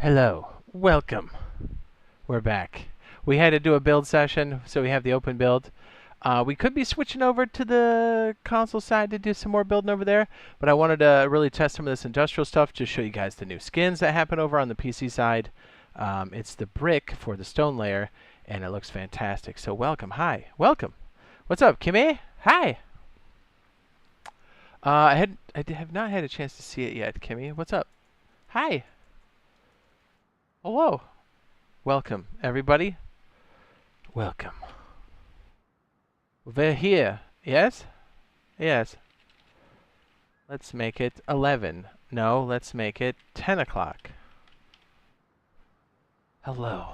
Hello, welcome. We're back. We had to do a build session, so we have the open build. We could be switching over to the console side to do some more building over there, but I wanted to really test some of this industrial stuff, just show you guys the new skins that happen over on the PC side. It's the brick for the stone layer, and it looks fantastic. So welcome, hi, welcome. What's up, Kimmy? Hi. I have not had a chance to see it yet, Kimmy. What's up? Hi. Hello. Welcome, everybody. Welcome. We're here. Yes? Yes. Let's make it 11. No, let's make it 10 o'clock. Hello.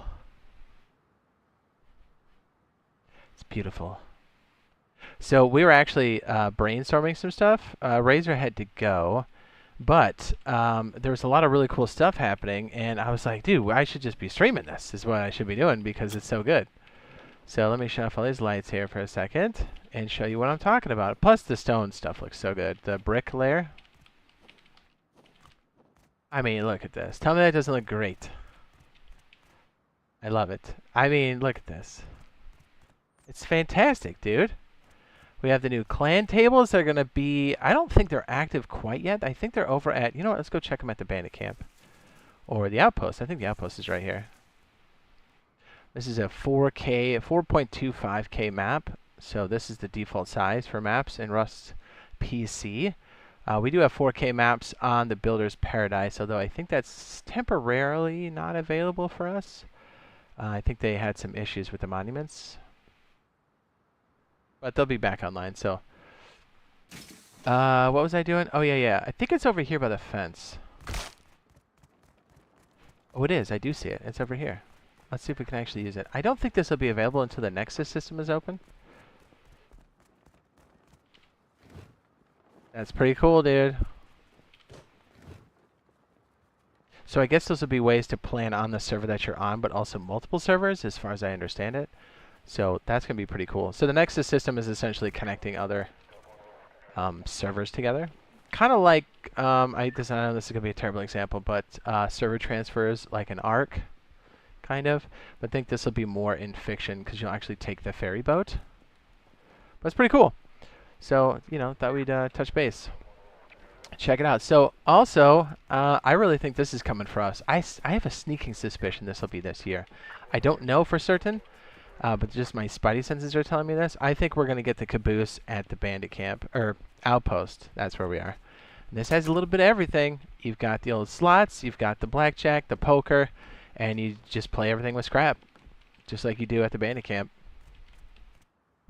It's beautiful. So we were actually brainstorming some stuff. Razor had to go. But there was a lot of really cool stuff happening, and I was like, dude, I should just be streaming this, is what I should be doing, because it's so good. So let me shuffle these lights here for a second and show you what I'm talking about. Plus, the stone stuff looks so good. The brick layer. I mean, look at this. Tell me that doesn't look great. I love it. I mean, look at this. It's fantastic, dude. We have the new clan tables. They're going to be, I don't think they're active quite yet. I think they're over at, you know what, let's go check them at the bandit camp. Or the outpost. I think the outpost is right here. This is a 4K, 4.25K map. So this is the default size for maps in Rust PC. We do have 4K maps on the Builder's Paradise, although I think that's temporarily not available for us. I think they had some issues with the monuments. But they'll be back online, so. What was I doing? Oh, yeah. I think it's over here by the fence. Oh, it is. I do see it. It's over here. Let's see if we can actually use it. I don't think this will be available until the Nexus system is open. That's pretty cool, dude. So I guess those will be ways to plan on the server that you're on, but also multiple servers, as far as I understand it. So that's going to be pretty cool. So the Nexus system is essentially connecting other servers together. Kind of like, I know this is going to be a terrible example, but server transfers like an Ark, kind of. But I think this will be more in fiction because you'll actually take the ferry boat. But it's pretty cool. So, you know, thought we'd touch base. Check it out. So also, I really think this is coming for us. I have a sneaking suspicion this will be this year. I don't know for certain. But just my spidey senses are telling me this. I think we're going to get the caboose at the bandit camp, or outpost. That's where we are. And this has a little bit of everything. You've got the old slots, you've got the blackjack, the poker, and you just play everything with scrap. Just like you do at the bandit camp.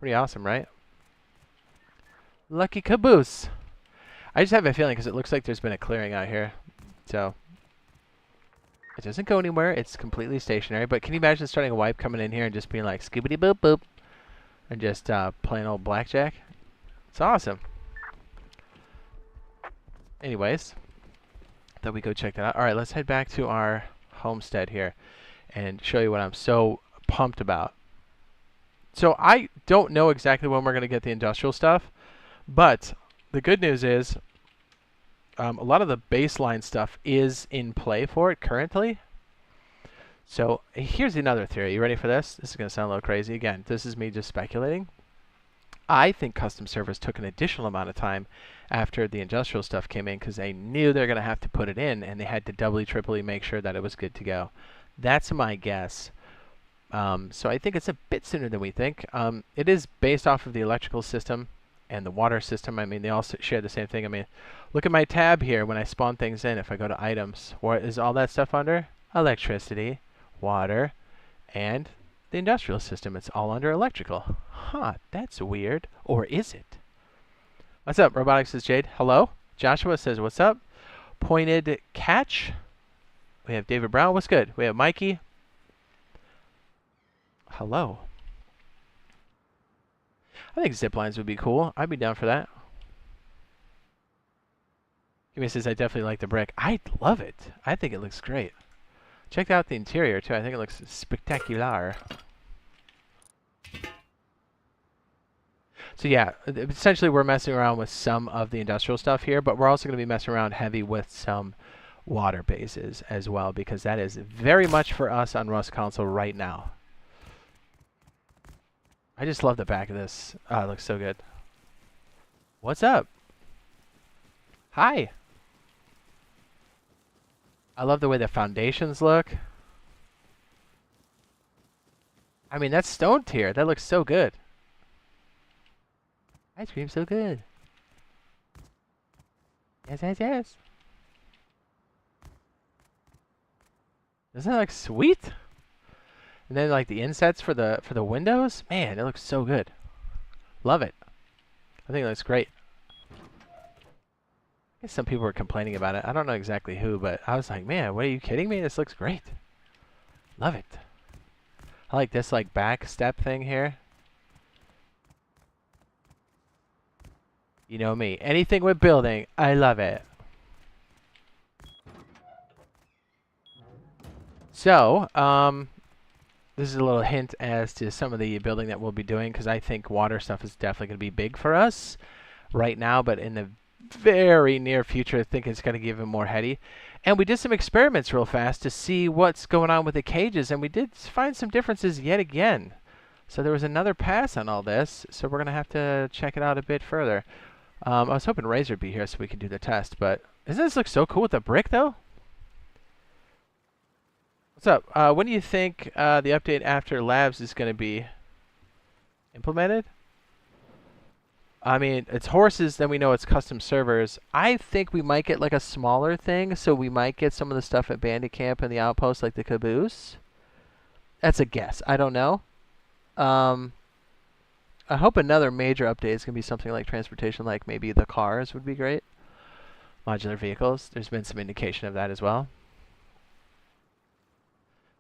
Pretty awesome, right? Lucky caboose. I just have a feeling because it looks like there's been a clearing out here. So it doesn't go anywhere. It's completely stationary. But can you imagine starting a wipe coming in here and just being like, skibbity boop boop, and just playing old blackjack? It's awesome. Anyways, thought we go check that out. All right, let's head back to our homestead here and show you what I'm so pumped about. So I don't know exactly when we're going to get the industrial stuff, but the good news is a lot of the baseline stuff is in play for it currently. So here's another theory. You ready for this? This is going to sound a little crazy. Again, this is me just speculating. I think custom servers took an additional amount of time after the industrial stuff came in because they knew they're going to have to put it in, and they had to doubly, triply make sure that it was good to go. That's my guess. So I think it's a bit sooner than we think. It is based off of the electrical system and the water system. I mean, they all share the same thing. I mean, look at my tab here when I spawn things in. If I go to items, what is all that stuff under? Electricity, water, and the industrial system. It's all under electrical. Huh, that's weird. Or is it? What's up? Robotics says Jade. Hello. Joshua says, what's up? Pointed catch. We have David Brown. What's good? We have Mikey. Hello. I think zip lines would be cool. I'd be down for that. Kimmy says, I definitely like the brick. I love it. I think it looks great. Check out the interior, too. I think it looks spectacular. So, yeah, essentially we're messing around with some of the industrial stuff here, but we're also going to be messing around heavy with some water bases as well, because that is very much for us on Rust console right now. I just love the back of this. Oh, it looks so good. What's up? Hi. I love the way the foundations look. I mean, that's stone tier. That looks so good. Ice cream so good. Yes, yes, yes. Doesn't that look sweet? And then like the insets for the windows, man, it looks so good. Love it. I think it looks great. I guess some people were complaining about it. I don't know exactly who, but I was like, man, what, are you kidding me? This looks great. Love it. I like this like back step thing here. You know me. Anything with building, I love it. So, this is a little hint as to some of the building that we'll be doing, because I think water stuff is definitely going to be big for us right now, but in the very near future, I think it's going to get even more heady. And we did some experiments real fast to see what's going on with the cages, and we did find some differences yet again. So there was another pass on all this, so we're going to have to check it out a bit further. I was hoping Razor would be here so we could do the test, but doesn't this look so cool with the brick, though? What's up? When do you think the update after labs is going to be implemented? I mean, it's horses, then we know it's custom servers. I think we might get like a smaller thing, so we might get some of the stuff at Bandit Camp and the Outpost, like the caboose. That's a guess. I don't know. I hope another major update is going to be something like transportation, like maybe the cars would be great. Modular vehicles. There's been some indication of that as well.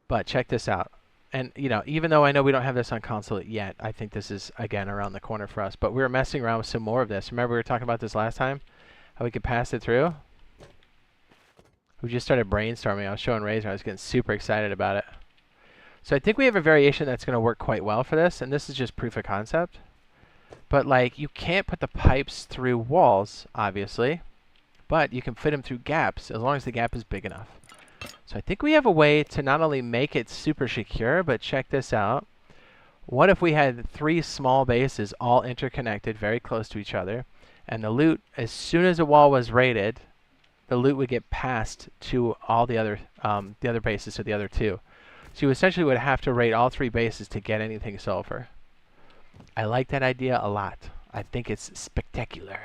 But check this out. And, you know, even though I know we don't have this on console yet, I think this is, again, around the corner for us. But we were messing around with some more of this. Remember we were talking about this last time? How we could pass it through? We just started brainstorming. I was showing Razor. I was getting super excited about it. So I think we have a variation that's going to work quite well for this. And this is just proof of concept. But, like, you can't put the pipes through walls, obviously. But you can fit them through gaps, as long as the gap is big enough. So I think we have a way to not only make it super secure, but check this out. What if we had 3 small bases all interconnected very close to each other, and the loot, as soon as a wall was raided, the loot would get passed to all the other bases, so the other 2. So you essentially would have to raid all 3 bases to get anything silver. I like that idea a lot. I think it's spectacular.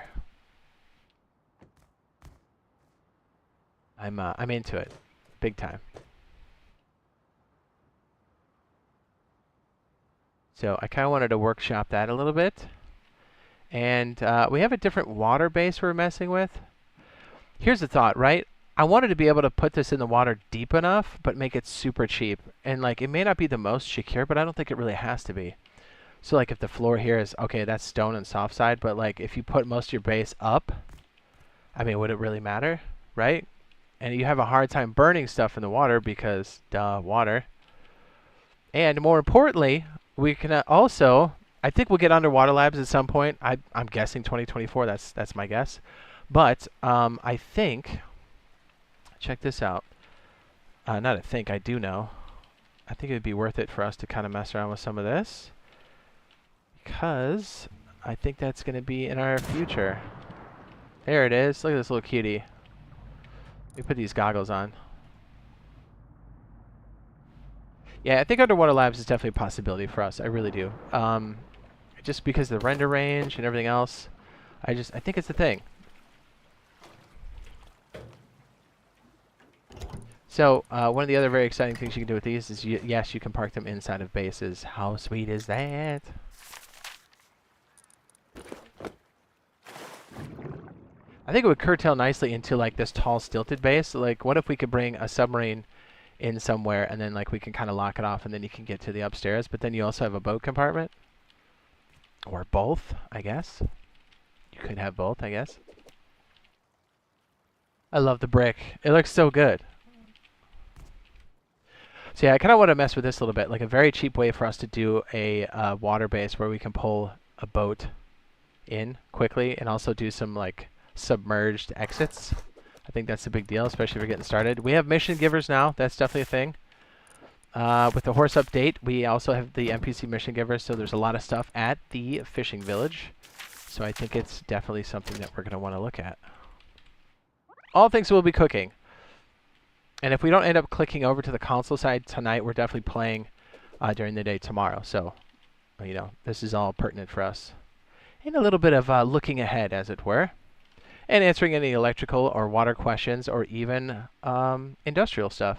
I'm into it. Big time. So I kind of wanted to workshop that a little bit. And we have a different water base we're messing with. Here's the thought, right? I wanted to be able to put this in the water deep enough, but make it super cheap. And like, it may not be the most secure, but I don't think it really has to be. So like if the floor here is, okay, that's stone and soft side, but like if you put most of your base up, I mean, would it really matter, right? And you have a hard time burning stuff in the water because, duh, water. And more importantly, we can also, I think we'll get underwater labs at some point. I'm guessing 2024, that's my guess. But I think, check this out. Not I think, I do know. I think it would be worth it for us to kind of mess around with some of this. Because I think that's going to be in our future. There it is. Look at this little cutie. We put these goggles on. Yeah, I think underwater labs is definitely a possibility for us. I really do. Just because of the render range and everything else, I think it's a thing. So one of the other very exciting things you can do with these is, yes, you can park them inside of bases. How sweet is that? I think it would curtail nicely into like this tall stilted base. Like, what if we could bring a submarine in somewhere and then like we can kind of lock it off and then you can get to the upstairs, but then you also have a boat compartment? Or both, I guess. You could have both, I guess. I love the brick. It looks so good. So yeah, I kind of want to mess with this a little bit, like a very cheap way for us to do a water base where we can pull a boat in quickly and also do some like submerged exits I think that's a big deal, especially if you're getting started. We have mission givers now. That's definitely a thing. With the horse update, we also have the NPC mission givers, so there's a lot of stuff at the fishing village. So I think it's definitely something that we're going to want to look at. All things we'll be cooking. And if we don't end up clicking over to the console side tonight, we're definitely playing during the day tomorrow. So, you know, this is all pertinent for us. And a little bit of looking ahead, as it were. And answering any electrical or water questions or even industrial stuff.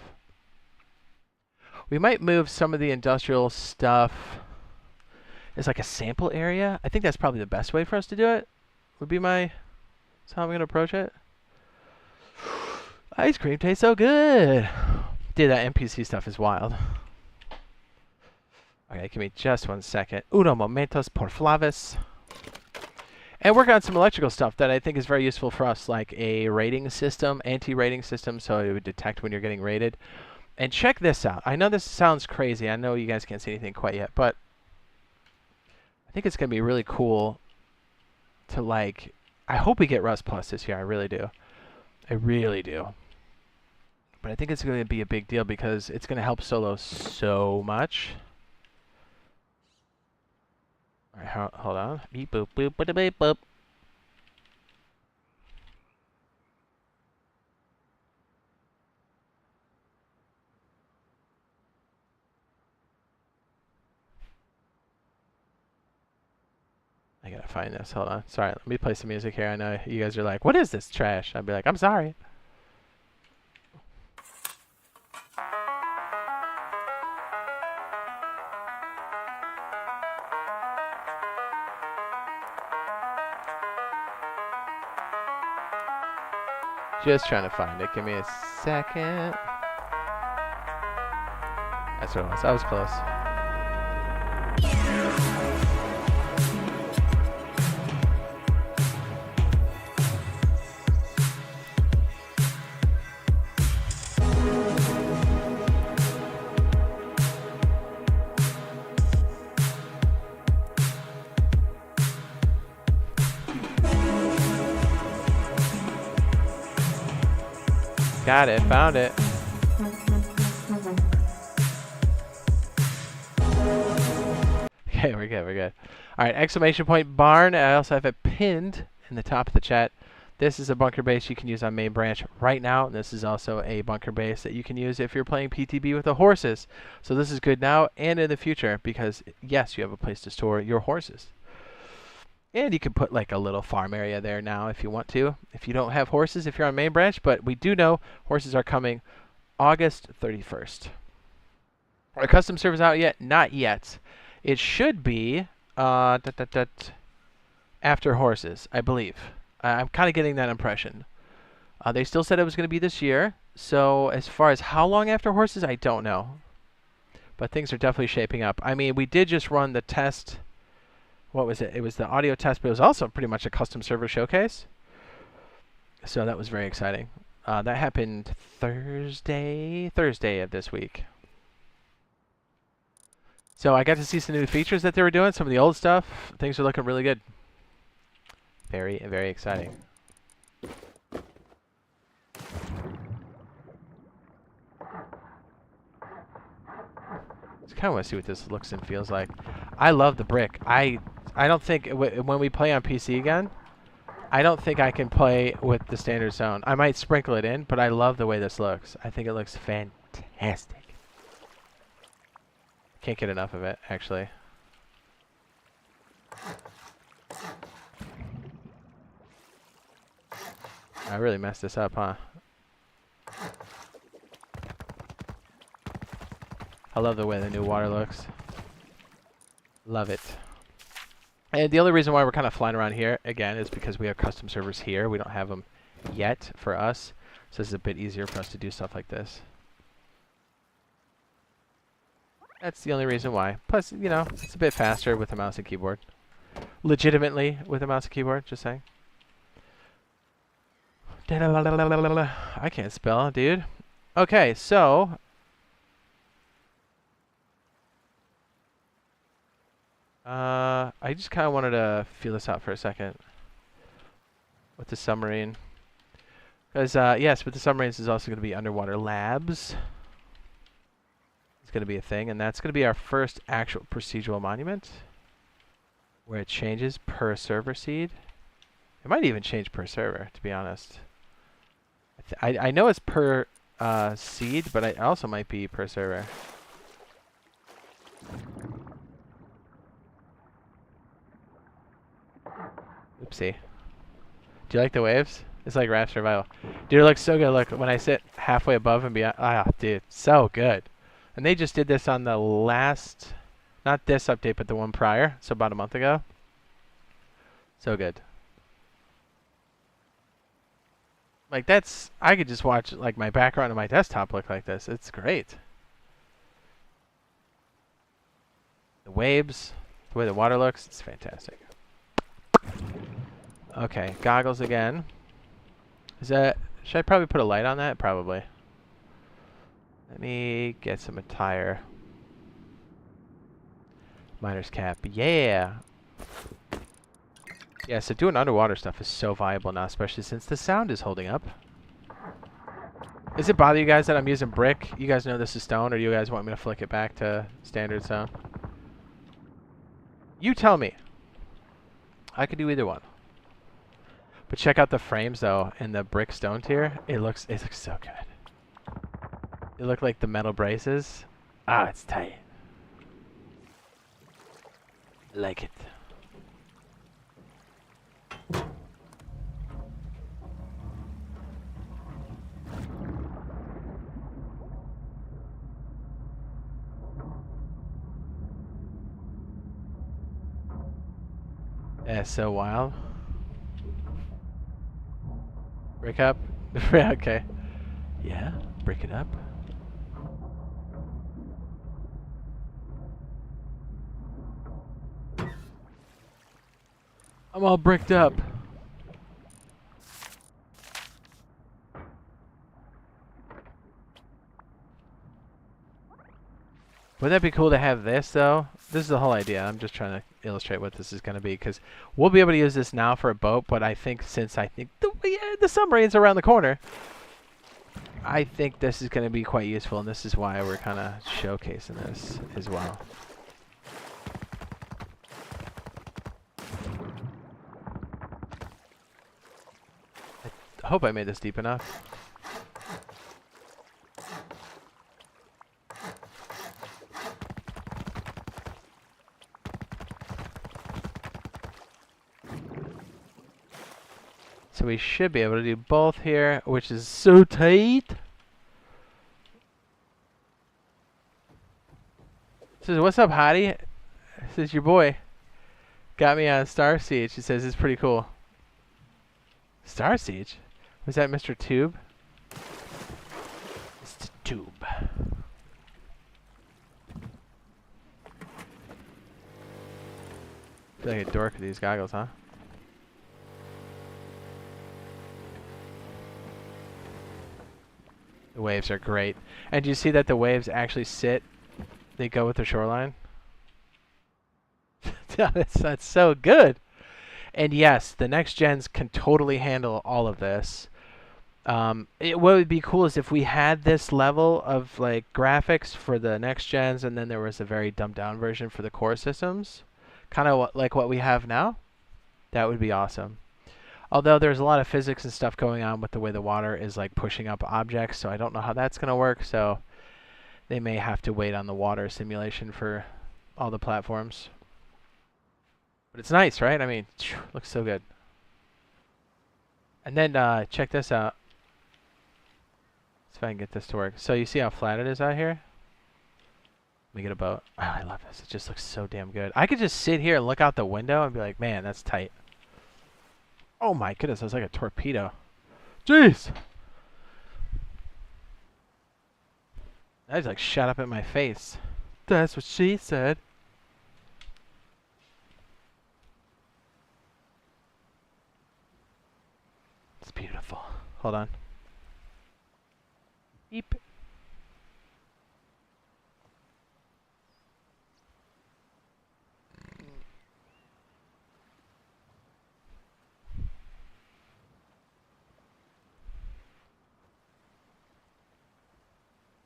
We might move some of the industrial stuff as like a sample area. I think that's probably the best way for us to do it. Would be that's how I'm going to approach it. Ice cream tastes so good. Dude, that NPC stuff is wild. Okay, give me just 1 second. Uno momentos por Flavis. And work on some electrical stuff that I think is very useful for us, like a rating system, anti-rating system, so it would detect when you're getting rated. And check this out. I know this sounds crazy. I know you guys can't see anything quite yet, but I think it's going to be really cool to, like, I hope we get Rust Plus this year. I really do. I really do. But I think it's going to be a big deal because it's going to help solo so much. All right, hold on. Beep, boop, boop, boop, beep, boop. I gotta find this. Hold on. Sorry, let me play some music here. I know you guys are like, what is this trash? I'd be like, I'm sorry. Just trying to find it. Give me a second. That's what it was. I was close. Got it. Found it. Okay, we're good. We're good. All right, exclamation point barn. I also have it pinned in the top of the chat. This is a bunker base you can use on main branch right now. And this is also a bunker base that you can use if you're playing PTB with the horses. So this is good now and in the future because, yes, you have a place to store your horses. And you can put like a little farm area there now if you want to. If you don't have horses, if you're on main branch, but we do know horses are coming August 31st. Are custom servers out yet? Not yet. It should be after horses, I believe. I'm kind of getting that impression. They still said it was going to be this year. So as far as how long after horses, I don't know. But things are definitely shaping up. I mean, we did just run the test. What was it? It was the audio test, but it was also pretty much a custom server showcase. So that was very exciting. That happened Thursday of this week. So I got to see some new features that they were doing, some of the old stuff. Things are looking really good. Very, very exciting. Just kind of want to see what this looks and feels like. I love the brick. I don't think when we play on PC again, I don't think I can play with the standard zone. I might sprinkle it in, but I love the way this looks. I think it looks fantastic. Can't get enough of it, actually. I really messed this up, huh? I love the way the new water looks. Love it. And the only reason why we're kind of flying around here, again, is because we have custom servers here. We don't have them yet for us. So this is a bit easier for us to do stuff like this. That's the only reason why. Plus, you know, it's a bit faster with a mouse and keyboard. Legitimately with a mouse and keyboard, just saying. I can't spell, dude. Okay, so I just kind of wanted to feel this out for a second with the submarine. Because, yes, with the submarines, there's also going to be underwater labs. It's going to be a thing, and that's going to be our first actual procedural monument, where it changes per server seed. It might even change per server, to be honest. I know it's per seed, but it also might be per server. Oopsie. Do you like the waves? It's like raft survival. Dude, it looks so good. Look, when I sit halfway above and beyond. Ah, dude, so good. And they just did this on the last, not this update, but the one prior. So about a month ago. So good. Like that's, I could just watch like my background on my desktop look like this. It's great. The waves, the way the water looks, it's fantastic. Okay, goggles again. Is that, should I probably put a light on that? Probably. Let me get some attire. Miner's cap. Yeah! Yeah, so doing underwater stuff is so viable now, especially since the sound is holding up. Does it bother you guys that I'm using brick? You guys know this is stone, or do you guys want me to flick it back to standard stone? You tell me. I could do either one. But check out the frames though in the brick stone tier. It looks so good. They look like the metal braces. Ah, it's tight. I like it. That's so wild. Break up? Okay. Yeah, break it up. I'm all bricked up. Wouldn't that be cool to have this, though? This is the whole idea. I'm just trying to illustrate what this is going to be, because we'll be able to use this now for a boat, but I think since the submarine's around the corner, I think this is going to be quite useful, and this is why we're kind of showcasing this as well. I hope I made this deep enough. So we should be able to do both here, which is so tight. Says, what's up, hottie? Says, your boy got me on Star Siege. He says, it's pretty cool. Star Siege? Was that Mr. Tube? Mr. Tube. Feel like a dork with these goggles, huh? The waves are great. And do you see that the waves actually sit? They go with the shoreline? that's so good. And yes, the next gens can totally handle all of this. What would be cool is if we had this level of like graphics for the next gens, and then there was a very dumbed down version for the core systems, kind of like what we have now. That would be awesome. Although there's a lot of physics and stuff going on with the way the water is like pushing up objects, so I don't know how that's going to work. So they may have to wait on the water simulation for all the platforms. But it's nice, right? I mean, looks so good. And then check this out. Let's see if I can get this to work. So you see how flat it is out here? Let me get a boat. Oh, I love this. It just looks so damn good. I could just sit here and look out the window and be like, man, that's tight. Oh my goodness, that was like a torpedo. Jeez! That just like shot up in my face. That's what she said. It's beautiful. Hold on. Beep.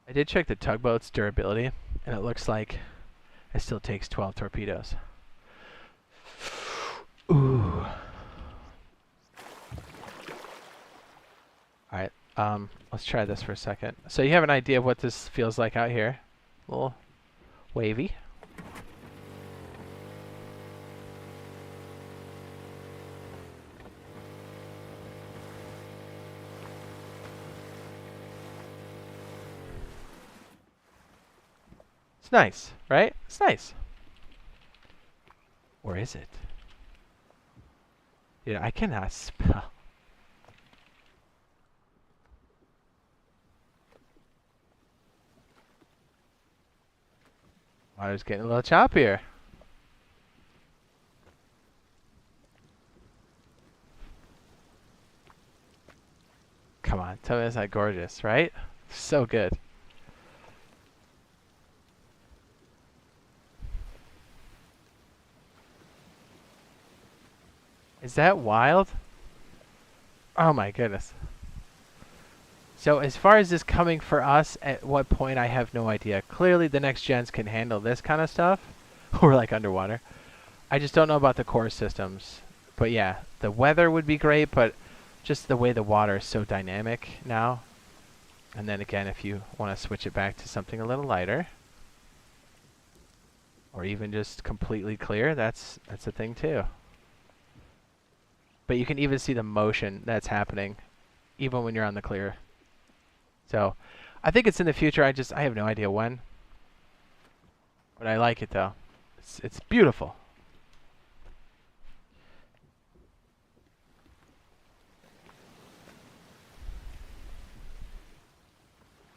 I did check the tugboat's durability, and it looks like it still takes 12 torpedoes. Ooh. Alright, let's try this for a second. So you have an idea of what this feels like out here. A little wavy. It's nice, right? It's nice. Or is it? Dude, I cannot spell. Water's getting a little choppier. Come on, tell me it's not gorgeous, right? So good. Is that wild? Oh my goodness. So as far as this coming for us, at what point I have no idea. Clearly the next gens can handle this kind of stuff. Or like underwater. I just don't know about the core systems. But yeah, the weather would be great, but just the way the water is so dynamic now. And then again, if you want to switch it back to something a little lighter. Or even just completely clear, that's a thing too. But you can even see the motion that's happening even when you're on the clear. So I think it's in the future. I have no idea when. But I like it though. It's beautiful.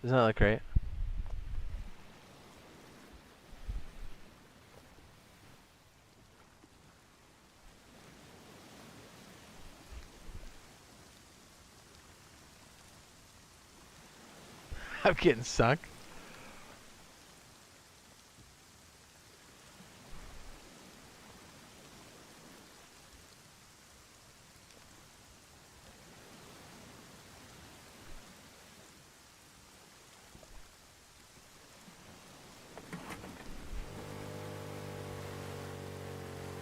Doesn't that look great? I'm getting sunk.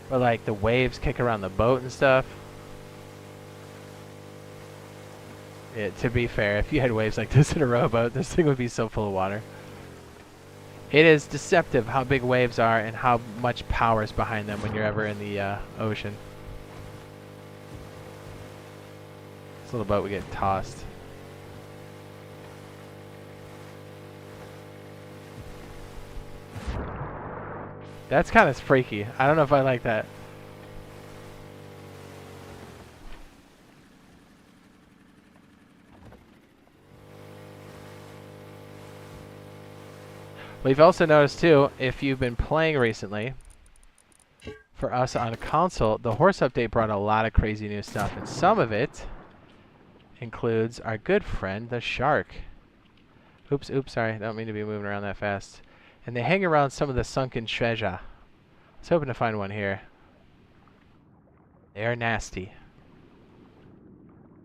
But like the waves kick around the boat and stuff. Yeah, to be fair, if you had waves like this in a rowboat, this thing would be so full of water. It is deceptive how big waves are and how much power is behind them when you're ever in the ocean. This little boat would get tossed. That's kind of freaky. I don't know if I like that. We've also noticed too, if you've been playing recently, for us on a console, the horse update brought a lot of crazy new stuff, and some of it includes our good friend, the shark. Oops, sorry, I don't mean to be moving around that fast. And they hang around some of the sunken treasure. I was hoping to find one here. They are nasty.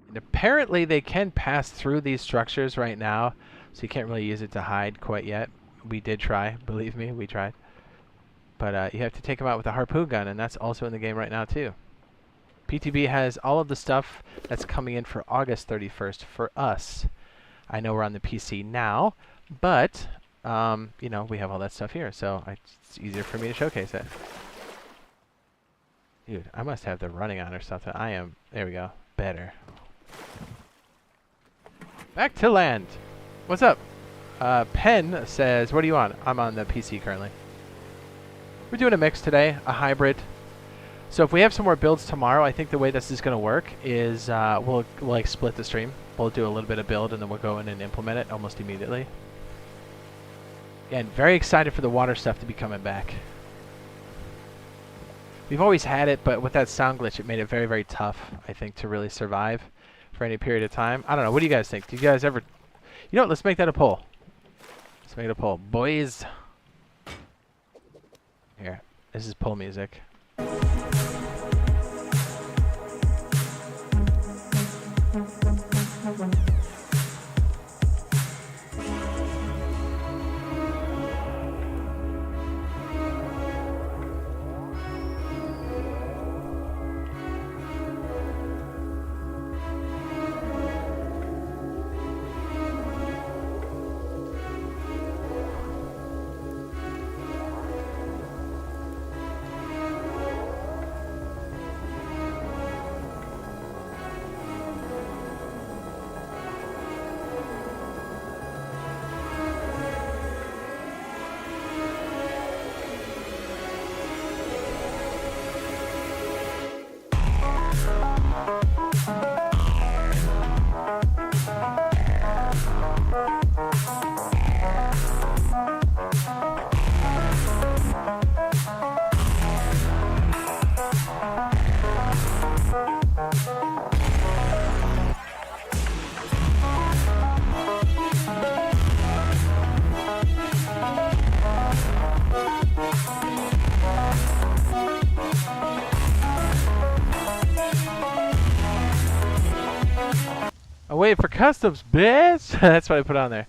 And apparently they can pass through these structures right now, so you can't really use it to hide quite yet. We did try, believe me, we tried. But you have to take them out with a harpoon gun, and that's also in the game right now too. PTB has all of the stuff that's coming in for August 31st for us. I know we're on the PC now, but you know, we have all that stuff here, so it's easier for me to showcase it. Dude, I must have the running on or something. I am, there we go, better. Back to land. What's up? Penn says, what do you want? I'm on the PC currently. We're doing a mix today, a hybrid. So if we have some more builds tomorrow, I think the way this is going to work is we'll like split the stream. We'll do a little bit of build and then we'll go in and implement it almost immediately. Again, very excited for the water stuff to be coming back. We've always had it, but with that sound glitch, it made it very, very tough, I think, to really survive for any period of time. I don't know. What do you guys think? Do you guys ever... You know what? Let's make that a poll. Let's make it a poll. Boys. Here. This is poll music. I'm waiting for customs, bitch! That's what I put on there.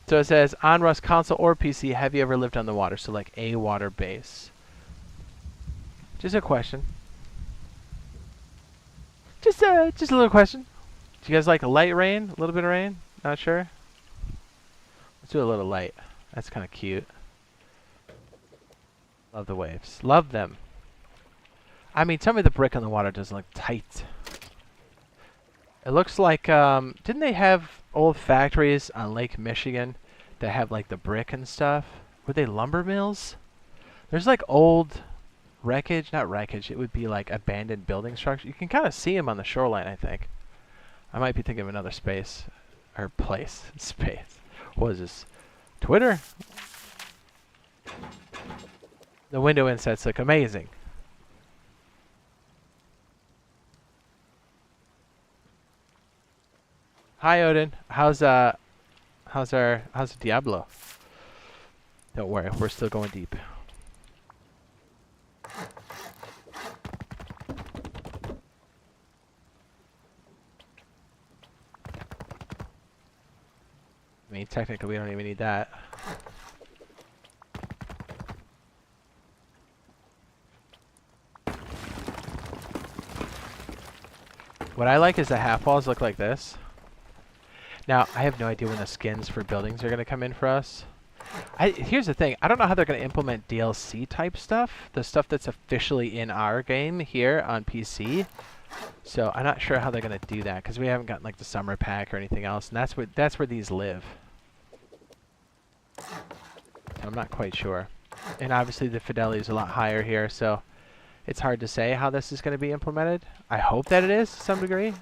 So it says, on Rust console or PC, have you ever lived on the water? So like a water base. Just a question. Just a little question. Do you guys like a light rain? A little bit of rain? Not sure? Let's do a little light. That's kind of cute. Love the waves. Love them. I mean, tell me the brick on the water doesn't look tight. It looks like, didn't they have old factories on Lake Michigan that have like the brick and stuff? Were they lumber mills? There's like old wreckage, not wreckage, it would be like abandoned building structure. You can kind of see them on the shoreline, I think. I might be thinking of another space, or place, space. What is this? Twitter? The window insets look amazing. Hi Odin, how's Diablo? Don't worry, we're still going deep. I mean, technically we don't even need that. What I like is the half walls look like this. Now, I have no idea when the skins for buildings are going to come in for us. Here's the thing. I don't know how they're going to implement DLC type stuff. The stuff that's officially in our game here on PC. So I'm not sure how they're going to do that because we haven't gotten like the summer pack or anything else. And that's where these live. I'm not quite sure. And obviously the fidelity is a lot higher here. So it's hard to say how this is going to be implemented. I hope that it is to some degree.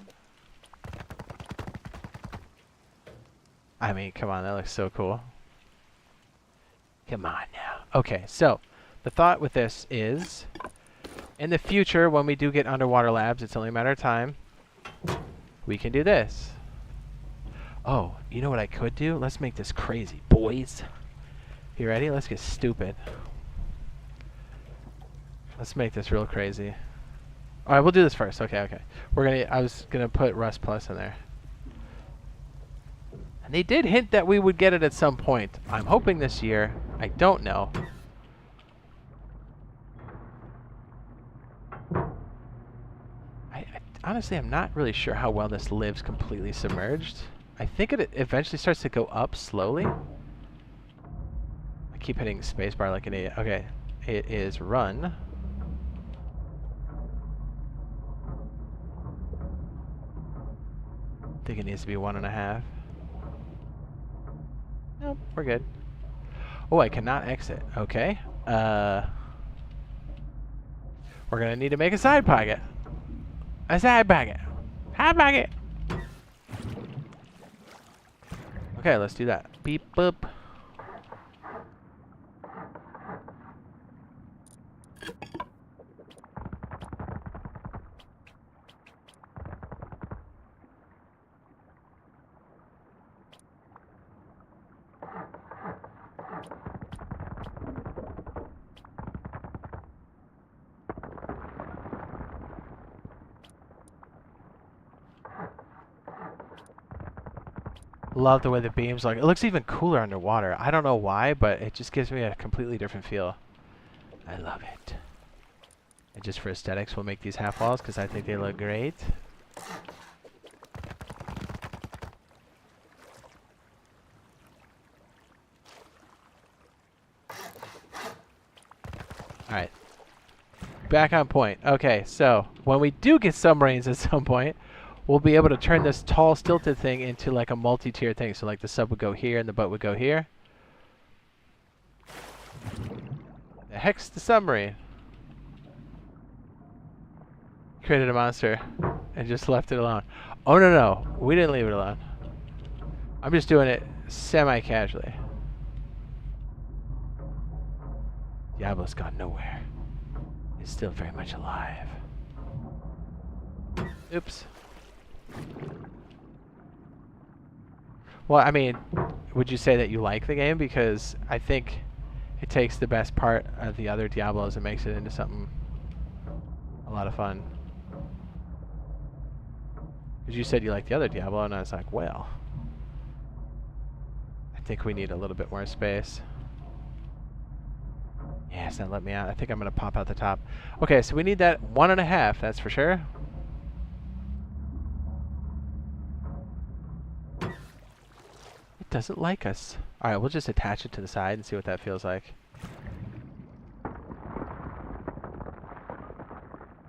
I mean, come on, that looks so cool. Come on now. Okay, so the thought with this is, in the future, when we do get underwater labs, it's only a matter of time, we can do this. Oh, you know what I could do? Let's make this crazy, boys. You ready? Let's get stupid. Let's make this real crazy. All right, we'll do this first. Okay. I was gonna put Rust Plus in there. And they did hint that we would get it at some point. I'm hoping this year. I don't know. Honestly, I'm not really sure how well this lives completely submerged. I think it eventually starts to go up slowly. I keep hitting spacebar like an idiot. Okay, it is run. I think it needs to be 1.5. Nope, we're good. Oh, I cannot exit. Okay. We're gonna need to make a side pocket. A side pocket. Side pocket. Okay, let's do that. Beep boop. Love the way the beams look. It looks even cooler underwater. I don't know why, but it just gives me a completely different feel. I love it. And just for aesthetics, we'll make these half walls because I think they look great. Alright. Back on point. Okay, so when we do get submarines at some point, we'll be able to turn this tall stilted thing into like a multi-tier thing. So like the sub would go here and the boat would go here. The heck's the submarine? Created a monster and just left it alone. Oh no, we didn't leave it alone. I'm just doing it semi-casually. Diablo's gone nowhere. It's still very much alive. Oops. Well, I mean, would you say that you like the game? Because I think it takes the best part of the other Diablos and makes it into something a lot of fun. Because you said you liked the other Diablo, and I was like, well, I think we need a little bit more space. Yeah, it's not letting me out. I think I'm going to pop out the top. Okay, so we need that 1.5, that's for sure. It doesn't like us. Alright, we'll just attach it to the side and see what that feels like.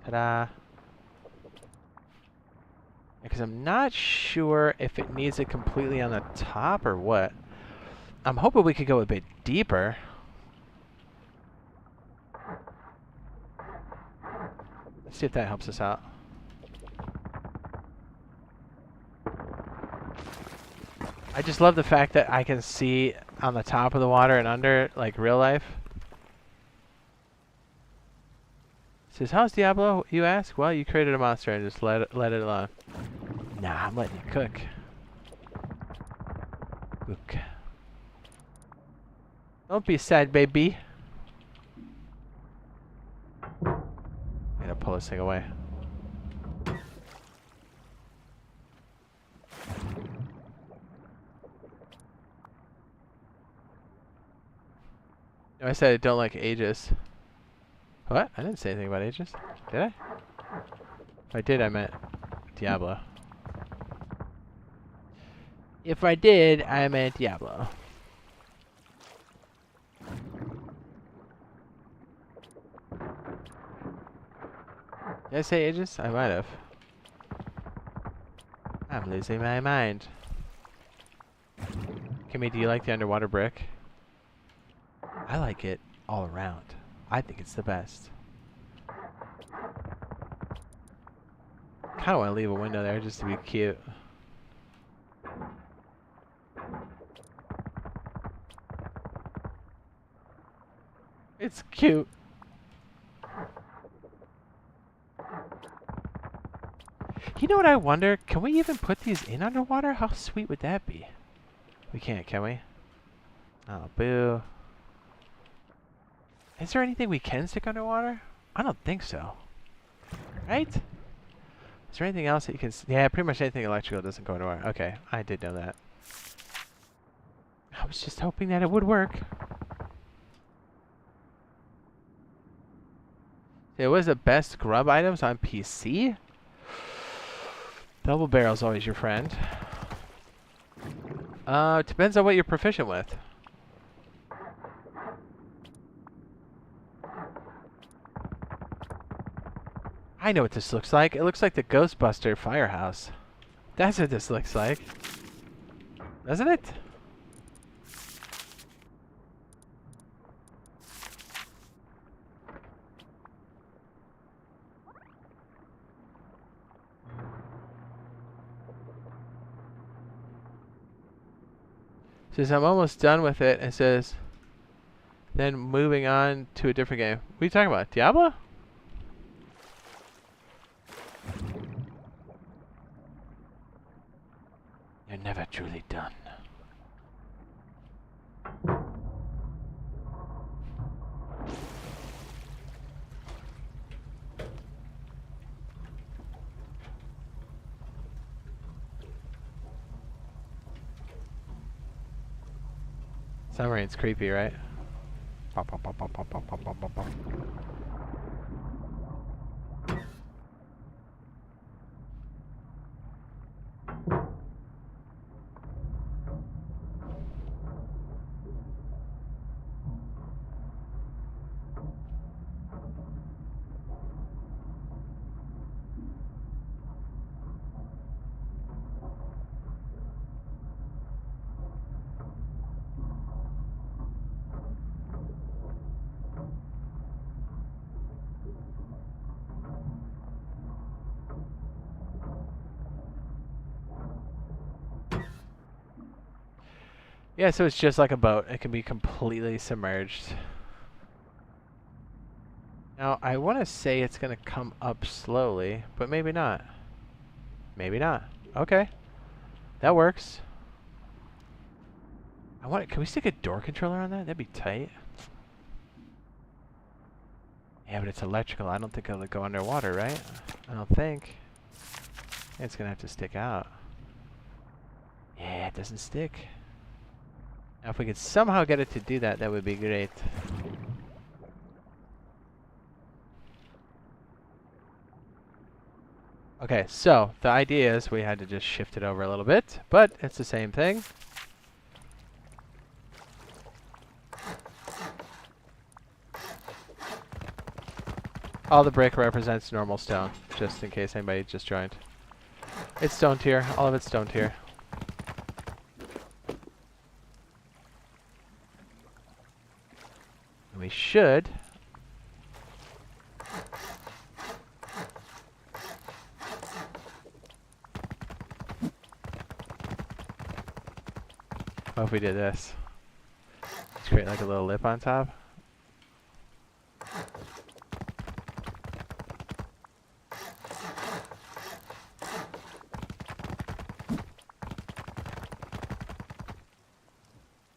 Ta-da. Because I'm not sure if it needs it completely on the top or what. I'm hoping we could go a bit deeper. Let's see if that helps us out. I just love the fact that I can see on the top of the water and under, like real life. It says, how's Diablo, you ask? Well, you created a monster and just let it alone. Nah, I'm letting you cook. Cook. Don't be sad, baby. I'm gonna pull this thing away. I said I don't like Aegis. What? I didn't say anything about Aegis. Did I? If I did, I meant Diablo. If I did, I meant Diablo. Did I say Aegis? I might have. I'm losing my mind. Kimmy, do you like the underwater brick? I like it all around. I think it's the best. Kinda wanna leave a window there just to be cute. It's cute. You know what I wonder? Can we even put these in underwater? How sweet would that be? We can't, can we? Oh, boo. Is there anything we can stick underwater? I don't think so. Right? Is there anything else that you can... Yeah, pretty much anything electrical doesn't go underwater. Okay, I did know that. I was just hoping that it would work. It was the best grub items on PC? Double barrel's always your friend. Depends on what you're proficient with. I know what this looks like. It looks like the Ghostbuster firehouse. That's what this looks like. Doesn't it? Says I'm almost done with it. It says then moving on to a different game. What are you talking about? Diablo? You're never truly done. Submarine's creepy, right? Pop, pop, pop, pop, pop, pop, pop, pop, pop, pop. Yeah, so it's just like a boat. It can be completely submerged. Now, I want to say it's going to come up slowly, but maybe not. Maybe not. Okay. That works. Can we stick a door controller on that? That'd be tight. Yeah, but it's electrical. I don't think it'll go underwater, right? I don't think. It's gonna have to stick out. Yeah, it doesn't stick. Now if we could somehow get it to do that, that would be great. Okay, so the idea is we had to just shift it over a little bit, but it's the same thing. All the brick represents normal stone, just in case anybody just joined. It's stone tier. All of it's stone tier. And we should... What if we did this? Just create like a little lip on top.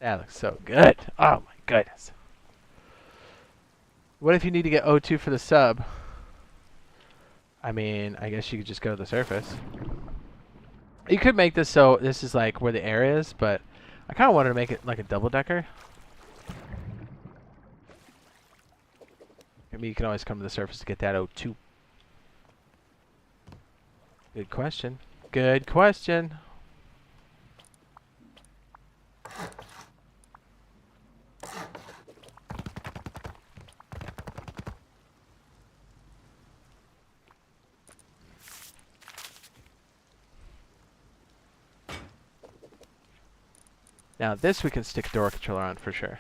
That looks so good. Oh my goodness. What if you need to get O2 for the sub? I mean, I guess you could just go to the surface. You could make this so this is like where the air is, but I kind of wanted to make it like a double-decker. I mean, you can always come to the surface to get that O2. Good question. Good question. Now this we can stick a door controller on for sure.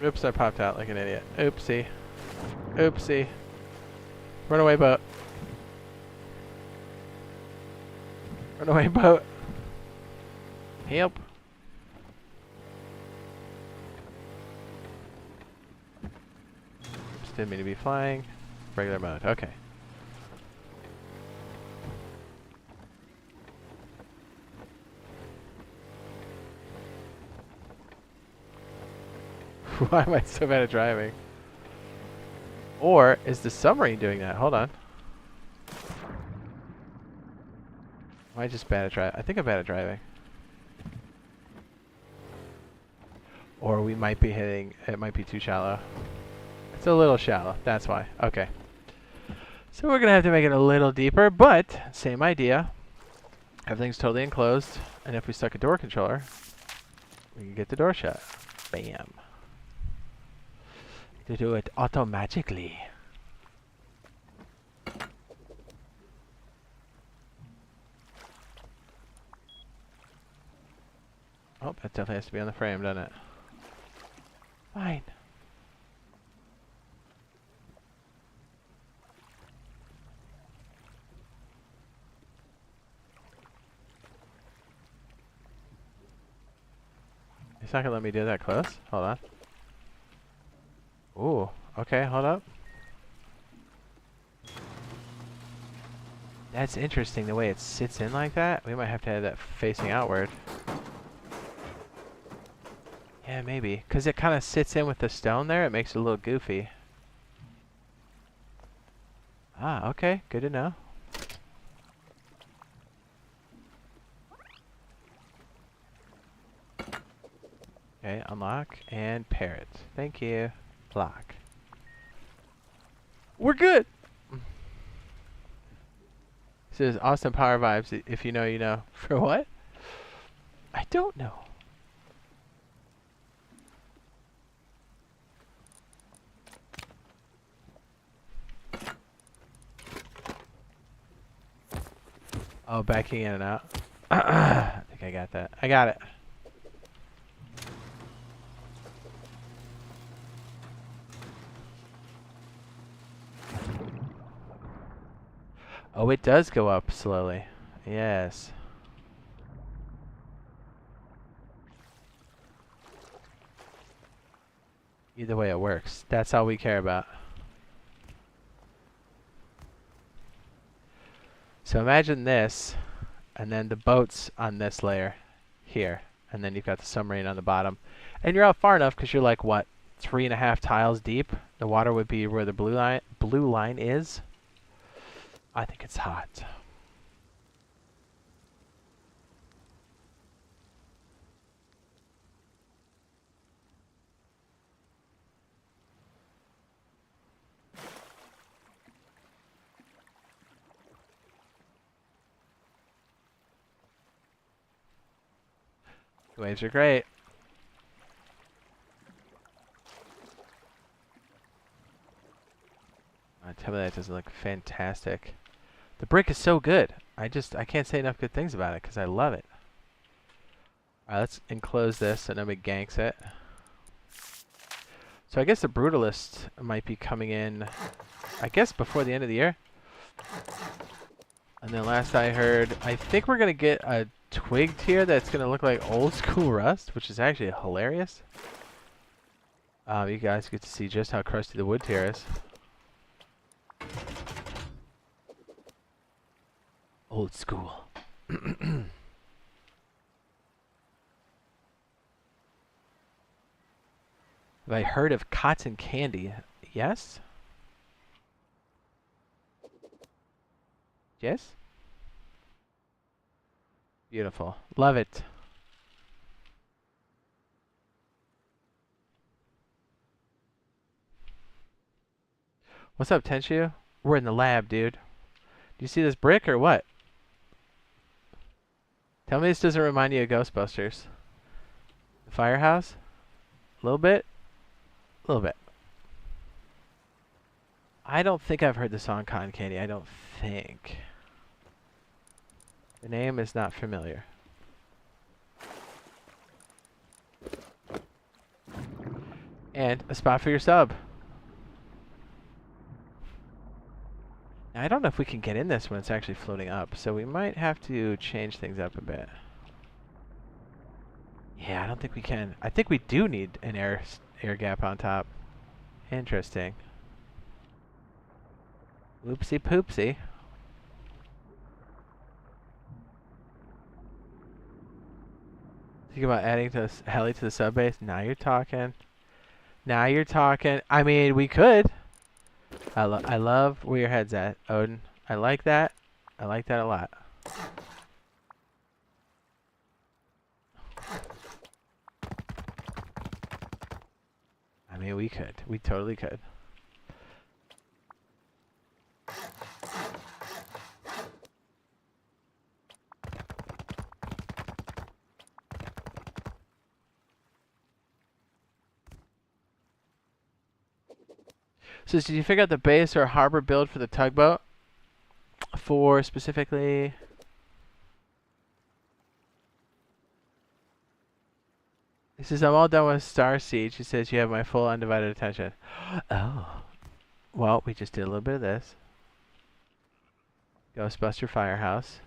Oops, I popped out like an idiot. Oopsie. Oopsie. Run away, boat. Run away, boat. Help. Oops, didn't mean to be flying. Regular mode, okay. Why am I so bad at driving? Or is the submarine doing that? Hold on. Am I just bad at driving? I think I'm bad at driving. Or we might be hitting, it might be too shallow. It's a little shallow, that's why. Okay. So we're gonna have to make it a little deeper, but same idea. Everything's totally enclosed, and if we stuck a door controller, we can get the door shut. Bam. To do it automagically. Oh, that definitely has to be on the frame, doesn't it? Fine. It's not gonna let me do that close. Hold on. Ooh, okay, hold up. That's interesting, the way it sits in like that. We might have to have that facing outward. Yeah, maybe. Because it kind of sits in with the stone there, it makes it a little goofy. Ah, okay, good to know. Okay, unlock and parrot. Thank you. Lock. We're good! This is Austin Power Vibes. If you know, you know. For what? I don't know. Oh, backing in and out. I think I got that. I got it. Oh, it does go up slowly. Yes. Either way it works. That's all we care about. So imagine this, and then the boat's on this layer here, and then you've got the submarine on the bottom. And you're out far enough because you're like, what, 3.5 tiles deep? The water would be where the blue line is. I think it's hot. The waves are great. Tell me that doesn't look fantastic. The brick is so good. I can't say enough good things about it because I love it. Alright, let's enclose this so nobody ganks it. So I guess the Brutalist might be coming in, I guess, before the end of the year. And then last I heard, I think we're going to get a twig tier that's going to look like old school rust, which is actually hilarious. You guys get to see just how crusty the wood tier is. Old school. Have I heard of cotton candy? Yes? Yes? Beautiful. Love it. What's up, Tenshu? We're in the lab, dude. Do you see this brick or what? Tell me this doesn't remind you of Ghostbusters. The firehouse? A little bit? A little bit. I don't think I've heard the song Cotton Candy. I don't think. The name is not familiar. And a spot for your sub. Now, I don't know if we can get in this when it's actually floating up, so we might have to change things up a bit. Yeah, I don't think we can. I think we do need an air gap on top. Interesting. Whoopsie poopsie. Think about adding to heli to the sub base. Now you're talking. Now you're talking. I mean, we could. I love where your head's at, Odin. I like that. I like that a lot. I mean, we could. We totally could. So did you figure out the base or harbor build for the tugboat? For specifically... He says, I'm all done with Star Siege. He says, you have my full undivided attention. Oh. Well, we just did a little bit of this. Ghostbuster Firehouse.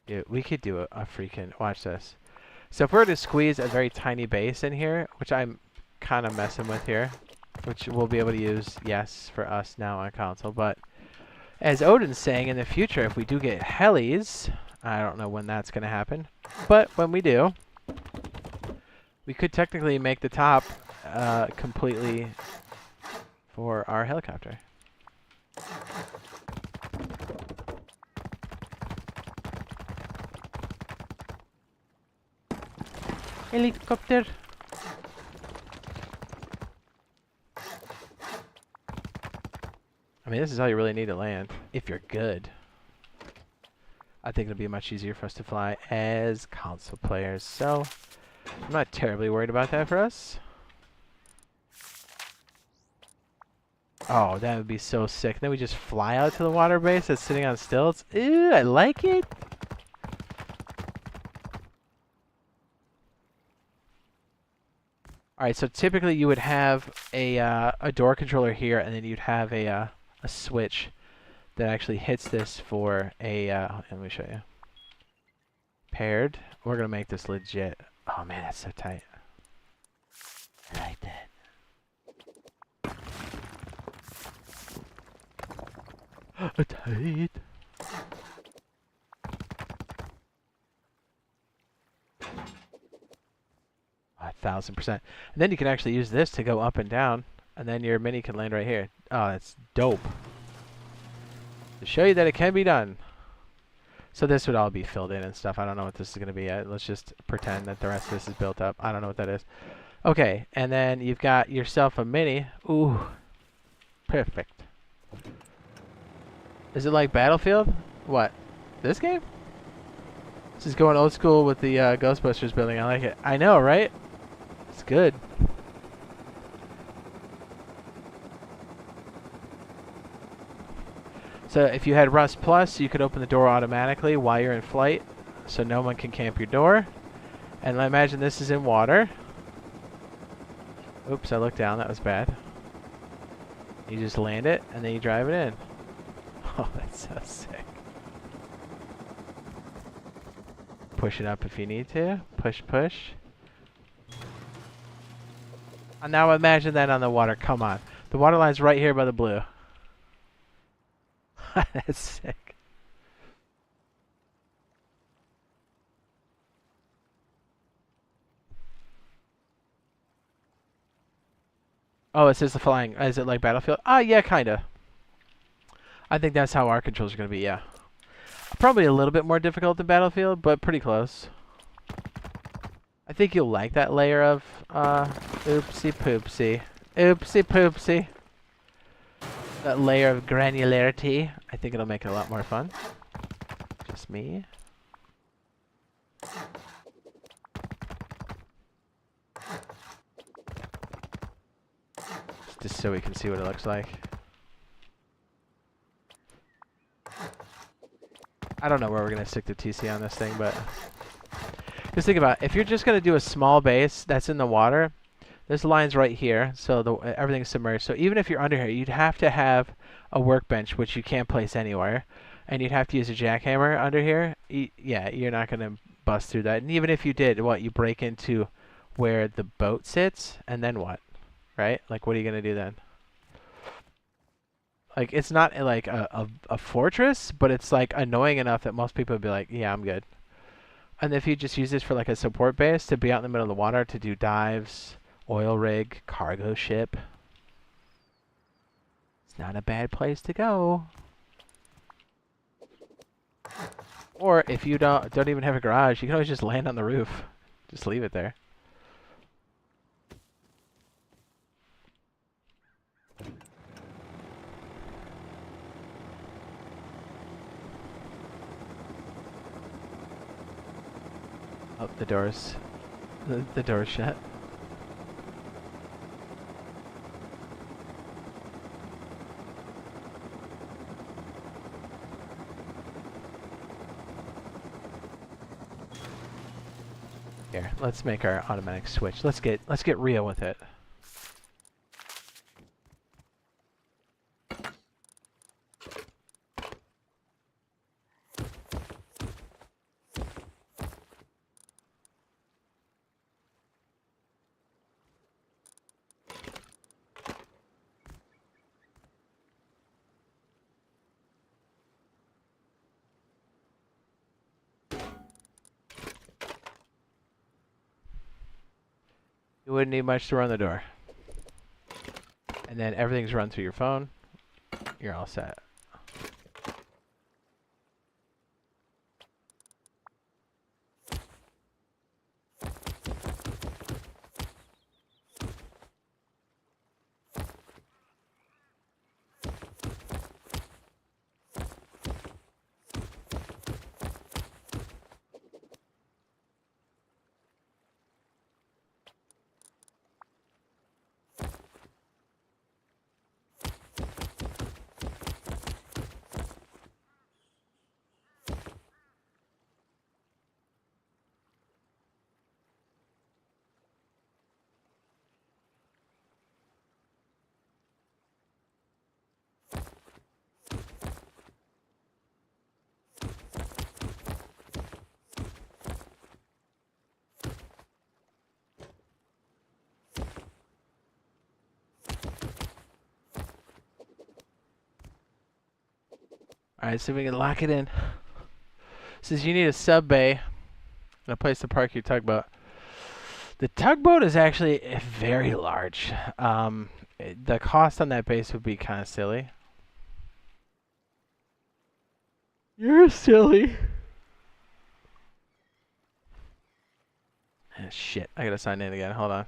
Dude, we could do a freaking... Watch this. So if we were to squeeze a very tiny base in here, which I'm kind of messing with here, which we'll be able to use, yes, for us now on console, but as Odin's saying, in the future, if we do get helis, I don't know when that's going to happen, but when we do, we could technically make the top completely for our helicopter. Helicopter. I mean, this is all you really need to land, if you're good. I think it'll be much easier for us to fly as console players, so I'm not terribly worried about that for us. Oh, that would be so sick. Then we just fly out to the water base that's sitting on stilts. Ew, I like it. All right, so typically you would have a door controller here, and then you'd have a switch that actually hits this for a. Let me show you. Paired. We're gonna make this legit. Oh man, that's so tight. I like that. Tight. 1,000%. And then you can actually use this to go up and down, and then your mini can land right here. Oh, that's dope. To show you that it can be done. So this would all be filled in and stuff. I don't know what this is going to be yet. Let's just pretend that the rest of this is built up. I don't know what that is. Okay, and then you've got yourself a mini. Ooh, perfect. Is it like Battlefield? What? This game? This is going old school with the Ghostbusters building. I like it. I know, right? It's good. So if you had Rust Plus, you could open the door automatically while you're in flight, so no one can camp your door. And I imagine this is in water. Oops, I looked down. That was bad. You just land it, and then you drive it in. Oh, that's so sick. Push it up if you need to. Push, push. And now imagine that on the water. Come on. The water line's right here by the blue. That's sick. Oh, it says the flying. Is it like Battlefield? Yeah, kinda. I think that's how our controls are gonna be, yeah. Probably a little bit more difficult than Battlefield, but pretty close. I think you'll like that layer of, oopsie poopsie. Oopsie poopsie. That layer of granularity. I think it'll make it a lot more fun. Just me. Just so we can see what it looks like. I don't know where we're going to stick the TC on this thing, but just think about it. If you're just going to do a small base that's in the water, this line's right here, so everything's submerged. So even if you're under here, you'd have to have a workbench, which you can't place anywhere, and you'd have to use a jackhammer under here. Yeah, you're not going to bust through that. And even if you did, what, you break into where the boat sits, and then what? Right? Like, what are you going to do then? Like, it's not like a fortress, but it's like annoying enough that most people would be like, yeah, I'm good. And if you just use this for like a support base to be out in the middle of the water to do dives, oil rig, cargo ship, it's not a bad place to go. Or if you don't even have a garage, you can always just land on the roof. Just leave it there. Oh, the door's shut. Here, let's make our automatic switch. Let's get real with it. You wouldn't need much to run the door. And then everything's run through your phone. You're all set. Alright, see if we can lock it in. Says you need a sub bay and a place to park your tugboat. The tugboat is actually very large. The cost on that base would be kind of silly. You're silly. Shit, I gotta sign in again. Hold on.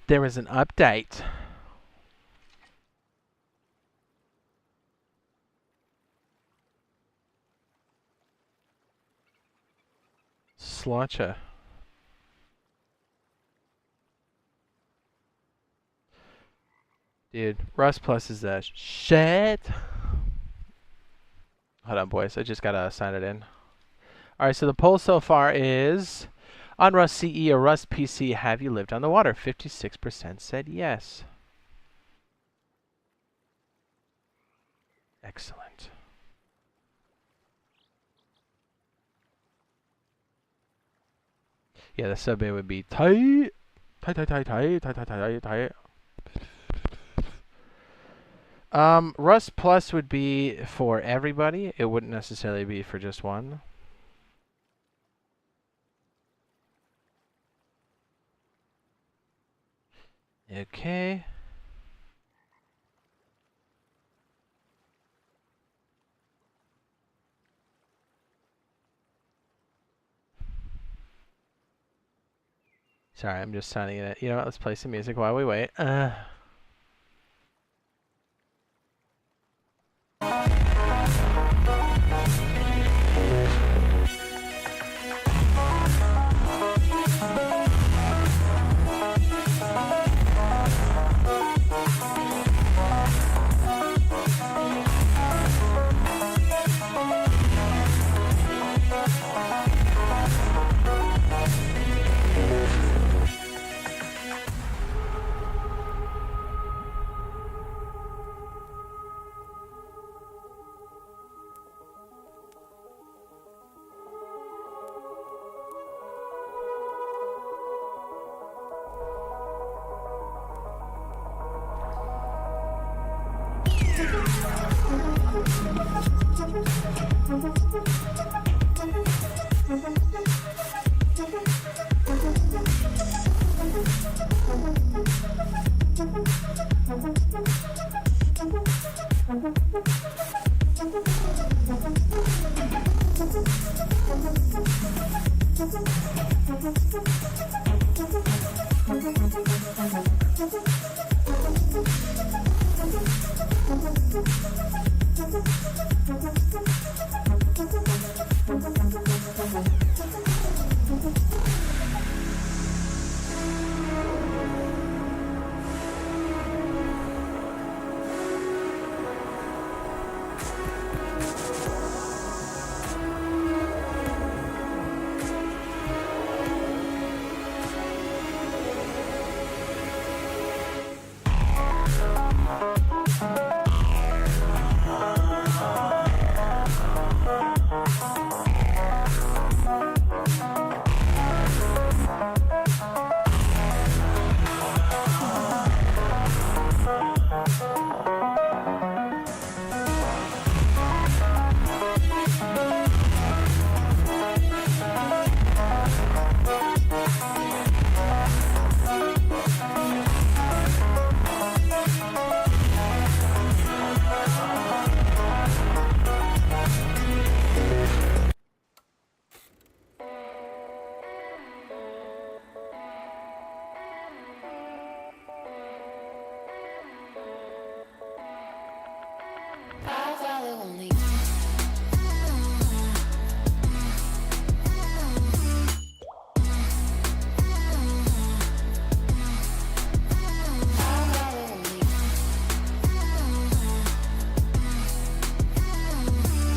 There was an update. Slotcha. Dude, Rust Plus is the shit. Hold on, boys. I just gotta sign it in. Alright, so the poll so far is... On Rust CE or Rust PC, have you lived on the water? 56% said yes. Excellent. Yeah, the sub-bay would be tight. Tight. Rust Plus would be for everybody. It wouldn't necessarily be for just one. Okay. Sorry, I'm just signing it. You know what? Let's play some music while we wait.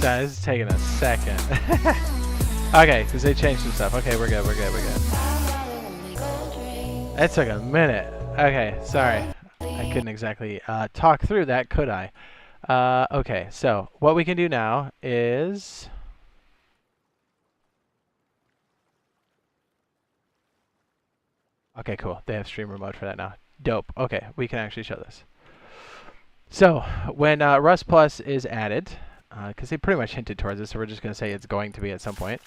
This is taking a second. Okay, because they changed some stuff. Okay, we're good. That took a minute. Okay, sorry. I couldn't exactly talk through that, could I? Okay, so what we can do now is... Okay, cool. They have streamer mode for that now. Dope. Okay, we can actually show this. So when Rust Plus is added, because they pretty much hinted towards this, so we're just going to say it's going to be at some point,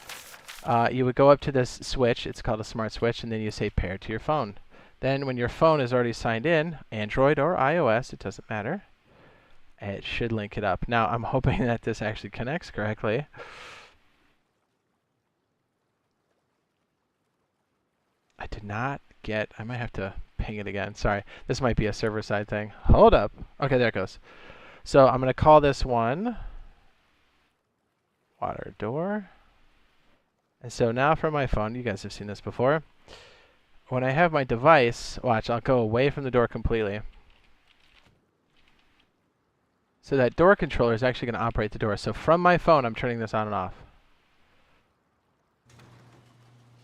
you would go up to this switch. It's called a smart switch, and then you say pair to your phone. Then when your phone is already signed in, Android or iOS, it doesn't matter, it should link it up. Now, I'm hoping that this actually connects correctly. I did not get, I might have to ping it again. Sorry, this might be a server side thing. Hold up. Okay, there it goes. So I'm going to call this one water door. And so now from my phone, you guys have seen this before. When I have my device, watch, I'll go away from the door completely. So that door controller is actually going to operate the door. So from my phone, I'm turning this on and off.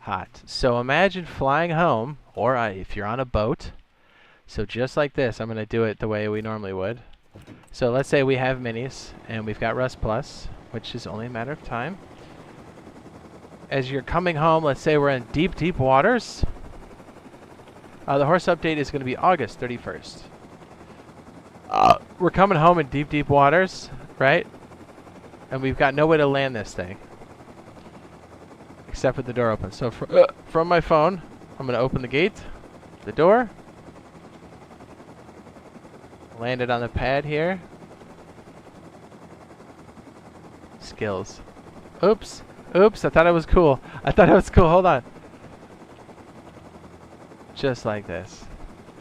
Hot. So imagine flying home, or if you're on a boat. So just like this, I'm going to do it the way we normally would. So let's say we have minis, and we've got Rust Plus, which is only a matter of time. As you're coming home, let's say we're in deep, deep waters. The horse update is going to be August 31st. We're coming home in deep, deep waters, right? And we've got no way to land this thing. Except with the door open. So from my phone, I'm going to open the gate, the door. Land it on the pad here. Skills. Oops. Oops, I thought it was cool. I thought it was cool. Hold on. Just like this.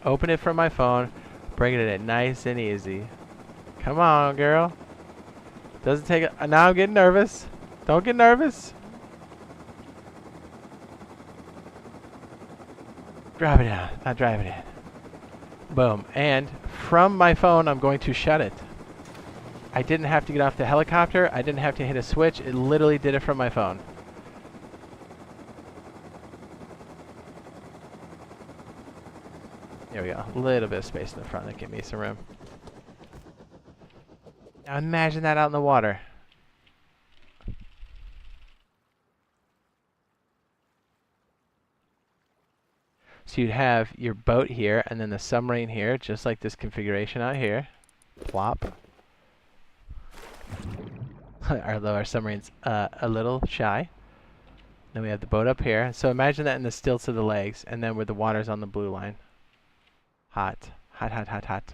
Open it from my phone. Bringing it in nice and easy. Come on, girl. Doesn't take a... Now I'm getting nervous. Don't get nervous. Drop it down. Not drive it in. Boom. And from my phone, I'm going to shut it. I didn't have to get off the helicopter. I didn't have to hit a switch. It literally did it from my phone. There we go. A little bit of space in the front. That give me some room. Now imagine that out in the water. So you'd have your boat here and then the submarine here, just like this configuration out here. Plop. Although our submarine's a little shy. Then we have the boat up here. So imagine that in the stilts of the legs, and then where the water's on the blue line. Hot. Hot, hot, hot, hot.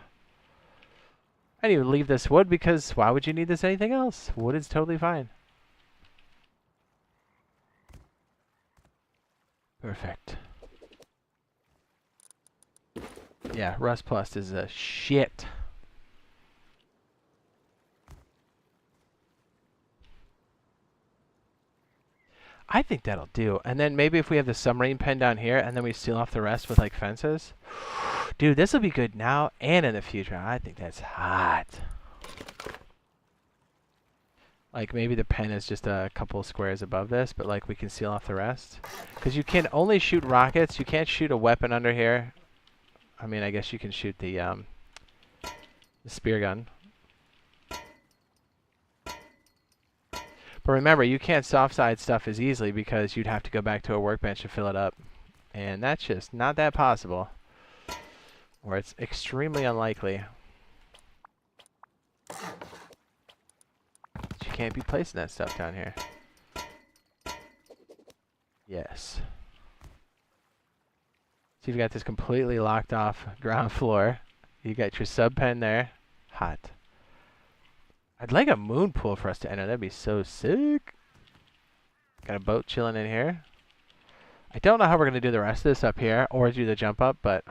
And you would leave this wood because why would you need this anything else? Wood is totally fine. Perfect. Yeah, Rust Plus is a shit. I think that'll do. And then maybe if we have the submarine pen down here and then we seal off the rest with like fences. Dude, this will be good now and in the future. I think that's hot. Like maybe the pen is just a couple of squares above this, but like we can seal off the rest. Because you can only shoot rockets. You can't shoot a weapon under here. I mean, I guess you can shoot the spear gun. But remember, you can't soft side stuff as easily because you'd have to go back to a workbench to fill it up. And that's just not that possible. Or it's extremely unlikely. You can't be placing that stuff down here. Yes. So you've got this completely locked off ground floor. You got your sub pen there. Hot. I'd like a moon pool for us to enter. That'd be so sick. Got a boat chilling in here. I don't know how we're going to do the rest of this up here or do the jump up, but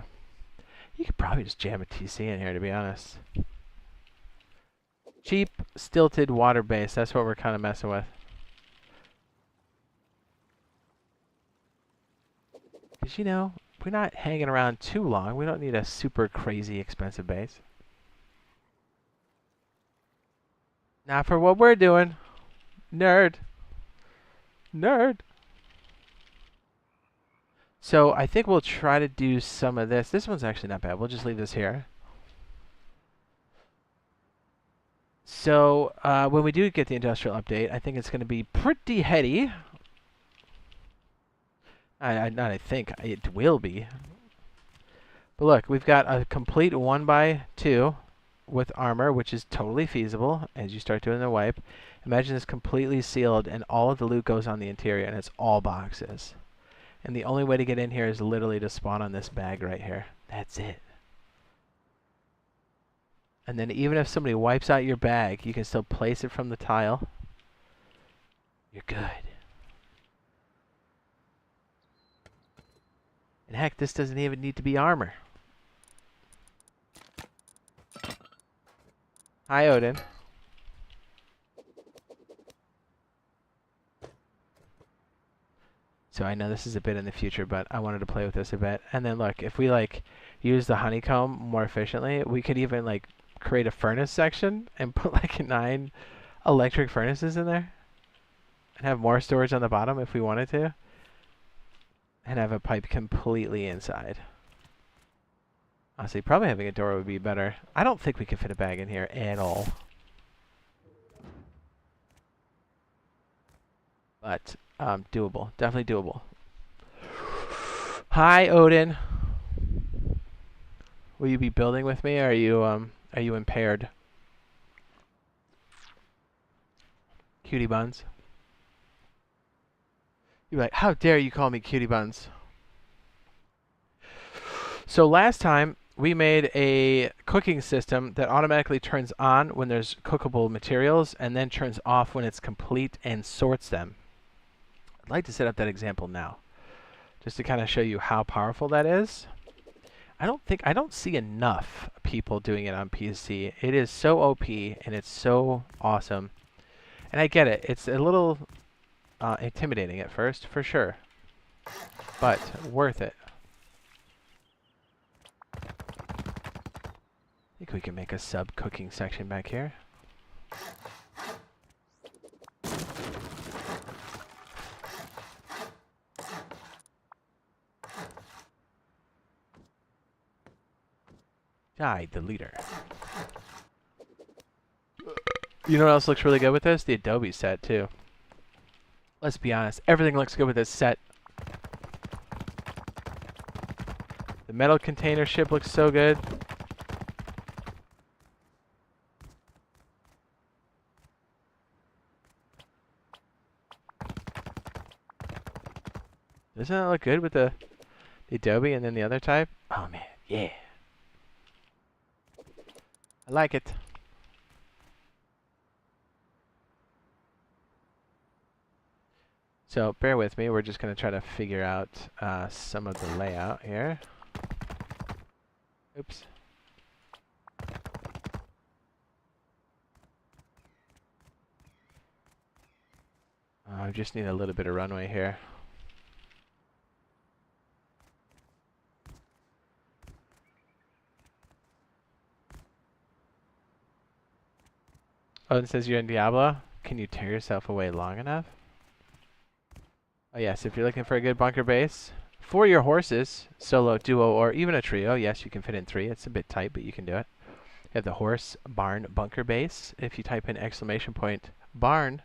you could probably just jam a TC in here, to be honest. Cheap, stilted water base. That's what we're kind of messing with. Because, you know, we're not hanging around too long. We don't need a super crazy expensive base. Not for what we're doing. Nerd. Nerd. So I think we'll try to do some of this. This one's actually not bad. We'll just leave this here. So when we do get the industrial update, I think it's going to be pretty heady. I think it will be. But look, we've got a complete 1x2 with armor, which is totally feasible as you start doing the wipe. Imagine this completely sealed and all of the loot goes on the interior and it's all boxes. And the only way to get in here is literally to spawn on this bag right here. That's it. And then even if somebody wipes out your bag, you can still place it from the tile. You're good. And heck, this doesn't even need to be armor. Hi, Odin. So I know this is a bit in the future, but I wanted to play with this a bit. And then look, if we like use the honeycomb more efficiently, we could even like create a furnace section and put like 9 electric furnaces in there. And have more storage on the bottom if we wanted to. And have a pipe completely inside. Honestly, probably having a door would be better. I don't think we can fit a bag in here at all. But doable. Definitely doable. Hi, Odin. Will you be building with me, or are you impaired? Cutie buns. You're like, how dare you call me cutie buns? So last time we made a cooking system that automatically turns on when there's cookable materials and then turns off when it's complete and sorts them. I'd like to set up that example now, just to kind of show you how powerful that is. I don't see enough people doing it on PC. It is so OP and it's so awesome. And I get it. It's a little intimidating at first, for sure. But worth it. I think we can make a sub-cooking section back here. Jade, the leader. You know what else looks really good with this? The Adobe set, too. Let's be honest. Everything looks good with this set. The metal container ship looks so good. Doesn't that look good with the Adobe and then the other type? Oh, man. Yeah. I like it. So bear with me. We're just going to try to figure out some of the layout here. Oops. I just need a little bit of runway here. Oh, it says you're in Diablo. Can you tear yourself away long enough? Oh yes, if you're looking for a good bunker base for your horses, solo, duo, or even a trio, yes, you can fit in 3. It's a bit tight, but you can do it. You have the horse barn bunker base. If you type in !barn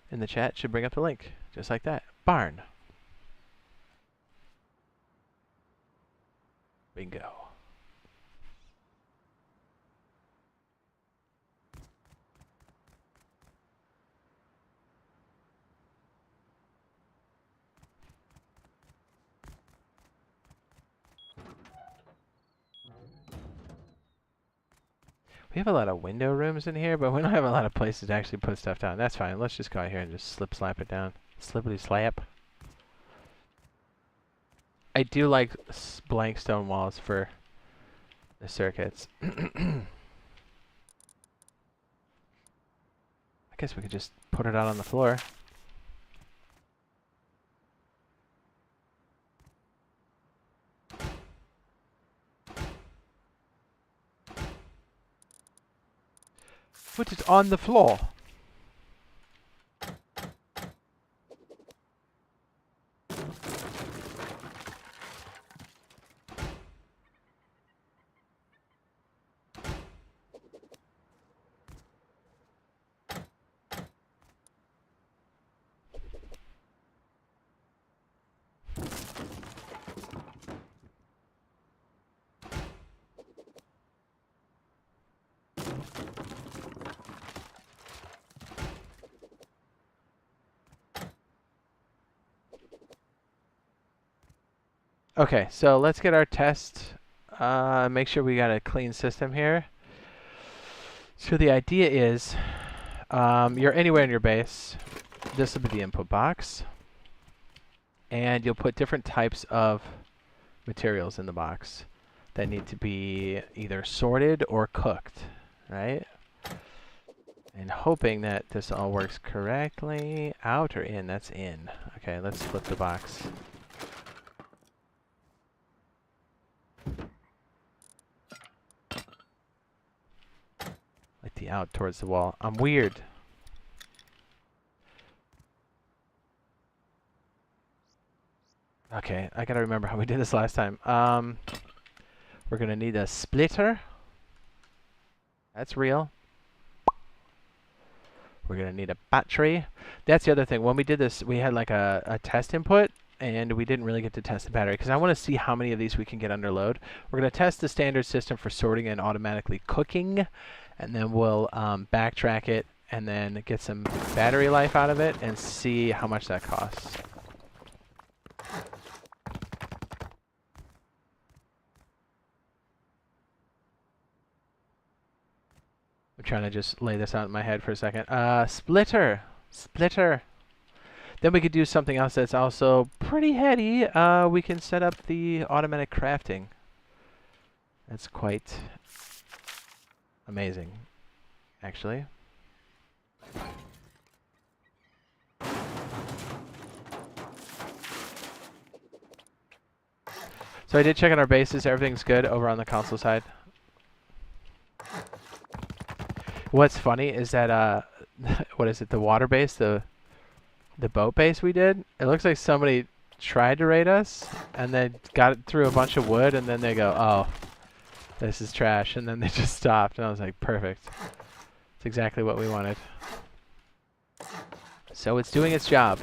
in the chat, it should bring up the link, just like that. Barn. Bingo. We have a lot of window rooms in here, but we don't have a lot of places to actually put stuff down. That's fine. Let's just go out here and just slap it down. Slippity slap. I do like blank stone walls for the circuits. I guess we could just put it out on the floor. Put it on the floor. Okay, so let's get our test. Make sure we got a clean system here. So the idea is, you're anywhere in your base. This will be the input box. And you'll put different types of materials in the box that need to be either sorted or cooked, right? And hoping that this all works correctly. Out or in? That's in. Okay, let's flip the box. Like the out towards the wall. I'm weird. Okay, I gotta remember how we did this last time. We're gonna need a splitter. That's real. We're gonna need a battery. That's the other thing. When we did this, we had like a test input, and we didn't really get to test the battery because I want to see how many of these we can get under load. We're gonna test the standard system for sorting and automatically cooking, and then we'll backtrack it and then get some battery life out of it and see how much that costs. I'm trying to just lay this out in my head for a second. Splitter. Splitter. Then we could do something else that's also pretty heady. We can set up the automatic crafting. That's quite amazing, actually. So I did check on our bases. Everything's good over on the console side. What's funny is that, what is it, the water base, the boat base we did? It looks like somebody tried to raid us, and then got it through a bunch of wood, and then they go, oh, this is trash, and then they just stopped, and I was like, perfect. It's exactly what we wanted. So it's doing its job.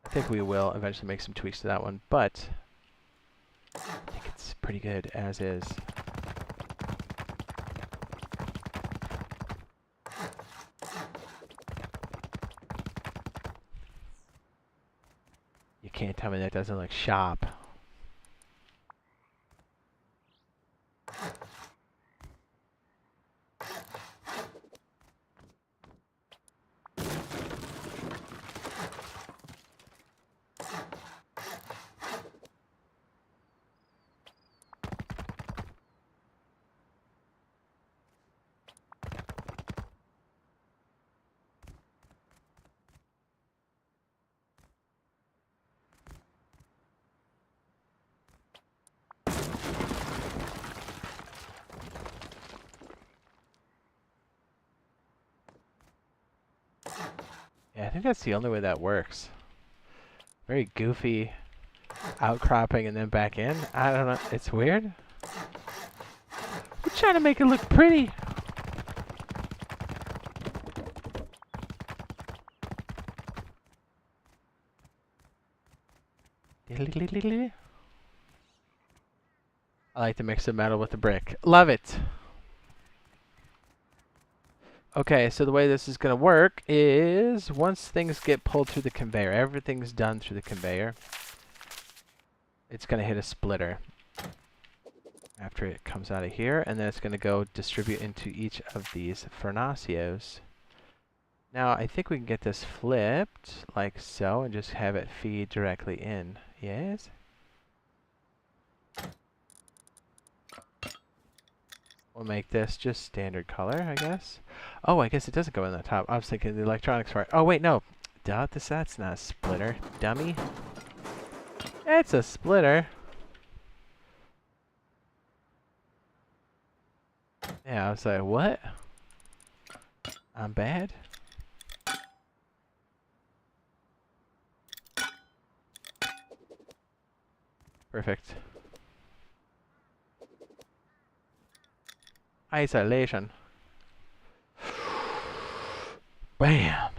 I think we will eventually make some tweaks to that one, but I think it's pretty good as is. You can't tell me that doesn't look sharp. Yeah, I think that's the only way that works. Very goofy outcropping and then back in. I don't know. It's weird. We're trying to make it look pretty. I like to mix the metal with the brick. Love it. Okay, so the way this is going to work is once things get pulled through the conveyor, everything's done through the conveyor, it's going to hit a splitter after it comes out of here, and then it's going to go distribute into each of these furnacios. Now, I think we can get this flipped like so and just have it feed directly in. Yes? We'll make this just standard color, I guess. Oh, I guess it doesn't go in the top. I was thinking the electronics part. Oh, wait, no. Duh, that's not a splitter, dummy. It's a splitter. Yeah, I was like, what? I'm bad? Perfect. Isolation. Bam.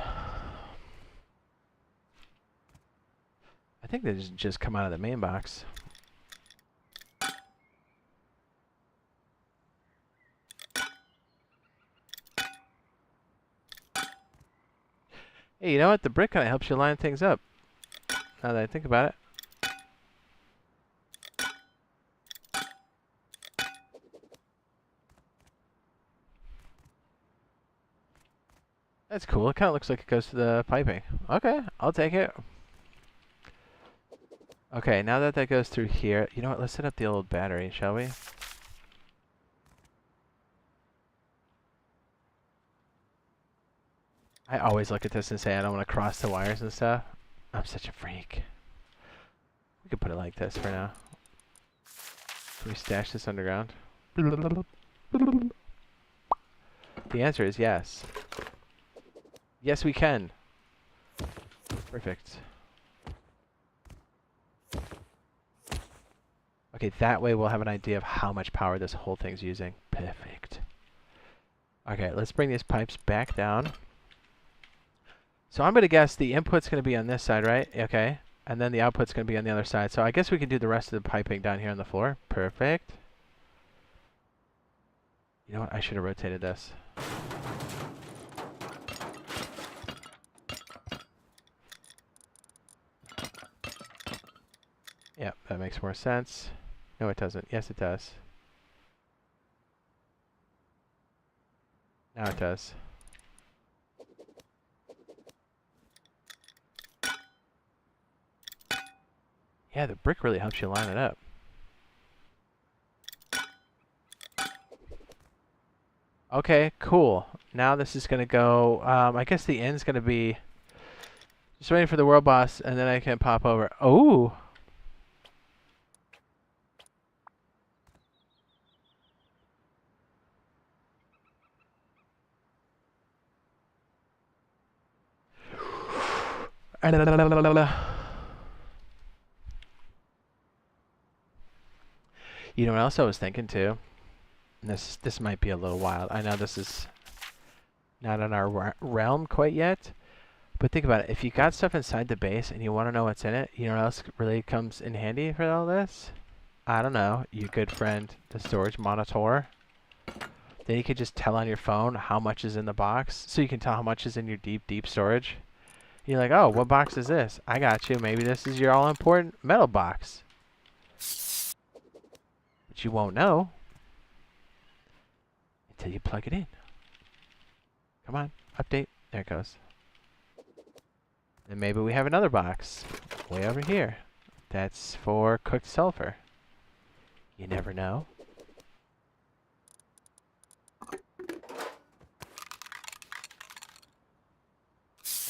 I think they just come out of the main box. Hey, you know what? The brick kind of helps you line things up. Now that I think about it. That's cool. It kind of looks like it goes to the piping. Okay, I'll take it. Okay, now that that goes through here, you know what? Let's set up the old battery, shall we? I always look at this and say I don't want to cross the wires and stuff. I'm such a freak. We could put it like this for now. Can we stash this underground? The answer is yes. Yes, we can. Perfect. Okay, that way we'll have an idea of how much power this whole thing's using. Perfect. Okay, let's bring these pipes back down. So I'm going to guess the input's going to be on this side, right? Okay. And then the output's going to be on the other side. So I guess we can do the rest of the piping down here on the floor. Perfect. You know what? I should have rotated this. Yep, that makes more sense. No, it doesn't. Yes, it does. Now it does. Yeah, the brick really helps you line it up. Okay, cool. Now this is going to go, I guess the end's going to be just waiting for the world boss, and then I can pop over. Oh! You know what else I was thinking too? And this might be a little wild. I know this is not in our realm quite yet, but think about it. If you got stuff inside the base and you want to know what's in it, you know what else really comes in handy for all this? I don't know. Your good friend, the storage monitor. Then you could just tell on your phone how much is in the box, so you can tell how much is in your deep storage. You're like, oh, what box is this? I got you. Maybe this is your all-important metal box. But you won't know until you plug it in. Come on, update. There it goes. And maybe we have another box way over here. That's for cooked sulfur. You never know.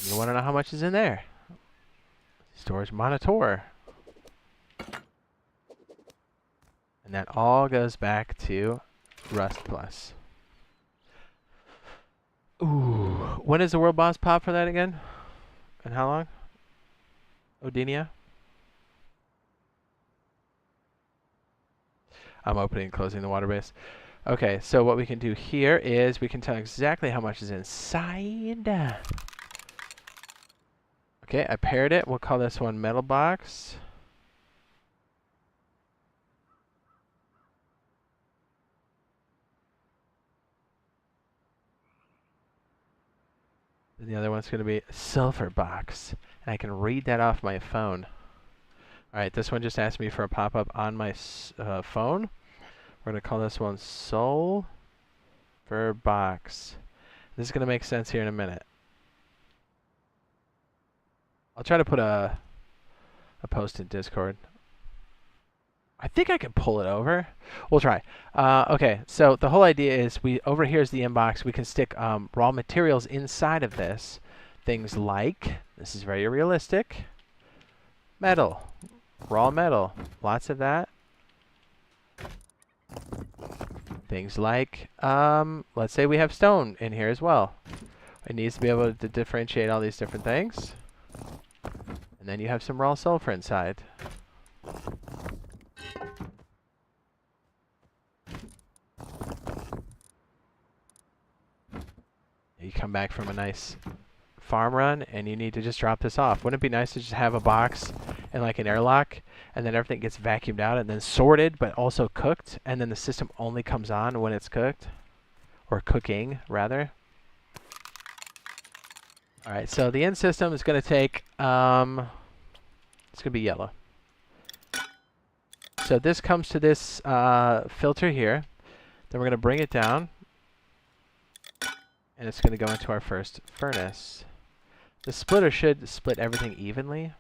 And you want to know how much is in there? Storage monitor. And that all goes back to Rust Plus. Ooh. When is the world boss pop for that again? And how long? Odinia? I'm opening and closing the water base. Okay, so what we can do here is we can tell exactly how much is inside. Okay, I paired it. We'll call this one metal box. And the other one's going to be sulfur box. And I can read that off my phone. Alright, this one just asked me for a pop-up on my phone. We're going to call this one sulfur box. This is going to make sense here in a minute. I'll try to put a post in Discord. I think I can pull it over. We'll try. Okay, so the whole idea is over here is the inbox. We can stick raw materials inside of this. Things like, this is very realistic, metal, raw metal, lots of that. Things like, let's say we have stone in here as well. It needs to be able to differentiate all these different things. And then you have some raw sulfur inside. You come back from a nice farm run and you need to just drop this off. Wouldn't it be nice to just have a box and like an airlock and then everything gets vacuumed out and then sorted but also cooked, and then the system only comes on when it's cooked? Or cooking, rather. Alright, so the end system is going to take, it's going to be yellow. So this comes to this filter here. Then we're going to bring it down. and it's going to go into our first furnace. The splitter should split everything evenly.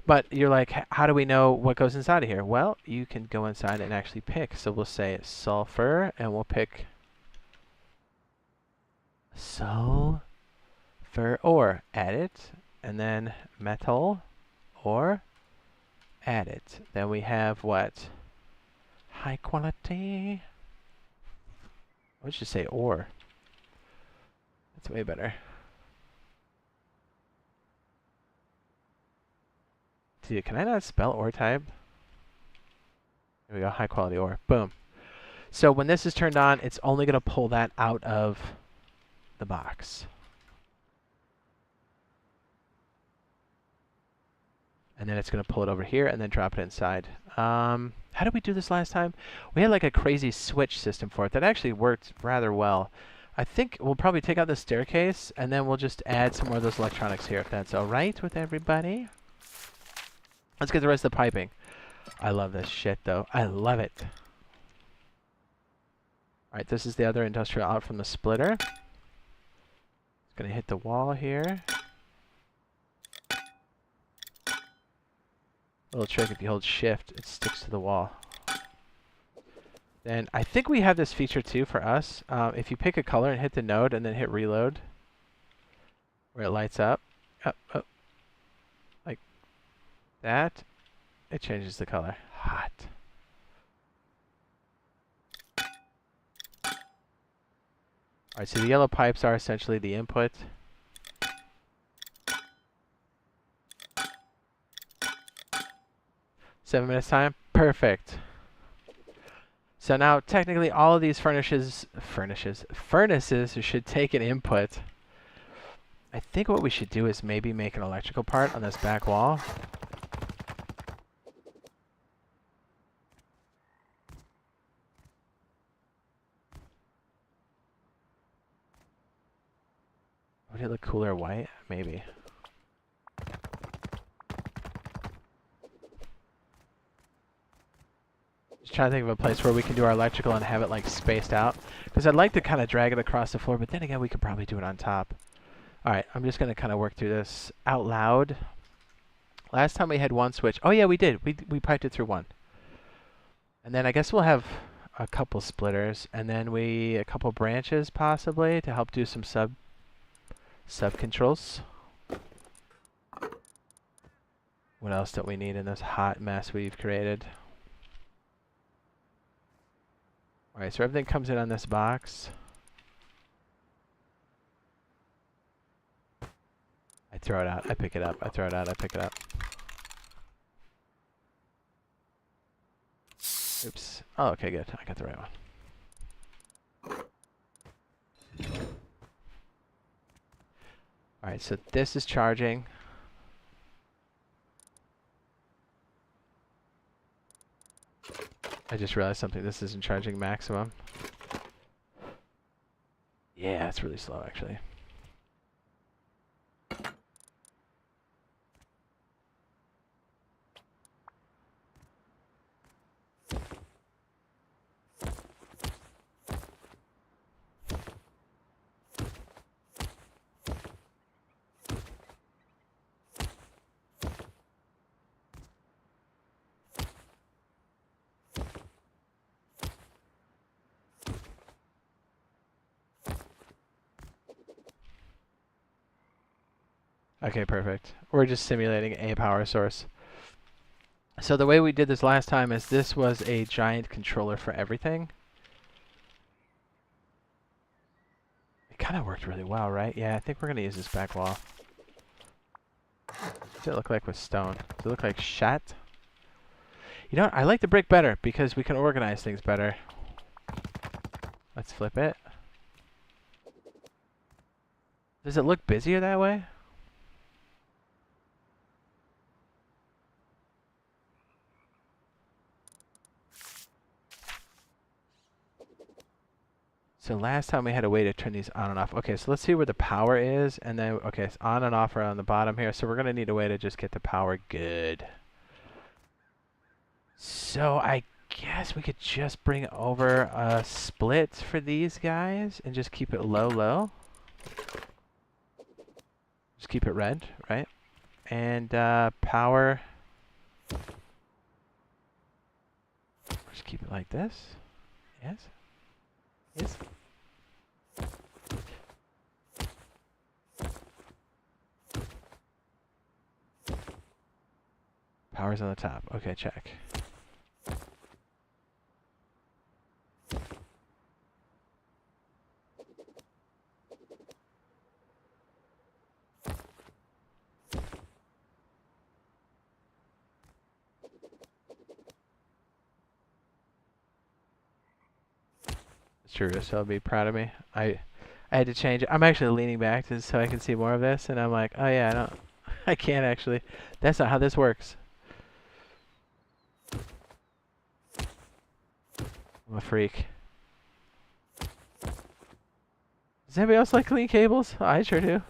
But you're like, how do we know what goes inside of here? Well, you can go inside and actually pick. So we'll say sulfur, and we'll pick sulfur ore, add it, and then metal ore, add it. Then we have what? High quality. I would just say ore. That's way better. Dude, can I not spell ore type? There we go, high quality ore. Boom. So when this is turned on, it's only going to pull that out of the box. And then it's going to pull it over here and then drop it inside. How did we do this last time? We had like a crazy switch system for it that actually worked rather well. I think we'll probably take out the staircase and then we'll just add some more of those electronics here if that's all right with everybody. Let's get the rest of the piping. I love this shit though. I love it. Alright, this is the other industrial out from the splitter. It's going to hit the wall here. Little trick, if you hold shift, it sticks to the wall. Then I think we have this feature too for us. If you pick a color and hit the node and then hit reload, where it lights up, like that, it changes the color. Hot. Alright, so the yellow pipes are essentially the input. Seven minutes time? Perfect. So now technically all of these furnaces should take an input. I think what we should do is maybe make an electrical part on this back wall. Would it look cooler white? Maybe. Just trying to think of a place where we can do our electrical and have it like spaced out. Because I'd like to kind of drag it across the floor, but then again we could probably do it on top. Alright, I'm just going to kind of work through this out loud. Last time we had one switch. Oh yeah, we did. We piped it through one. And then I guess we'll have a couple splitters. And then a couple branches possibly to help do some sub controls. What else don't we need in this hot mess we've created? Alright, so everything comes in on this box. I throw it out, I pick it up, I throw it out, I pick it up. Oops. Oh, okay, good. I got the right one. Alright, so this is charging. I just realized something. This isn't charging maximum. Yeah, it's really slow actually. Okay, perfect. We're just simulating a power source. So the way we did this last time is this was a giant controller for everything. It kind of worked really well, right? Yeah, I think we're going to use this back wall. What does it look like with stone? Does it look like shat? You know what? I like the brick better because we can organize things better. Let's flip it. Does it look busier that way? So last time we had a way to turn these on and off. Okay, so let's see where the power is, and then, okay, it's on and off are on the bottom here, so we're going to need a way to just get the power good. So I guess we could just bring over a split for these guys and just keep it low, low. Just keep it red, right? And power. Just keep it like this. Yes. Yes. Power's on the top. Okay, check. Sure, so I'll be proud of me. I had to change it. I'm actually leaning back so I can see more of this, and I'm like, oh yeah, I can't actually. That's not how this works. I'm a freak. Does anybody else like clean cables? Oh, I sure do.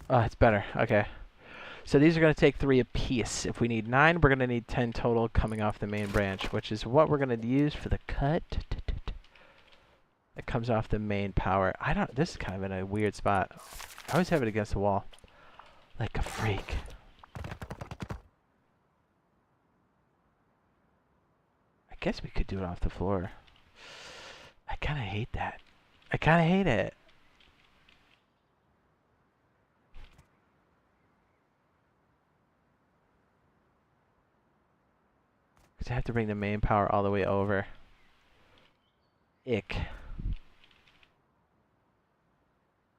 Oh, it's better. Okay. So these are going to take 3 apiece. If we need 9, we're going to need 10 total coming off the main branch, which is what we're going to use for the cut. That comes off the main power. This is kind of in a weird spot. I always have it against the wall. Like a freak. I guess we could do it off the floor. I kind of hate that. I kind of hate it. Because I have to bring the main power all the way over. Ick.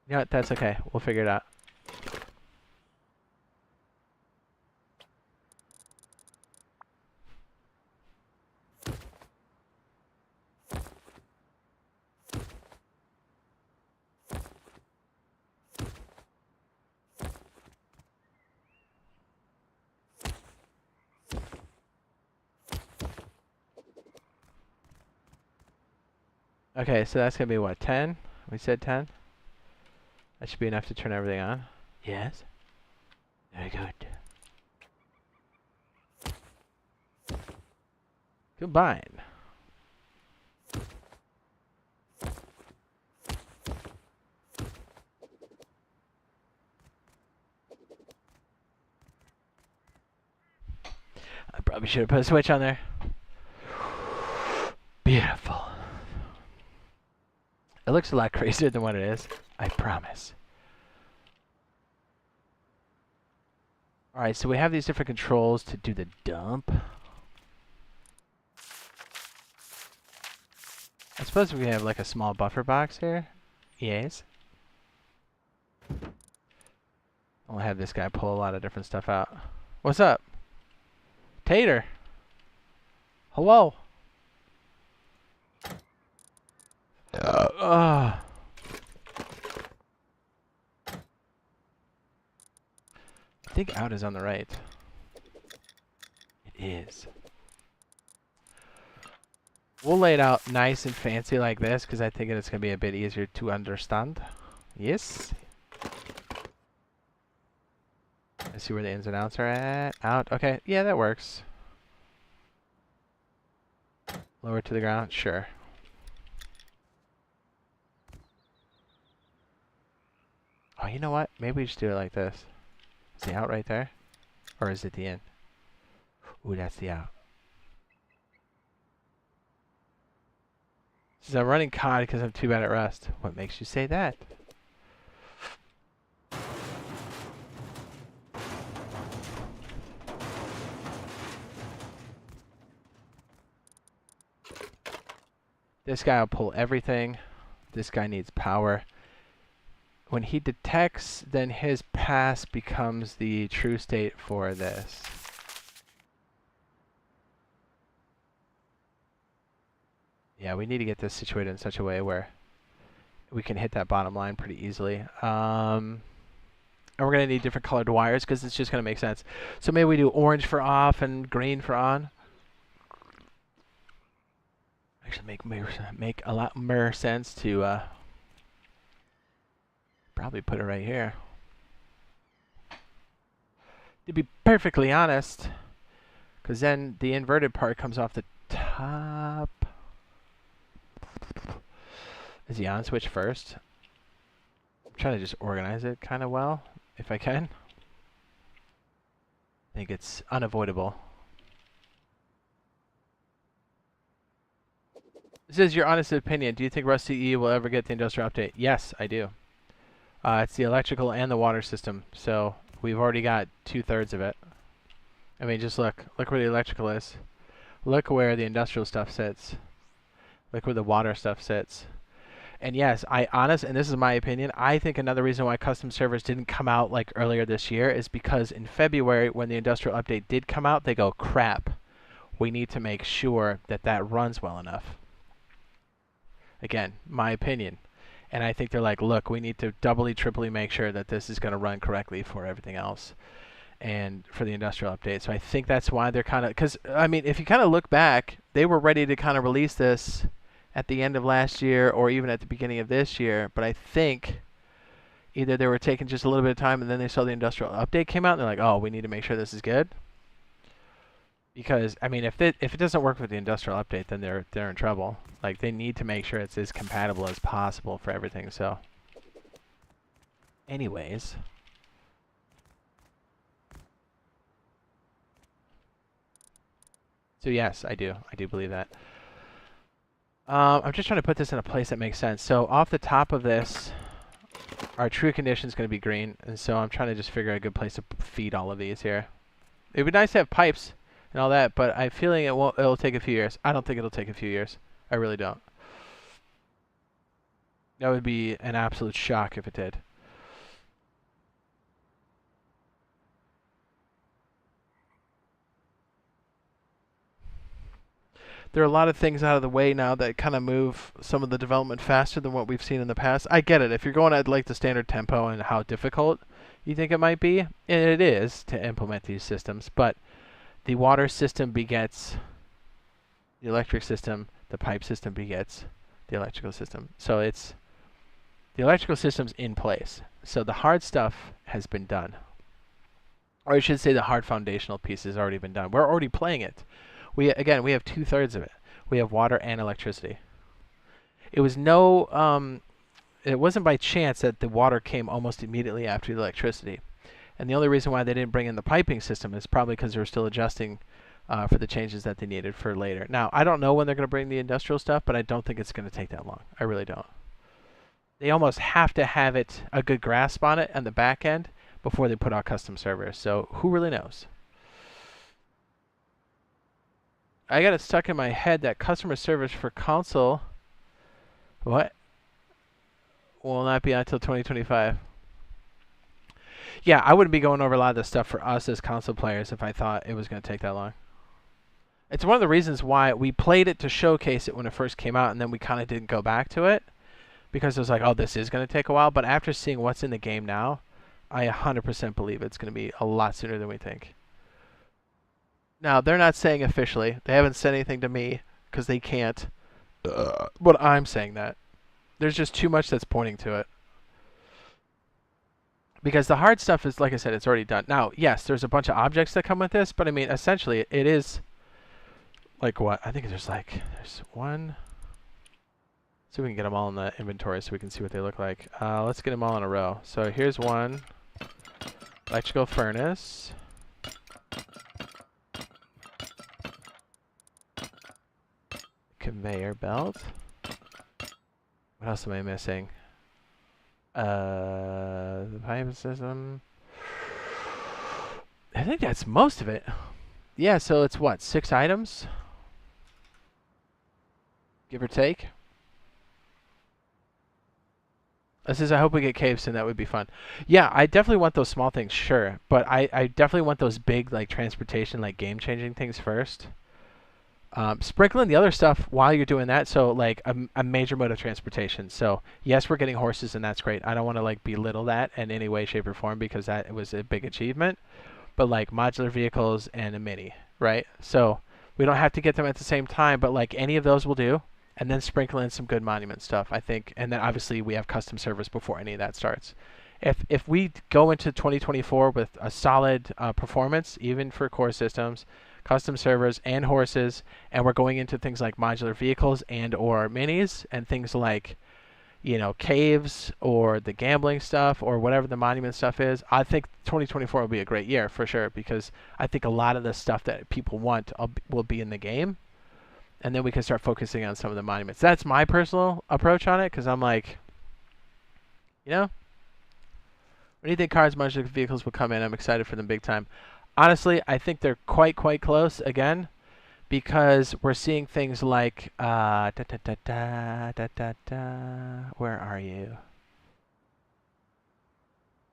You know what? That's okay. We'll figure it out. Okay, so that's going to be what, 10? We said 10? That should be enough to turn everything on. Yes. Very good. Combine. I probably should have put a switch on there. Beautiful. It looks a lot crazier than what it is. I promise. Alright, so we have these different controls to do the dump. I suppose we have like a small buffer box here. Yes. I'll have this guy pull a lot of different stuff out. What's up? Tater. Hello. I think out is on the right. It is. We'll lay it out nice and fancy like this because I think it's going to be a bit easier to understand. Yes. Let's see where the ins and outs are at. Out. Okay. Yeah, that works. Lower to the ground. Sure. Oh, you know what? Maybe we just do it like this. Is the out right there? Or is it the in? Ooh, that's the out. Says I'm running COD because I'm too bad at Rust. What makes you say that? This guy will pull everything. This guy needs power. When he detects, then his pass becomes the true state for this. Yeah, we need to get this situated in such a way where we can hit that bottom line pretty easily. And we're going to need different colored wires because it's just going to make sense. So maybe we do orange for off and green for on. make a lot more sense to probably put it right here. To be perfectly honest, because then the inverted part comes off the top. Is the on switch first? I'm trying to just organize it kind of well, if I can. I think it's unavoidable. This is your honest opinion. Do you think Rust CE will ever get the industrial update? Yes, I do. It's the electrical and the water system, so we've already got 2/3 of it. I mean, just look where the electrical is. Look where the industrial stuff sits. Look where the water stuff sits. And yes, and this is my opinion, I think another reason why custom servers didn't come out like earlier this year is because in February, when the industrial update did come out, they go, crap, we need to make sure that that runs well enough. Again, my opinion. And I think they're like, look, we need to doubly, triply make sure that this is going to run correctly for everything else and for the industrial update. So I think that's why they're kind of, because, I mean, if you kind of look back, they were ready to kind of release this at the end of last year or even at the beginning of this year. But I think either they were taking just a little bit of time and then they saw the industrial update came out and they're like, oh, we need to make sure this is good. Because, I mean, if it doesn't work with the industrial update, then they're in trouble. Like, they need to make sure it's as compatible as possible for everything, so. Anyways. So, yes, I do. I do believe that. I'm just trying to put this in a place that makes sense. So, off the top of this, our true condition is going to be green. And so, I'm trying to just figure out a good place to feed all of these here. It would be nice to have pipes and all that, but I'm feeling it'll take a few years. I don't think it'll take a few years. I really don't. That would be an absolute shock if it did. There are a lot of things out of the way now that kind of move some of the development faster than what we've seen in the past. I get it. If you're going at like the standard tempo and how difficult you think it might be, and it is to implement these systems, but the water system begets the electric system, the pipe system begets the electrical system. So it's the electrical system's in place. So the hard stuff has been done. Or I should say the hard foundational piece has already been done. We're already playing it. We have 2/3 of it. We have water and electricity. It was it wasn't by chance that the water came almost immediately after the electricity. And the only reason why they didn't bring in the piping system is probably because they were still adjusting for the changes that they needed for later. Now, I don't know when they're going to bring the industrial stuff, but I don't think it's going to take that long. I really don't. They almost have to have a good grasp on it on the back end before they put out custom servers. So who really knows? I got it stuck in my head that customer service for console, what? Will not be until 2025. Yeah, I wouldn't be going over a lot of this stuff for us as console players if I thought it was going to take that long. It's one of the reasons why we played it to showcase it when it first came out, and then we kind of didn't go back to it because it was like, oh, this is going to take a while. But after seeing what's in the game now, I 100% believe it's going to be a lot sooner than we think. Now, they're not saying officially. They haven't said anything to me because they can't. But I'm saying that. There's just too much that's pointing to it. Because the hard stuff is, like I said, it's already done. Now, yes, there's a bunch of objects that come with this, but I mean, essentially, it is like what? I think there's one. See if we can get them all in the inventory so we can see what they look like. Let's get them all in a row. So here's one. Electrical furnace. Conveyor belt. What else am I missing? The pipe system. I think that's most of it. Yeah, so it's what, 6 items? Give or take. This is, I hope we get caves soon. That would be fun. Yeah, I definitely want those small things, sure. But I definitely want those big, like, transportation, like, game-changing things first. Sprinkling the other stuff while you're doing that. So, like, a major mode of transportation. So, yes, we're getting horses, and that's great. I don't want to, like, belittle that in any way, shape, or form because that was a big achievement. But, like, modular vehicles and a mini, right? So, we don't have to get them at the same time, but, like, any of those will do. and then sprinkle in some good monument stuff, I think. And then obviously we have custom servers before any of that starts. If we go into 2024 with a solid performance, even for core systems, custom servers, and horses, and we're going into things like modular vehicles and or minis, and things like, you know, caves or the gambling stuff or whatever the monument stuff is, I think 2024 will be a great year for sure, because I think a lot of the stuff that people want will be in the game, and then we can start focusing on some of the monuments. That's my personal approach on it, because I'm like, you know, when do you think cars, modular vehicles will come in? I'm excited for them big time. Honestly, I think they're quite close again, because we're seeing things like where are you?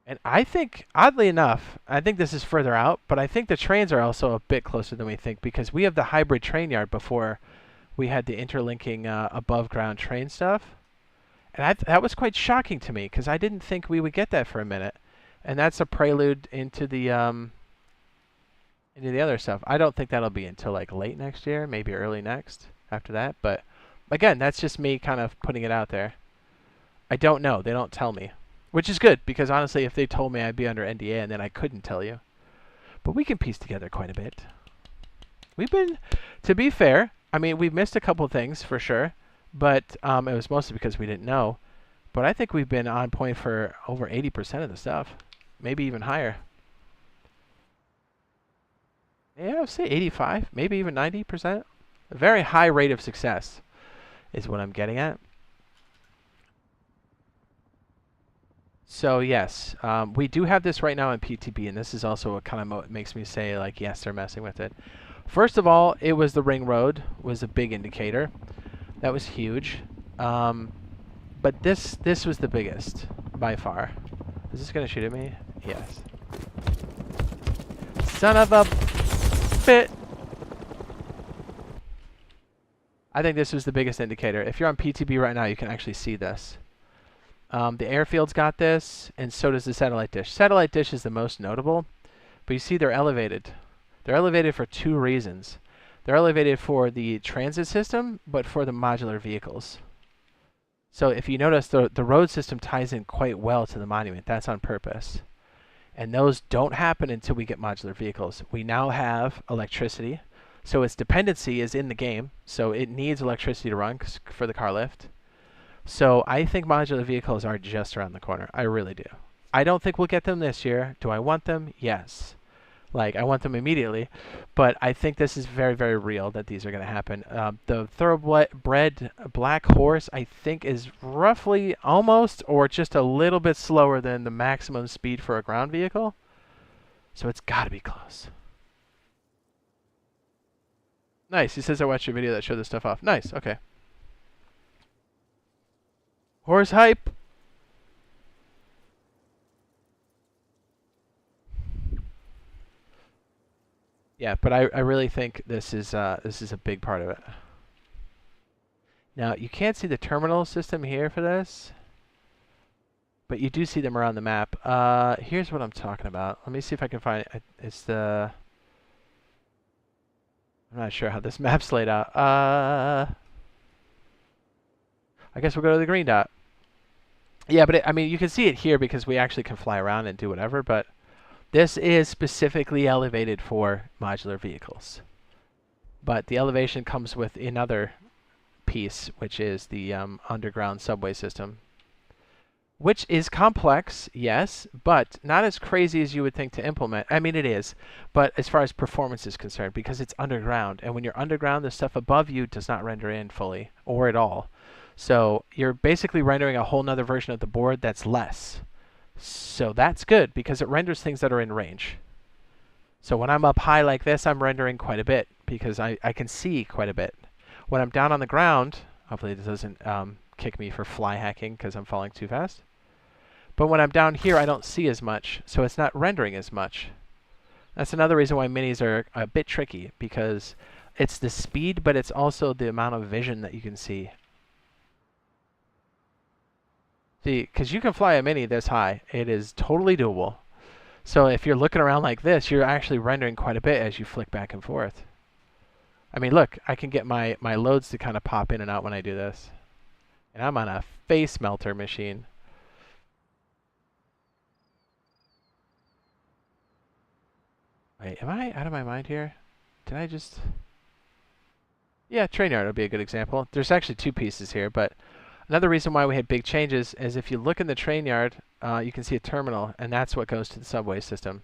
And I think, oddly enough, I think this is further out, but I think the trains are also a bit closer than we think, because we have the hybrid train yard before we had the interlinking above ground train stuff. And that was quite shocking to me, because I didn't think we would get that for a minute. And that's a prelude into the other stuff. I don't think that'll be until like late next year, maybe early next after that. But again, that's just me kind of putting it out there. I don't know. They don't tell me, which is good, because honestly, if they told me, I'd be under NDA and then I couldn't tell you. But we can piece together quite a bit. We've been, to be fair, I mean, we've missed a couple things for sure, but it was mostly because we didn't know. But I think we've been on point for over 80% of the stuff, maybe even higher. Yeah, I'll say 85, maybe even 90%. A very high rate of success is what I'm getting at. So yes, we do have this right now in PTB, and this is also what kind of makes me say, like, yes, they're messing with it. First of all, it was the ring road was a big indicator. That was huge. But this was the biggest by far. Is this gonna shoot at me? Yes. Son of a bit. I think this was the biggest indicator. If you're on PTB right now, you can actually see this. The airfield's got this, and so does the satellite dish. Satellite dish is the most notable, but you see they're elevated. They're elevated for two reasons. They're elevated for the transit system, but for the modular vehicles. So if you notice, the road system ties in quite well to the monument. That's on purpose. And those don't happen until we get modular vehicles. We now have electricity, so its dependency is in the game, so it needs electricity to run for the car lift. So I think modular vehicles are just around the corner. I really do. I don't think we'll get them this year. Do I want them? Yes. Like, I want them immediately. But I think this is very real that these are going to happen. The thoroughbred black horse, I think, is roughly almost or just a little bit slower than the maximum speed for a ground vehicle. So it's got to be close. Nice. He says I watched your video that showed this stuff off. Nice. Okay. Horse hype. Yeah, but I really think this is a big part of it. Now you can't see the terminal system here for this, but you do see them around the map. Here's what I'm talking about. Let me see if I can find it. It's the. I'm not sure how this map's laid out. I guess we'll go to the green dot. Yeah, but I mean, you can see it here because we actually can fly around and do whatever, but this is specifically elevated for modular vehicles. But the elevation comes with another piece, which is the underground subway system, which is complex, yes, but not as crazy as you would think to implement. I mean, it is, but as far as performance is concerned, because it's underground, and when you're underground, the stuff above you does not render in fully or at all. So you're basically rendering a whole nother version of the board that's less. So that's good because it renders things that are in range. So when I'm up high like this, I'm rendering quite a bit because I can see quite a bit. When I'm down on the ground, hopefully this doesn't kick me for fly hacking because I'm falling too fast. But when I'm down here, I don't see as much, so it's not rendering as much. That's another reason why minis are a bit tricky, because it's the speed, but it's also the amount of vision that you can see. See, because you can fly a mini this high. It is totally doable. So if you're looking around like this, you're actually rendering quite a bit as you flick back and forth. I mean, look, I can get my loads to kind of pop in and out when I do this. And I'm on a face melter machine. Wait, am I out of my mind here? Did I just... Yeah, train yard would be a good example. There's actually two pieces here, but another reason why we had big changes is if you look in the train yard, you can see a terminal, and that's what goes to the subway system.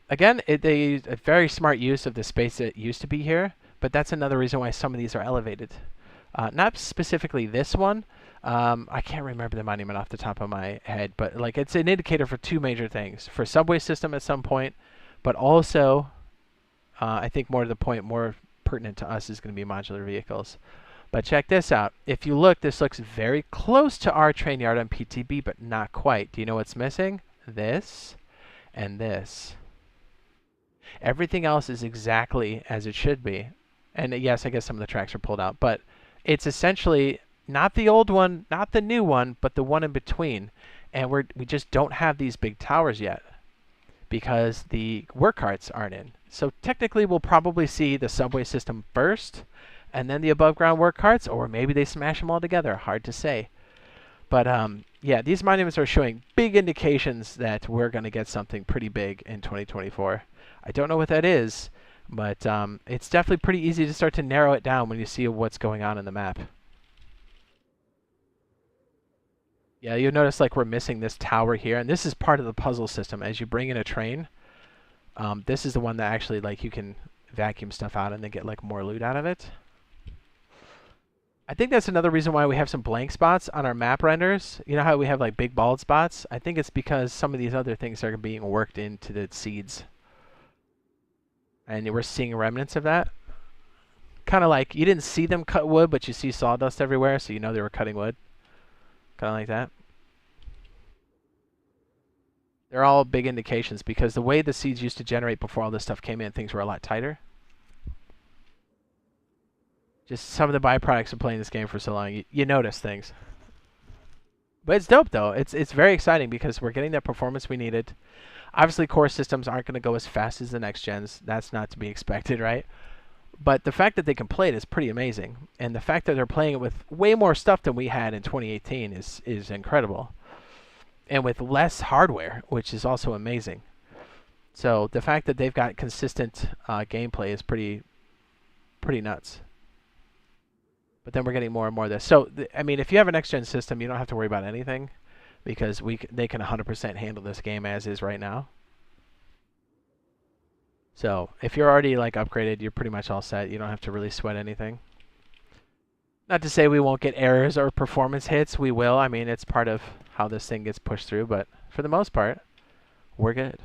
Again, they used a very smart use of the space that used to be here, but that's another reason why some of these are elevated. Not specifically this one. I can't remember the monument off the top of my head, but like it's an indicator for two major things. For subway system at some point, but also, I think more to the point, more pertinent to us is going to be modular vehicles. But check this out. If you look, this looks very close to our train yard on PTB, but not quite. Do you know what's missing? This and this. Everything else is exactly as it should be. And yes, I guess some of the tracks are pulled out, but it's essentially not the old one, not the new one, but the one in between. And we just don't have these big towers yet because the work carts aren't in. So technically we'll probably see the subway system first and then the above ground work carts, or maybe they smash them all together. Hard to say. But yeah, these monuments are showing big indications that we're going to get something pretty big in 2024. I don't know what that is, but it's definitely pretty easy to start to narrow it down when you see what's going on in the map. Yeah, you'll notice like we're missing this tower here, and this is part of the puzzle system. As you bring in a train, this is the one that actually like you can vacuum stuff out and then get like more loot out of it. I think that's another reason why we have some blank spots on our map renders. You know how we have like big bald spots? I think it's because some of these other things are being worked into the seeds. And we're seeing remnants of that. Kind of like you didn't see them cut wood, but you see sawdust everywhere, so you know they were cutting wood. Kind of like that. They're all big indications because the way the seeds used to generate before all this stuff came in, things were a lot tighter. Just some of the byproducts of playing this game for so long, you notice things. But it's dope though. It's very exciting because we're getting that performance we needed. Obviously, core systems aren't going to go as fast as the next gens. That's not to be expected, right? But the fact that they can play it is pretty amazing. And the fact that they're playing it with way more stuff than we had in 2018 is incredible. And with less hardware, which is also amazing. So the fact that they've got consistent gameplay is pretty nuts. But then we're getting more and more of this. So, I mean, if you have a next-gen system, you don't have to worry about anything because they can 100% handle this game as is right now. So, if you're already, like, upgraded, you're pretty much all set. You don't have to really sweat anything. Not to say we won't get errors or performance hits. We will. I mean, it's part of how this thing gets pushed through. But for the most part, we're good.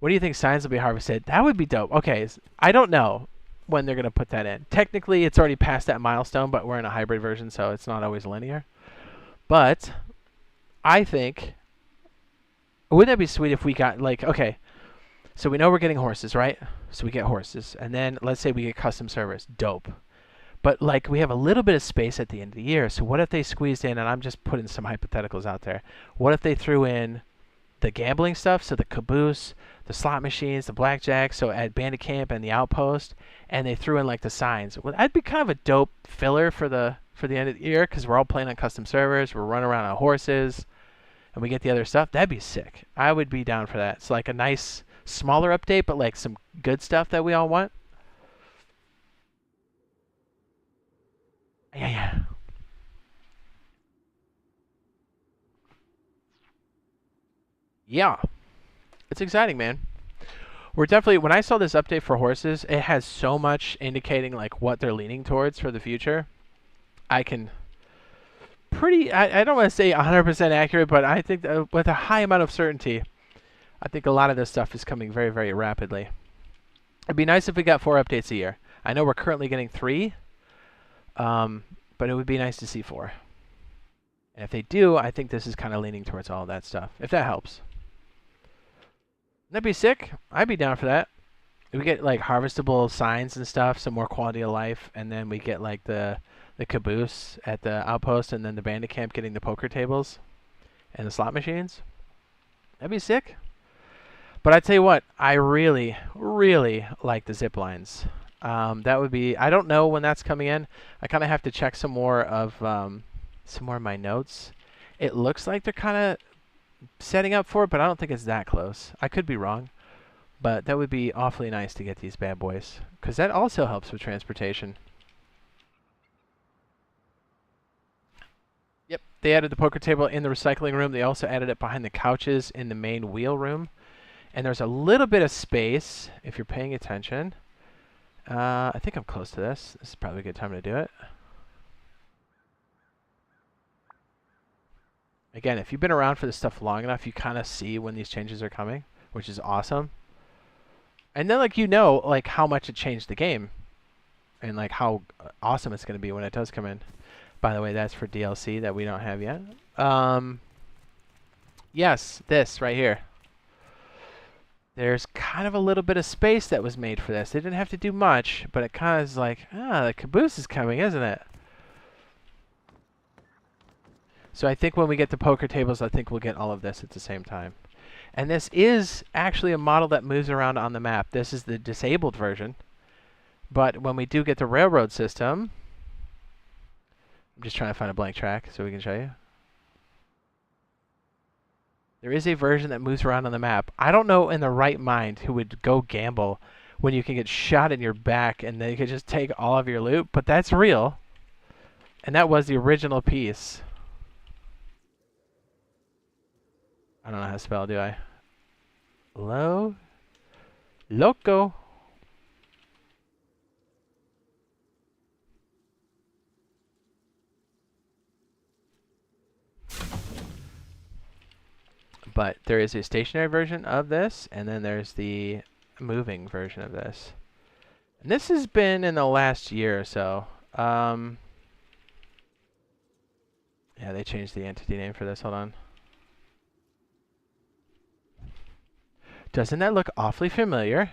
What do you think signs will be harvested? That would be dope. Okay, I don't know when they're going to put that in. Technically, it's already past that milestone, but we're in a hybrid version, so it's not always linear. But I think, wouldn't that be sweet if we got, like, okay, so we know we're getting horses, right? So we get horses, and then let's say we get custom servers. Dope. But, like, we have a little bit of space at the end of the year, so what if they squeezed in, and I'm just putting some hypotheticals out there, what if they threw in the gambling stuff, so the caboose, the slot machines, the blackjack, so at Bandit Camp and the Outpost, and they threw in like the signs. Well, that'd be kind of a dope filler for the end of the year because we're all playing on custom servers, we're running around on horses, and we get the other stuff. That'd be sick. I would be down for that. It's like a nice smaller update, but like some good stuff that we all want. Yeah. Yeah. It's exciting, man. We're definitely, when I saw this update for horses, it has so much indicating like what they're leaning towards for the future. I can I don't want to say 100% accurate, but I think with a high amount of certainty, I think a lot of this stuff is coming very, very rapidly. It'd be nice if we got 4 updates a year. I know we're currently getting 3, but it would be nice to see 4. And if they do, I think this is kind of leaning towards all that stuff, if that helps. That'd be sick. I'd be down for that. We get like harvestable signs and stuff, some more quality of life, and then we get like the caboose at the Outpost, and then the Bandit Camp getting the poker tables and the slot machines. That'd be sick. But I tell you what, I really, really like the zip lines. That would be. I don't know when that's coming in. I kind of have to check some more of my notes. It looks like they're kind of setting up for it, but I don't think it's that close. I could be wrong, but that would be awfully nice to get these bad boys, because that also helps with transportation. Yep, they added the poker table in the recycling room. They also added it behind the couches in the main wheel room. And there's a little bit of space, if you're paying attention. I think I'm close to this. This is probably a good time to do it. Again, if you've been around for this stuff long enough, you kind of see when these changes are coming, which is awesome. And then, like, you know, like, how much it changed the game. And, like, how awesome it's going to be when it does come in. By the way, that's for DLC that we don't have yet. Yes, this right here. There's kind of a little bit of space that was made for this. They didn't have to do much, but it kind of is like, the caboose is coming, isn't it? So I think when we get the poker tables, I think we'll get all of this at the same time. And this is actually a model that moves around on the map. This is the disabled version. But when we do get the railroad system, I'm just trying to find a blank track so we can show you. There is a version that moves around on the map. I don't know in the right mind who would go gamble when you can get shot in your back and they could just take all of your loot, but that's real. And that was the original piece. I don't know how to spell, do I? Loco. But there is a stationary version of this, and then there's the moving version of this. And this has been in the last year or so. Yeah, they changed the entity name for this. Hold on. Doesn't that look awfully familiar?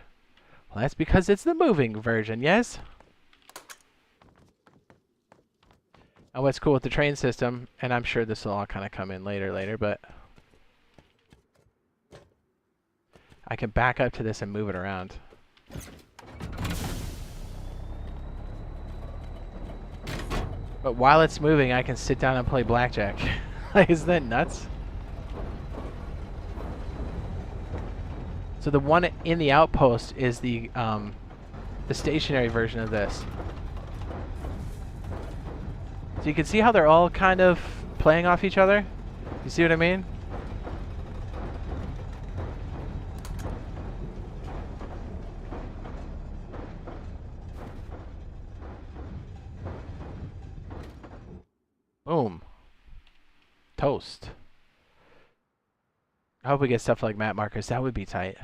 Well, that's because it's the moving version, yes? And what's cool with the train system, and I'm sure this will all kind of come in later, but I can back up to this and move it around. But while it's moving, I can sit down and play blackjack. Like, isn't that nuts? So the one in the outpost is the stationary version of this. So you can see how they're all kind of playing off each other. You see what I mean? Boom. Toast. I hope we get stuff like map markers. That would be tight.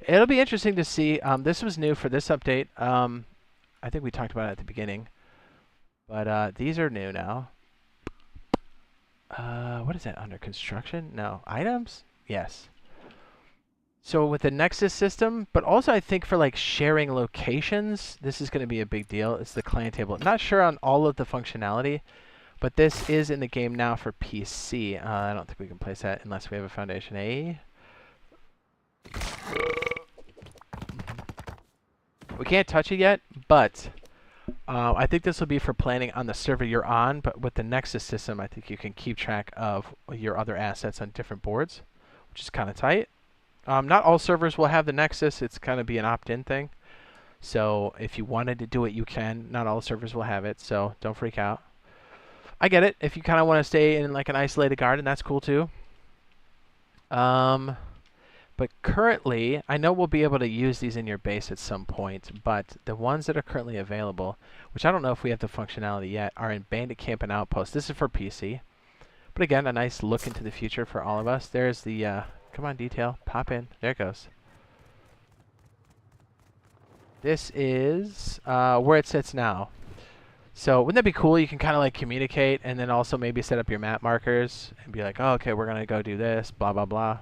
It'll be interesting to see. This was new for this update. I think we talked about it at the beginning. But these are new now. What is that? Under construction? No. Items? Yes. So with the Nexus system, but also I think for like sharing locations, this is going to be a big deal. It's the clan table. Not sure on all of the functionality, but this is in the game now for PC. I don't think we can place that unless we have a Foundation A. We can't touch it yet, but I think this will be for planning on the server you're on. But with the Nexus system, I think you can keep track of your other assets on different boards, which is kind of tight. Not all servers will have the Nexus. It's kind of be an opt-in thing. So if you wanted to do it, you can. Not all servers will have it, so don't freak out. I get it. If you kind of want to stay in like an isolated garden, that's cool too. But currently, I know we'll be able to use these in your base at some point, but the ones that are currently available, which I don't know if we have the functionality yet, are in Bandit Camp and Outpost. This is for PC. But again, a nice look into the future for all of us. There's the, come on, detail, pop in. There it goes. This is where it sits now. So wouldn't that be cool? You can kind of like communicate and then also maybe set up your map markers and be like, oh, okay, we're going to go do this, blah, blah, blah.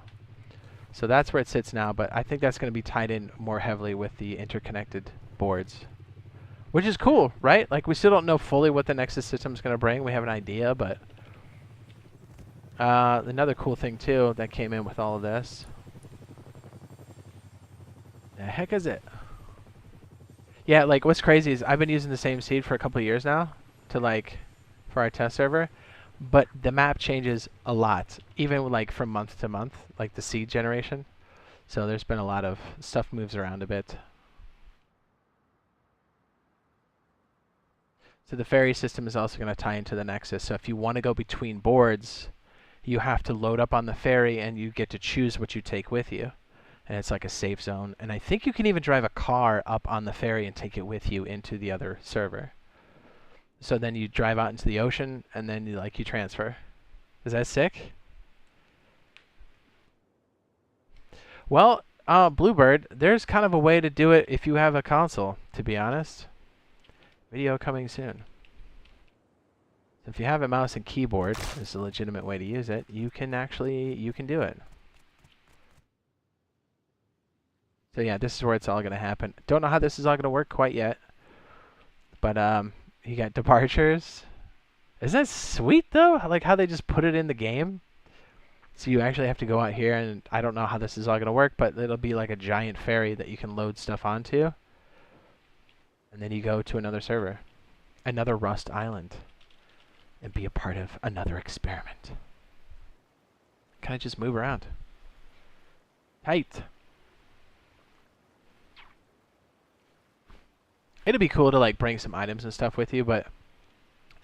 So that's where it sits now, but I think that's going to be tied in more heavily with the interconnected boards, which is cool, right? Like we still don't know fully what the Nexus system is going to bring. We have an idea, but another cool thing too that came in with all of this The heck is it? Yeah, like what's crazy is I've been using the same seed for a couple of years now to like for our test server, but the map changes a lot, even like from month to month, like the seed generation. So there's been a lot of stuff moves around a bit. So the ferry system is also going to tie into the Nexus. So if you want to go between boards, you have to load up on the ferry and you get to choose what you take with you. And it's like a safe zone. And I think you can even drive a car up on the ferry and take it with you into the other server. So then you drive out into the ocean and then you transfer. Is that sick? Well, Bluebird, there's kind of a way to do it if you have a console, to be honest. Video coming soon. So if you have a mouse and keyboard, this is a legitimate way to use it, you can do it. So yeah, this is where it's all going to happen. Don't know how this is all going to work quite yet. But you got departures. Isn't that sweet though? Like how they just put it in the game. So you actually have to go out here, and I don't know how this is all going to work, but it'll be like a giant ferry that you can load stuff onto. And then you go to another server, another Rust Island, and be a part of another experiment. Kind of just move around. Tight. It'd be cool to like bring some items and stuff with you, but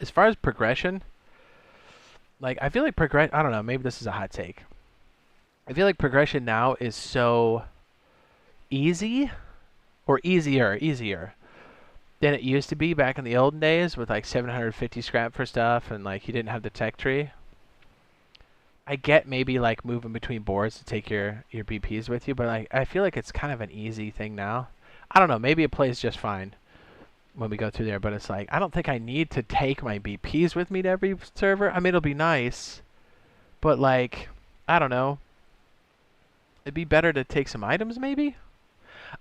as far as progression, like I feel like I don't know, maybe this is a hot take. I feel like progression now is so easy or easier than it used to be back in the olden days with like 750 scrap for stuff and like you didn't have the tech tree. I get maybe like moving between boards to take your BPs with you, but I feel like it's kind of an easy thing now. I don't know, maybe it plays just fine when we go through there, but it's like I don't think I need to take my BPs with me to every server. I mean, it'll be nice, but like I don't know, it'd be better to take some items maybe.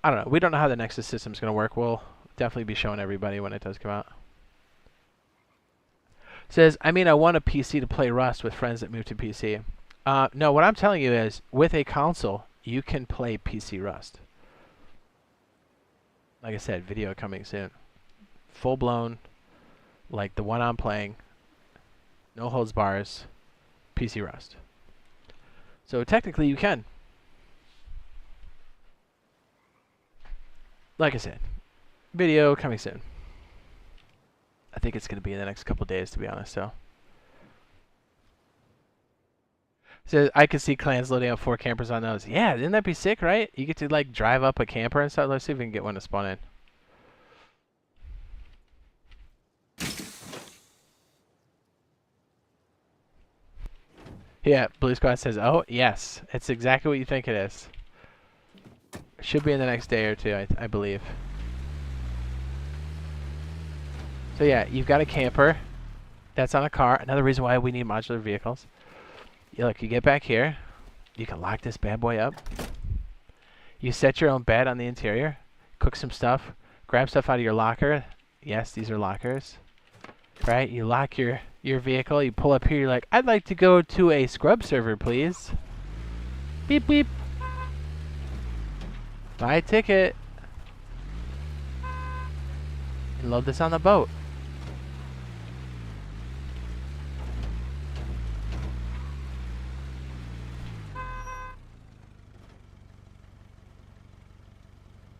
I don't know, we don't know how the Nexus system's going to work. We'll definitely be showing everybody when it does come out. Says, I mean, I want a PC to play Rust with friends that move to PC. No, what I'm telling you is with a console you can play PC Rust. Like I said, video coming soon. Full blown, like the one I'm playing, no holds bars, PC Rust. So technically you can. Like I said, video coming soon. I think it's going to be in the next couple days, to be honest. So I could see clans loading up 4 campers on those. Yeah, didn't that be sick, right? You get to like drive up a camper and stuff. Let's see if we can get one to spawn in. Yeah, Blue Squad says, oh, yes. It's exactly what you think it is. Should be in the next day or two, I believe. So yeah, you've got a camper that's on a car. Another reason why we need modular vehicles. Look, you get back here. You can lock this bad boy up. You set your own bed on the interior. Cook some stuff. Grab stuff out of your locker. Yes, these are lockers. Right? You lock your vehicle. You pull up here. You're like, I'd like to go to a scrub server, please. Beep, beep. Buy a ticket. And load this on the boat.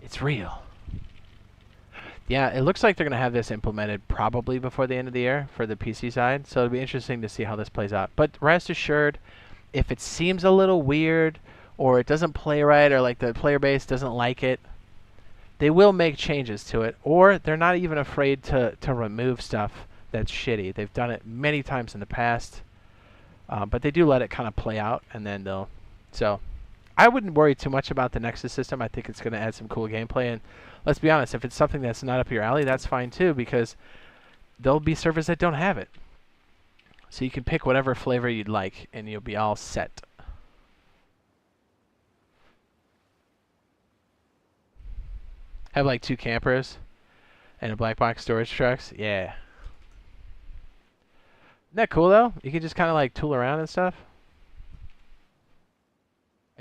It's real. Yeah, it looks like they're going to have this implemented probably before the end of the year for the PC side. So it'll be interesting to see how this plays out. But rest assured, if it seems a little weird or it doesn't play right or like the player base doesn't like it, they will make changes to it. Or they're not even afraid to remove stuff that's shitty. They've done it many times in the past. But they do let it kind of play out and then they'll... So I wouldn't worry too much about the Nexus system. I think it's going to add some cool gameplay. And let's be honest, if it's something that's not up your alley, that's fine too, because there'll be servers that don't have it. So you can pick whatever flavor you'd like, and you'll be all set. Have like 2 campers and a black box storage trucks. Yeah. Isn't that cool though? You can just kind of like tool around and stuff.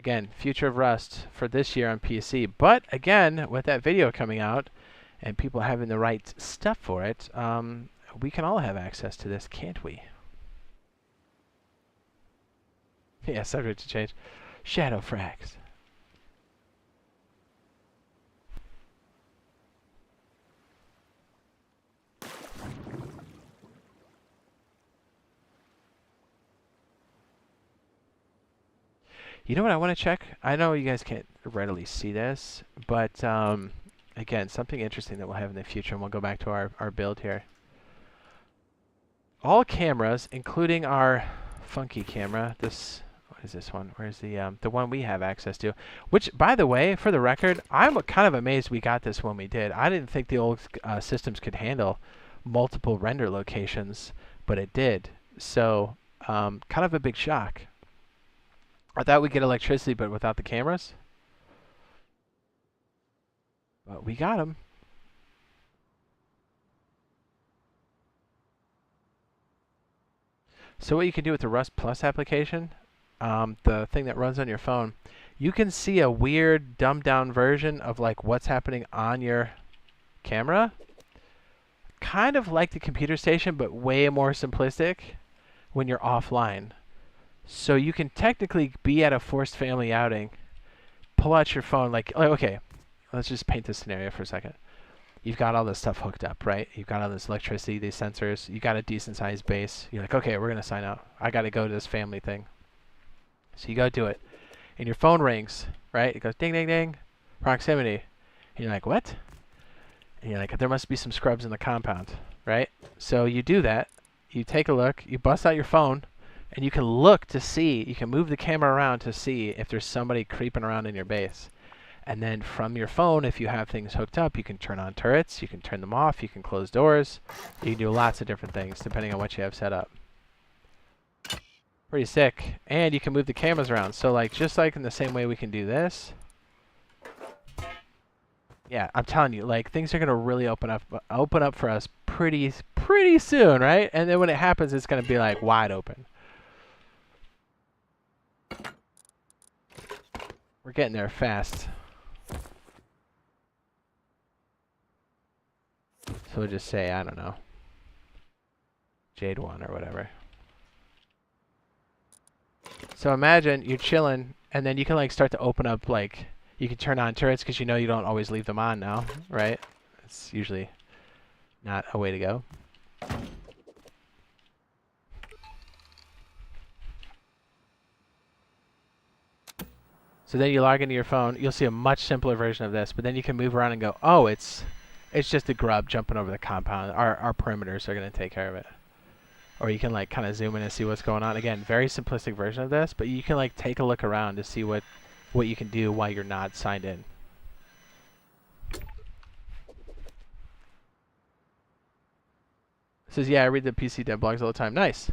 Again, future of Rust for this year on PC. But again, with that video coming out and people having the right stuff for it, we can all have access to this, can't we? Yeah, subject to change. Shadow frags. You know what I want to check? I know you guys can't readily see this, but again, something interesting that we'll have in the future, and we'll go back to our build here. All cameras, including our funky camera, what is this one? Where's the one we have access to? Which, by the way, for the record, I'm kind of amazed we got this when we did. I didn't think the old systems could handle multiple render locations, but it did. So, kind of a big shock. I thought we'd get electricity, but without the cameras. But we got them. So what you can do with the Rust Plus application, the thing that runs on your phone, you can see a weird dumbed down version of like what's happening on your camera. Kind of like the computer station, but way more simplistic when you're offline. So you can technically be at a forced family outing, pull out your phone, like, okay, let's just paint this scenario for a second. You've got all this stuff hooked up, right? You've got all this electricity, these sensors. You got a decent sized base. You're like, okay, we're going to sign out. I got to go to this family thing. So you go do it. And your phone rings, right? It goes ding, ding, ding, proximity. And you're like, what? And you're like, there must be some scrubs in the compound, right? So you do that. You take a look. You bust out your phone. And you can look to see, you can move the camera around to see if there's somebody creeping around in your base. And then from your phone, if you have things hooked up, you can turn on turrets, you can turn them off, you can close doors. You can do lots of different things depending on what you have set up. Pretty sick. And you can move the cameras around. So like, just like in the same way we can do this. Yeah, I'm telling you, like things are going to really open up for us pretty soon, right? And then when it happens, it's going to be like wide open. We're getting there fast. So we'll just say, I don't know, Jade 1 or whatever. So imagine you're chilling, and then you can like start to open up, like, you can turn on turrets because you know you don't always leave them on now, right? It's usually not a way to go. So then you log into your phone. You'll see a much simpler version of this, but then you can move around and go, oh, it's just a grub jumping over the compound. Our perimeters are going to take care of it. Or you can like kind of zoom in and see what's going on. Again, very simplistic version of this, but you can like take a look around to see what you can do while you're not signed in. It says, yeah, I read the PC dev blogs all the time. Nice.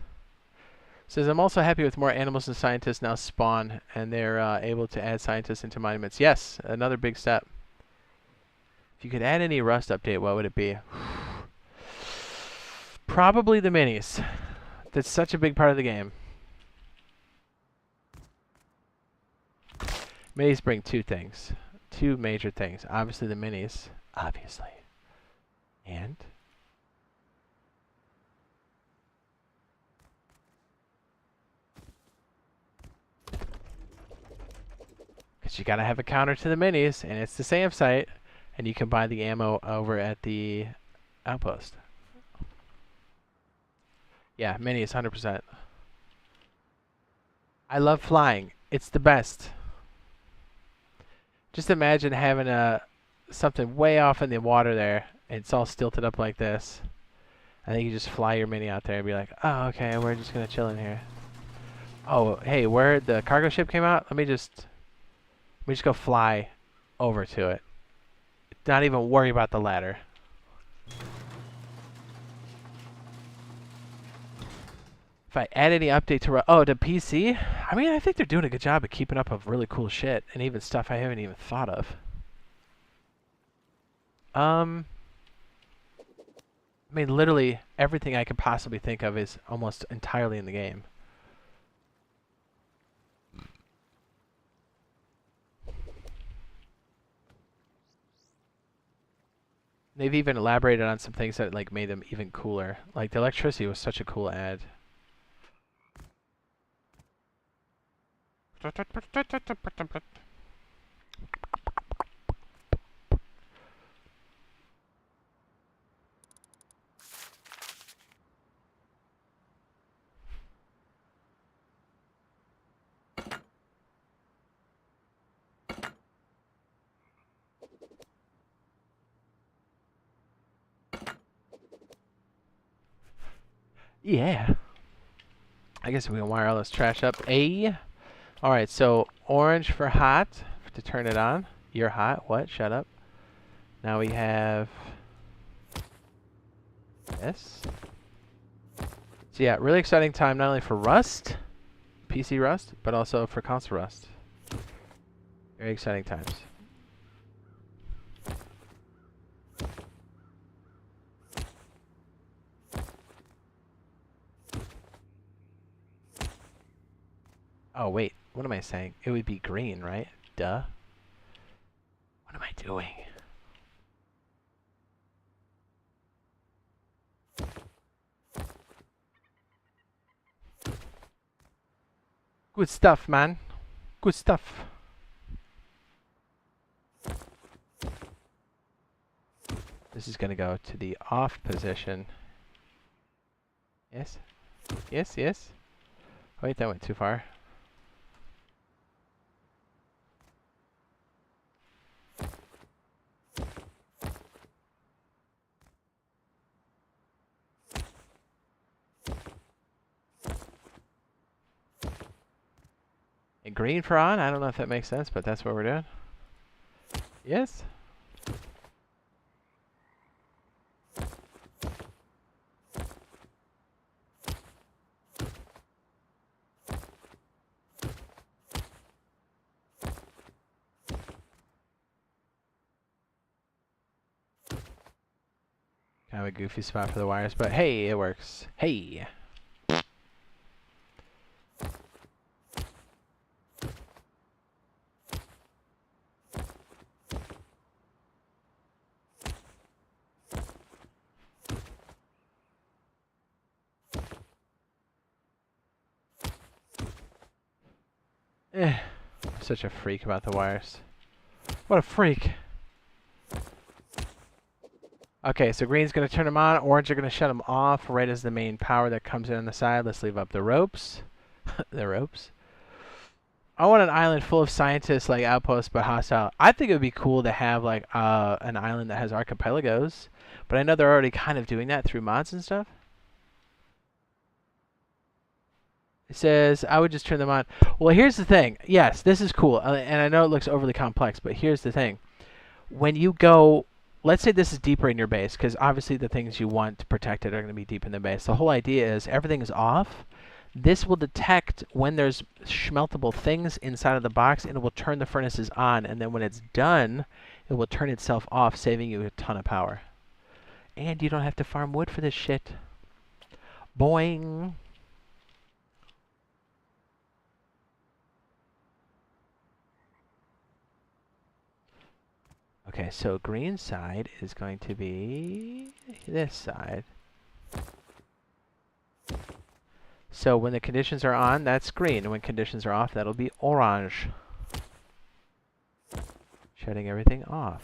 Says, I'm also happy with more animals and scientists now spawn, and they're able to add scientists into monuments. Yes, another big step. If you could add any Rust update, what would it be? Probably the minis. That's such a big part of the game. Minis bring two major things. Obviously the minis. Obviously. And because you gotta have a counter to the minis, and it's the same site, and you can buy the ammo over at the outpost. Yeah, minis, 100%. I love flying. It's the best. Just imagine having something way off in the water there, and it's all stilted up like this. I think you just fly your mini out there and be like, oh, okay, we're just gonna chill in here. Oh, hey, where the cargo ship came out? Let me just go fly over to it. Not even worry about the ladder. If I add any update to to PC, I mean, I think they're doing a good job of keeping up with really cool shit and even stuff I haven't even thought of. I mean, literally everything I could possibly think of is almost entirely in the game. They've even elaborated on some things that like made them even cooler. Like the electricity was such a cool ad. Yeah. I guess we can wire all this trash up. Alright, so orange for hot to turn it on. You're hot. What? Shut up. Now we have this. So yeah, really exciting time not only for Rust, PC Rust, but also for console Rust. Very exciting times. Oh wait, what am I saying? It would be green, right? Duh. What am I doing? Good stuff, man. Good stuff. This is going to go to the off position. Yes? Yes, yes. Wait, that went too far. And green for on? I don't know if that makes sense, but that's what we're doing. Yes? Kind of a goofy spot for the wires, but hey, it works. Hey! I'm such a freak about the wires. What a freak! Okay, so green's going to turn them on, orange are going to shut them off. Red is the main power that comes in on the side. Let's leave up the ropes. The ropes. I want an island full of scientists, like outposts, but hostile. I think it would be cool to have like an island that has archipelagos, but I know they're already kind of doing that through mods and stuff. It says, I would just turn them on. Well, here's the thing. Yes, this is cool, and I know it looks overly complex, but here's the thing. When you go... Let's say this is deeper in your base, because obviously the things you want to protect it are going to be deep in the base. The whole idea is everything is off. This will detect when there's schmeltable things inside of the box, and it will turn the furnaces on. And then when it's done, it will turn itself off, saving you a ton of power. And you don't have to farm wood for this shit. Boing! Okay, so green side is going to be this side. So when the conditions are on, that's green. And when conditions are off, that'll be orange. Shutting everything off.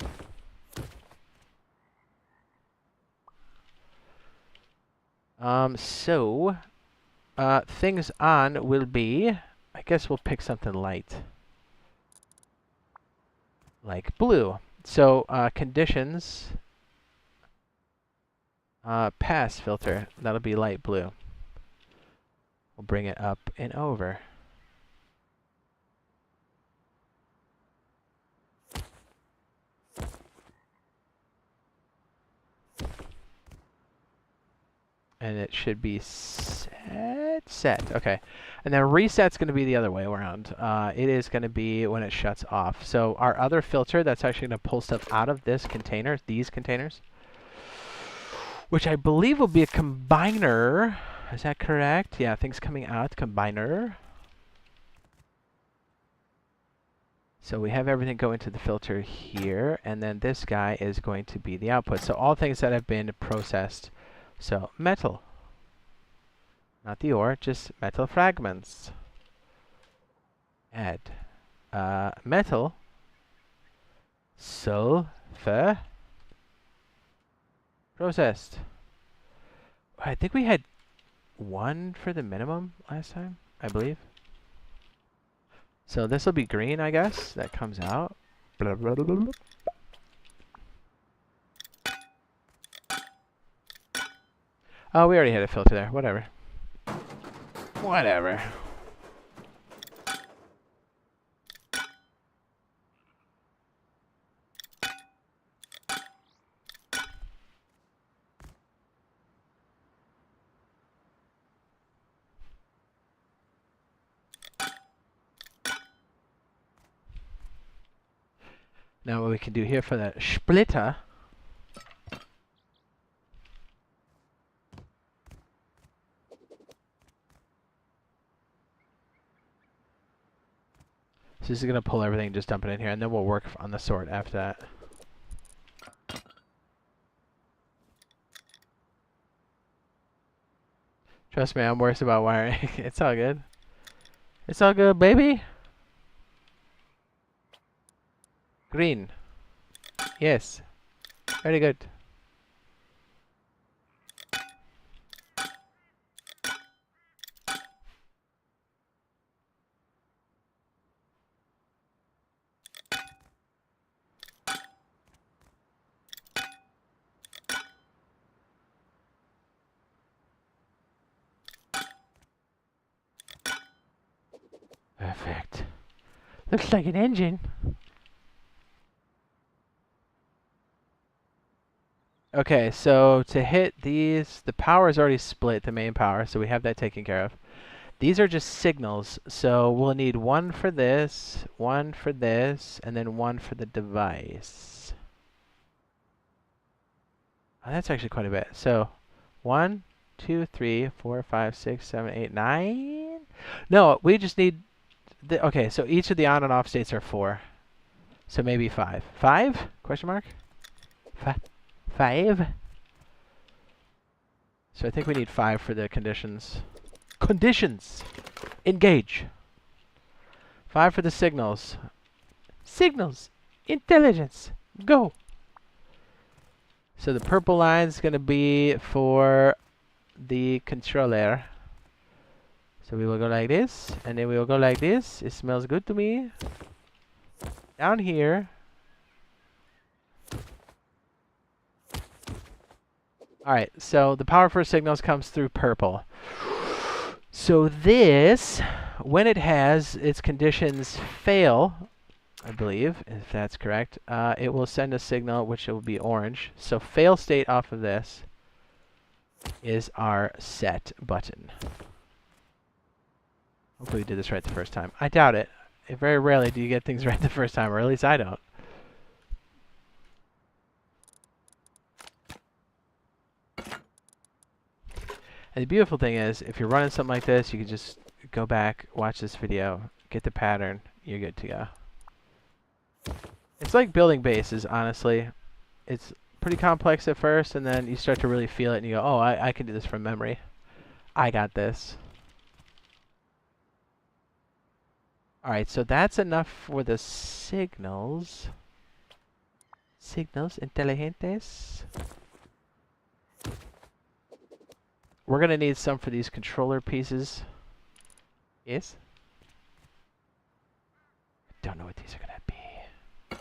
Things on will be, I guess we'll pick something light. Like blue. So, conditions, pass filter, that'll be light blue. We'll bring it up and over. And it should be set. Okay. And then reset's going to be the other way around. It is going to be when it shuts off. So our other filter, that's actually going to pull stuff out of this container, these containers, which I believe will be a combiner. Is that correct? Yeah, things coming out, combiner. So we have everything go into the filter here, and then this guy is going to be the output. So all things that have been processed. So metal. Not the ore, just metal fragments. Add metal, sulfur, processed. I think we had 1 for the minimum last time, I believe. So this will be green, I guess. That comes out. Blah, blah, blah, blah. Oh, we already had a filter there. Whatever. Whatever. Now what we can do here for the splitter. So this is going to pull everything and just dump it in here, and then we'll work on the sort after that. Trust me, I'm worse about wiring. It's all good. It's all good, baby. Green. Yes. Very good. Perfect. Looks like an engine. Okay, so to hit these, the power is already split, the main power, so we have that taken care of. These are just signals, so we'll need 1 for this, 1 for this, and then 1 for the device. Oh, that's actually quite a bit. So 1, 2, 3, 4, 5, 6, 7, 8, 9. No, we just need okay, so each of the on and off states are 4. So maybe 5. 5? Question mark? 5? So I think we need 5 for the conditions. Conditions! Engage! 5 for the signals. Signals! Intelligence! Go! So the purple line is going to be for the controller. So we will go like this, and then we will go like this. It smells good to me. Down here. Alright, so the power for signals comes through purple. So this, when it has its conditions fail, I believe, if that's correct, it will send a signal which will be orange. So fail state off of this is our set button. Hopefully we did this right the first time. I doubt it. Very rarely do you get things right the first time, or at least I don't. And the beautiful thing is, if you're running something like this, you can just go back, watch this video, get the pattern, you're good to go. It's like building bases, honestly. It's pretty complex at first, and then you start to really feel it, and you go, oh, I can do this from memory. I got this. Alright, so that's enough for the signals. Signals inteligentes. We're going to need some for these controller pieces. Yes? Don't know what these are going to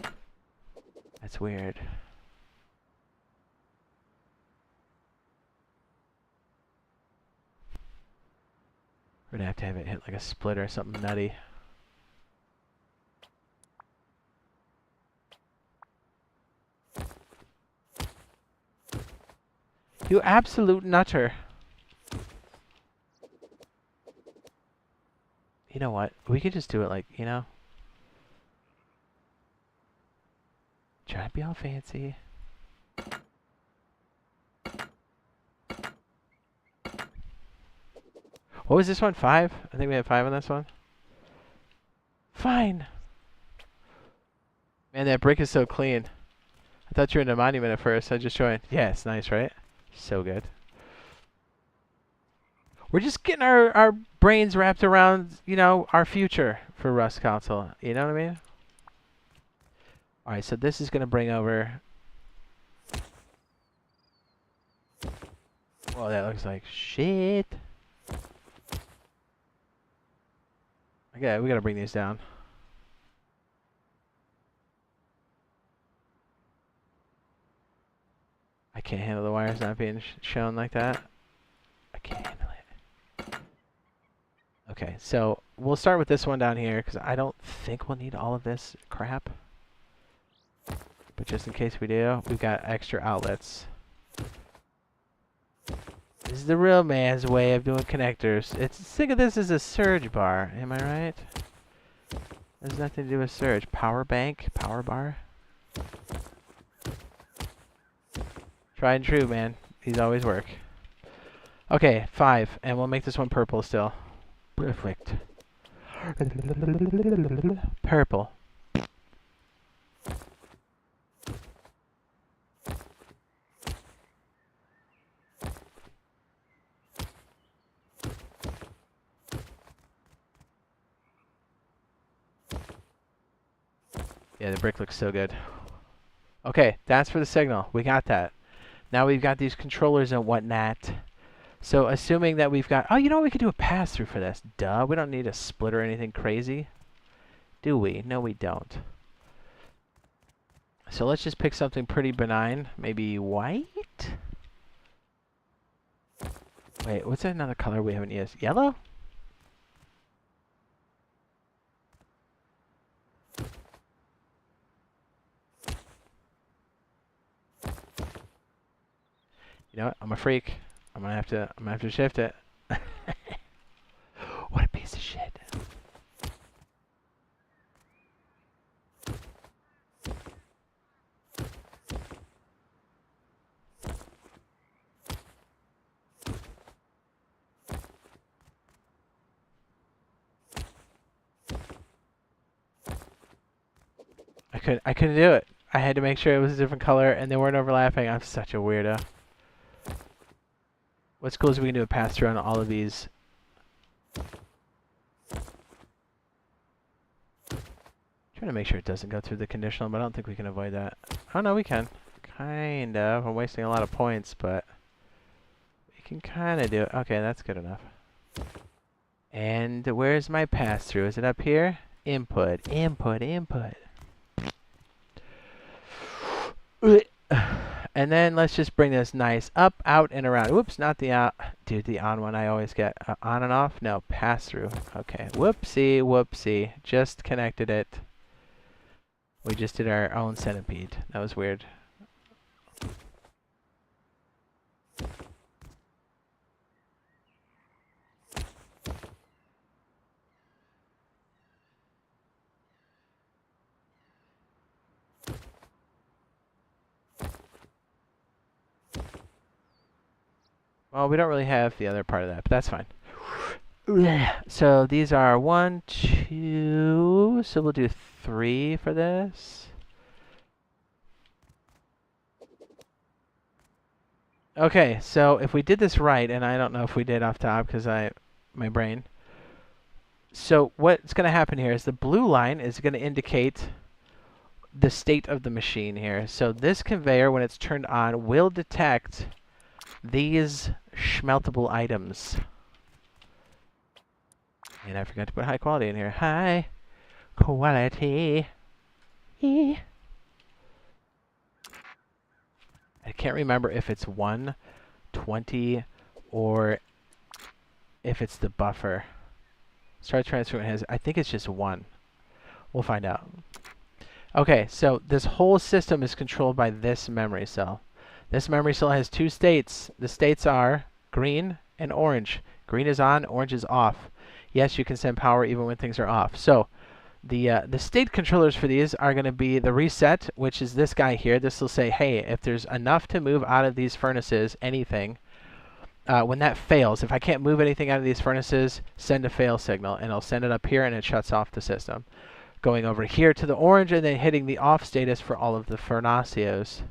be. That's weird. We're going to have it hit like a split or something nutty. You absolute nutter. You know what? We could just do it like, you know? Try to be all fancy. What was this one? 5? I think we had 5 on this one. Fine. Man, that brick is so clean. I thought you were in a monument at first. I just joined. Yeah, it's nice, right? So good. We're just getting our brains wrapped around, you know, our future for Rust console. You know what I mean? All right, so this is gonna bring over. Well, that looks like shit. Okay, we gotta bring these down. I can't handle the wires not being shown like that. I can't handle it. Okay, so we'll start with this one down here because I don't think we'll need all of this crap. But just in case we do, we've got extra outlets. This is the real man's way of doing connectors. Think of this as a surge bar. Am I right? There's nothing to do with surge. Power bank, power bar. Tried and true, man. These always work. Okay, 5, and we'll make this one purple still. Perfect. Purple. Yeah, the brick looks so good. Okay, that's for the signal. We got that. Now we've got these controllers and whatnot. So assuming that we've got... Oh, you know what? We could do a pass-through for this. Duh. We don't need a split or anything crazy. Do we? No, we don't. So let's just pick something pretty benign. Maybe white? Wait, what's another color we haven't used? Yellow? You know what? I'm a freak. I'm gonna have to shift it. What a piece of shit. I couldn't do it. I had to make sure it was a different color and they weren't overlapping. I'm such a weirdo. What's cool is we can do a pass through on all of these. Trying to make sure it doesn't go through the conditional, but I don't think we can avoid that. Oh no, we can. Kind of. I'm wasting a lot of points, but we can kind of do it. Okay, that's good enough. And where's my pass through? Is it up here? Input, input, input. And then let's just bring this nice up, out, and around. Whoops, not the out. Dude, the on one I always get. On and off? No, pass through. Okay, whoopsie, whoopsie. Just connected it. We just did our own centipede. That was weird. Well, we don't really have the other part of that, but that's fine. So these are 1, 2, so we'll do 3 for this. Okay, so if we did this right, and I don't know if we did off top because my brain. So what's going to happen here is the blue line is going to indicate the state of the machine here. So this conveyor, when it's turned on, will detect these schmeltable items. And I forgot to put high quality in here. High quality. I can't remember if it's 1, 20, or if it's the buffer. Start transferring has. I think it's just 1. We'll find out. Okay, so this whole system is controlled by this memory cell. This memory cell has 2 states. The states are green and orange. Green is on, orange is off. Yes, you can send power even when things are off. So the state controllers for these are going to be the reset, which is this guy here. This will say, hey, if there's enough to move out of these furnaces, anything, when that fails, if I can't move anything out of these furnaces, send a fail signal, and it'll send it up here and it shuts off the system. going over here to the orange and then hitting the off status for all of the Fernacios.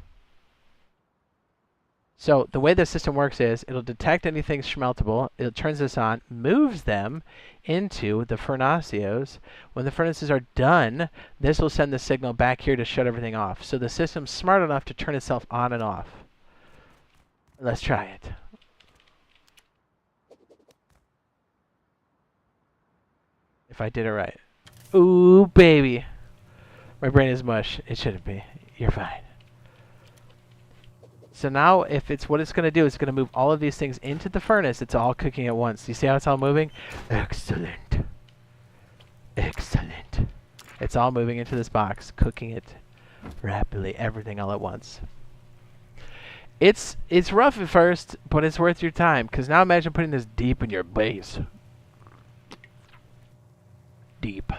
So the way the system works is it'll detect anything schmeltable, it turns this on, moves them into the Fernacios. When the furnaces are done, this will send the signal back here to shut everything off. So the system's smart enough to turn itself on and off. Let's try it. If I did it right. Ooh, baby. My brain is mush. It shouldn't be. You're fine. So now, if it's what it's going to do, it's going to move all of these things into the furnace. It's all cooking at once. You see how it's all moving? Excellent. Excellent. It's all moving into this box, cooking it rapidly, everything all at once. It's rough at first, but it's worth your time. Because now imagine putting this deep in your base. Deep.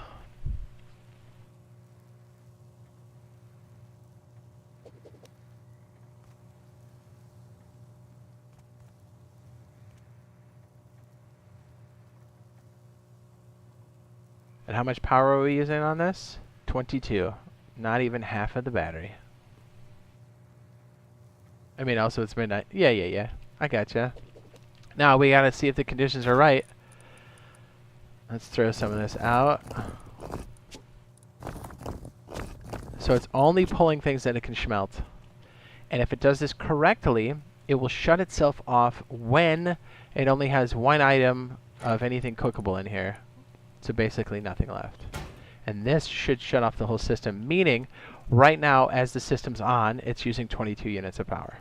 And how much power are we using on this? 22. Not even half of the battery. I mean, also it's midnight. Yeah. I gotcha. Now we gotta see if the conditions are right. Let's throw some of this out. So it's only pulling things that it can smelt. And if it does this correctly, it will shut itself off when it only has one item of anything cookable in here. So basically nothing left. And this should shut off the whole system, meaning right now as the system's on, it's using 22 units of power.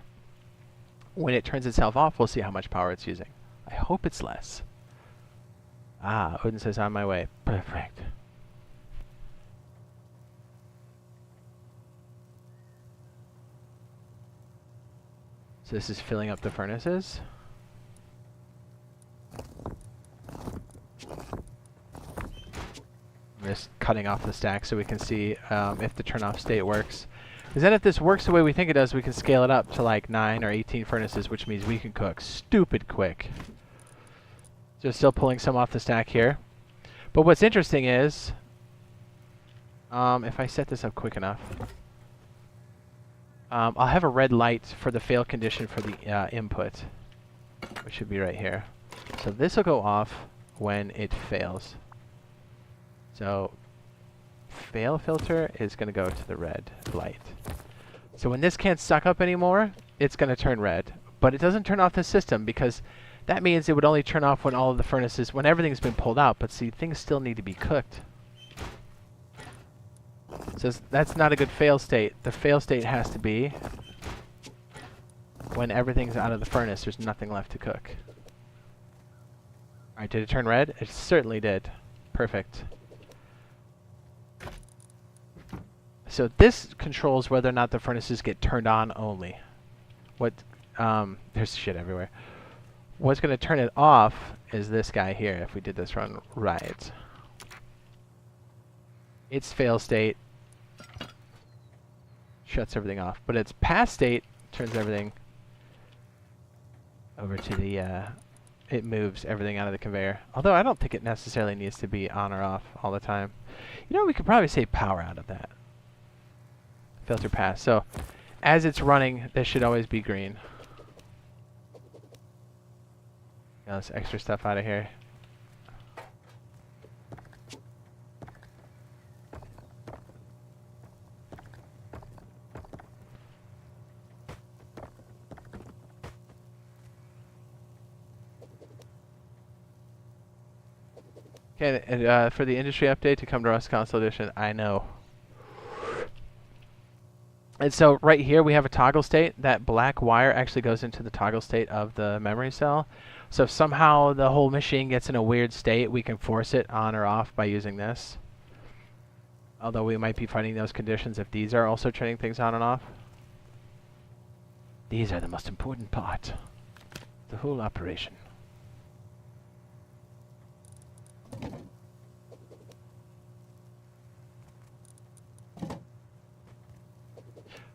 When it turns itself off, we'll see how much power it's using. I hope it's less. Ah, Odin says on my way. Perfect. So this is filling up the furnaces. I'm just cutting off the stack so we can see if the turn off state works. Because then if this works the way we think it does, we can scale it up to like 9 or 18 furnaces, which means we can cook stupid quick. Just still pulling some off the stack here. But what's interesting is, if I set this up quick enough, I'll have a red light for the fail condition for the input, which should be right here. So this will go off when it fails. So fail filter is going to go to the red light. So when this can't suck up anymore, it's going to turn red. But it doesn't turn off the system because that means it would only turn off when all of the furnaces, when everything's been pulled out. But see, things still need to be cooked. So that's not a good fail state. The fail state has to be when everything's out of the furnace, there's nothing left to cook. Alright, did it turn red? It certainly did. Perfect. So this controls whether or not the furnaces get turned on only. There's shit everywhere. What's going to turn it off is this guy here, if we did this run right. Its fail state shuts everything off, but its pass state turns everything over to the, it moves everything out of the conveyor. Although I don't think it necessarily needs to be on or off all the time. You know, we could probably save power out of that. Filter pass. So as it's running, this should always be green. Got this extra stuff out of here. Okay, and for the industry update to come to Rust Console Edition, I know. And so right here we have a toggle state. That black wire actually goes into the toggle state of the memory cell. So if somehow the whole machine gets in a weird state, we can force it on or off by using this. Although we might be fighting those conditions if these are also turning things on and off. These are the most important part. The whole operation.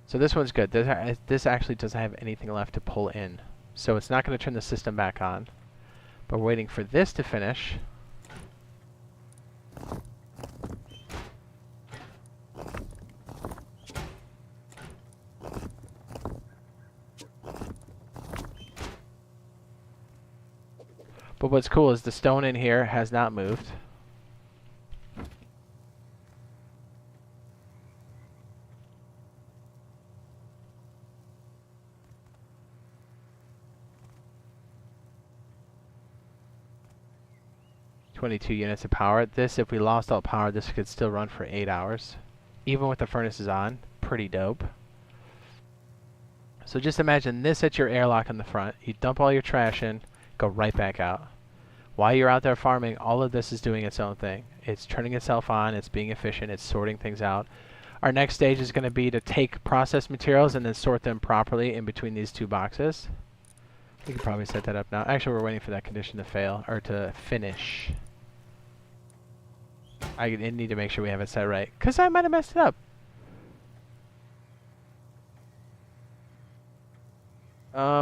So this one's good. This actually doesn't have anything left to pull in. So it's not going to turn the system back on. But we're waiting for this to finish. But what's cool is the stone in here has not moved. .22 units of power. This, if we lost all power, this could still run for 8 hours. Even with the furnaces on. Pretty dope. So just imagine this at your airlock in the front. You dump all your trash in, go right back out. While you're out there farming, all of this is doing its own thing. It's turning itself on, it's being efficient, it's sorting things out. Our next stage is going to be to take processed materials and then sort them properly in between these two boxes. We can probably set that up now. Actually, we're waiting for that condition to fail, or to finish. I need to make sure we have it set right, because I might have messed it up.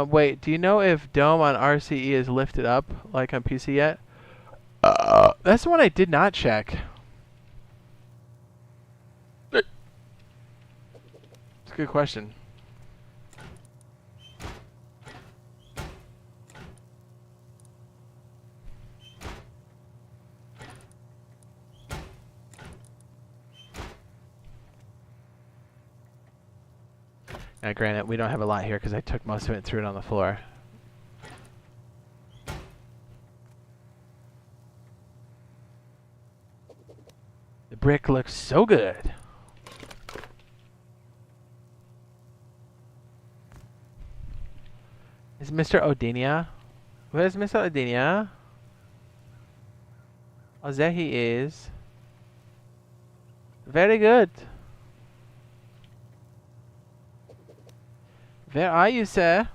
Wait, do you know if Dome on RCE is lifted up, like on PC yet? That's the one I did not check. It's a good question. Now, granted, we don't have a lot here because I took most of it and threw it on the floor. The brick looks so good. Is Mr. Odinia? Where's Mr. Odinia? Oh, there he is. Very good. Where are you, sir?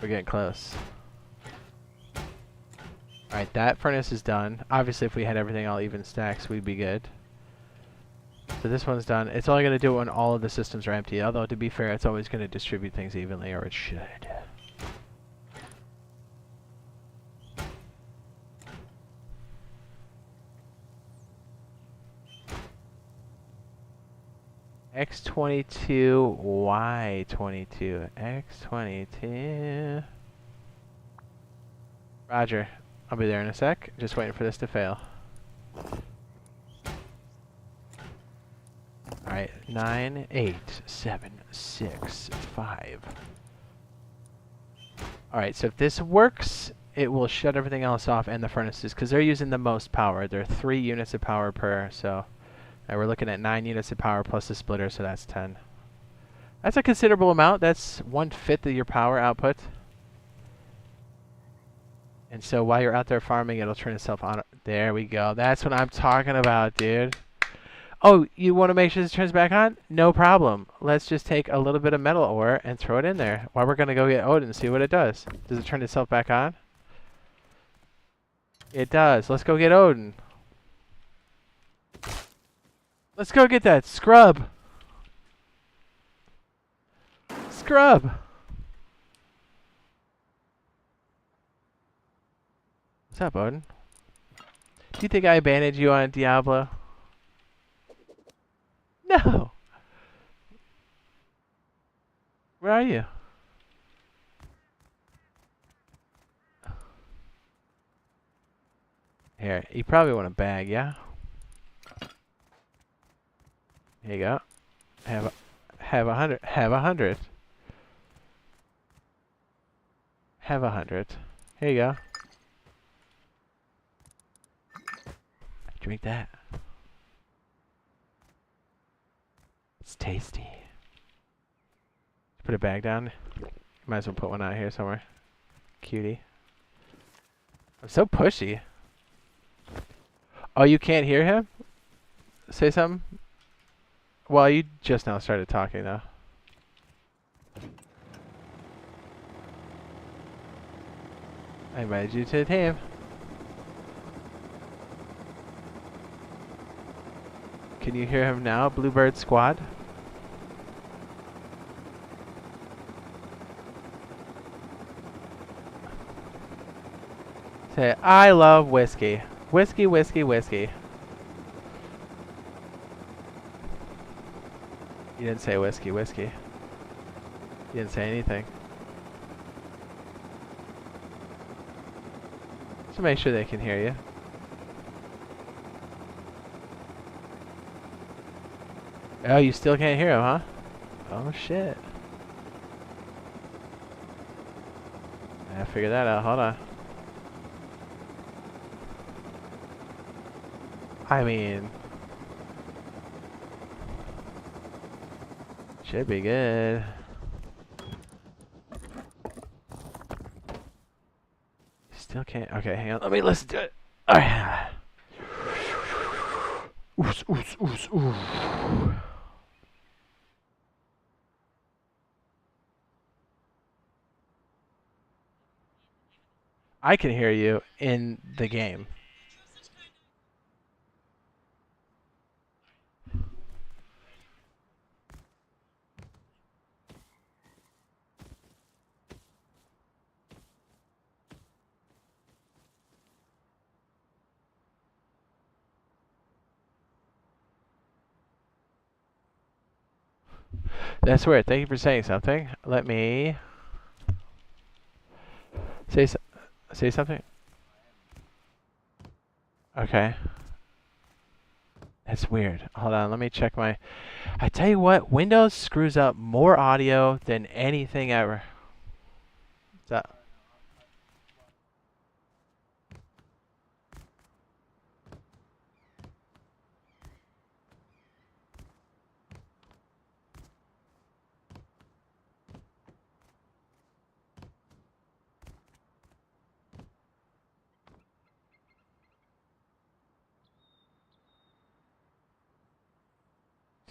We're getting close. Alright, that furnace is done. Obviously, if we had everything all even stacks, we'd be good. So this one's done. It's only going to do it when all of the systems are empty. Although, to be fair, it's always going to distribute things evenly, or it should. X22, Y22, X22. Roger. I'll be there in a sec. Just waiting for this to fail. Alright, 9, 8, 7, 6, 5. Alright, so if this works, it will shut everything else off and the furnaces, because they're using the most power. They're 3 units of power per, so... Now we're looking at 9 units of power plus the splitter, so that's 10. That's a considerable amount. That's 1/5 of your power output. And so while you're out there farming, it'll turn itself on. There we go. That's what I'm talking about, dude. Oh, you want to make sure this turns back on? No problem. Let's just take a little bit of metal ore and throw it in there. While we're going to go get Odin and see what it does. Does it turn itself back on? It does. Let's go get Odin. Let's go get that scrub. Scrub. What's up, Odin? Do you think I abandoned you on Diablo? No. Where are you? Here, you probably want a bag, yeah? Here you go. Have 100. Have 100. Have 100. Here you go. Drink that. It's tasty. Put a bag down. Might as well put one out here somewhere. Cutie. I'm so pushy. Oh, you can't hear him? Say something? Well, you just now started talking, though. I invited you to the team. Can you hear him now, Bluebird Squad? Say, I love whiskey. Whiskey, whiskey, whiskey. You didn't say whiskey, whiskey. You didn't say anything. to make sure they can hear you. Oh, you still can't hear him, huh? Oh, shit. I figured that out. Hold on. I mean, should be good. Still can't. Okay, hang on. Let me listen to it. All right. Oof, oof, oof, oof. I can hear you in the game. That's weird. Thank you for saying something. Let me say something. Okay. That's weird. Hold on. Let me check my. I tell you what, Windows screws up more audio than anything ever. That.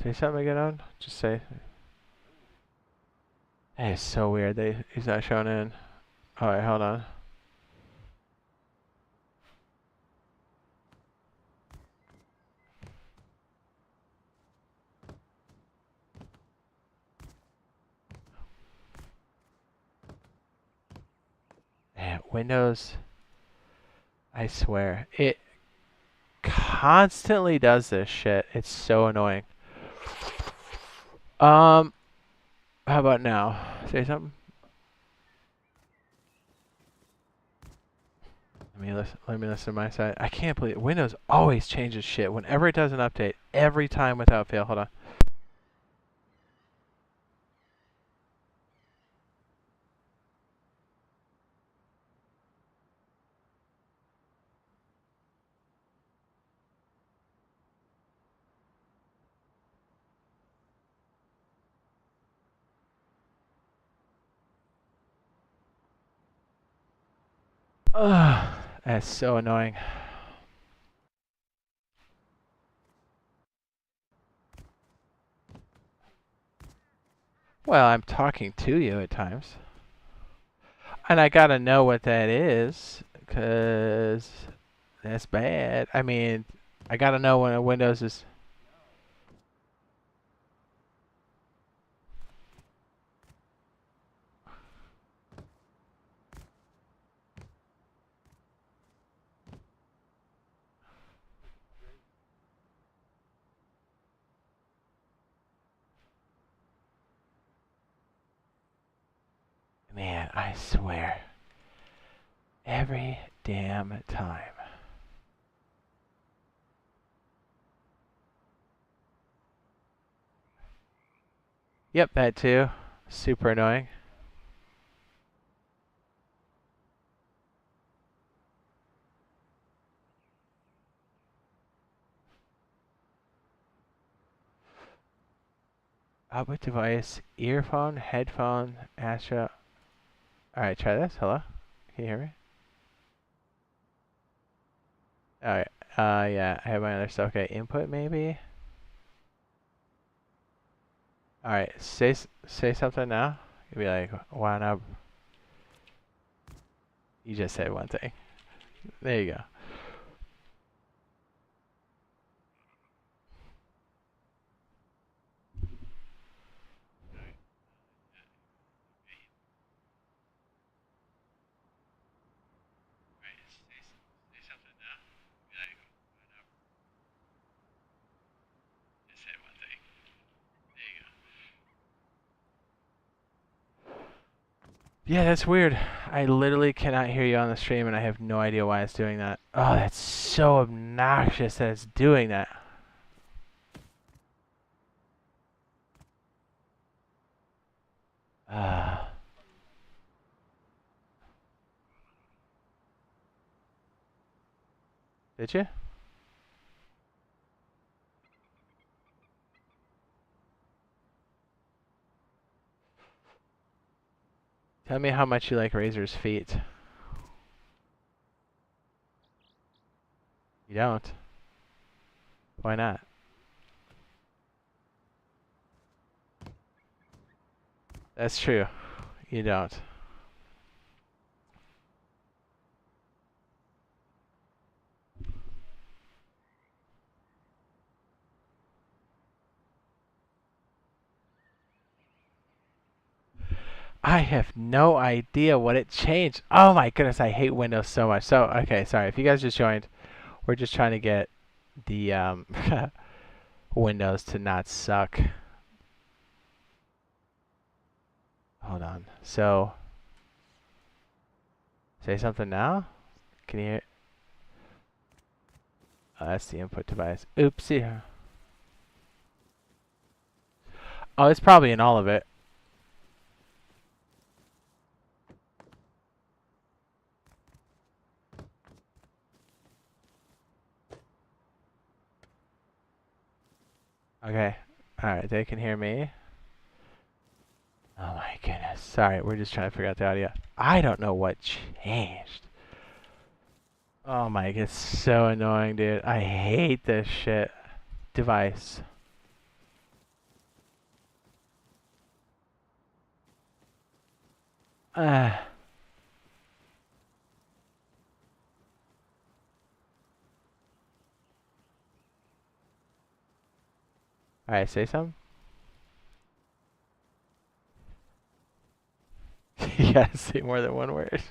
Say something again on. Just say. Hey, it's so weird. He's not showing in. All right, hold on. Man, Windows. I swear, it constantly does this shit. It's so annoying. How about now? Say something. Let me listen to my side. I can't believe it. Windows always changes shit whenever it does an update. Every time without fail. Hold on. Ugh, that's so annoying. Well, I'm talking to you at times. And I gotta know what that is, because that's bad. I mean, I gotta know when a Windows is... Man, I swear. Every damn time. Yep, that too. Super annoying. Output device, earphone, headphone, Astra. Alright, try this. Hello? Can you hear me? Alright. Yeah, I have my other stuff. Okay, input maybe? Alright, say something now. You'll be like, why not? You just said one thing. There you go. Yeah, that's weird. I literally cannot hear you on the stream, and I have no idea why it's doing that. Oh, that's so obnoxious that it's doing that. Did you? Tell me how much you like Razor's feet. You don't? Why not? That's true. You don't. I have no idea what it changed. Oh my goodness, I hate Windows so much. So, okay, sorry. If you guys just joined, we're just trying to get the Windows to not suck. Hold on. So, say something now? Can you hear? Oh, that's the input device. Oopsie. Oh, it's probably in all of it. Okay. Alright, they can hear me. Oh my goodness. Sorry, we're just trying to figure out the audio. I don't know what changed. Oh my, it's so annoying, dude. I hate this shit. Device. Alright, say something. You gotta say more than one word.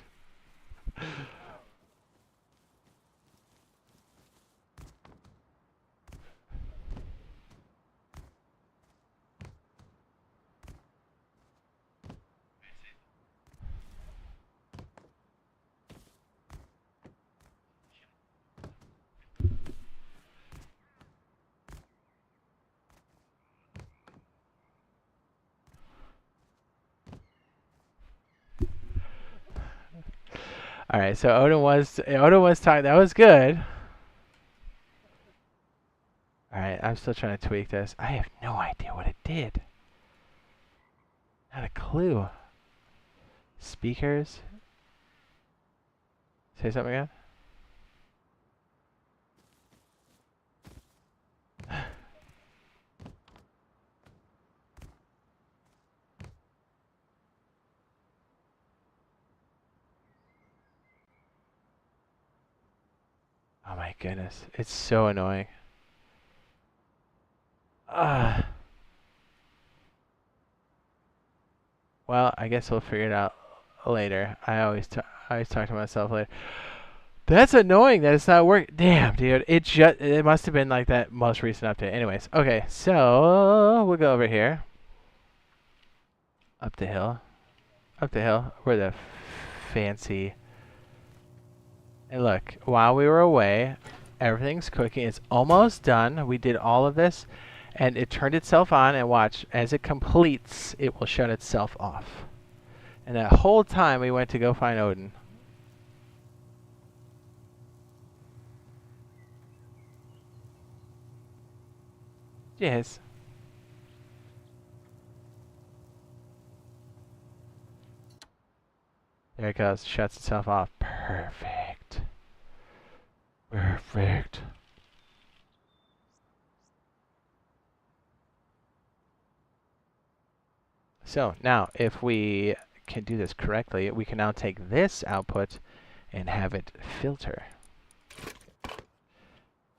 Alright, so Odin was talking. That was good. Alright, I'm still trying to tweak this. I have no idea what it did. Not a clue. Speakers. Say something again. Oh my goodness. It's so annoying. Well, I guess we'll figure it out later. I always talk to myself later. That's annoying that it's not working. Damn, dude. It must have been like that most recent update. Anyways, okay. So, we'll go over here. Up the hill. Up the hill. Where the fancy. And look, while we were away, everything's cooking. It's almost done. We did all of this, and it turned itself on. And watch, as it completes, it will shut itself off. And that whole time we went to go find Odin. Yes. There it goes. Shuts itself off. Perfect. Perfect. So now, if we can do this correctly, we can now take this output and have it filter.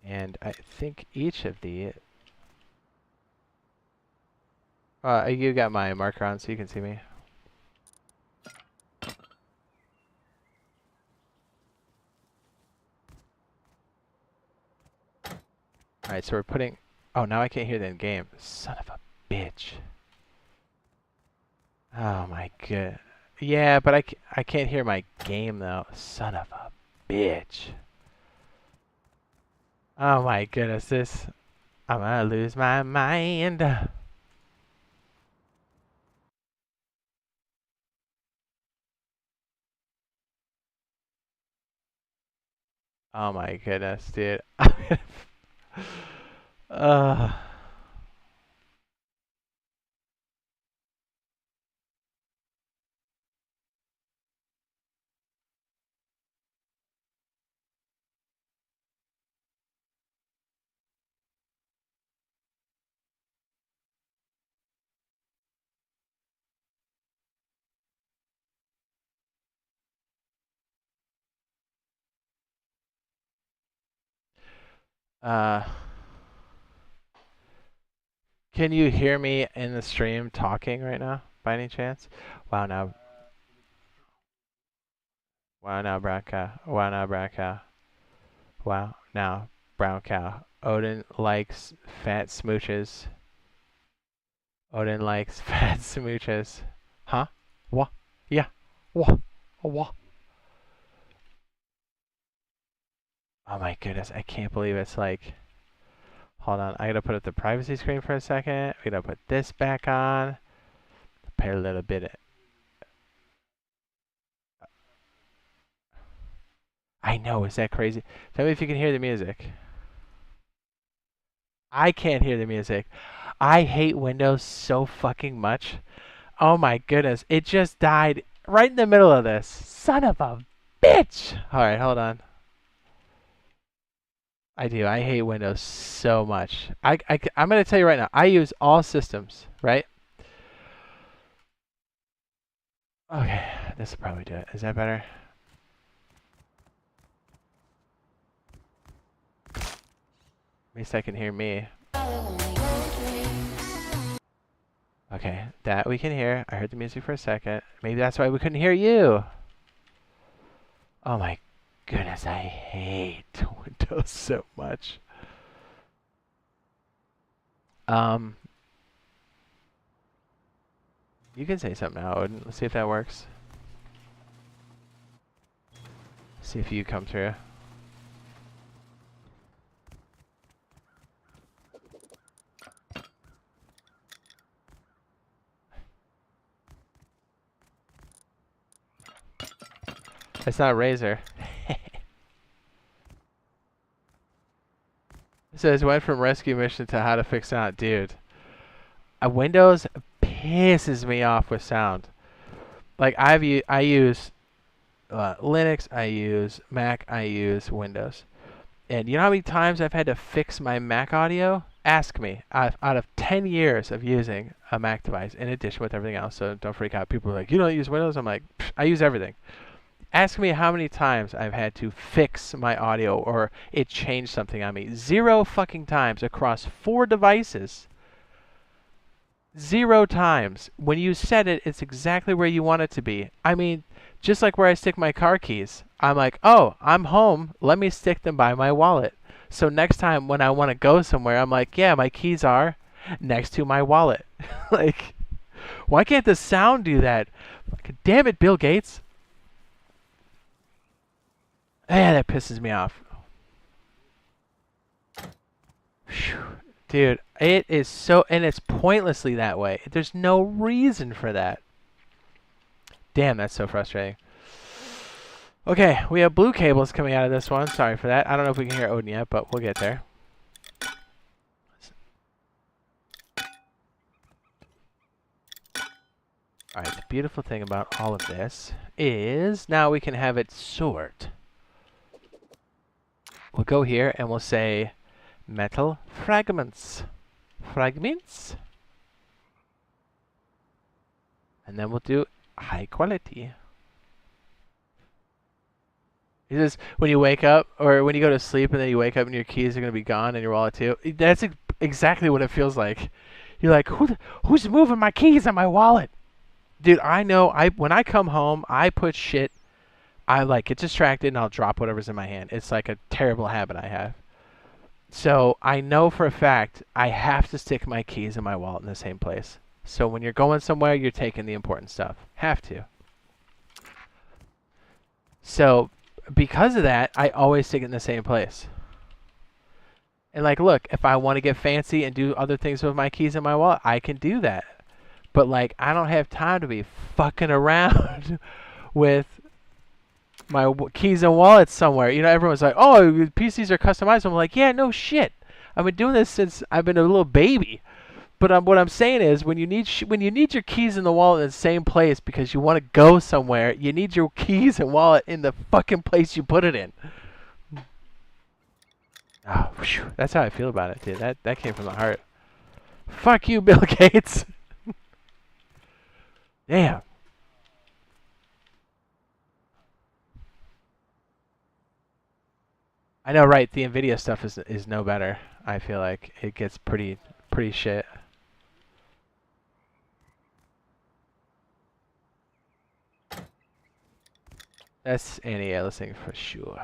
And I think each of the... you got my marker on so you can see me. Alright, so we're putting... Oh, now I can't hear the end game. Son of a bitch. Oh my god. Yeah, but I can't hear my game though. Son of a bitch. Oh my goodness, this. I'm gonna lose my mind. Oh my goodness, dude. uh, uh, can you hear me in the stream talking right now, by any chance? Wow, now, wow, now, brown cow. Wow, now, brown cow. Wow, now, brown cow. Odin likes fat smooches. Odin likes fat smooches. Huh? What? Yeah. What? What? Oh my goodness, I can't believe it's like. Hold on, I gotta put up the privacy screen for a second. We gotta put this back on. Pay a little bit. I know, is that crazy? Tell me if you can hear the music. I can't hear the music. I hate Windows so fucking much. Oh my goodness, it just died right in the middle of this. Son of a bitch! Alright, hold on. I do. I hate Windows so much. I'm going to tell you right now. I use all systems, right? Okay, this will probably do it. Is that better? At least I can hear me. Okay, that we can hear. I heard the music for a second. Maybe that's why we couldn't hear you. Oh my goodness, I hate Windows so much. You can say something now, Odin. Let's see if that works. See if you come through. It's not Razer. It says went from rescue mission to how to fix sound. Dude, Windows pisses me off with sound. Like I use Linux, I use Mac, I use Windows. And you know how many times I've had to fix my Mac audio? Ask me. Out of 10 years of using a Mac device, in addition with everything else, so don't freak out. People are like, you don't use Windows? I'm like, I use everything. Ask me how many times I've had to fix my audio or it changed something on me. 0 fucking times across 4 devices. 0 times. When you set it, it's exactly where you want it to be. I mean, just like where I stick my car keys. I'm like, oh, I'm home. Let me stick them by my wallet. So next time when I want to go somewhere, I'm like, yeah, my keys are next to my wallet. Like, why can't the sound do that? Like, damn it, Bill Gates. Yeah, that pisses me off. Whew. Dude, it is so, and it's pointlessly that way. There's no reason for that. Damn, that's so frustrating. Okay, we have blue cables coming out of this one. Sorry for that. I don't know if we can hear Odin yet, but we'll get there. Alright, the beautiful thing about all of this is now we can have it sort. We'll go here and we'll say metal fragments. Fragments. And then we'll do high quality. It says when you wake up or when you go to sleep and then you wake up and your keys are going to be gone and your wallet too. That's exactly what it feels like. You're like, who's moving my keys and my wallet? Dude, I know. When I come home, I put shit. I like get distracted and I'll drop whatever's in my hand. It's like a terrible habit I have. So I know for a fact I have to stick my keys and my wallet in the same place. So when you're going somewhere, you're taking the important stuff. Have to. So because of that, I always stick it in the same place. And like, look, if I want to get fancy and do other things with my keys in my wallet, I can do that. But like, I don't have time to be fucking around with my keys and wallets somewhere. You know, everyone's like, "Oh, PCs are customized." I'm like, "Yeah, no shit. I've been doing this since I've been a little baby." But what I'm saying is, when you need your keys in the wallet in the same place because you want to go somewhere, you need your keys and wallet in the fucking place you put it in. Oh, whew, that's how I feel about it, dude. That came from the heart. Fuck you, Bill Gates. Damn. I know, right? The Nvidia stuff is no better. I feel like it gets pretty shit. That's anti-aliasing for sure.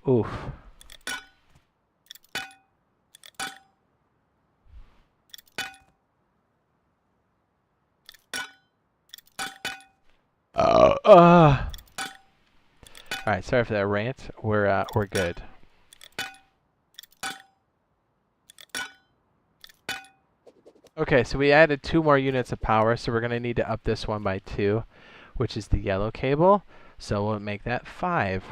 Oof. All right, sorry for that rant. We're good. Okay, so we added 2 more units of power, so we're gonna need to up this one by 2, which is the yellow cable. So we'll make that 5.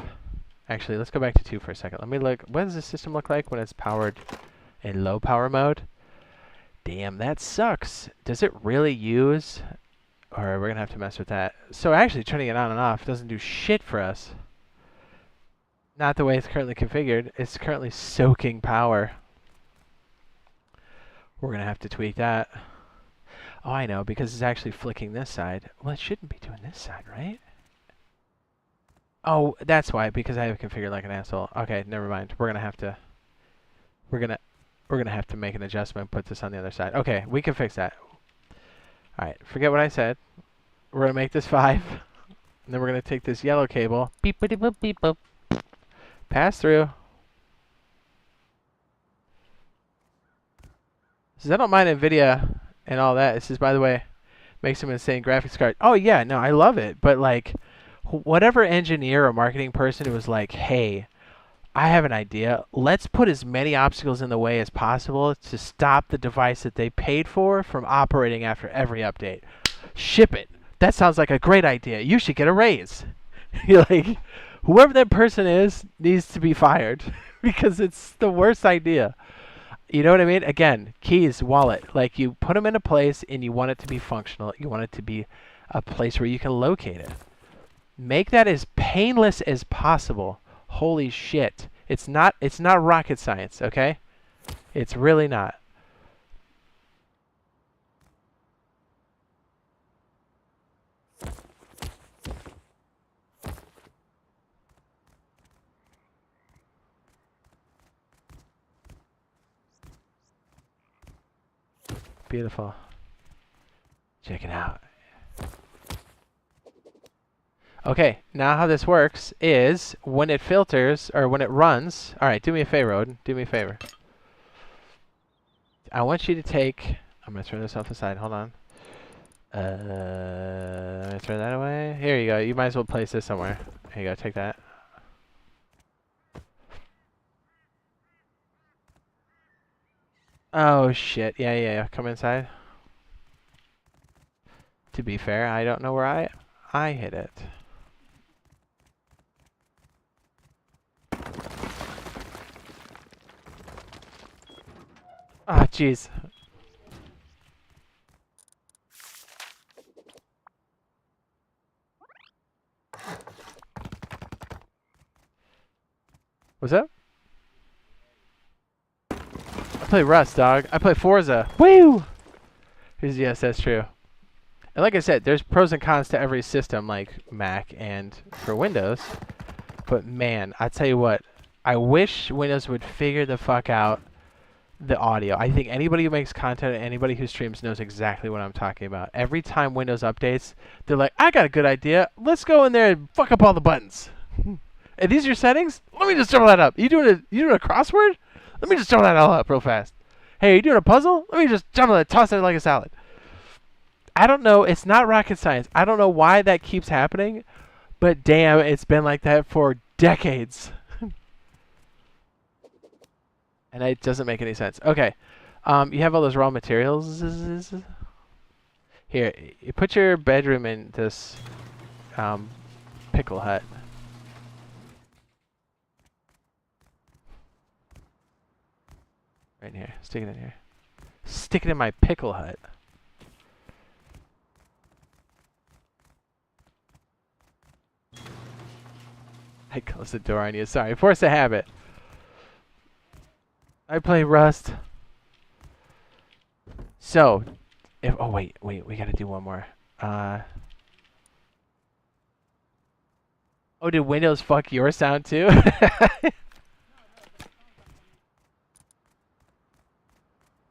Actually, let's go back to 2 for a second. Let me look. What does the system look like when it's powered in low power mode? Damn, that sucks. Does it really use? Or we're gonna have to mess with that. So actually turning it on and off doesn't do shit for us. Not the way it's currently configured. It's currently soaking power. We're gonna have to tweak that. Oh, I know, because it's actually flicking this side. Well, it shouldn't be doing this side, right? Oh, that's why, because I have it configured like an asshole. Okay, never mind. We're gonna have to make an adjustment, put this on the other side. Okay, we can fix that. Alright, forget what I said. We're gonna make this 5. And then we're gonna take this yellow cable. Beep boop boop beep boop. Pass through. Says I don't mind Nvidia and all that. It says, by the way, makes some insane graphics card. Oh yeah, no, I love it. But like, whatever engineer or marketing person who was like, hey, I have an idea. Let's put as many obstacles in the way as possible to stop the device that they paid for from operating after every update. Ship it. That sounds like a great idea. You should get a raise. You're like, whoever that person is needs to be fired because it's the worst idea. You know what I mean? Again, keys, wallet. Like, you put them in a place and you want it to be functional. You want it to be a place where you can locate it. Make that as painless as possible. Holy shit. It's not rocket science, okay? It's really not. Beautiful. Check it out. Okay, now how this works is when it filters, or when it runs... Alright, do me a favor, Odin. Do me a favor. I want you to take... I'm going to turn this off the side. Hold on. I'm going to turn that away. Here you go. You might as well place this somewhere. Here you go. Take that. Oh, shit. Yeah. Come inside. To be fair, I don't know where I hit it. Ah, jeez. What's up? I play Rust, dog. I play Forza. Woo! Yes, that's true. And like I said, there's pros and cons to every system, like Mac and for Windows. But man, I tell you what, I wish Windows would figure the fuck out the audio. I think anybody who makes content, anybody who streams knows exactly what I'm talking about. Every time Windows updates, they're like, I got a good idea. Let's go in there and fuck up all the buttons. And these are your settings? Let me just throw that up. You doing a crossword? Let me just throw that all up real fast. Hey, you doing a puzzle? Let me just jump on it, toss it like a salad. I don't know. It's not rocket science. I don't know why that keeps happening, but damn, it's been like that for decades. And it doesn't make any sense. Okay. You have all those raw materials. Here, you put your bedroom in this pickle hut. Right in here. Stick it in here. Stick it in my pickle hut. I closed the door on you. Sorry. Force a habit. I play Rust. So, if wait, we gotta do one more. Oh, did Windows fuck your sound too?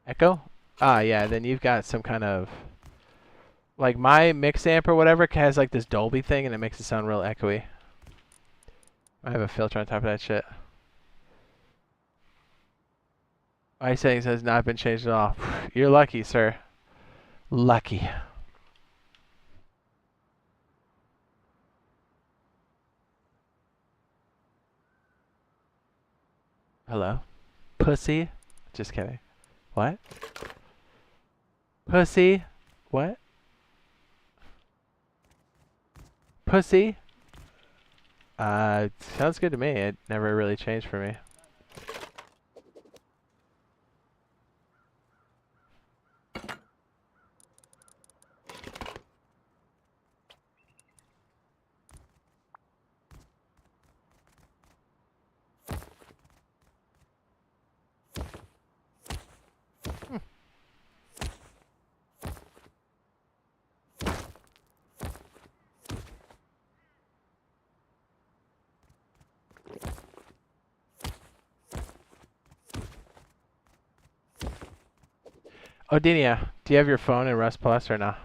Echo? Ah, yeah. Then you've got some kind of like my mix amp or whatever has like this Dolby thing, and it makes it sound real echoey. I have a filter on top of that shit. My settings has not been changed at all. You're lucky, sir. Lucky. Hello? Pussy? Just kidding. What? Pussy? What? Pussy? Sounds good to me. It never really changed for me. Odinia, do you have your phone in Rust Plus or no?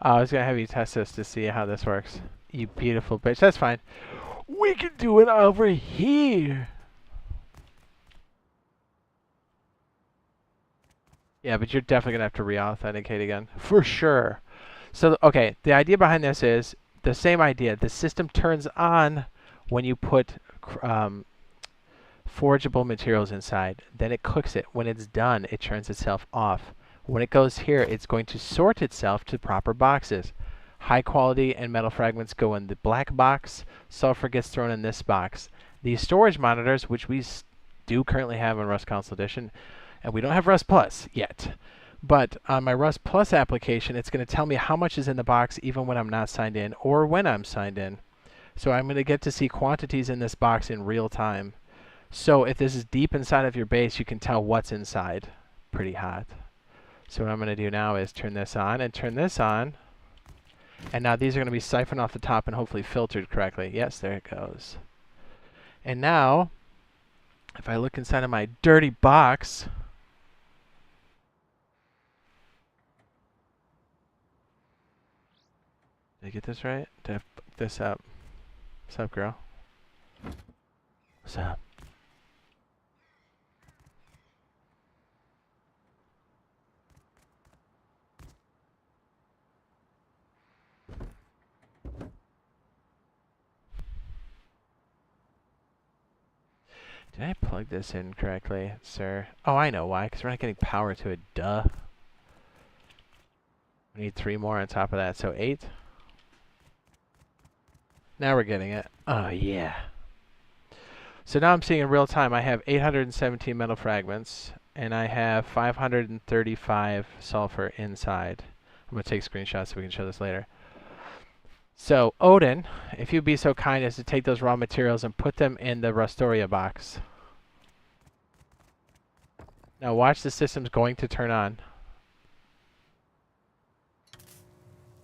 I was gonna have you test this to see how this works. You beautiful bitch. That's fine. We can do it over here. Yeah, but you're definitely gonna have to re-authenticate again. For sure. So, okay, the idea behind this is the same idea. The system turns on when you put forgeable materials inside. Then it cooks it. When it's done, it turns itself off. When it goes here, it's going to sort itself to proper boxes. High quality and metal fragments go in the black box. Sulfur gets thrown in this box. These storage monitors, which we do currently have on Rust Console Edition, and we don't have Rust Plus yet. But on my Rust Plus application, it's going to tell me how much is in the box even when I'm not signed in or when I'm signed in. So I'm going to get to see quantities in this box in real time. So if this is deep inside of your base, you can tell what's inside. Pretty hot. So what I'm going to do now is turn this on and turn this on. And now these are going to be siphoned off the top and hopefully filtered correctly. Yes, there it goes. And now, if I look inside of my dirty box, did I get this right? Did I fuck this up? What's up, girl? What's up? Did I plug this in correctly, sir? Oh, I know why. Because we're not getting power to it. Duh. We need 3 more on top of that. So 8. Now we're getting it. Oh, yeah. So now I'm seeing in real time I have 817 metal fragments. And I have 535 sulfur inside. I'm going to take screenshots so we can show this later. So, Odin, if you'd be so kind as to take those raw materials and put them in the Rustoria box. Now watch, the system's going to turn on.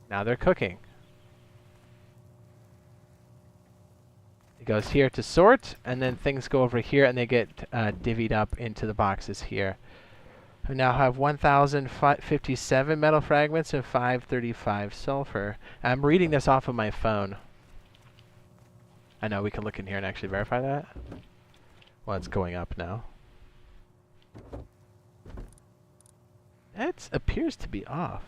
Now they're cooking. It goes here to sort, and then things go over here and they get divvied up into the boxes here. I now have 1,057 metal fragments and 535 sulfur. I'm reading this off of my phone. I know we can look in here and actually verify that. Well, it's going up now. That appears to be off.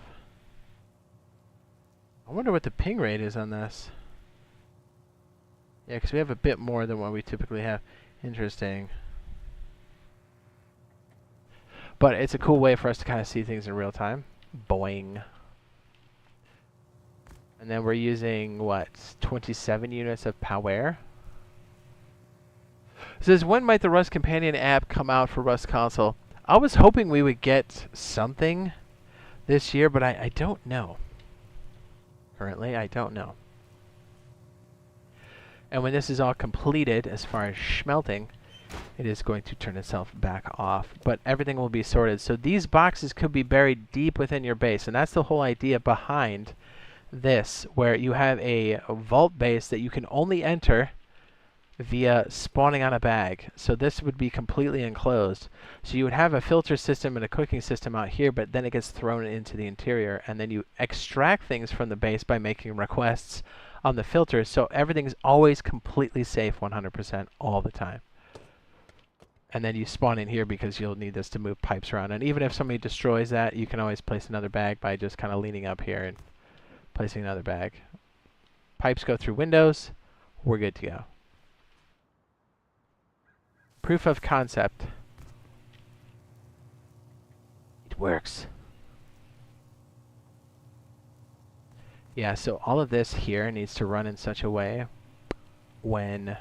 I wonder what the ping rate is on this. Yeah, because we have a bit more than what we typically have. Interesting. But it's a cool way for us to kind of see things in real time. Boing. And then we're using, what, 27 units of power. It says, when might the Rust Companion app come out for Rust Console? I was hoping we would get something this year, but I don't know. Currently, I don't know. And when this is all completed, as far as smelting, it is going to turn itself back off. But everything will be sorted. So these boxes could be buried deep within your base. And that's the whole idea behind this, where you have a vault base that you can only enter via spawning on a bag. So this would be completely enclosed. So you would have a filter system and a cooking system out here, but then it gets thrown into the interior. And then you extract things from the base by making requests on the filters. So everything's always completely safe 100% all the time. And then you spawn in here because you'll need this to move pipes around. And even if somebody destroys that, you can always place another bag by just kind of leaning up here and placing another bag. Pipes go through windows. We're good to go. Proof of concept. It works. Yeah, so all of this here needs to run in such a way when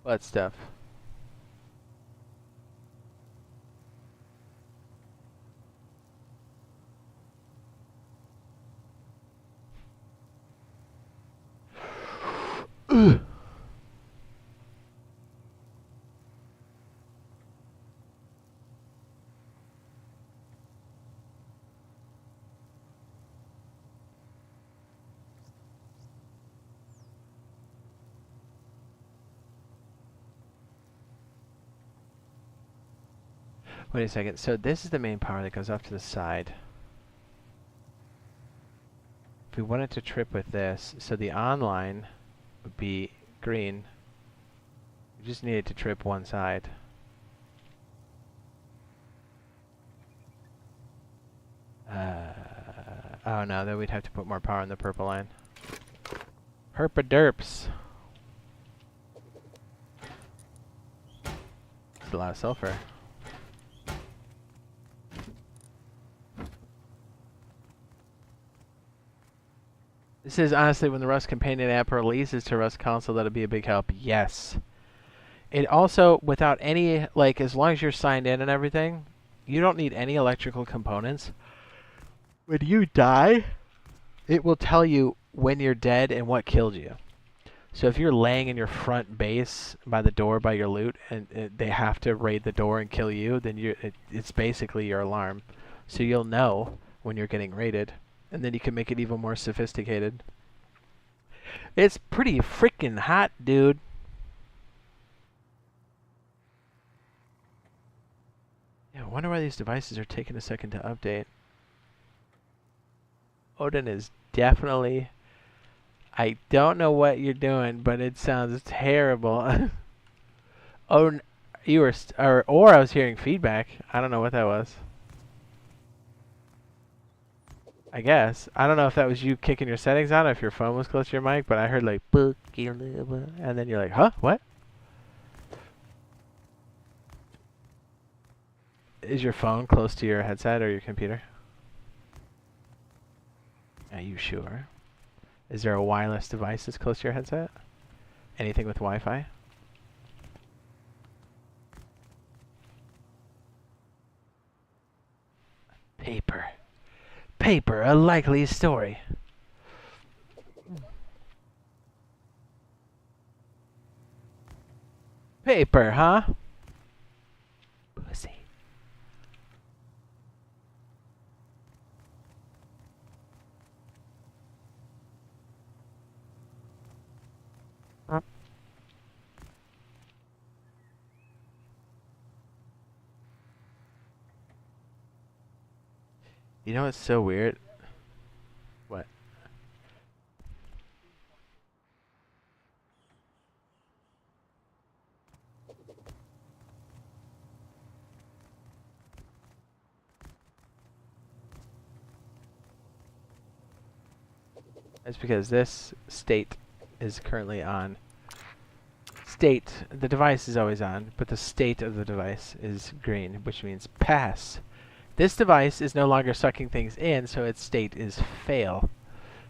what stuff? Ugh. Wait a second. So this is the main power that goes off to the side. If we wanted to trip with this, so the online would be green. We just needed to trip one side. Oh no, then we'd have to put more power on the purple line. Herpaderps. It's a lot of sulfur. This is honestly when the Rust Companion app releases to Rust Console, that'll be a big help. Yes. It also, without any, like, as long as you're signed in and everything, you don't need any electrical components. When you die, it will tell you when you're dead and what killed you. So if you're laying in your front base by the door by your loot and they have to raid the door and kill you, then it's basically your alarm. So you'll know when you're getting raided. And then you can make it even more sophisticated. It's pretty freaking hot, dude. Yeah, I wonder why these devices are taking a second to update. Odin is definitely... I don't know what you're doing, but it sounds terrible. Oh, you were... or I was hearing feedback. I don't know what that was. I guess. I don't know if that was you kicking your settings on or if your phone was close to your mic, but I heard like, and then you're like, huh? What? Is your phone close to your headset or your computer? Are you sure? Is there a wireless device that's close to your headset? Anything with Wi-Fi? Paper. Paper, a likely story. Paper, huh? Pussy. You know what's so weird? What? That's because this state is currently on. State, the device is always on, but the state of the device is green, which means pass. This device is no longer sucking things in, so its state is fail,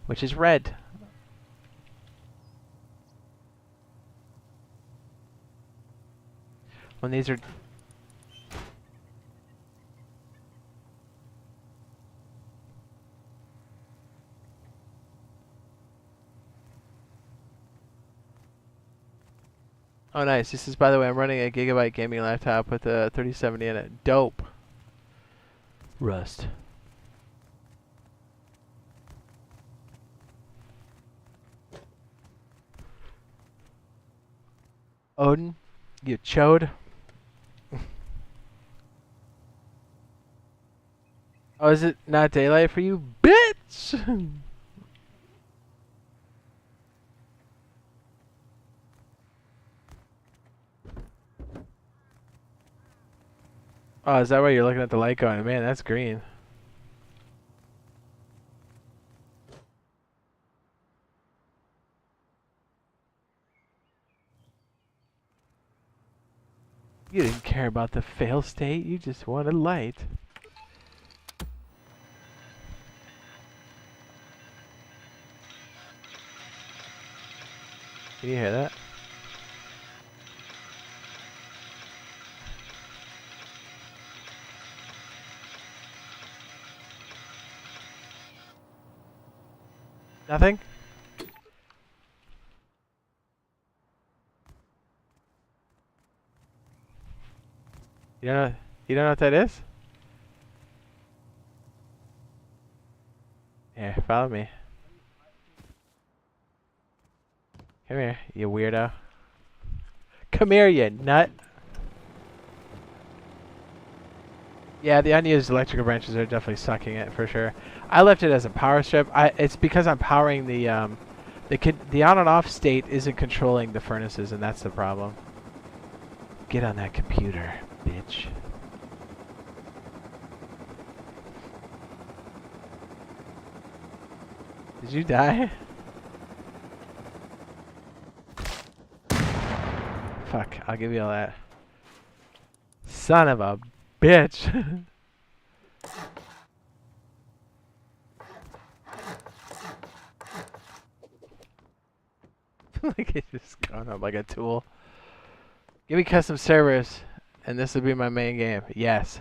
which is red. When these are... Oh, nice. This is, by the way, I'm running a Gigabyte gaming laptop with a 3070 in it. Dope. Rust. Odin, you chode. Oh, is it not daylight for you? Bitch! Oh, is that why you're looking at the light going, man, that's green. You didn't care about the fail state, you just wanted light. Can you hear that? Nothing? You don't know what that is? Here, follow me. Come here, you weirdo. Come here, you nut. Yeah, the unused electrical branches are definitely sucking it for sure. I left it as a power strip. It's because I'm powering the on and off state isn't controlling the furnaces, and that's the problem. Get on that computer, bitch. Did you die? Fuck, I'll give you all that. Son of a bitch. Like it's just going up like a tool. Give me custom servers, and this will be my main game. Yes.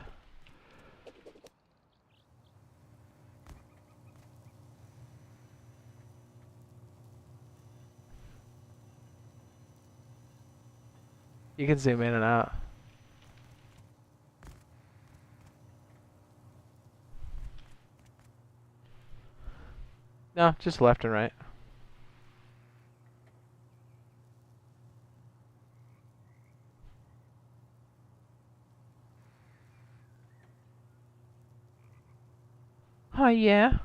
You can zoom in and out. No, just left and right. Oh, yeah.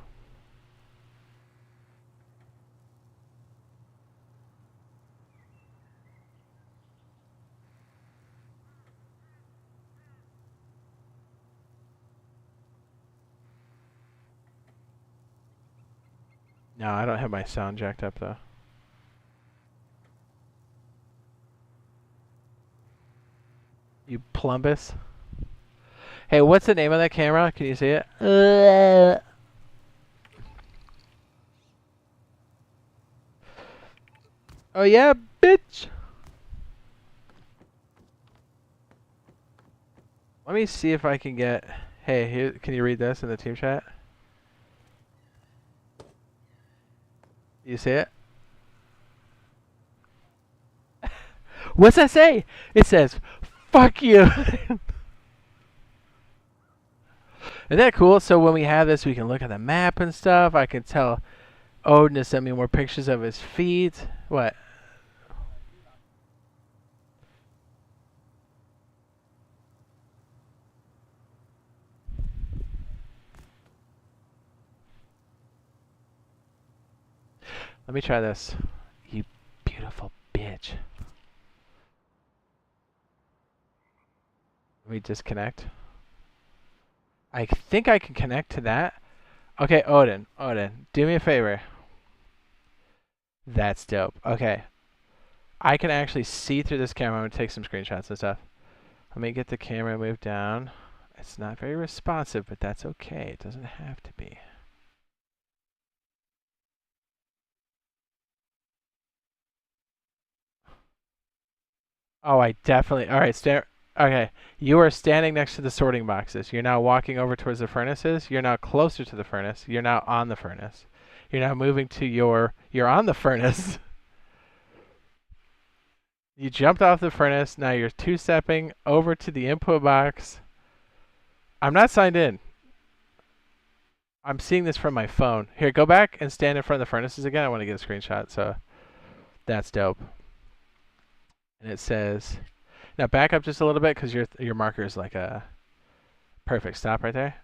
No, I don't have my sound jacked up, though. You plumbus. Hey, what's the name of that camera? Can you see it? Oh, yeah, bitch. Let me see if I can get... Hey, here, can you read this in the team chat? You see it? What's that say? It says, fuck you. Isn't that cool? So when we have this, we can look at the map and stuff. I can tell Odin to send me more pictures of his feet. What? Let me try this. You beautiful bitch. Let me disconnect. I think I can connect to that. Okay, Odin, do me a favor. That's dope. Okay. I can actually see through this camera. I'm going to take some screenshots and stuff. Let me get the camera moved down. It's not very responsive, but that's okay. It doesn't have to be. Oh, I definitely... Alright, okay. You are standing next to the sorting boxes. You're now walking over towards the furnaces. You're now closer to the furnace. You're now on the furnace. You're now moving to your... You're on the furnace. You jumped off the furnace. Now you're two-stepping over to the input box. I'm not signed in. I'm seeing this from my phone. Here, go back and stand in front of the furnaces again. I want to get a screenshot, so that's dope. And it says, now back up just a little bit because your marker is like a perfect stop right there.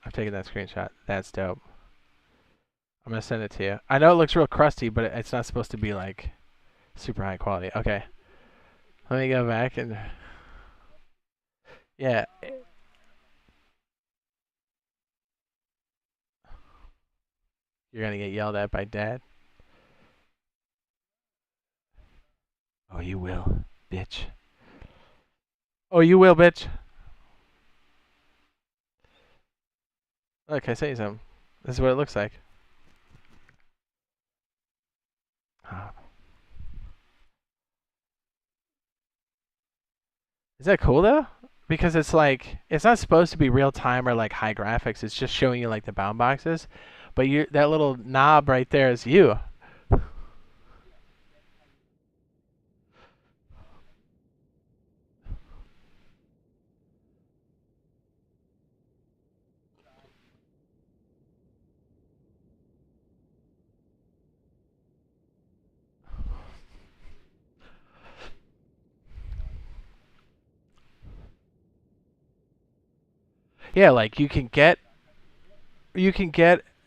I've taken that screenshot. That's dope. I'm going to send it to you. I know it looks real crusty, but it's not supposed to be like super high quality. Okay. Let me go back and... Yeah. You're going to get yelled at by Dad? Oh, you will, bitch. Oh, you will, bitch. Look, I sent you something. This is what it looks like. Oh. Is that cool, though? Because it's like, it's not supposed to be real time or like high graphics. It's just showing you like the bound boxes. But that little knob right there is you. Yeah, like you can get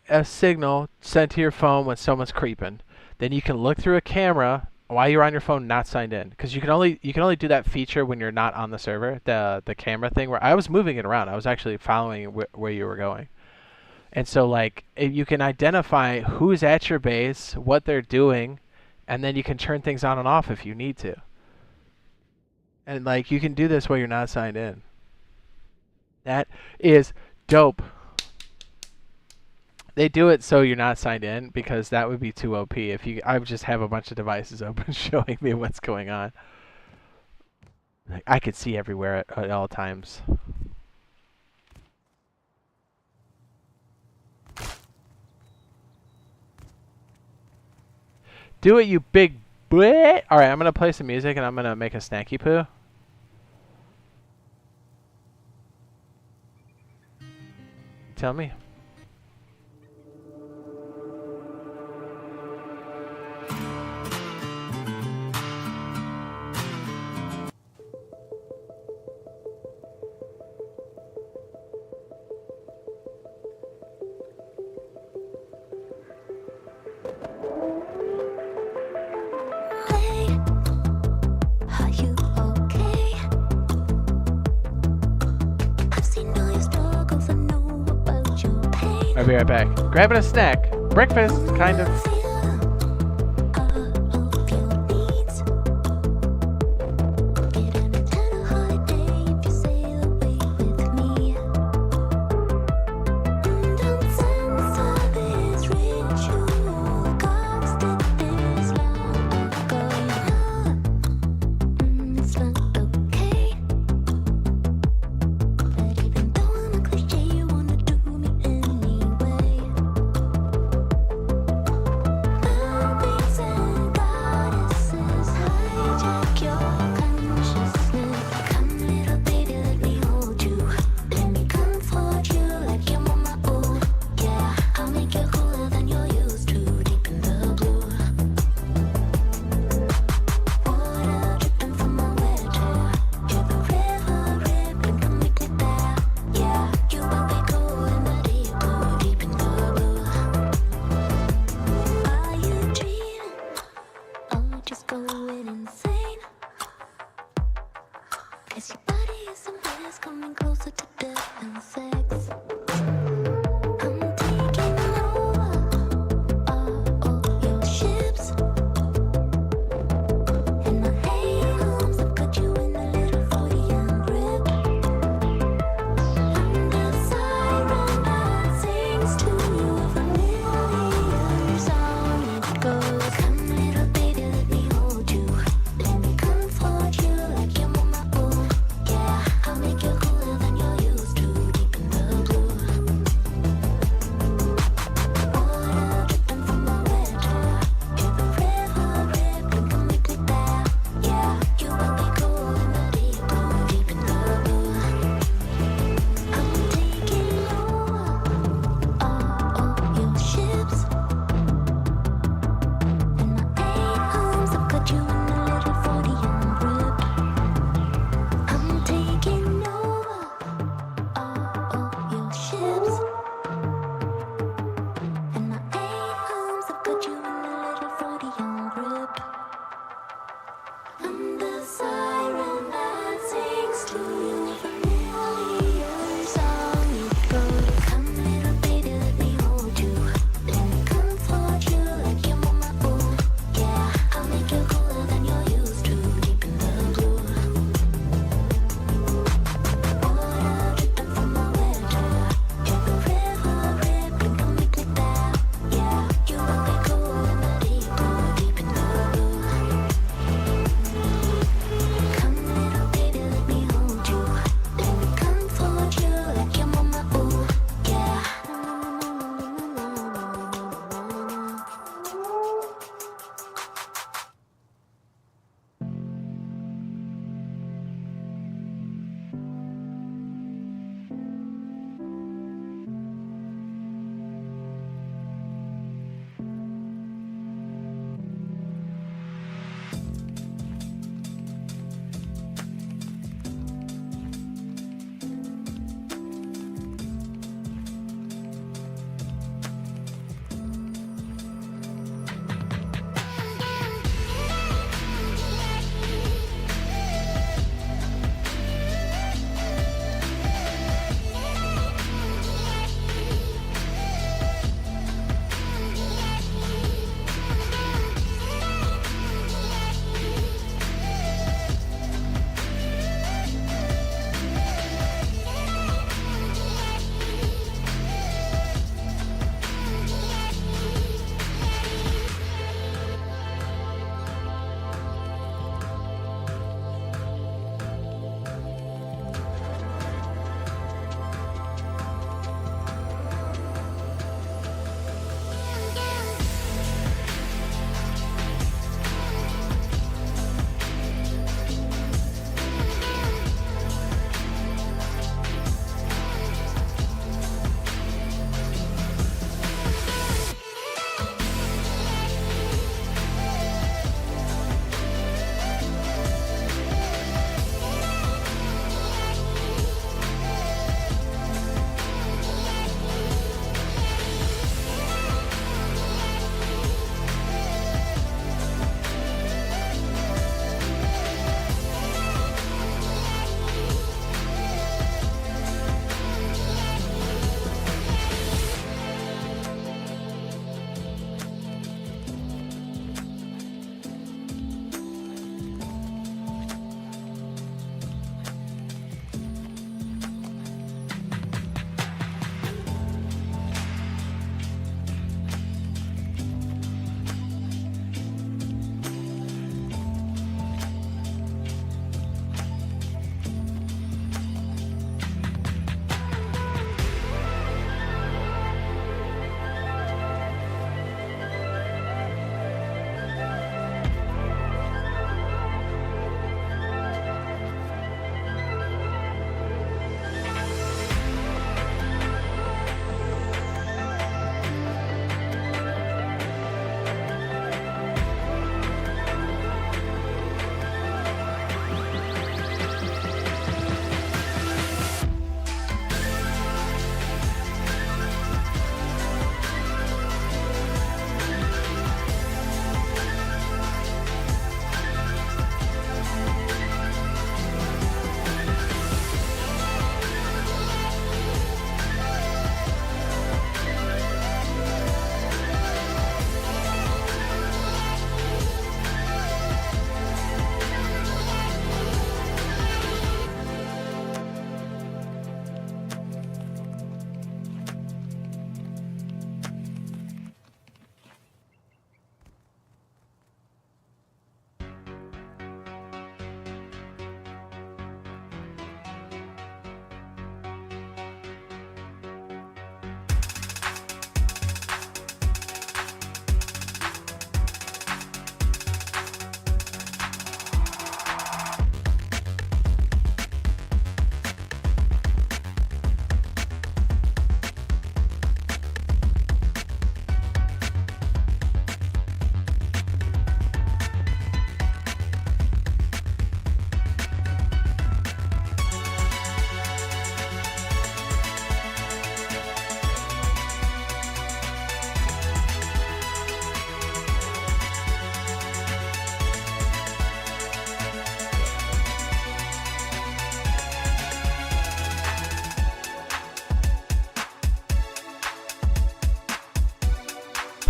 a signal sent to your phone when someone's creeping. Then you can look through a camera while you're on your phone not signed in, because you can only do that feature when you're not on the server. The camera thing where I was moving it around. I was actually following where you were going. And so like you can identify who's at your base, what they're doing, and then you can turn things on and off if you need to. And like you can do this while you're not signed in. That is dope. They do it so you're not signed in because that would be too OP. I would just have a bunch of devices open showing me what's going on. Like, I could see everywhere at all times. Do it, you big bleh. All right, I'm gonna play some music and I'm gonna make a snacky poo. Tell me. I'll be right back. Grabbing a snack. Breakfast, kind of. coming closer to death and sex. I'm taking over all your ships. In my arms, I've got you in a little Freudian grip. I'm the siren that sings to you a familiar song. It goes, come little baby, let me hold you. Let me comfort you like your mama. Oh, yeah, I'll make you cooler than you're used to.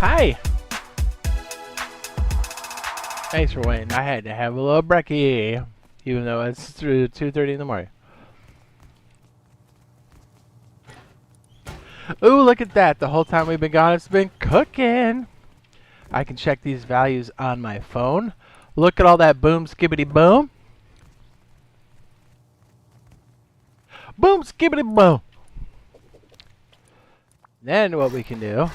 Hi. Thanks for waiting. I had to have a little brekkie, even though it's through 2:30 in the morning. Ooh, look at that. The whole time we've been gone, it's been cooking. I can check these values on my phone. Look at all that boom skibbity boom. Boom skibbity boom. Then what we can do,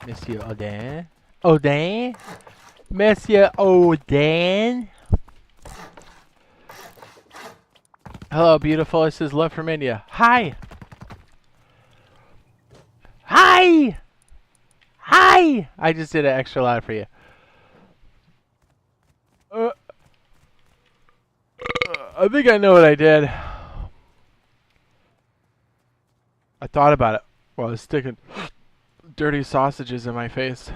Monsieur Odin. Odin? Monsieur Odin? Hello, beautiful. This is Love from India. Hi! Hi! Hi! I just did it extra loud for you. I think I know what I did. I thought about it while I was sticking dirty sausages in my face.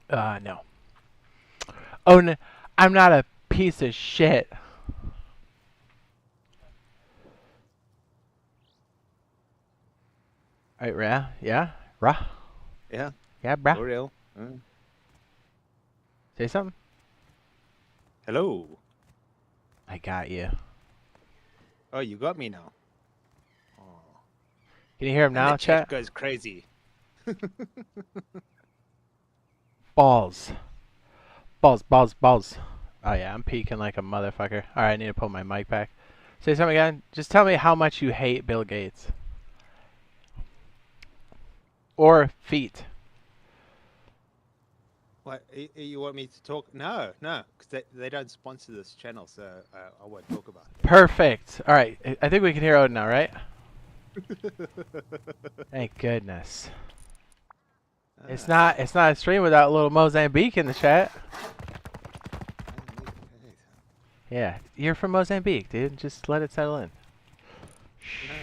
No. Oh, no. I'm not a piece of shit. Alright, Ra? Yeah? Ra? Yeah, Yeah, brah? for real. Say something? Hello. I got you. Oh, you got me now. Oh. Can you hear him And now, the chat chat? goes crazy. Balls. Balls, balls, balls. Oh yeah, I'm peeking like a motherfucker. Alright, I need to pull my mic back. Say something again. Just tell me how much you hate Bill Gates. Or feet. What, you want me to talk? No, no, because they don't sponsor this channel, so I won't talk about it. Perfect. Alright, I think we can hear Odin now, right? Thank goodness. It's not a stream without a little Mozambique in the chat. Yeah, you're from Mozambique, dude. Just let it settle in. No.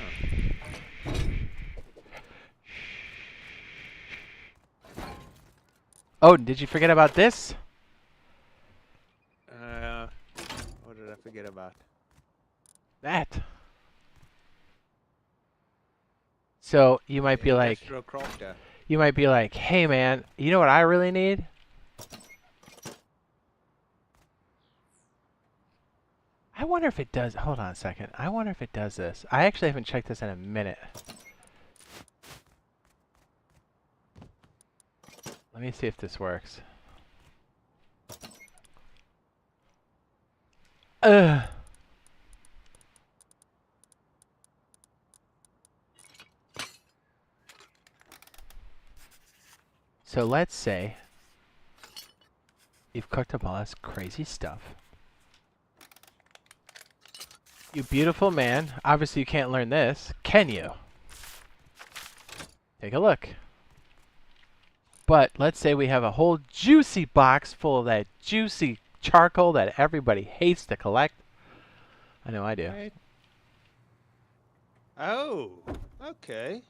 Odin, did you forget about this? What did I forget about? That. So you might be like, Industrial crafter. you might be like, hey man, you know what I really need? I wonder if it does. Hold on a second. I wonder if it does this. I actually haven't checked this in a minute. Let me see if this works. Ugh. So let's say you've cooked up all this crazy stuff. You beautiful man. Obviously you can't learn this, can you? Take a look. But let's say we have a whole juicy box full of that juicy charcoal that everybody hates to collect. I know I do. Right. Oh, okay.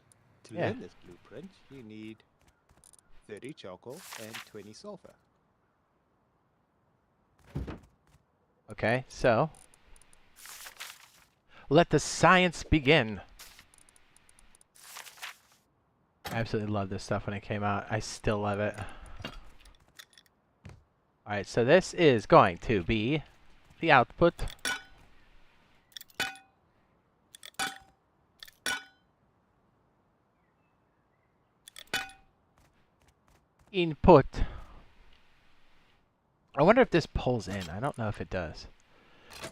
To Yeah. learn this blueprint, you need 30 charcoal and 20 sulfur. Okay, so let the science begin. I absolutely loved this stuff when it came out. I still love it. Alright, so this is going to be the output. Input. I wonder if this pulls in. I don't know if it does.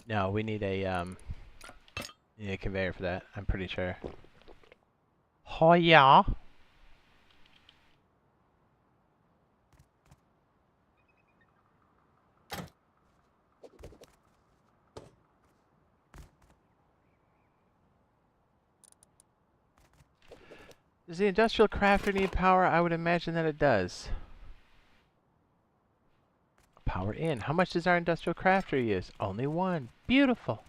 No, we need a conveyor for that. I'm pretty sure. Oh yeah. Does the industrial crafter need power? I would imagine that it does. Power in. How much does our industrial crafter use? Only one. Beautiful.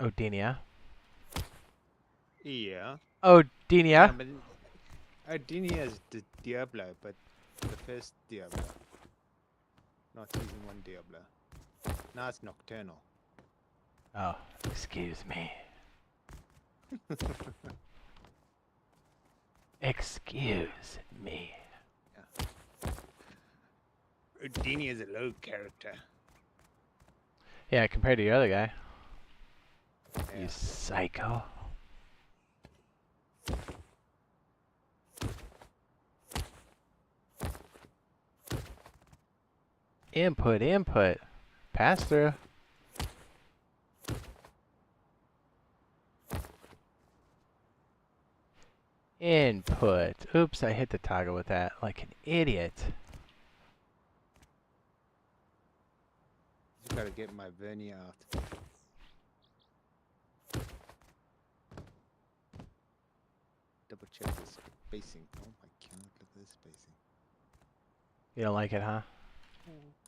Odinia. Yeah. Odinia. But Ardinia is the Diablo, but the first Diablo. Not season 1 Diablo. Now it's nocturnal. Oh, excuse me. Excuse me. Houdini is a low character. Yeah, compared to the other guy. Yeah. You psycho. Input, input. Pass through. Input. Oops, I hit the toggle with that like an idiot. Just gotta get my vernier out. Double check the spacing. Oh my god, look at this spacing. You don't like it, huh?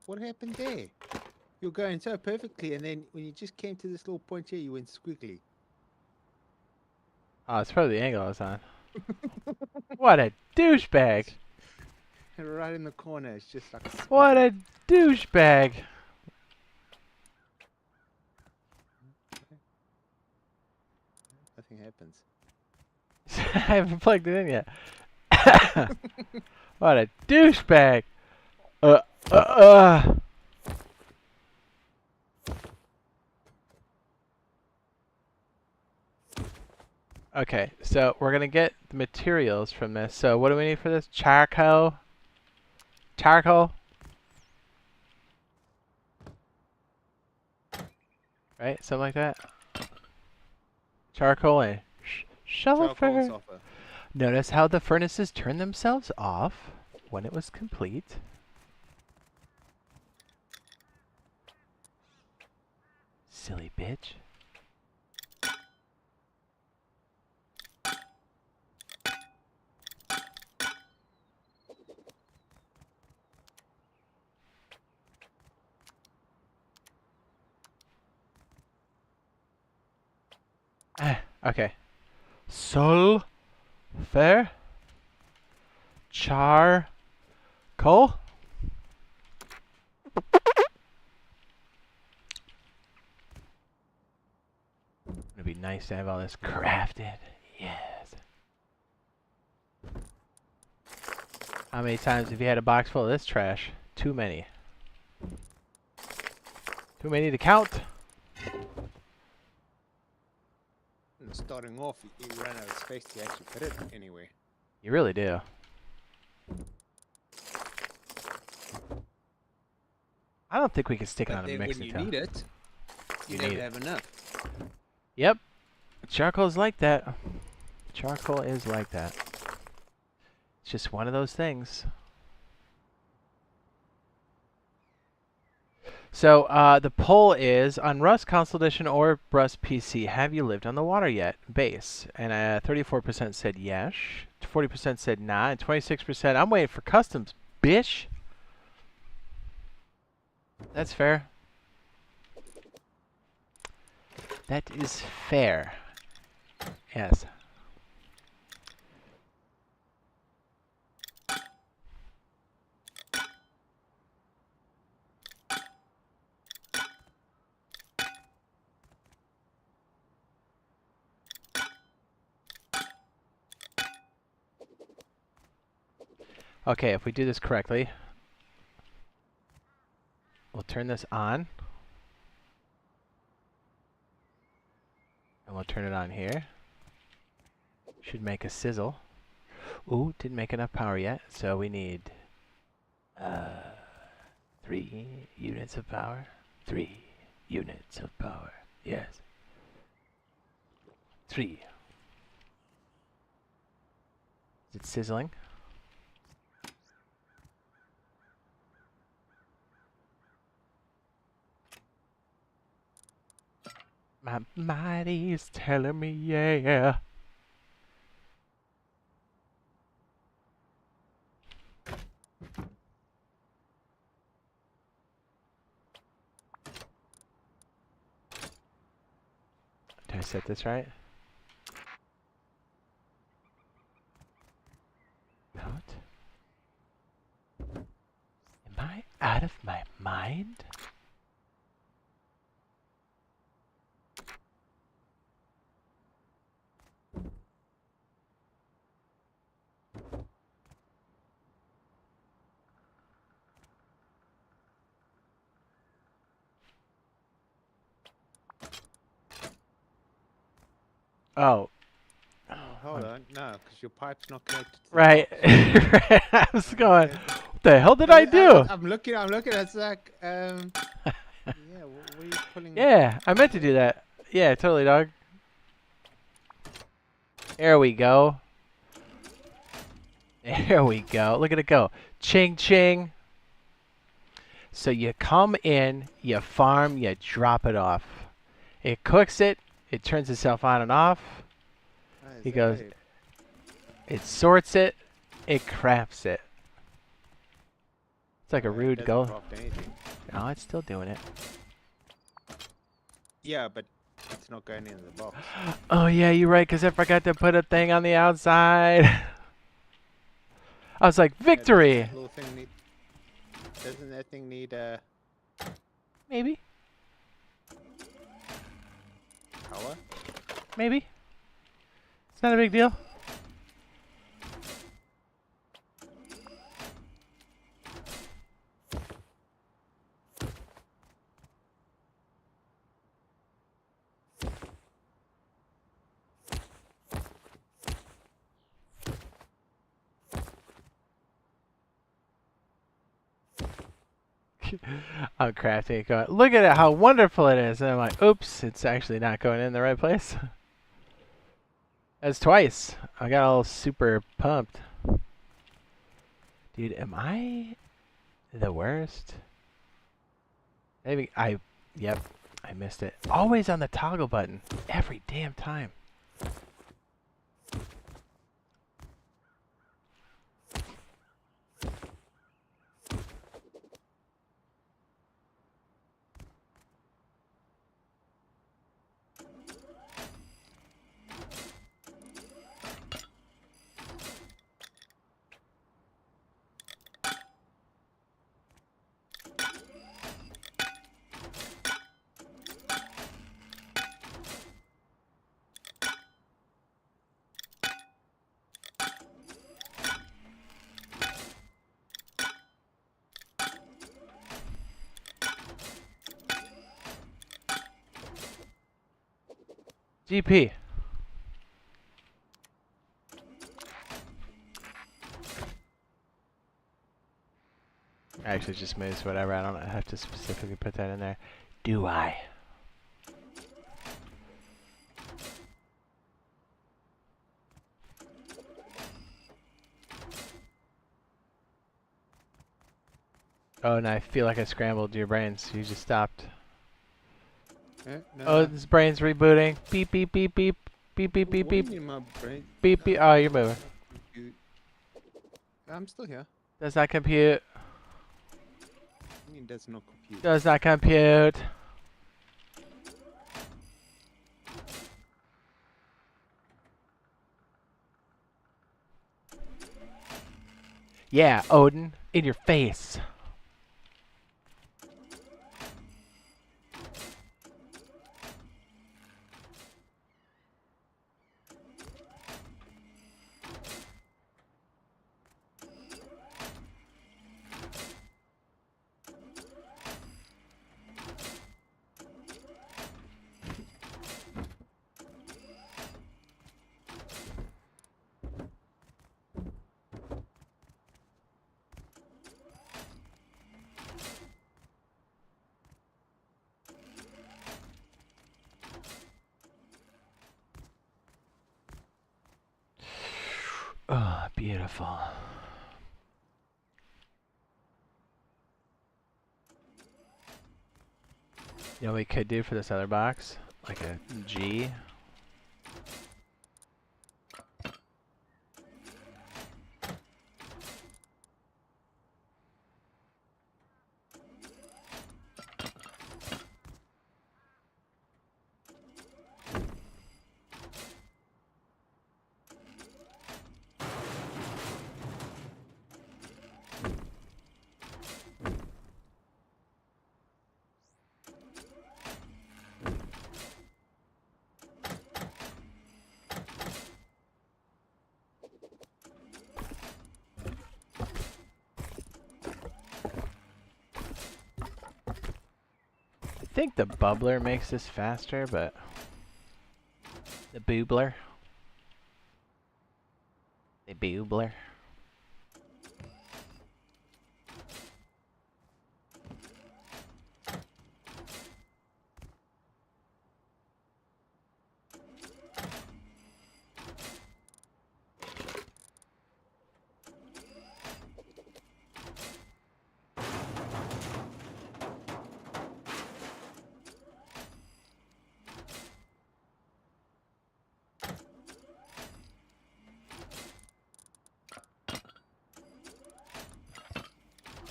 What happened there? You're going so perfectly, and then when you just came to this little point here, you went squiggly. Oh, it's probably the angle I was on. What a douchebag! And right in the corner, it's just like. What a douchebag! Nothing happens. I haven't plugged it in yet. What a douchebag! uh. Okay, so we're gonna get the materials from this. So what do we need for this? Charcoal. Charcoal. Right, something like that. Charcoal and Charcoal sulfur. sulfur. Notice how the furnaces turn themselves off when it was complete. Silly bitch. Okay. Sulfur. Charcoal. It'd be nice to have all this crafted. Yes. How many times have you had a box full of this trash? Too many. Too many to count. And starting off, you run out of space to actually put it anywhere. You really do. I don't think we can stick it But on a then when mixing you tub. need it, you You don't need it. have enough. Yep. Charcoal is like that. Charcoal is like that. It's just one of those things. So the poll is on Rust Console Edition or Rust PC. Have you lived on the water yet? Base, and 34% said yes, 40% said nah, and 26% I'm waiting for customs, bitch. That's fair. That is fair. Yes. Okay, if we do this correctly, we'll turn this on. And we'll turn it on here. Should make a sizzle. Ooh, didn't make enough power yet, so we need 3 units of power. 3 units of power. Yes. 3. Is it sizzling? My mighty's telling me yeah. Did I set this right? Out? Am I out of my mind? Oh, Oh, hold on. No, because your pipe's not connected to the right. box. Right. I was going, Okay. what the hell did I do? I'm looking. It's like, yeah. What are you pulling? Yeah, I meant to do that. Yeah, totally, dog. There we go. There we go. Look at it go. Ching, ching. So you come in, you farm, you drop it off. It cooks it. It turns itself on and off. Oh, is He that goes, how you- it sorts it. It crafts it. It's like a it rude doesn't goal. craft anything. No, it's still doing it. Yeah, but it's not going in the box. Oh, yeah, you're right, because I forgot to put a thing on the outside. I was like, Yeah, victory! Doesn't that thing need Maybe. power? Maybe. It's not a big deal. I'm crafting it going, look at it, how wonderful it is. And I'm like, oops, it's actually not going in the right place. That's twice. I got all super pumped. Dude, am I the worst? Maybe yep, I missed it. Always on the toggle button. Every damn time. GP. Actually, just moves whatever. I don't have to specifically put that in there. Do I? Oh, and I feel like I scrambled your brains. You just stopped. No. Oh, this brain's rebooting. Beep, beep, beep, beep. Beep, beep, beep, What do you beep. mean my brain? Beep, beep. Oh, you're moving. Compute. I'm still here. Does not compute. I mean, does not compute. Does not compute. Yeah, Odin. In your face. Oh, beautiful. You know what we could do for this other box? Like a G. I think the bubbler makes this faster, but The boobler. The boobler.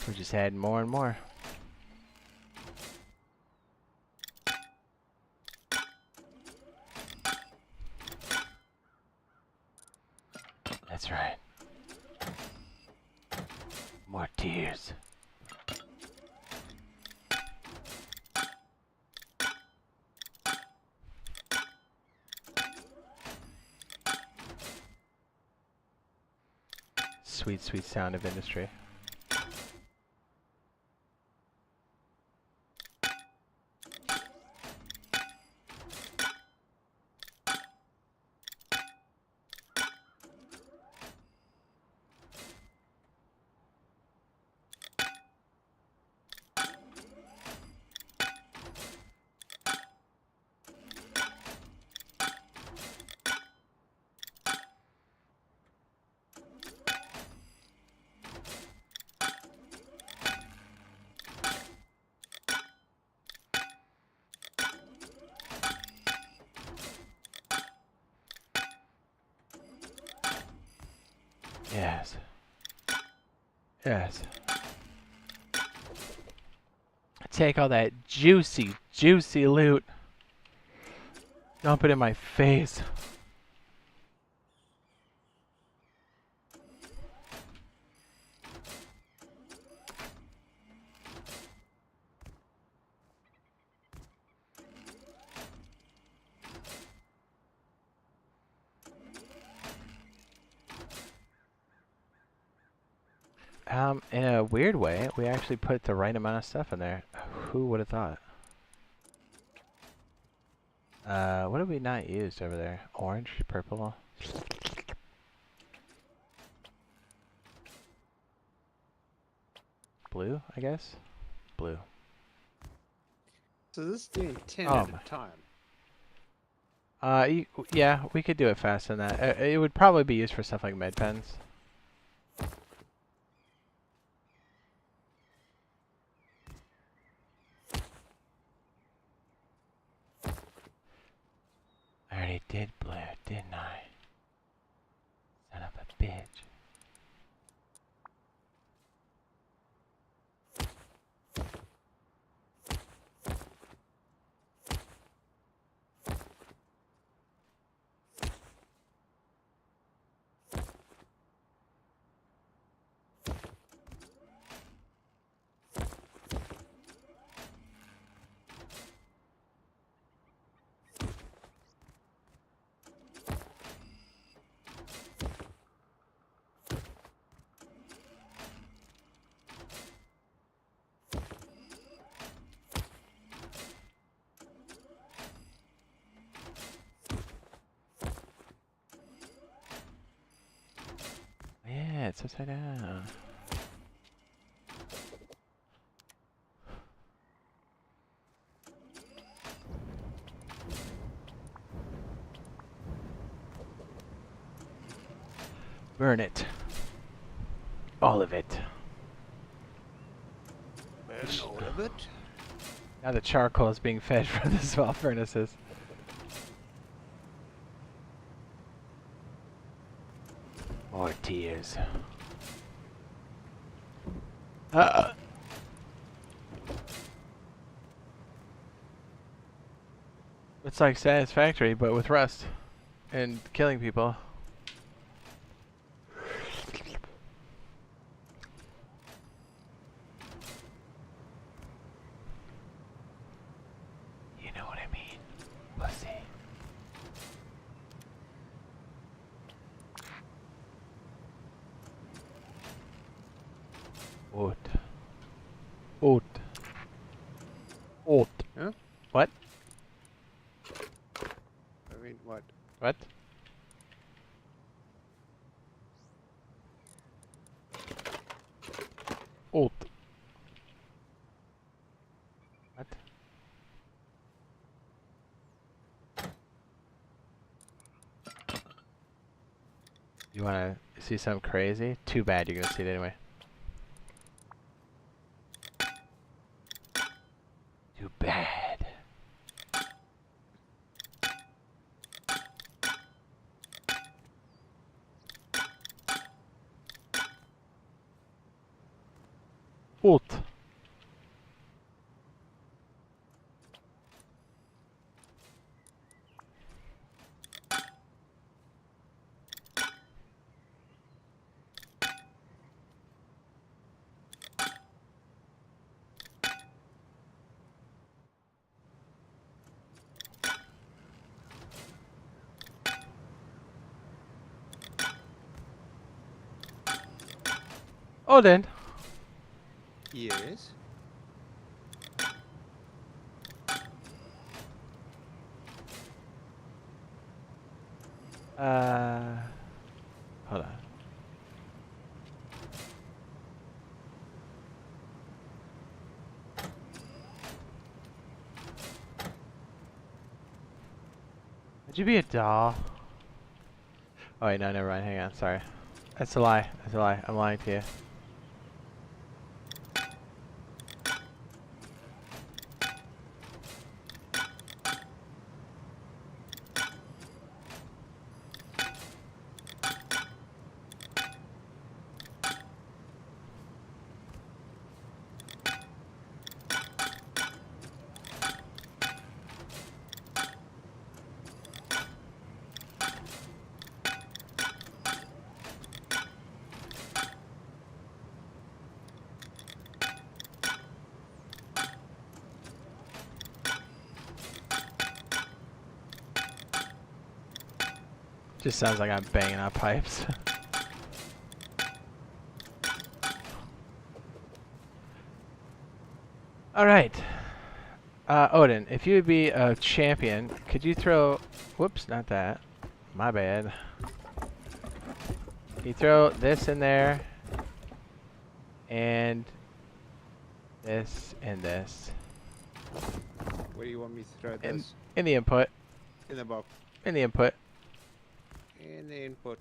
We're just adding more and more. That's right. More tears. Sweet, sweet sound of industry. Yes. Yes. Take all that juicy, juicy loot. Dump it in my face. In a weird way, we actually put the right amount of stuff in there. Who would have thought? What have we not used over there? Orange, purple. Blue, I guess? Blue. So this is doing 10 Oh at my. a time. Yeah, we could do it faster than that. It would probably be used for stuff like med pens. I already did blue, didn't I? Son of a bitch. Yeah, it's upside down. Burn it. All of it. Burn all of it. Now the charcoal is being fed from the small furnaces. More tears. It's like Satisfactory, but with rust and killing people. You know what I mean, pussy. Oat. Oat. Oat. Huh? What? I mean, what? What? Alt. What? You wanna see something crazy? Too bad you're gonna see it anyway. Too bad. Alt. Odin. Yes. Hold on. Would you be a doll? Oh wait, no, never mind. Hang on, sorry. That's a lie. That's a lie. I'm lying to you. Just sounds like I'm banging on pipes. Alright. Odin, if you would be a champion, could you throw... Whoops, not that. My bad. You throw this in there. And... this and this. Where do you want me to throw this? In the input. In the box. In the input. In the input.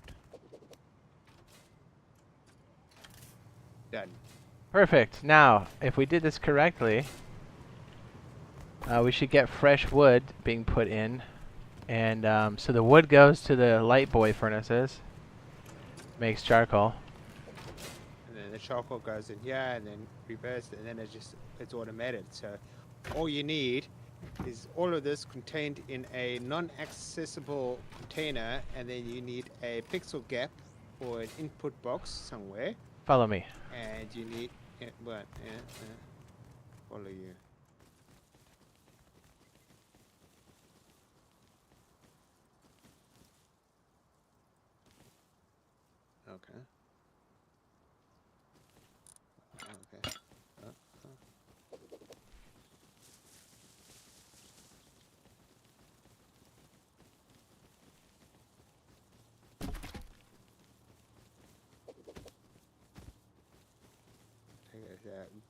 Done. Perfect. Now, if we did this correctly, we should get fresh wood being put in. And so the wood goes to the light boy furnaces. Makes charcoal. And then the charcoal goes in here and then reversed, and then it's automated. So all you need is all of this contained in a non-accessible container, and then you need a pixel gap or an input box somewhere, Follow me. and you need follow you. Okay. Okay.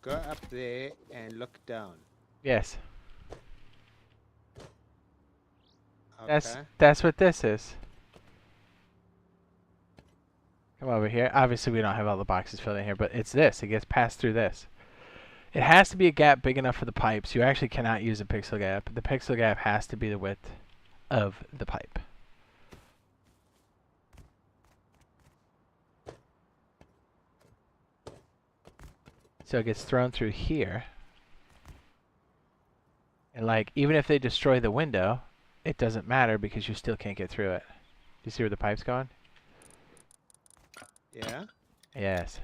Go up there and look down. Yes. Okay. That's what this is. Come over here. Obviously, we don't have all the boxes filled in here, but it's this. It gets passed through this. It has to be a gap big enough for the pipes. You actually cannot use a pixel gap. The pixel gap has to be the width of the pipe. So it gets thrown through here. And like, even if they destroy the window, it doesn't matter because you still can't get through it. Do you see where the pipe's going? Yeah. Yes.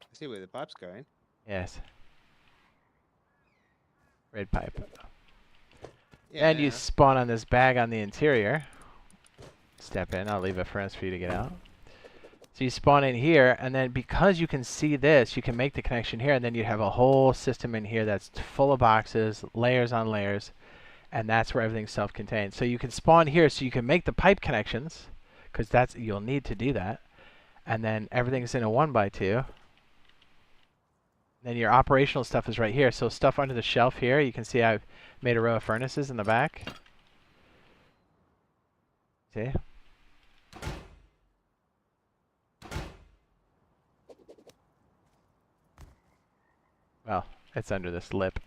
I see where the pipe's going. Yes. Red pipe. Yeah. And you spawn on this bag on the interior. Step in. I'll leave a furnace for you to get out. So you spawn in here, and then because you can see this, you can make the connection here, and then you have a whole system in here that's full of boxes, layers on layers, and that's where everything's self-contained. So you can spawn here, so you can make the pipe connections, because that's you'll need to do that, and then everything's in a 1x2. Then your operational stuff is right here. So stuff under the shelf here, you can see I've made a row of furnaces in the back. See? Well, it's under this lip.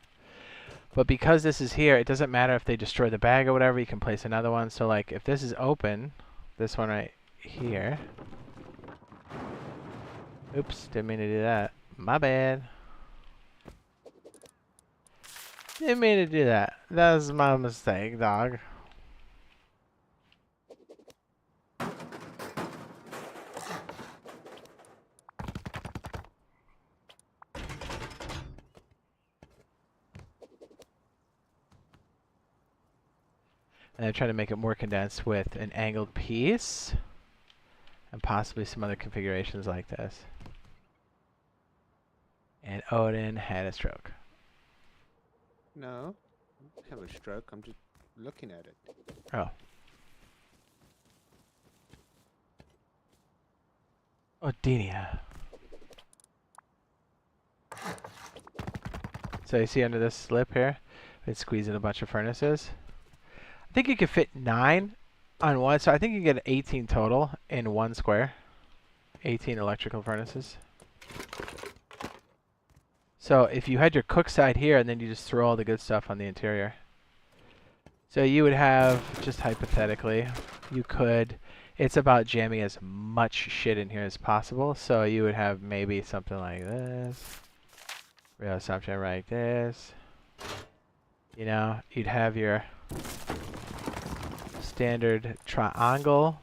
But because this is here, it doesn't matter if they destroy the bag or whatever, you can place another one. So like if this is open, this one right here. Oops, didn't mean to do that. My bad. Didn't mean to do that. That was my mistake, dog. And I try to make it more condensed with an angled piece and possibly some other configurations like this. And Odin had a stroke. No, I don't have a stroke. I'm just looking at it. Oh. Odinia. So you see under this slip here, we squeeze in a bunch of furnaces. I think you could fit 9 on one, so I think you can get 18 total in one square. 18 electrical furnaces. So if you had your cook side here, and then you just throw all the good stuff on the interior. So you would have, just hypothetically, you could, it's about jamming as much shit in here as possible. So you would have maybe something like this. We have something like this. You know, you'd have your standard triangle.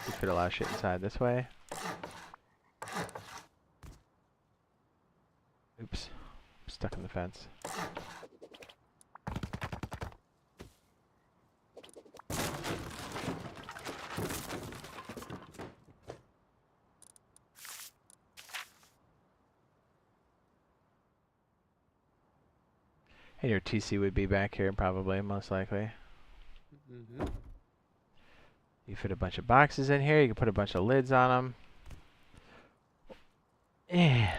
You fit a lot of shit inside this way. Oops, I'm stuck in the fence. And your TC would be back here probably, most likely. Mm-hmm. You fit a bunch of boxes in here, you can put a bunch of lids on them. Yeah.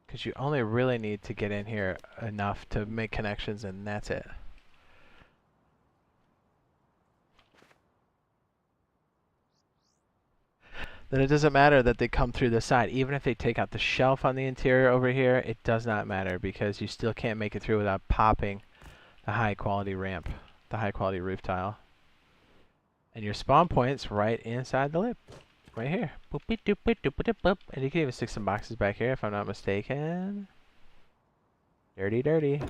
Because you only really need to get in here enough to make connections, and that's it. Then it doesn't matter that they come through the side. Even if they take out the shelf on the interior over here, it does not matter because you still can't make it through without popping the high quality ramp, the high quality roof tile. And your spawn point's right inside the lip. Right here. Boop, beep, doop, beep, doop, doop, boop. And you can even stick some boxes back here if I'm not mistaken. Dirty, dirty.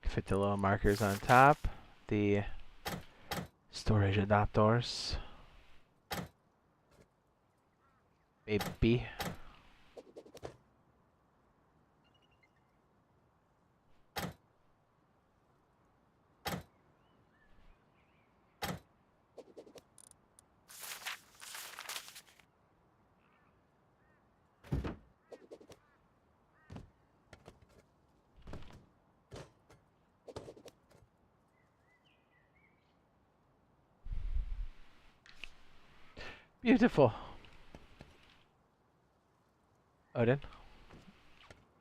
Fit the little markers on top. The storage adapters. Baby. Beautiful. Odin,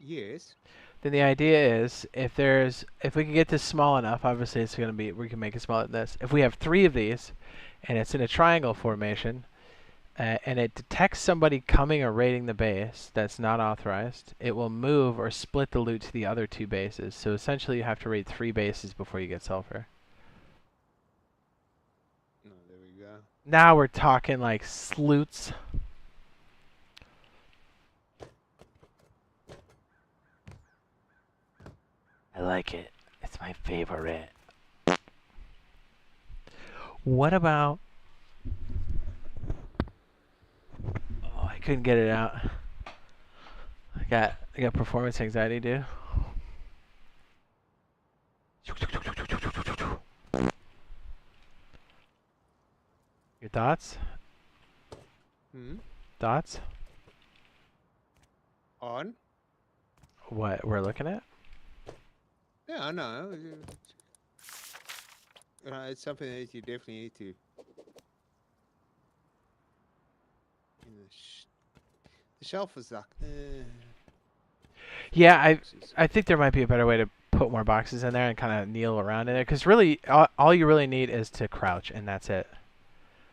Yes. then the idea is if we can get this small enough, obviously it's going to be, we can make it smaller than this. If we have 3 of these and it's in a triangle formation and it detects somebody coming or raiding the base that's not authorized, it will move or split the loot to the other 2 bases. So essentially you have to raid 3 bases before you get sulfur. Oh, there we go. Now we're talking like sleuts. I like it. It's my favorite. What about... Oh, I couldn't get it out. I got performance anxiety, dude. Your thoughts? Thoughts? On? What we're looking at? Yeah, I know. It's something that you definitely need to. The shelf is like. Yeah, I think there might be a better way to put more boxes in there and kind of kneel around in it, because really all you really need is to crouch and that's it.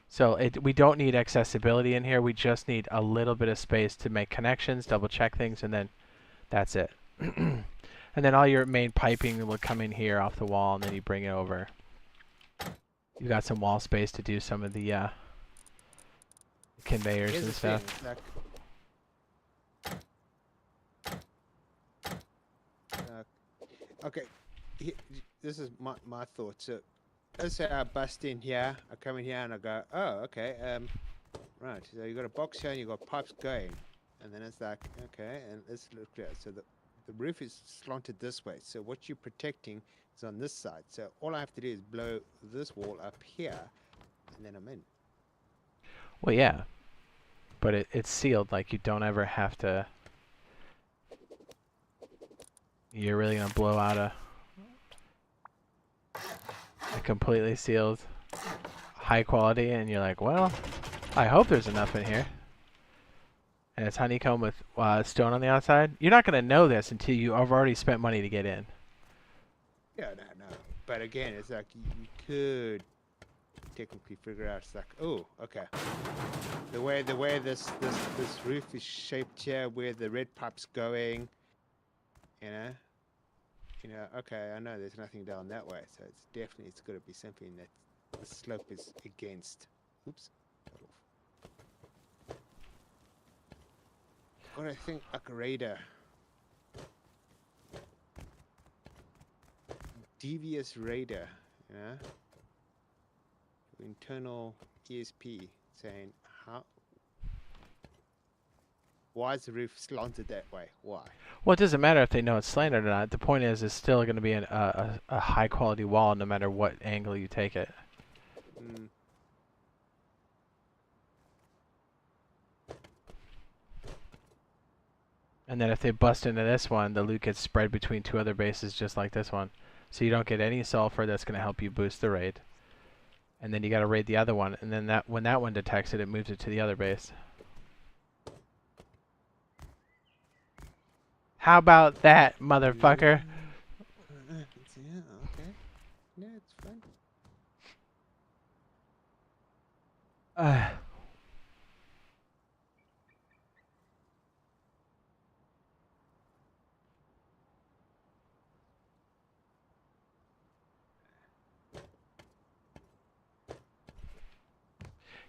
So we don't need accessibility in here. We just need a little bit of space to make connections, double check things, and then that's it. And then all your main piping will come in here off the wall, and then you bring it over. You got some wall space to do some of the conveyors Here's and the stuff. thing, okay, this is my thought. So, let's say I bust in here, I come in here and I go, oh, okay, right. So you got a box here and you got pipes going, and then it's like, okay, and let's look at it. So the roof is slanted this way. So what you're protecting is on this side. So all I have to do is blow this wall up here, and then I'm in. Well, yeah, but it's sealed. Like you don't ever have to. You're really gonna blow out a completely sealed, high quality, and you're like, well, I hope there's enough in here. And it's honeycomb with stone on the outside. You're not gonna know this until you have already spent money to get in. Yeah, no. But again, it's like you could technically figure out. It's like, oh, okay. The way this roof is shaped here, where the red pipe's going, you know, okay, I know there's nothing down that way, so it's got to be something that the slope is against. Oops. Got off. What I think, like a raider. Devious raider, you know? Internal ESP saying, why is the roof slanted that way? Why? Well, it doesn't matter if they know it's slanted or not. The point is, it's still going to be a high quality wall no matter what angle you take it. Mm. And then if they bust into this one, the loot gets spread between 2 other bases just like this one. So you don't get any sulfur that's going to help you boost the raid. And then you got to raid the other one, and then when that one detects it, it moves it to the other base. How about that, motherfucker? Yeah, okay. Yeah, it's fine.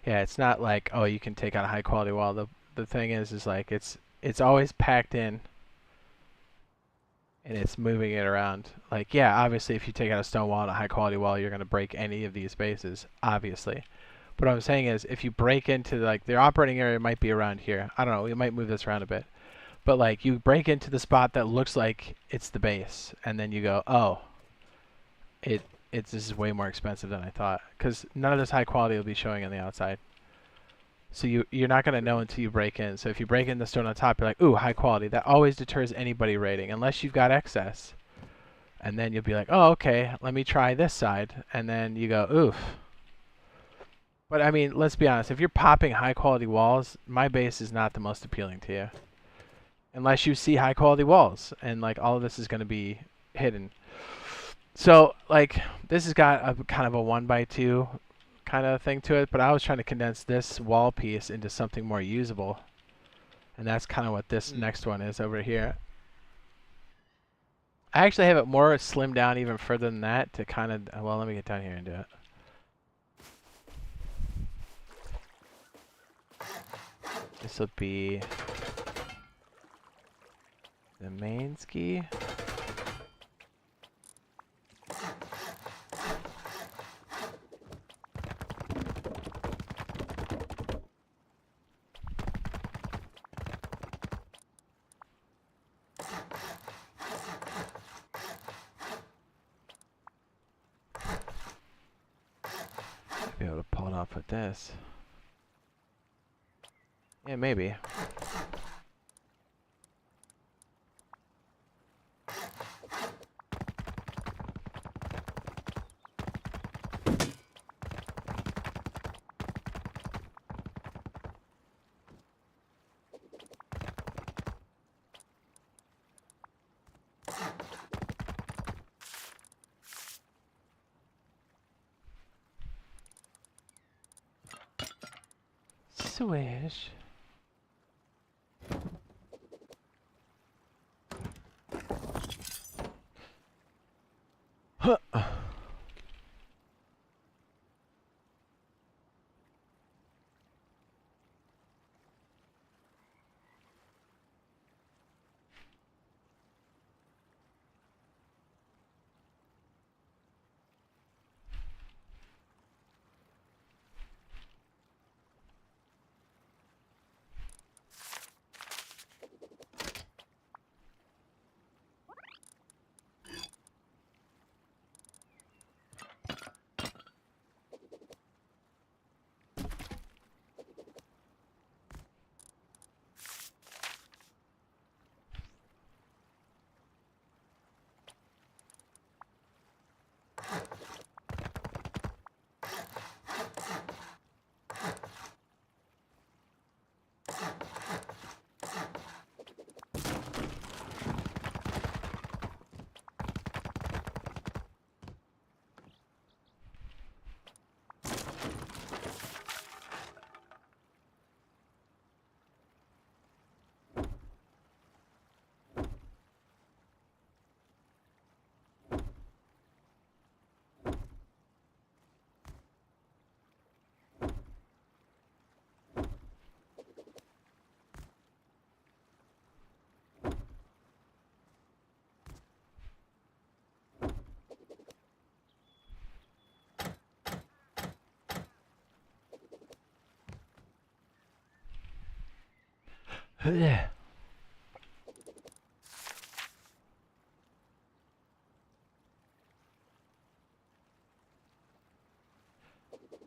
Yeah, it's not like, oh, you can take out a high quality wall. The thing is like it's always packed in and it's moving it around. Like, yeah, obviously if you take out a stone wall and a high quality wall, you're going to break any of these bases, obviously. But what I'm saying is if you break into, like, their operating area might be around here. I don't know, we might move this around a bit. But like you break into the spot that looks like it's the base, and then you go, oh, this is way more expensive than I thought, because none of this high quality will be showing on the outside. So you're not gonna know until you break in. So if you break in the stone on top, you're like, ooh, high quality. That always deters anybody raiding, unless you've got excess. And then you'll be like, oh, okay, let me try this side, and then you go, oof. But I mean, let's be honest. If you're popping high quality walls, my base is not the most appealing to you. unless you see high quality walls, and like all of this is going to be hidden. So like this has got a kind of a 1x2 kind of thing to it, but I was trying to condense this wall piece into something more usable, and that's kind of what this next one is over here. I actually have it more slimmed down even further than that to kind of, well, let me get down here and do it. This will be the main ski. Be able to pull it off with this. Yeah, maybe. Swish. Huh. Yeah.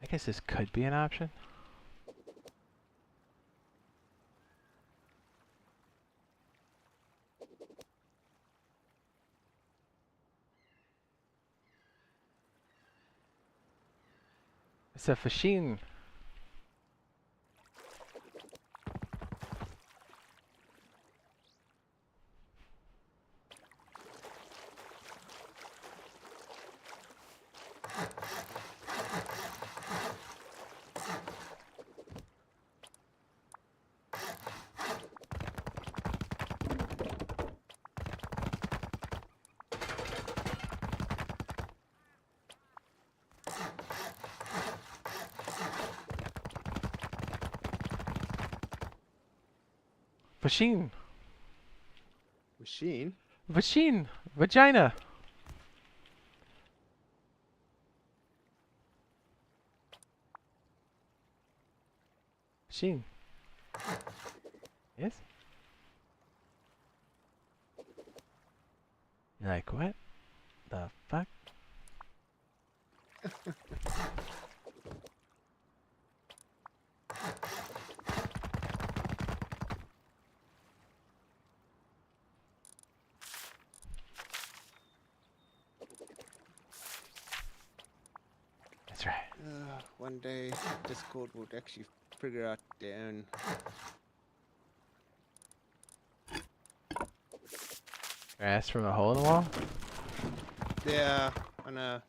I guess this could be an option. It's a machine. Machine. Machine? Machine. Vagina. Machine. Yes? You're like, what the fuck? That's right. One day, Discord would actually figure out their own Grass from a hole in the wall? Yeah, I know.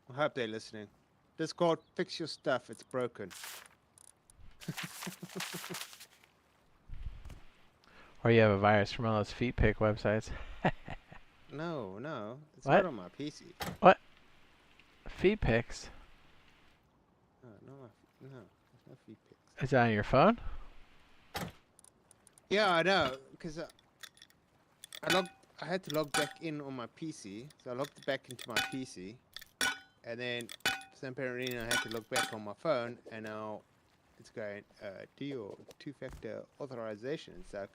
I hope they're listening. Discord, fix your stuff. It's broken. Or you have a virus from one of those feet pick websites. No, no. It's What? not on my PC. What? Feet pics? No, no, there's no feed pics. Is that on your phone? Yeah, I know, because I had to log back in on my PC, so I logged back into my PC, and then for some apparent reason I had to log back on my phone, and now it's going, do your two-factor authorization. It's like,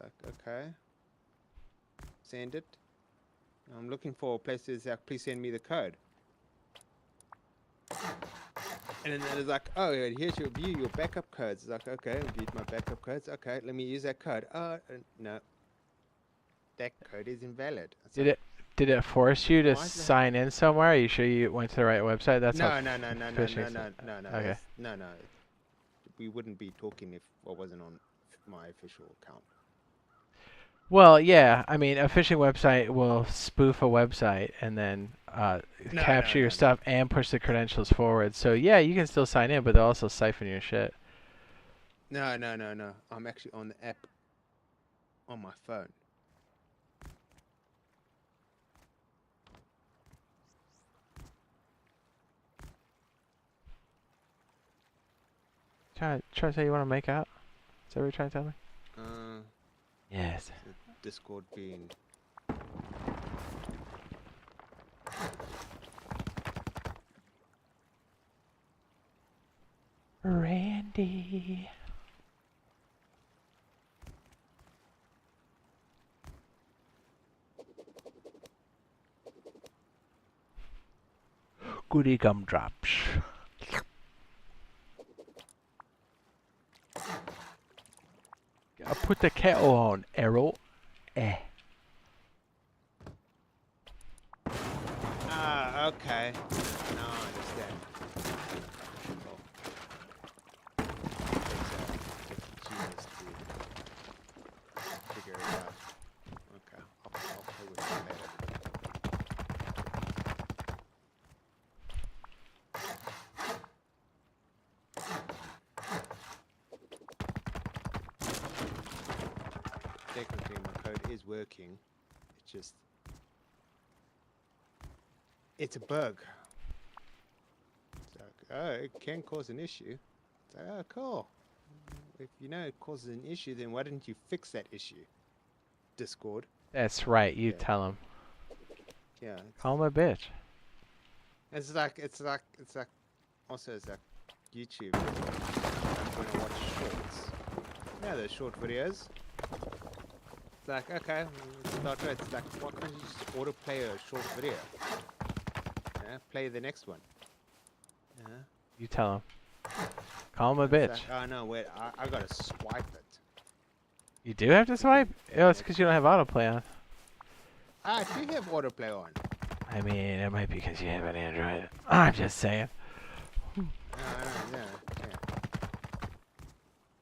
like, okay, send it. I'm looking for places that please send me the code. And then it's like, oh, here's your view, your backup codes. It's like, okay, view my backup codes. Okay, let me use that code. No, that code is invalid. It's like, Did it force you to Why is that- sign in somewhere? Are you sure you went to the right website? That's no, how no, no, no, no, phishing no, is- no, no, no, Okay. that's- no, no. We wouldn't be talking if I wasn't on my official account. Well, yeah. I mean, a phishing website will spoof a website and then capture your no. stuff and push the credentials forward. So yeah, you can still sign in, but they'll also siphon your shit. No, no, no, no. I'm actually on the app on my phone. Try to say you want to make out. Is that what you're trying to tell me? Yes. Discord being. Randy. Goody gumdrops. Gotta put the kettle on, Errol. Eh. Ah, okay. Now I understand. Well, takes genius to figure it out. Okay, I'll play with it later. Technically, my code is working. It's just. It's a bug. It's like, oh, it can cause an issue. It's like, oh, cool. If you know it causes an issue, then why didn't you fix that issue? Discord. That's right. You Yeah. tell him. Yeah. Call him a bitch. It's like, also it's like YouTube. When I watch shorts. Yeah, those short videos. It's like, okay, start with. It's like, why can't you just autoplay a short video? Yeah, play the next one. Yeah. You tell him. Call him a It's bitch. like, oh no, wait, I gotta swipe it. You do have to swipe? Oh, it's because you don't have autoplay on. I do have autoplay on. I mean, it might be because you have an Android. I'm just saying. No, yeah.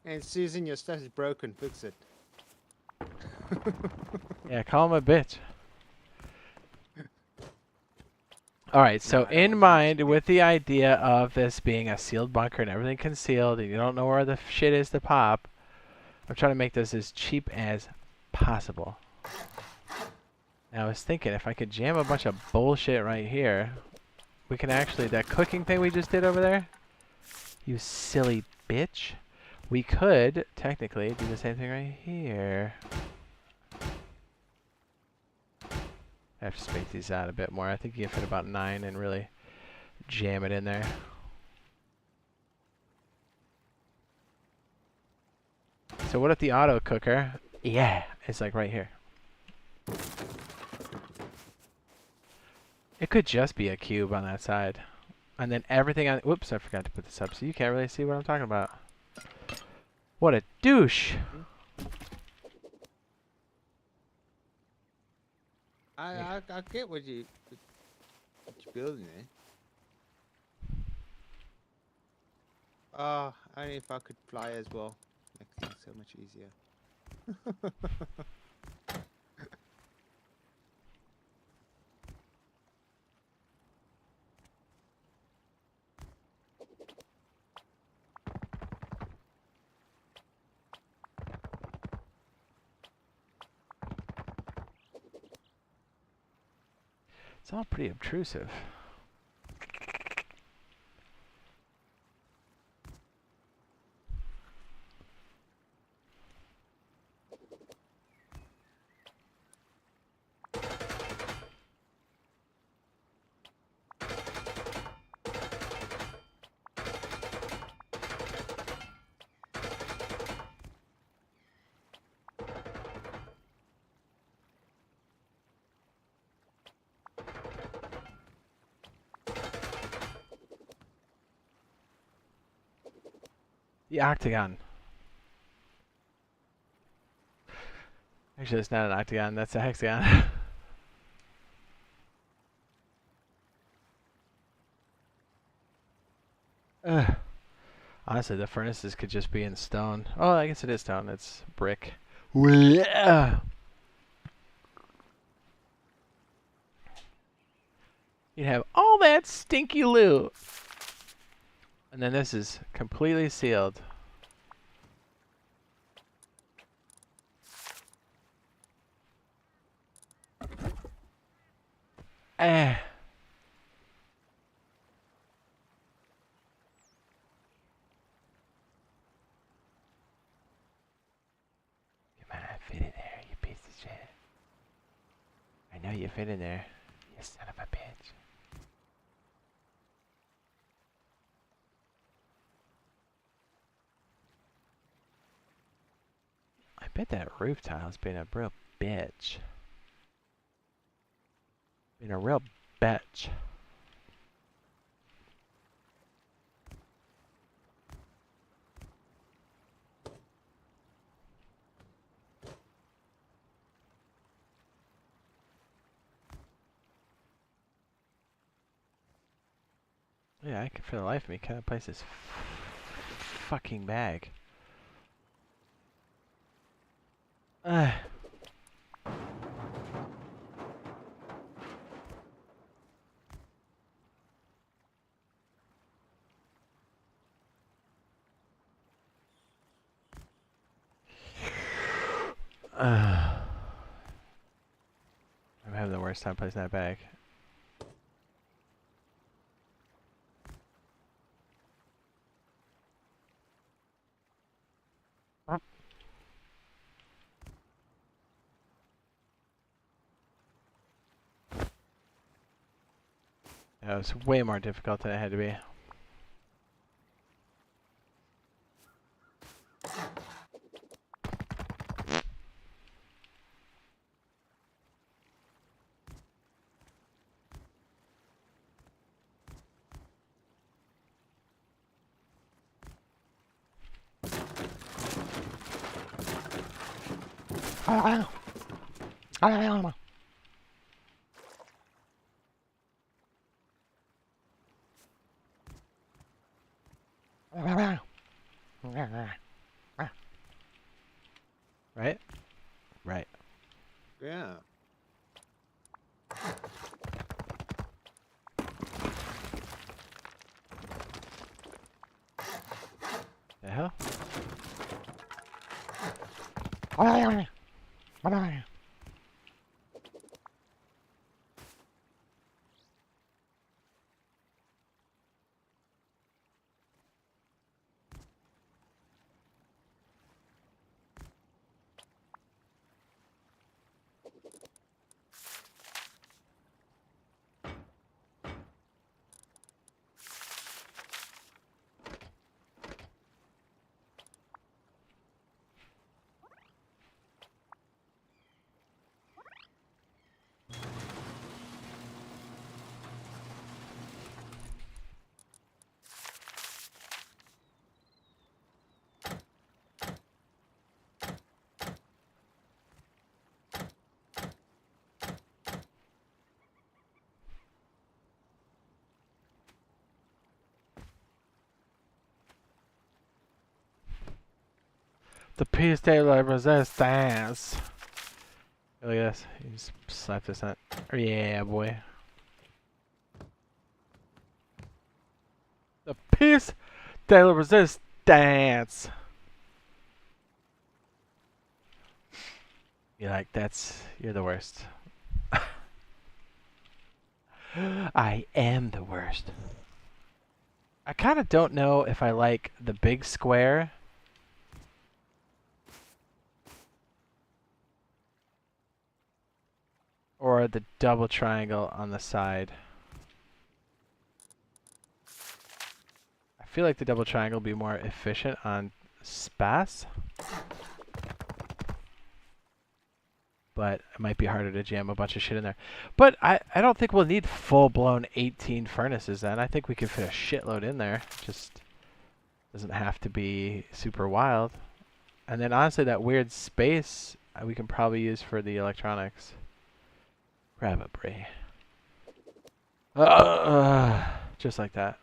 And Susan, your stuff is broken. Fix it. Yeah, call him a bitch. Alright, so No, I don't in want mind to with the idea of this being a sealed bunker and everything concealed and you don't know where the shit is to pop, I'm trying to make this as cheap as possible. Now I was thinking if I could jam a bunch of bullshit right here, we can actually, that cooking thing we just did over there, you silly bitch, we could technically do the same thing right here. I have to space these out a bit more. I think you can fit about 9 and really jam it in there. So what if the auto cooker, yeah, it's like right here. It could just be a cube on that side. And then everything on, whoops, I forgot to put this up so you can't really see what I'm talking about. What a douche. I get what you're building there. Only if I could fly as well. Make things so so much easier. It's all pretty obtrusive. The octagon. Actually, it's not an octagon. That's a hexagon. Ugh. Honestly, the furnaces could just be in stone. Oh, I guess it is stone. It's brick. Yeah. You'd have all that stinky loot. And then this is completely sealed. Eh. Come on, fit in there, you piece of shit. I know you fit in there, you son of a bitch. I bet that roof tile's been a real bitch. Been a real bitch. Yeah, I can for the life of me can't place this fucking bag. Ugh. I'm having the worst time placing that bag. That was way more difficult than it had to be. Right? Right. Yeah. The hell? The piece de la resistance. Look at this. You just slap this on. Oh, yeah, boy. The piece de la resistance. You're like, you're the worst. I am the worst. I kind of don't know if I like the big square or the double triangle on the side. I feel like the double triangle would be more efficient on space, but it might be harder to jam a bunch of shit in there. But I don't think we'll need full-blown 18 furnaces then. I think we can fit a shitload in there. Just doesn't have to be super wild. And then honestly, that weird space we can probably use for the electronics. Grab a Bray. Just like that.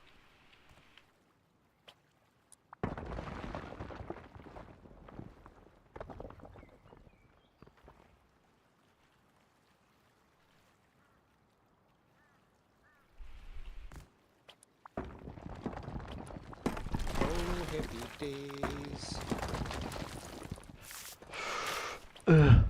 Oh, happy days. Ugh.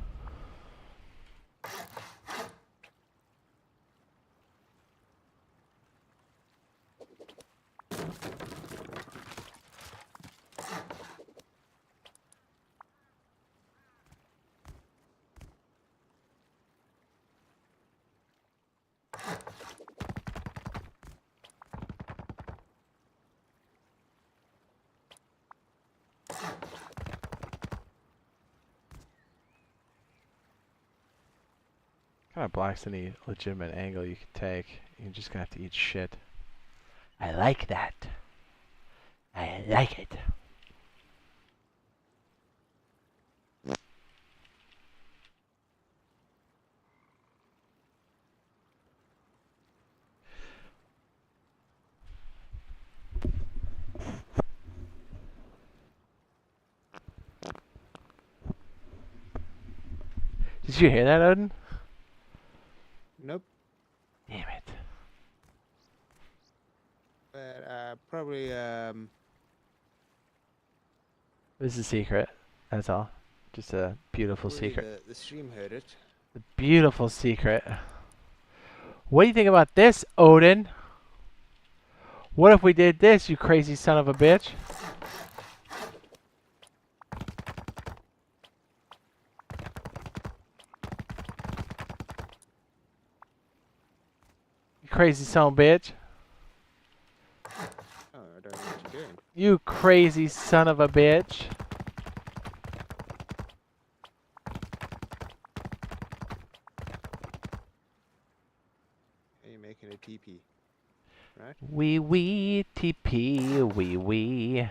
Kind of blocks any legitimate angle you could take. You're just gonna have to eat shit. I like that. I like it. Did you hear that, Odin? Nope. Damn it. But probably This is a secret. That's all. Just a beautiful probably secret. the stream heard it. A beautiful secret. What do you think about this, Odin? What if we did this, you crazy son of a bitch? You crazy son of a bitch. Oh, I don't know what you're doing. You crazy son of a bitch. Are you making a TP? Right? Wee TP, wee.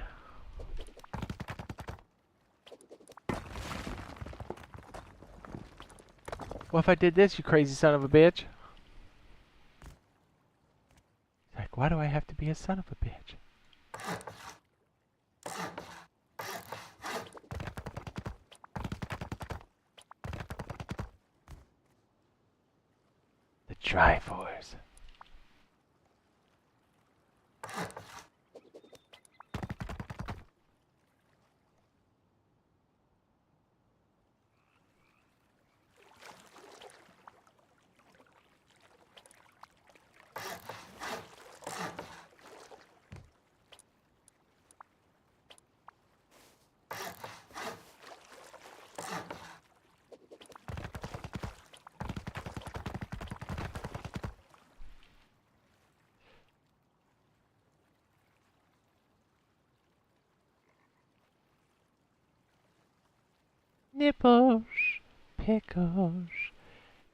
What if I did this, you crazy son of a bitch? Like, why do I have to be a son of a bitch? The Triforce. Nipples, pickles,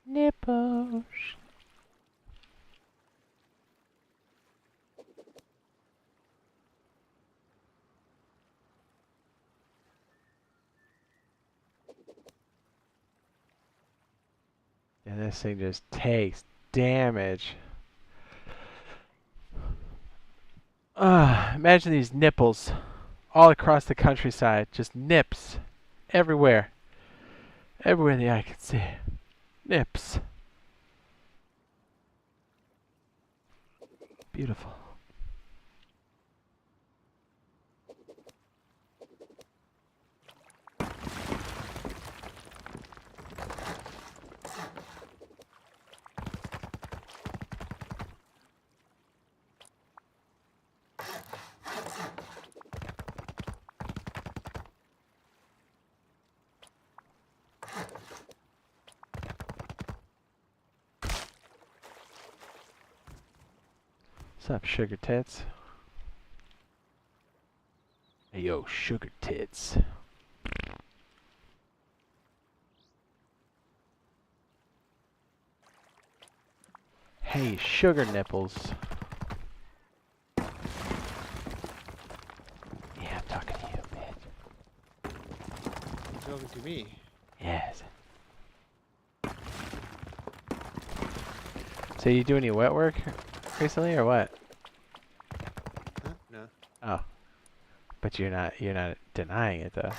nipples. Yeah, this thing just takes damage. Imagine these nipples all across the countryside, just nips. everywhere. Everywhere the eye can see. Nips. Beautiful. What's up, sugar tits? Hey, yo, sugar tits. Hey, sugar nipples. Yeah, I'm talking to you, bitch. You're talking to me. Yes. So you do any wet work recently, or what? Huh? No. Oh, but you're not denying it though.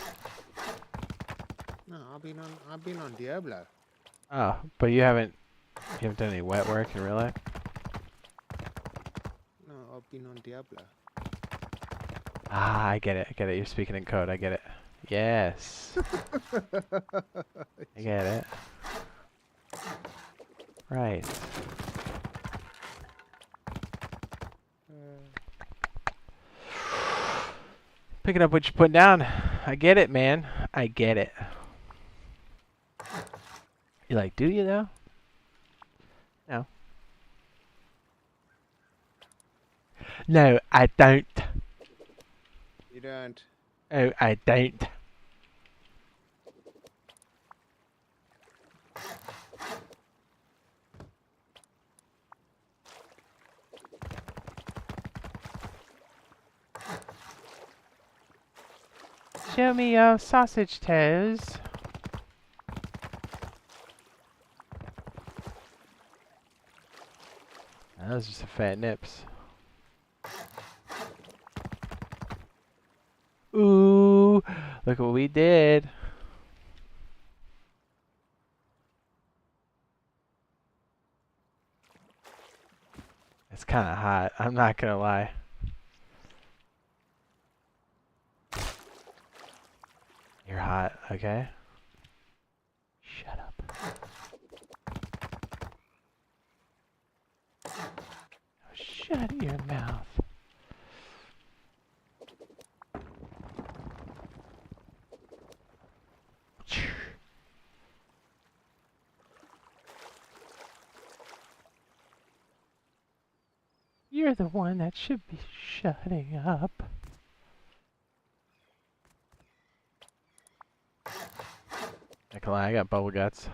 No, I've been on Diablo. Oh, but you haven't done any wet work in real life? No, I've been on Diablo. Ah, I get it. You're speaking in code. I get it. Yes. I get it. Right. Picking up what you're putting down. I get it, man. I get it. You're like, do you though? No. No, I don't. You don't. Oh, I don't. Show me your sausage toes. That was just a fat nips. Ooh, look what we did. It's kind of hot. I'm not gonna lie. You're hot, okay? Shut up. Shut your mouth. You're the one that should be shutting up. Nikolai, I got bubble guts.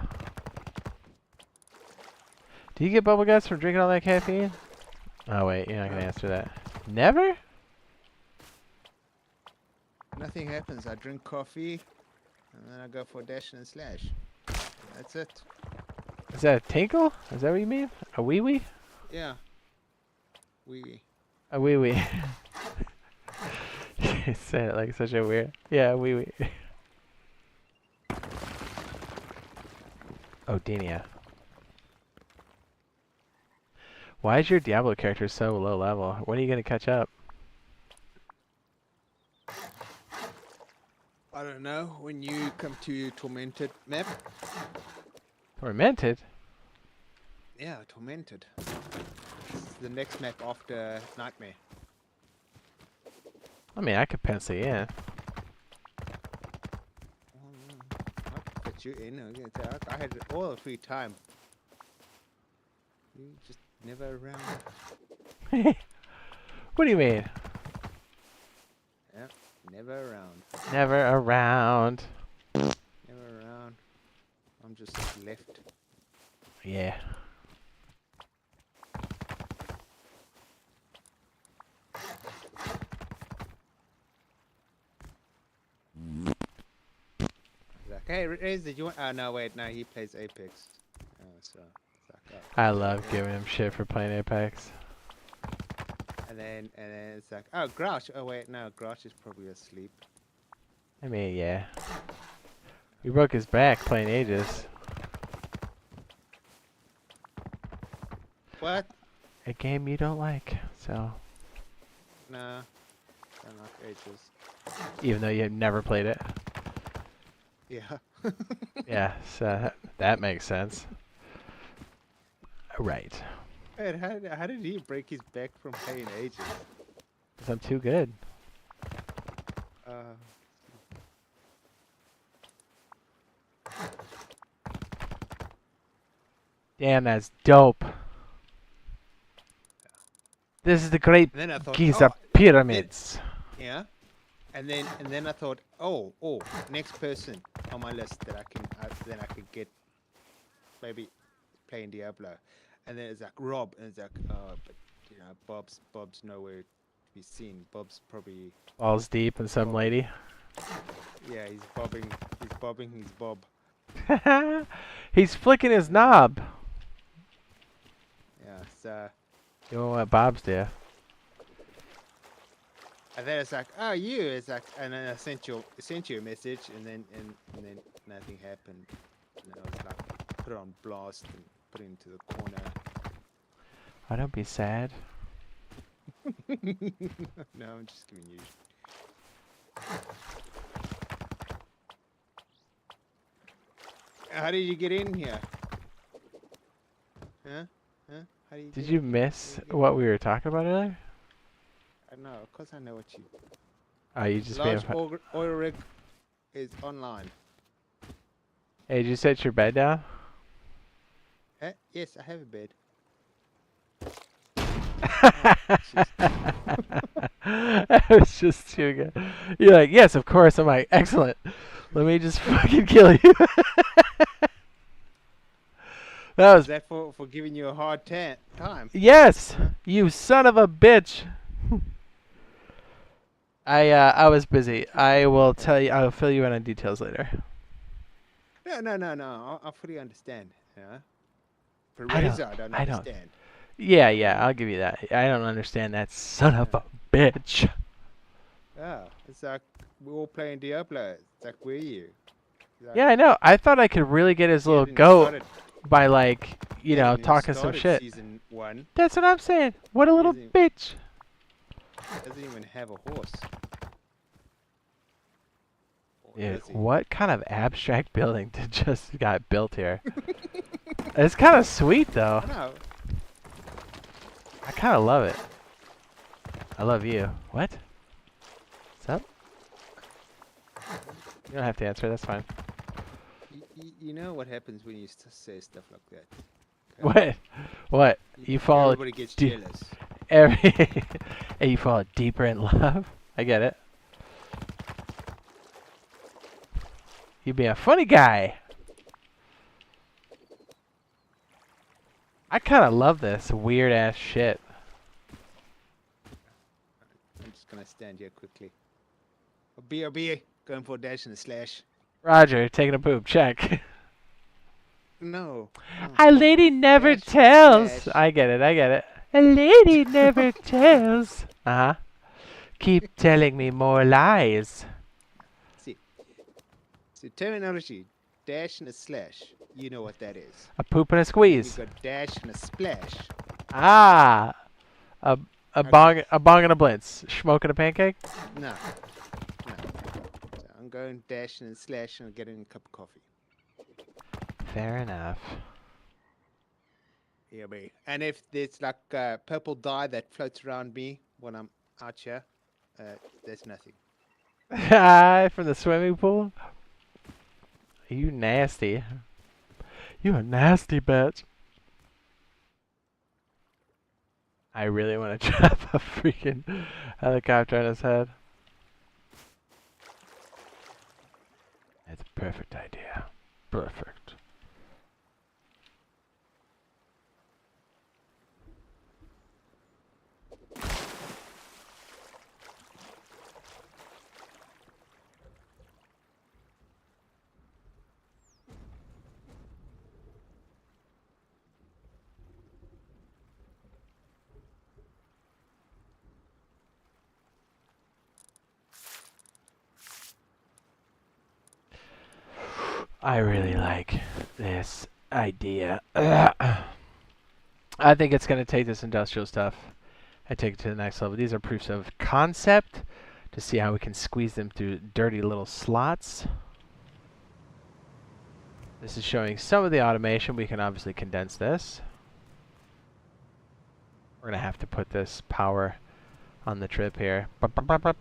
Do you get bubble guts from drinking all that caffeine? Oh wait, you're not gonna answer that. Never? Nothing happens. I drink coffee, and then I go for a dash and a slash. That's it. Is that a tinkle? Is that what you mean? A wee wee? Yeah. We. A wee wee. You said it like such a weird. Yeah, a wee wee. Oh, Denia. Why is your Diablo character so low level? When are you gonna catch up? I don't know. When you come to Tormented map. Tormented? Yeah, Tormented. It's the next map after Nightmare. I mean, I could pencil you in. I could fit you in. I had all the free time. You just never around. What do you mean? Yeah, never around. Never around. Never around. I'm just left. Yeah. Like, hey, Riz, did you want? Oh no, wait, no, he plays Apex. Oh, so it's like, oh. I love giving him shit for playing Apex. And then it's like, oh, Grouch. Oh wait, no, Grouch is probably asleep. I mean, yeah. He broke his back playing Aegis. What? A game you don't like, so Nah. I don't like ages. even though you have never played it. Yeah. Yeah, so that makes sense. Right. Wait, how did he break his back from playing ages? 'Cause I'm too good. Uh, Damn, that's dope. This is the great and then I thought, Giza oh, pyramids. yeah. And then I thought, oh, next person on my list that I can then I could get maybe playing Diablo. And then it's like Rob, and it's like, but you know, Bob's nowhere to be seen. Bob's probably, Balls deep in some lady. yeah, he's bobbing his bob. He's flicking his knob. Yeah, so You know what Bob's do? and then it's like, oh, you. It's like, and then I sent you a message, and then nothing happened. And then I was like, put it on blast and put it into the corner. Oh, don't be sad. No, I'm just giving you. How did you get in here? Huh? How do you? Did get you in? miss How do you get what we were talking about earlier? I know, cause I know what you. Oh, you just being Large oil rig is online. Hey, did you set your bed down? Yes, I have a bed. That was just too good. You're like, yes, of course. I'm like, excellent. Let me just fucking kill you. That Is was that for giving you a hard time? yes, Huh? you son of a bitch. I was busy. I will tell you. I'll fill you in on details later. No. I fully understand. Yeah. For I don't- Razor, I don't I don't- understand. Yeah, I'll give you that. I don't understand that son of a bitch. Yeah, it's like we're all playing Diablo. It's like, where are you? It's like, Yeah, I know. I thought I could really get his he little hasn't goat started- by like, he you know, hasn't even talking some started shit. Season 1 That's what I'm saying. What a little Isn't- bitch. doesn't even have a horse. Or Dude, does he? what kind of abstract building did just got built here? It's kind of sweet though. I know. I kind of love it. I love you. What? What's up? You don't have to answer. That's fine. You know what happens when you say stuff like that? What? What? You fall Everybody gets deep- jealous. every. And you fall deeper in love. I get it. You be a funny guy. I kind of love this weird ass shit. I'm just gonna stand here quickly. A BRB, going for a dash and a slash. Roger, taking a poop. Check. No. A lady never Dash, tells. slash. I get it. A lady never tells. Uh huh. Keep telling me more lies. See. So terminology, dash and a slash. You know what that is. A poop and a Then squeeze. you got dash and a splash. Ah. A Okay. bong and a blintz. Smoking a pancake. No. So I'm going dash and slash and getting a cup of coffee. Fair enough. Yeah, me. And if there's like purple dye that floats around me when I'm out here, there's nothing. Hi, from the swimming pool. You nasty. You a nasty bitch. I really want to trap a freaking helicopter on his head. That's a perfect idea. Perfect. I really like this idea. I think it's going to take this industrial stuff and take it to the next level. These are proofs of concept to see how we can squeeze them through dirty little slots. This is showing some of the automation. We can obviously condense this. We're going to have to put this power on the trip here. Bup, bup, bup, bup.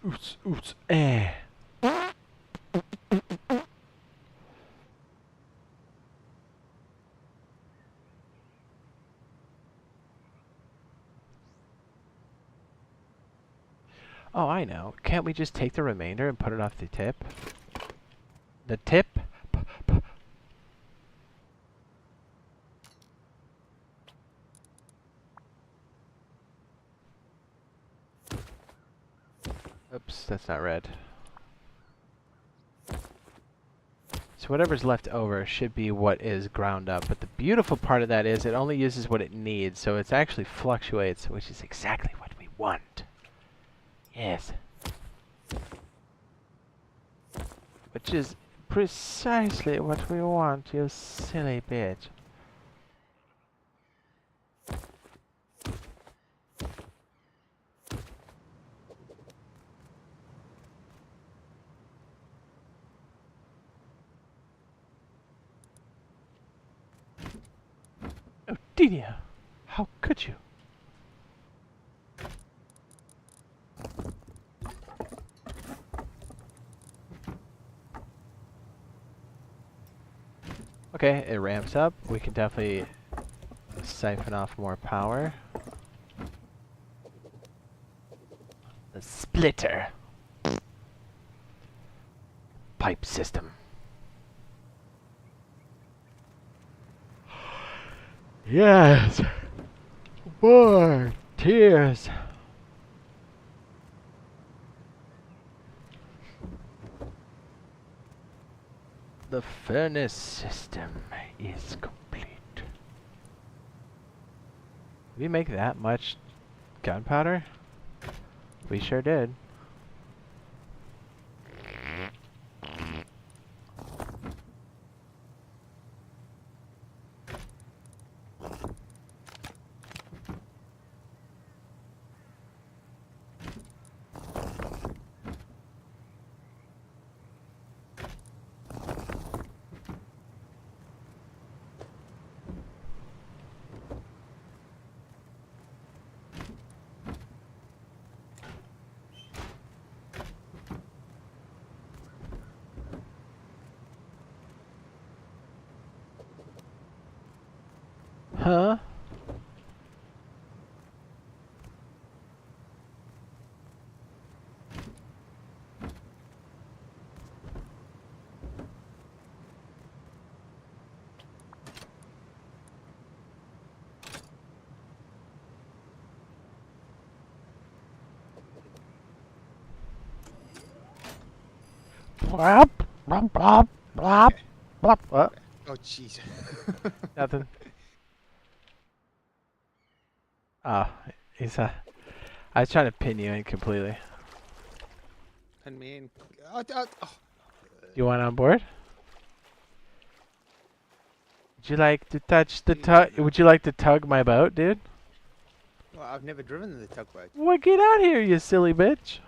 Oots, oots, eh. Oh, I know. Can't we just take the remainder and put it off the tip? The tip? Oops, that's not red. So whatever's left over should be what is ground up. But the beautiful part of that is it only uses what it needs, so it actually fluctuates, which is exactly what we want. Yes. Which is precisely what we want, you silly bitch. Oh, Delia! How could you? Okay, it ramps up. We can definitely siphon off more power. The splitter. Pipe system. Yes! More tears! The furnace system is complete. Did we make that much gunpowder? We sure did. Huh? Blop, blop, blop, blop, Okay. blop. What? Oh, jeez. Nothing. Oh, he's I was trying to pin you in completely. And man, oh. You want on board? Would you like to touch the tug? Would you like to tug my boat, dude? Well, I've never driven the tugboat. Well, get out here, you silly bitch.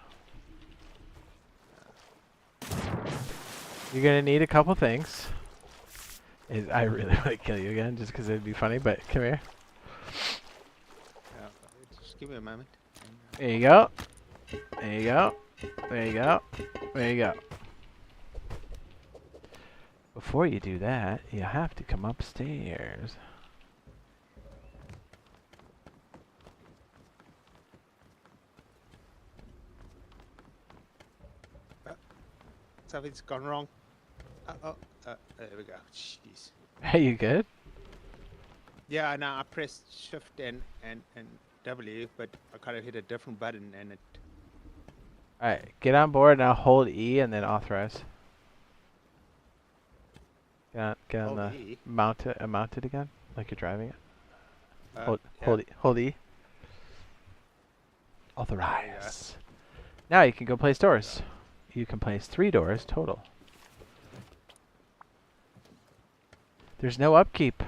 You're gonna need a couple things. I really want to kill you again, just because it'd be funny. But come here. Just give me a moment. There you go. There you go. There you go. There you go. Before you do that, you have to come upstairs. Something's gone wrong. There we go. Jeez. Hey, you good? Yeah, no, I pressed Shift and W, but I kind of hit a different button and it Alright, get on board now. Hold E and then authorize. Get on Hold the E. mount it again, like you're driving it. Yeah. Hold E. Authorize. Now you can go place doors. You can place 3 doors total. There's no upkeep.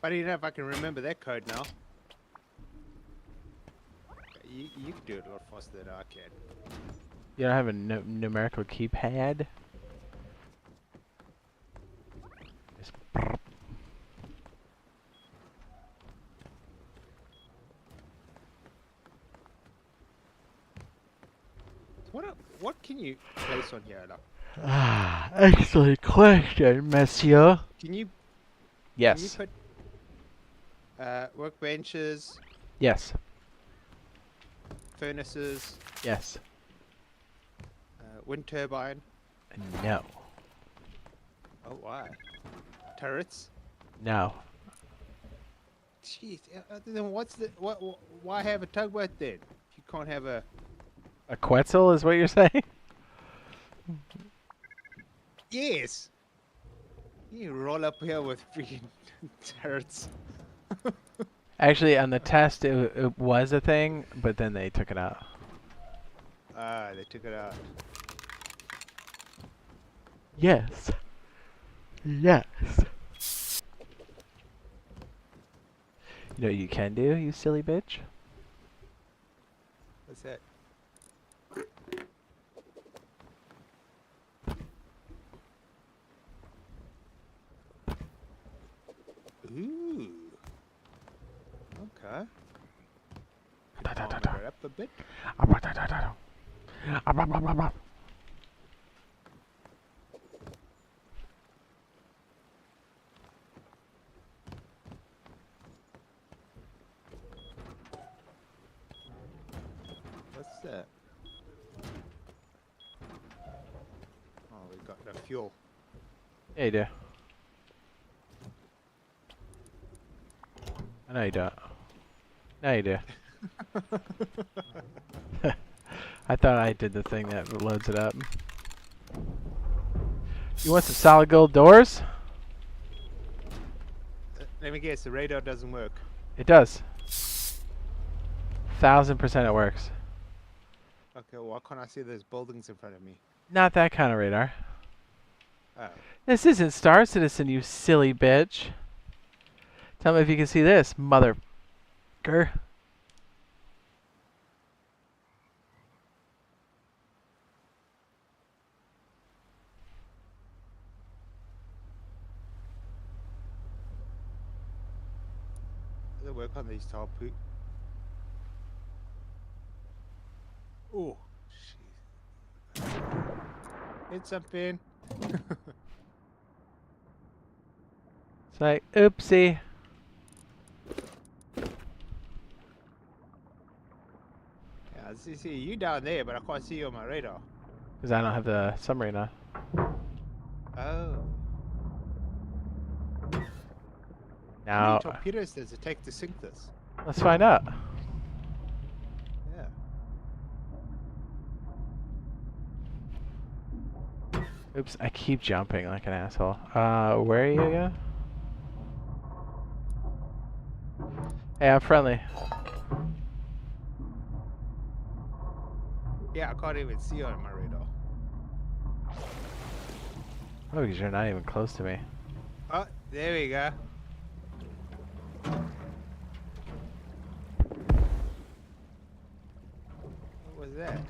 Funny enough, I can remember that code now. You can do it a lot faster than I can. You don't have a numerical keypad? Just brrr. What can you place on here? Like, Ah, excellent question, monsieur. can you Yes. put workbenches, Yes. furnaces, Yes. wind turbine? No. Oh, why? Turrets? No. Jeez, then why have a tugboat then? You can't have a... A Quetzal is what you're saying? Yes! You roll up here with freaking turrets. Actually, on the test, it was a thing, but then they took it out. Ah, they took it out. Yes. Yes. You know what you can do, you silly bitch? What's that? Ooh. Okay. Armor it up a bit. What's that? Oh, we got no fuel. Yeah, you do. I know you don't. No, you do. I thought I did the thing that loads it up. You want some solid gold doors? Let me guess, the radar doesn't work. It does. 1000% it works. Okay, why can't I see those buildings in front of me? Not that kind of radar. Oh. This isn't Star Citizen, you silly bitch. Tell me if you can see this, mother... Grr. Does it work on these tall poop? Oh, jeez. Hit something. It's like, oopsie. Yeah, I see you down there, but I can't see you on my radar. Because I don't have the submarine on. Oh. How Now, many torpedoes does it take to sink this? let's find out. Yeah. Oops, I keep jumping like an asshole. Where are you again? Hey, I'm friendly. Yeah, I can't even see you on my radar. Oh, because you're not even close to me. Oh, there we go. What was that?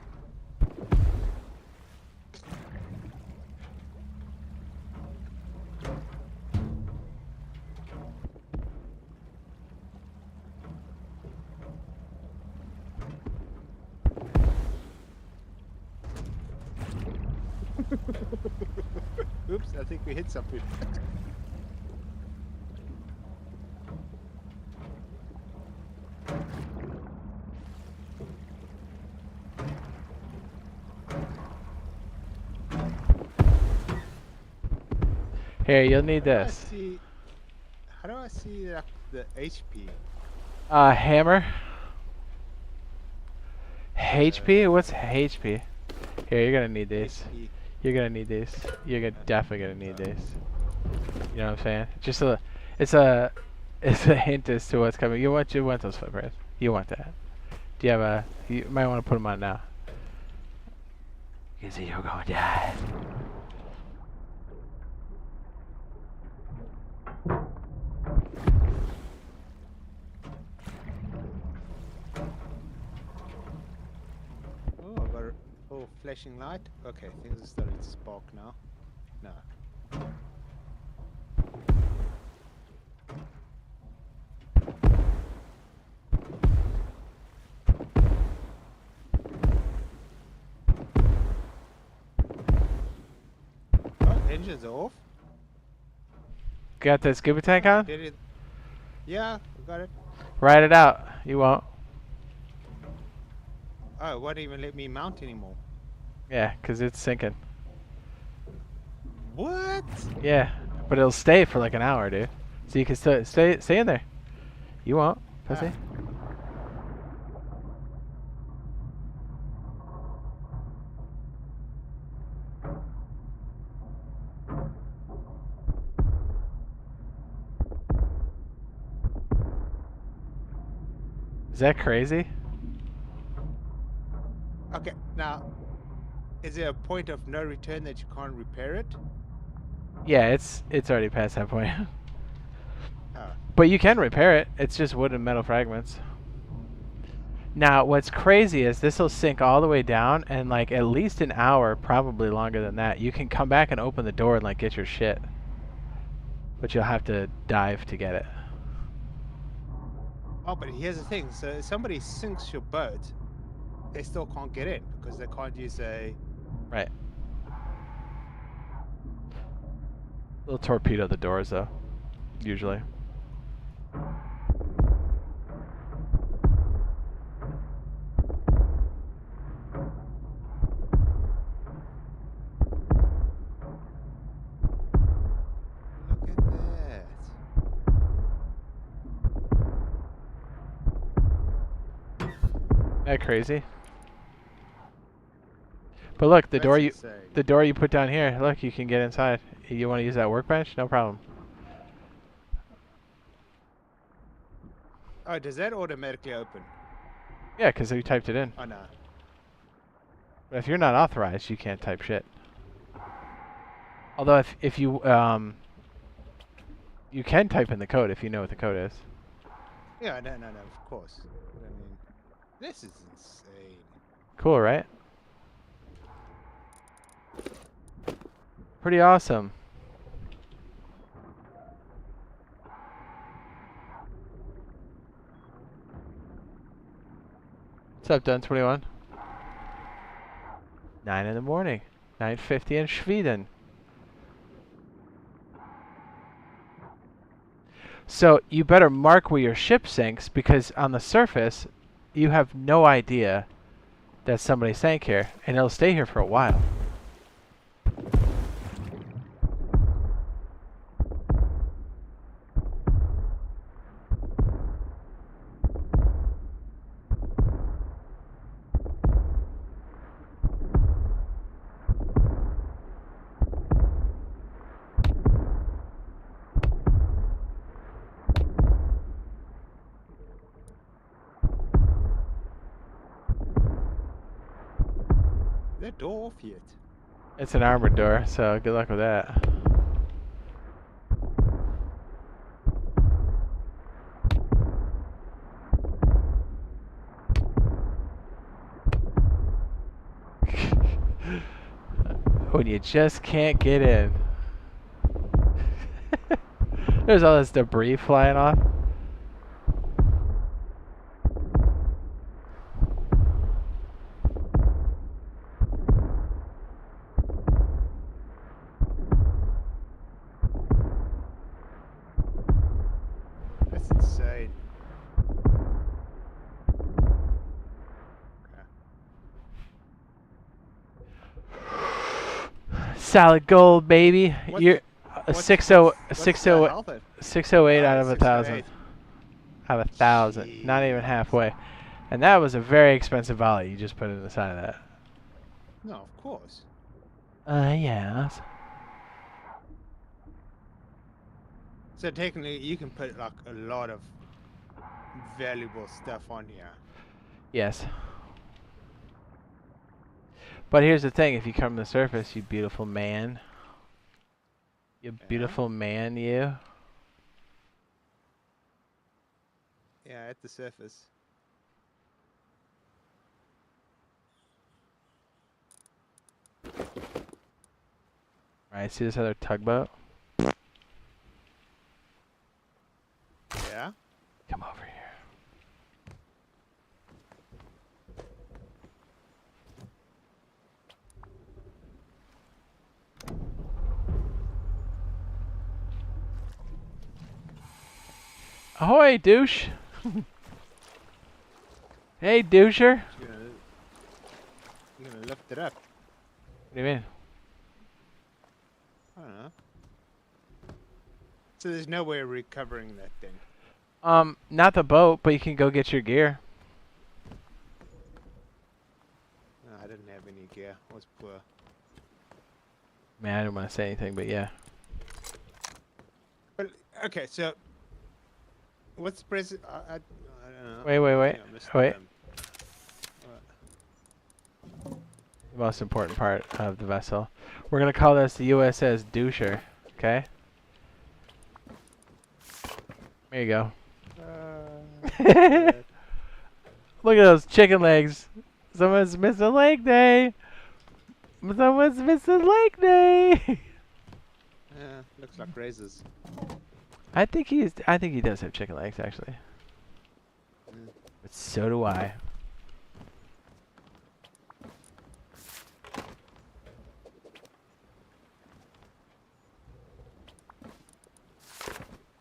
Oops, I think we hit something. Here, you'll need How do I this. see? How do I see the HP? Hammer. HP? What's HP? Here, you're gonna need these. HP. You're gonna need these. You're definitely gonna need these. You know what I'm saying? Just a, it's a, it's a hint as to what's coming. You want those footprints. You want that. Do you have a? You might want to put them on now. You see, you're going to die. Oh, I got a flashing light. Okay, things are starting to spark now. No. Oh, engines are off. Got the scuba tank on? Did it? Yeah, I got it. Ride it out. You won't. Oh, it won't even let me mount anymore. Yeah, 'cause it's sinking. What? Yeah, but it'll stay for like an hour, dude. So you can still stay in there. You won't, pussy. Is that crazy? Okay, now, is there a point of no return that you can't repair it? Yeah, it's already past that point. Oh, But you can repair it. It's just wood and metal fragments. Now, what's crazy is this will sink all the way down, and like at least an hour, probably longer than that. You can come back and open the door and like get your shit, but you'll have to dive to get it. oh, but here's the thing. So if somebody sinks your boat, they still can't get in because they can't use a... Right. They'll torpedo the doors though, usually. Look at that. Isn't that crazy? But look, the That's door you insane. put down here. Look, you can get inside. You want to use that workbench? No problem. Oh, does that automatically open? Yeah, 'cause you typed it in. Oh, no. But if you're not authorized, you can't type shit. Although if you you can type in the code if you know what the code is. Yeah, no, of course. But I mean, this is insane. Cool, right? Pretty awesome. What's up, Dun 21? 9 in the morning. 9:50 in Schweden. So you better mark where your ship sinks, because on the surface you have no idea that somebody sank here, and it'll stay here for a while. Is that door off yet? It's an armored door, so good luck with that. When you just can't get in. There's all this debris flying off. That's insane. Okay. Solid gold, baby. What You're A What's- 60 what's the 60 health at? 608 out Oh, of 1,000. 608. Out of 1,000. Not even Jeez. halfway. And that was a very expensive volley. You just put it in the side of that. No, of course. Yes. So technically, you can put like a lot of valuable stuff on here. Yes. But here's the thing. If you come to the surface, you beautiful man. You beautiful man, you. Yeah, at the surface. Right, see this other tugboat? Yeah. Come over here. Ahoy, douche! Hey, doucher! You're gonna lift it up. What do you mean? I don't know. So there's no way of recovering that thing. Not the boat, but you can go get your gear. No, I didn't have any gear. I was poor. Man, I didn't want to say anything, but yeah. But okay, so what's the present? I don't know. Wait. I think I missed Wait. them. The most important part of the vessel. We're gonna call this the USS Doucher, okay? There you go. Yeah. Look at those chicken legs. Someone's missing leg day. Someone's missing leg day. Yeah, looks like razors. I think he does have chicken legs actually. But so do I.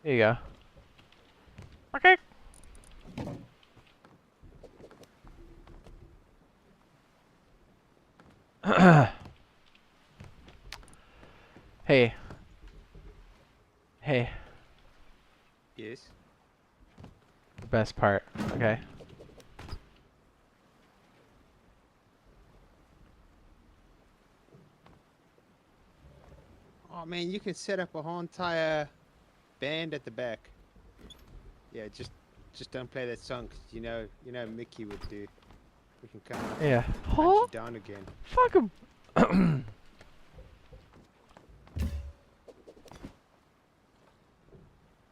There you go. Okay. Hey. Hey. Yes. The best part. Okay. Oh man, you can set up a whole entire band at the back. Yeah, just don't play that song 'cause you know Mickey would do. We can come up Yeah. and hunt Huh? you down again. Fuck him.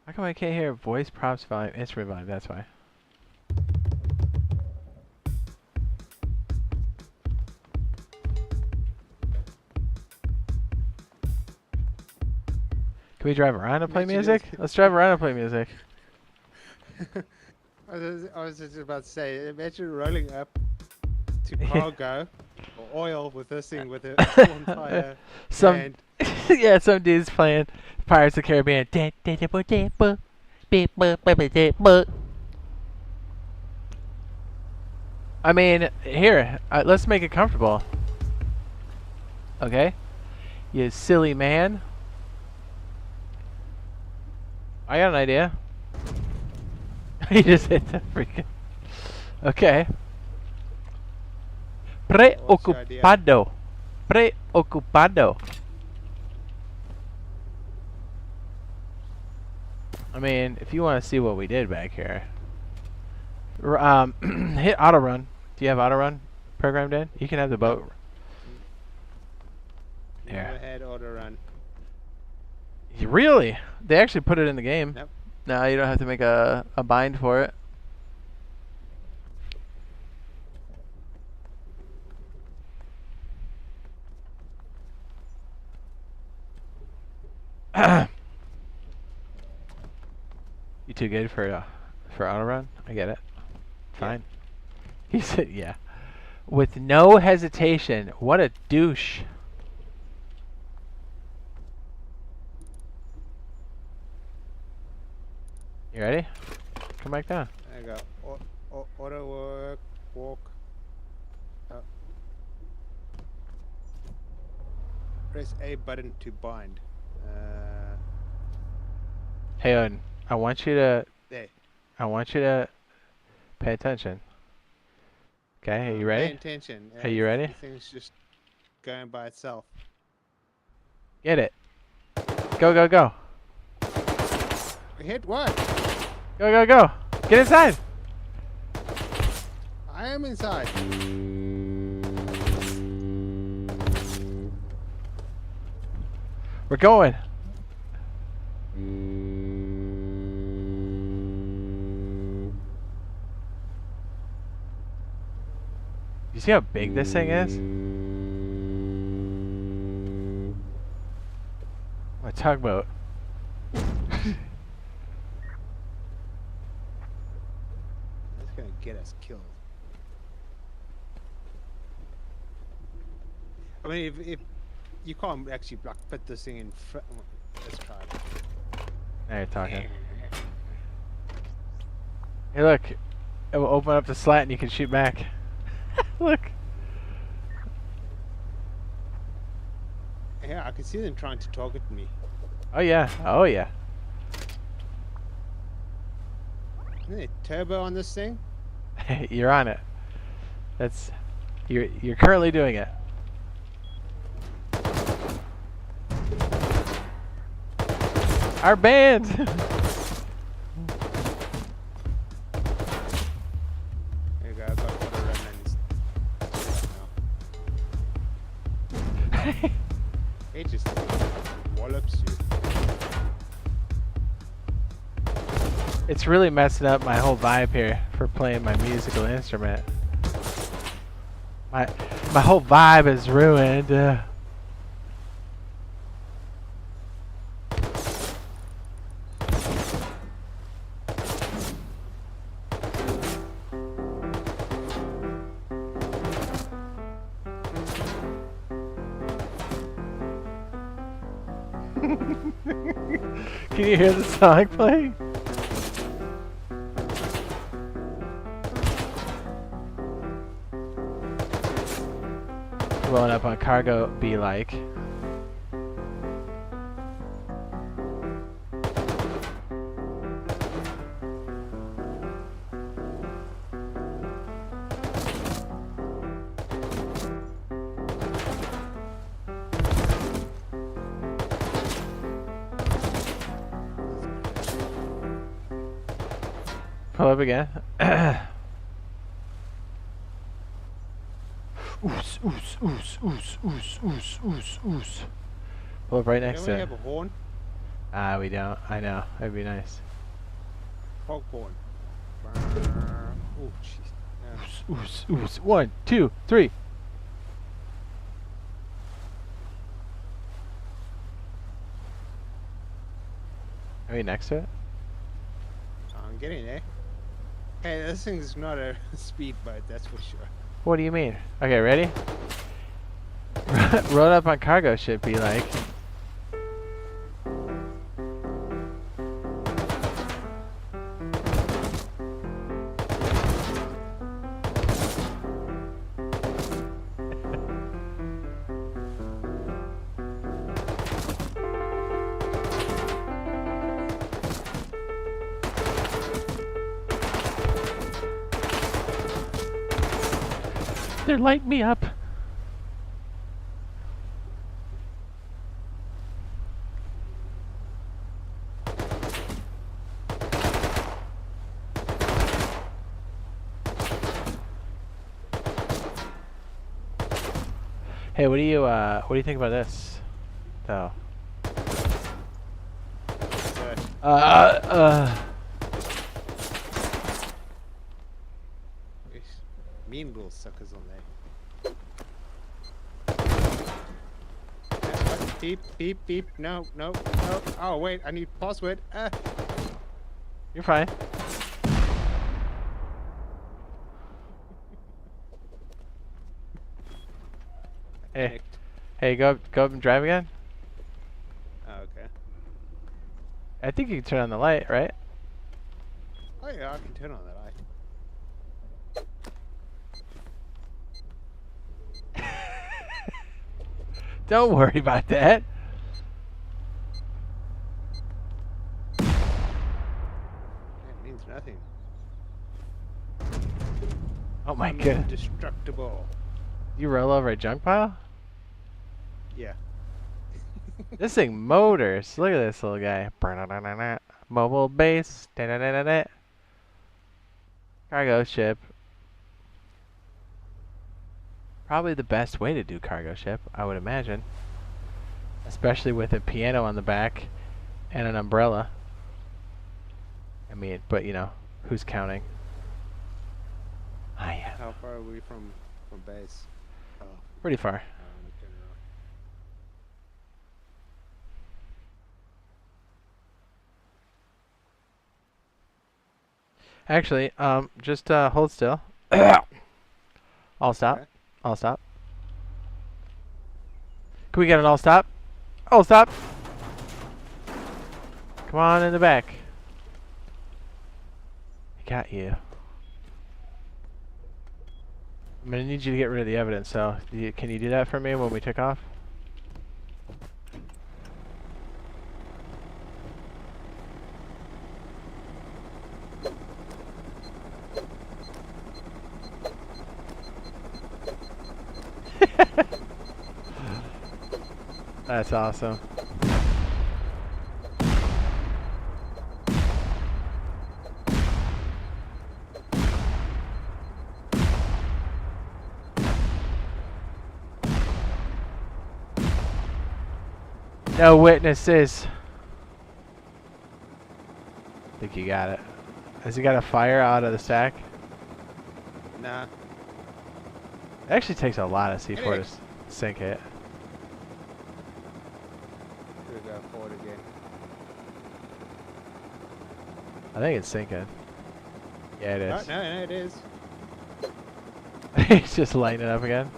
How come I can't hear voice props volume, instrument volume? That's why. Can we drive around and play Imagine music? if- Let's drive around and play music. I was just about to say, imagine rolling up to cargo or oil with this thing with a whole entire Some band. yeah, some dude's playing Pirates of the Caribbean. I mean, here, let's make it comfortable. Okay? You silly man. I got an idea. You just hit the freaking... Okay. What's your idea? Preocupado. Preocupado. I mean, if you want to see what we did back here. Hit auto run. Do you have auto run programmed in? You can have the boat. Never Yeah. had auto run. Really? They actually put it in the game. Yep. Now you don't have to make a bind for it. You too good for auto run? I get it. Fine. He said, yeah. With no hesitation. What a douche. You ready? Come back down. I go auto work, walk. Press A button to bind. Hey, Owen, I want you to There. pay attention. Okay, are you Paying ready? attention. Are you ready? The thing's just going by itself. Get it. Go, go, go. Hit what? Go, go, go. Get inside. I am inside. We're going. You see how big this thing is? A tugboat. That's gonna get us killed. I mean, if you can't actually like put this thing in front. Let's try it. Now you're talking. Hey, look. It will open up the slat and you can shoot back. Look. Yeah, I can see them trying to target me. Oh yeah. Oh yeah. Isn't there turbo on this thing? You're on it. That's you're currently doing it. Our band. There you go. I got auto run and it just wallops you. It's really messing up my whole vibe here for playing my musical instrument. My whole vibe is ruined. Can you hear the song playing? Rolling up on cargo be like. Pull up again. Oos, oos, oos, oos, oos, oos, oos, oos. Pull up right next Don't to we it. have a horn? Ah, we don't. I know. That'd be nice. Foghorn. Oh, jeez. Yeah. Oos, oos, oos. 1, 2, 3. Are we next to it? I'm getting there. Hey, this thing's not a speedboat, that's for sure. What do you mean? Okay, ready? Roll up on cargo ship be like. They're lighting me up. Hey, what do you think about this? Though. So, these mean little suckers on there. What? Beep, beep, beep. No, no, no. Oh, wait, I need password. You're fine. Hey, hey, go up and drive again. Oh, okay. I think you can turn on the light, right? Oh, yeah, I can turn on the light. Don't worry about that. good. Indestructible. You roll over a junk pile? Yeah. This thing motors. Look at this little guy. Mobile base. Cargo ship. Probably the best way to do cargo ship, I would imagine. Especially with a piano on the back and an umbrella. I mean, but you know, who's counting? I am. How far are we from base? Oh, Pretty far. I wanna turn around. Actually, just hold still. All stop. Okay. All stop. Can we get an all stop? All stop. Come on in the back. I got you. I'm gonna need you to get rid of the evidence, so can you do that for me when we take off? That's awesome. No witnesses. I think you got it. Has he got a fire out of the stack? Nah. It actually takes a lot of C4 to Hey. sink it. Here we go forward again. I think it's sinking. Yeah, it Oh, is. no, it is. He's just lighting it up again.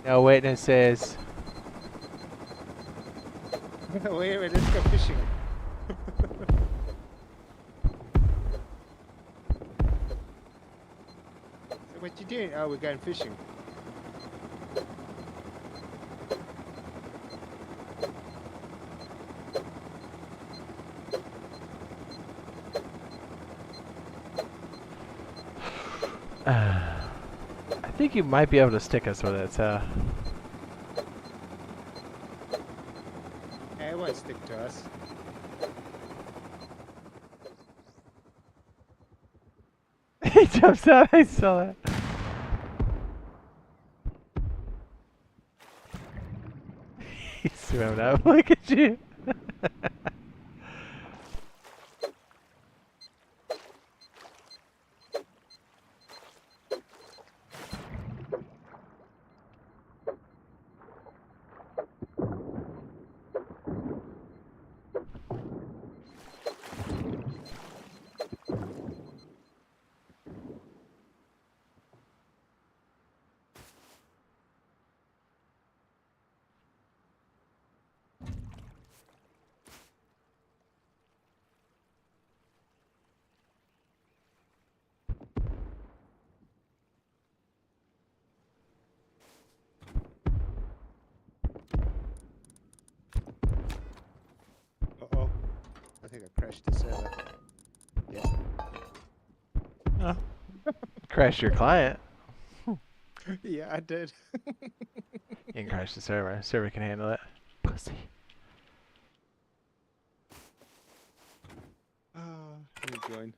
No witnesses. Wait, let's go fishing. So what you doing? Oh, we're going fishing. I think you might be able to stick us with it, so. Hey, it won't stick to us. He jumps out, I saw that. He swam up, look at you. Uh-oh. I think I crashed the server. Yeah. Oh. Crash your client. Yeah, I did. You can crash the server. Server can handle it. Pussy. Let me join.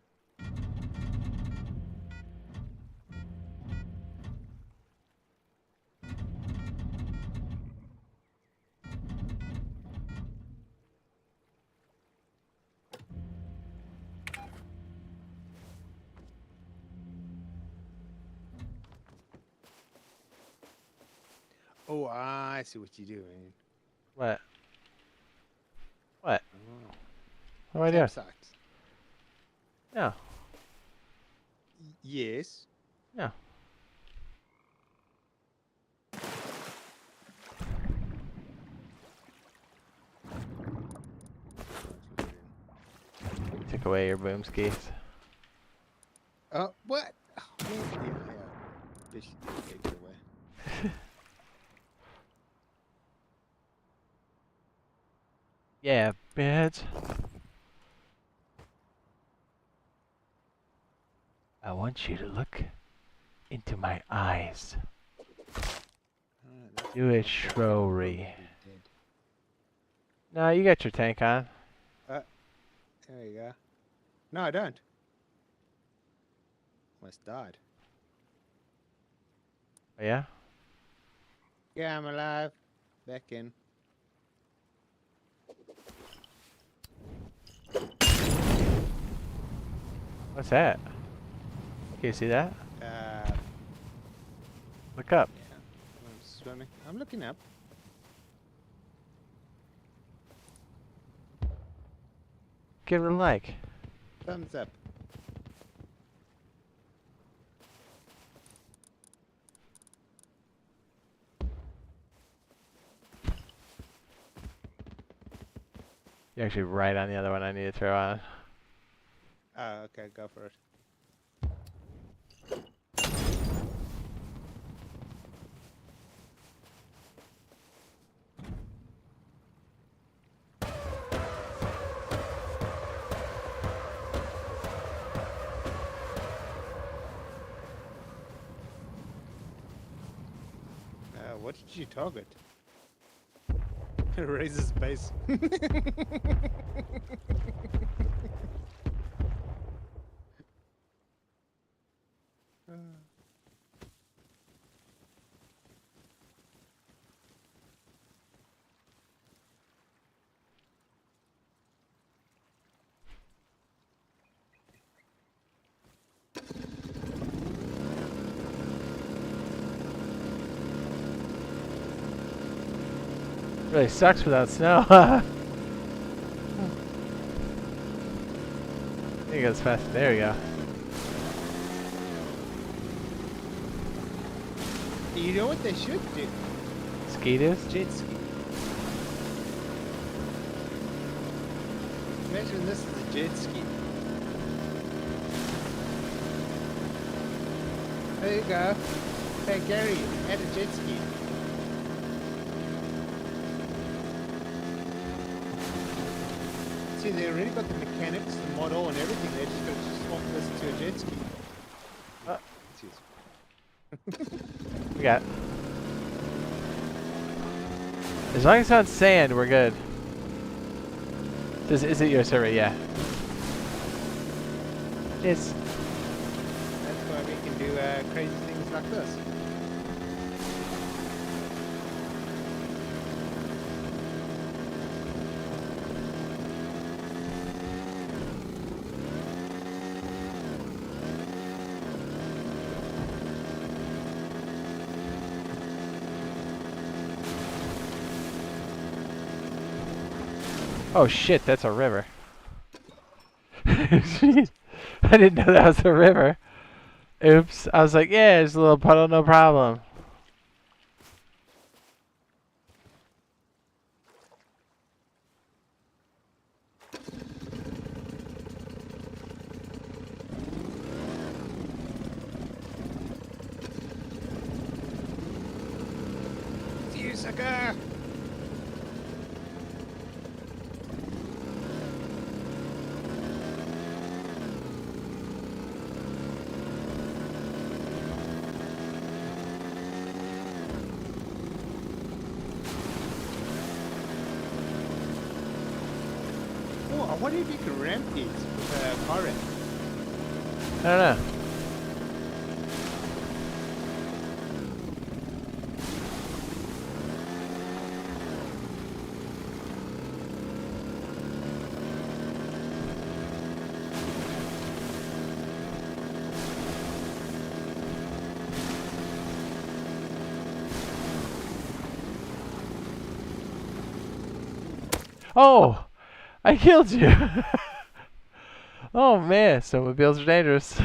Oh, I see what you're doing. What? What? Oh. What do I do? Campsites. Yeah. Yes. Yeah. Took away your boom skis. Oh, what? Oh, man. Yeah. This take it away. Yeah, bitch. I want you to look into my eyes. Alright, that's Do it probably slowly. dead. No, you got your tank on. There you go. No, I don't. Almost died. Oh, yeah? Yeah, I'm alive. Back in. What's that? Can you see that? Yeah, Look up. I'm swimming. I'm looking up. Give it a like. Thumbs up. You're actually right on the other one I need to throw on. Oh, okay, go for it. What did you target? Raise his base. Really sucks without snow. I think it goes fast. There we go. You know what they should do? Skeeters? Jet ski. Imagine this is a jet ski. There you go. Hey Gary, add a jet ski. See, they already got the mechanics, the model, and everything. They just got to swap this to a jet ski. Jeez. We got. As long as it's on sand, we're good. Is it your server? Yeah. It's. That's why we can do crazy things like this. Oh shit, that's a river. Jeez. I didn't know that was a river. Oops. I was like, yeah, there's a little puddle, no problem. See you, sucker! Oh, I wonder if you can ramp these with a car ramp. I don't know. Oh! I killed you! Oh man, snowmobiles are dangerous.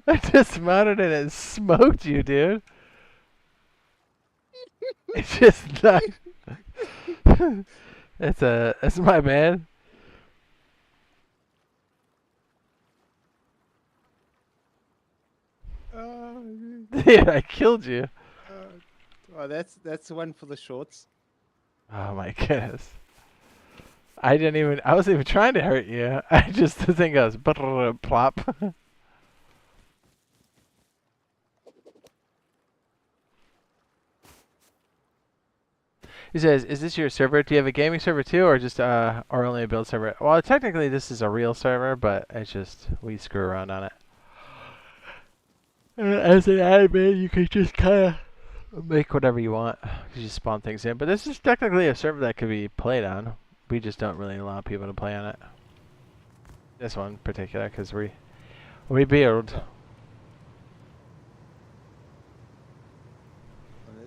I just mounted it and smoked you, dude. It's just not. That's my bad. Dude, I killed you. Well, that's one for the shorts. Oh my goodness. I didn't even. I wasn't even trying to hurt you. I just the thing goes plop. He says, "Is this your server? Do you have a gaming server too, or just or only a build server?" Well, technically this is a real server, but it's just we screw around on it. As an admin, you can just kind of make whatever you want. You just spawn things in, but this is technically a server that could be played on. We just don't really allow people to play on it. This one in particular, because we build.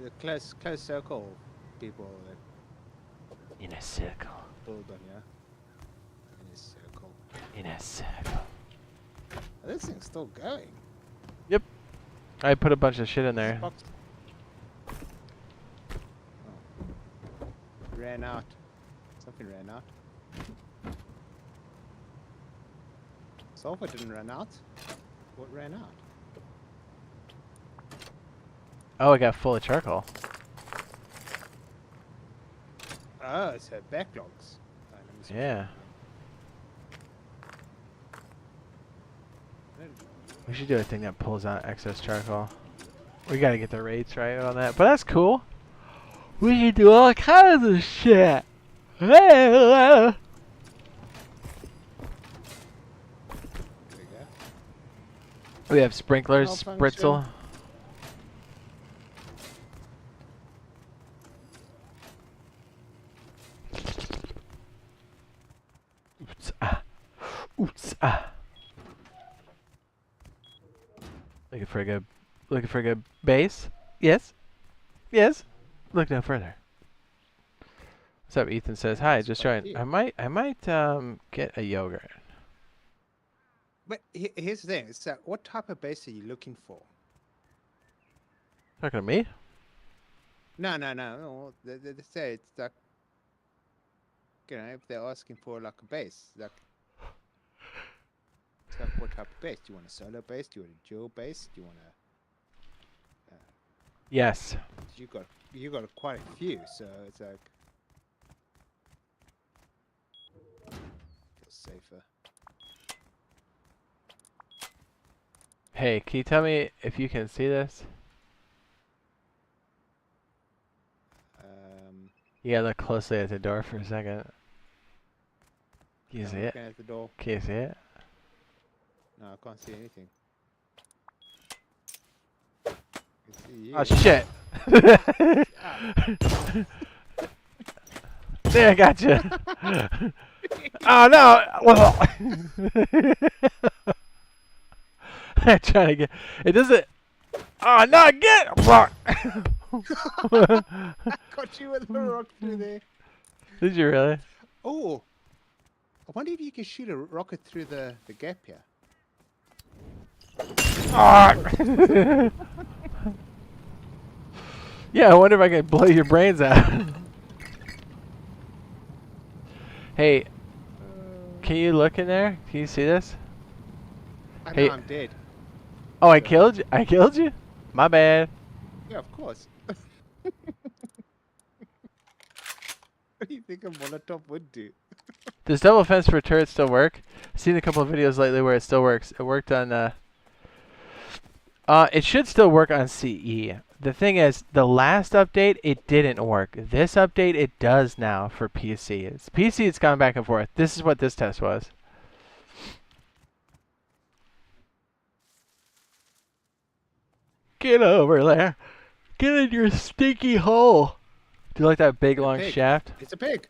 The close circle people that In a circle. build on you. In a circle. In a circle. Oh, this thing's still going. I put a bunch of shit in there. This box- Oh. Ran out. Something ran out. Sulfur didn't run out. What ran out? Oh, I got full of charcoal. Oh, so backlogs. Oh, let me see. Yeah. We should do a thing that pulls out excess charcoal. We gotta get the rates right on that. But that's cool. We can do all kinds of shit. There we go. We have sprinklers, Malfunction. spritzel. Oops, ah. Oops, ah. Looking for a good base? Yes. Yes. Look no further. What's up? Ethan says, "Hi, just joined. I might get a yogurt." But here's the thing. It's what type of base are you looking for? Talking to me? No. They say it's like, you know, if they're asking for like a base, like, it's like what type of base? Do you want a solo base? Do you want a dual base? Do you want a? Yes. You got quite a few, so it's like feels safer. Hey, can you tell me if you can see this? You gotta look closely at the door for a second. Can you I'm see it? looking at the door. Can you see it? No, I can't see anything. I can see you. Oh shit! There, I got you. Oh no! Well, I'm trying to get. It doesn't. Oh no! Get rock. Got you with a rock through there. Did you really? Oh, I wonder if you can shoot a rocket through the gap here. Ah! Yeah, I wonder if I can blow your brains out. Hey, can you look in there? Can you see this? I know Hey. I'm dead. Oh, I killed you. I killed you. My bad. Yeah, of course. What do you think a Molotov would do? Does double fence for turrets still work? I've seen a couple of videos lately where it still works. It worked on. It should still work on CE. The thing is, the last update it didn't work. This update it does now for PC. It's PC. It's gone back and forth. This is what this test was. Get over there. Get in your stinky hole. Do you like that big long pig. shaft? It's a pig.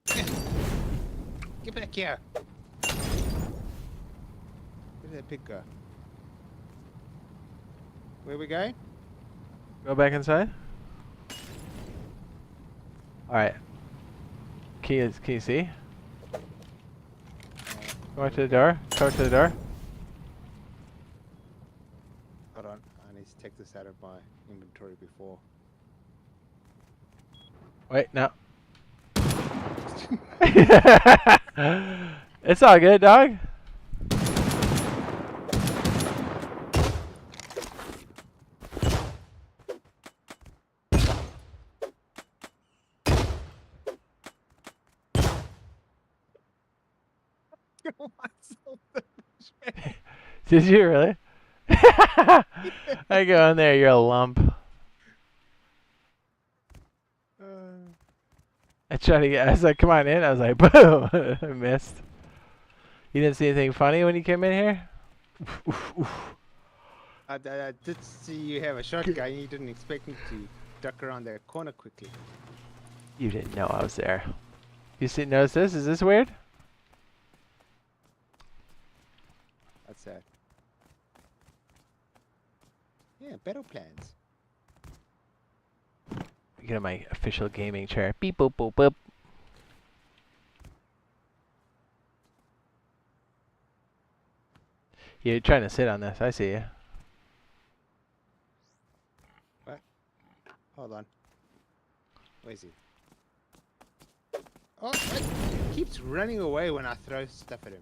Get back here. Where did that pig go? Where we going? Go back inside. All right. Can you see? Go back to the door. Go to the door. Hold on. I need to take this out of my inventory before. Wait, no. It's all good, dog. kill myself. The bushman. Did you really? I go in there, you're a lump. I tried to get. I was like, "Come on in." I was like, "Boom!" I missed. You didn't see anything funny when you came in here? Oof, oof, oof. I did see you have a shotgun. You didn't expect me to duck around that corner quickly. You didn't know I was there. You see? Notice this? Is this weird? That's that. Yeah, battle plans. Get in my official gaming chair. Beep boop boop boop. You're trying to sit on this. I see you. Hold on. Where is he? Oh, he keeps running away when I throw stuff at him.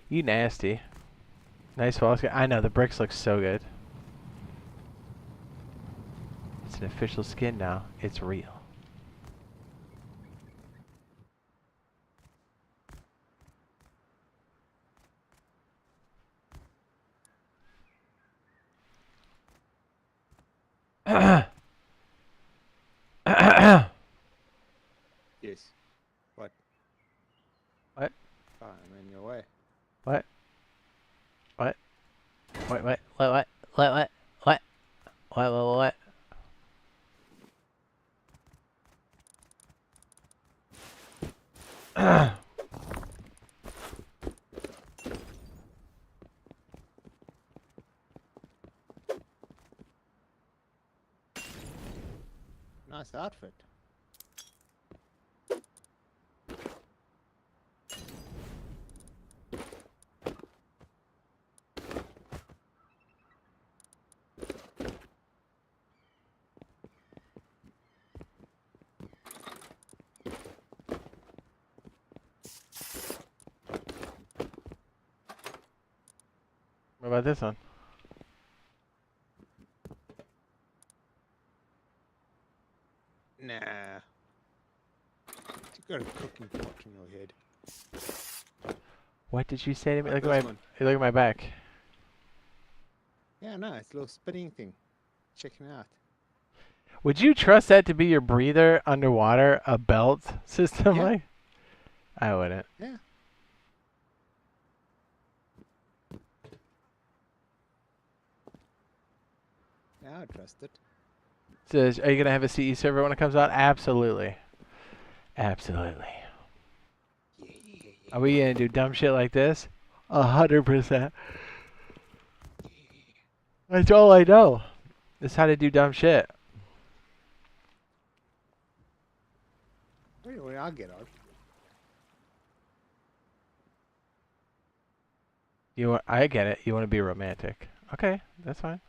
You nasty. Nice wall. I know the bricks look so good. It's an official skin now. It's real. Yes. What? What? Oh, I'm in your way. What? What? What? What? What? What? What? What? What? What? Nice outfit. What about this one? Nah. You got a cooking pot in your head. What did you say to me? Like Look at this my one. look at my back. Yeah, no, it's a little spinning thing. Checking it out. Would you trust that to be your breather underwater? A belt system Yeah. like? I wouldn't. Yeah. Yeah, I trust it. So, are you gonna have a CE server when it comes out? Absolutely. Absolutely. Are we gonna do dumb shit like this? 100%. That's all I know. Is how to do dumb shit. Anyway, I'll get on. I get it. You want to be romantic. Okay, that's fine.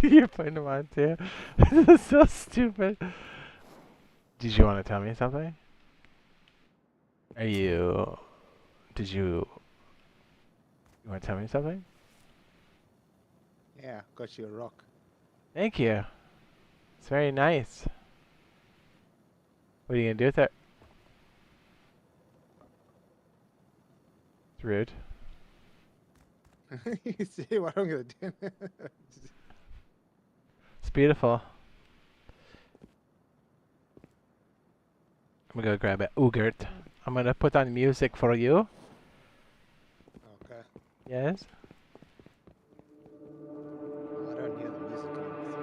You're putting them on too. This is so stupid. Did you want to tell me something? Did you want to tell me something? Yeah, got you a rock. Thank you. It's very nice. What are you gonna do with it? It's rude. You see what I'm gonna do? It's beautiful. I'm gonna go grab it. Oogert. I'm gonna put on music for you. Okay. Yes. I don't hear the music anymore.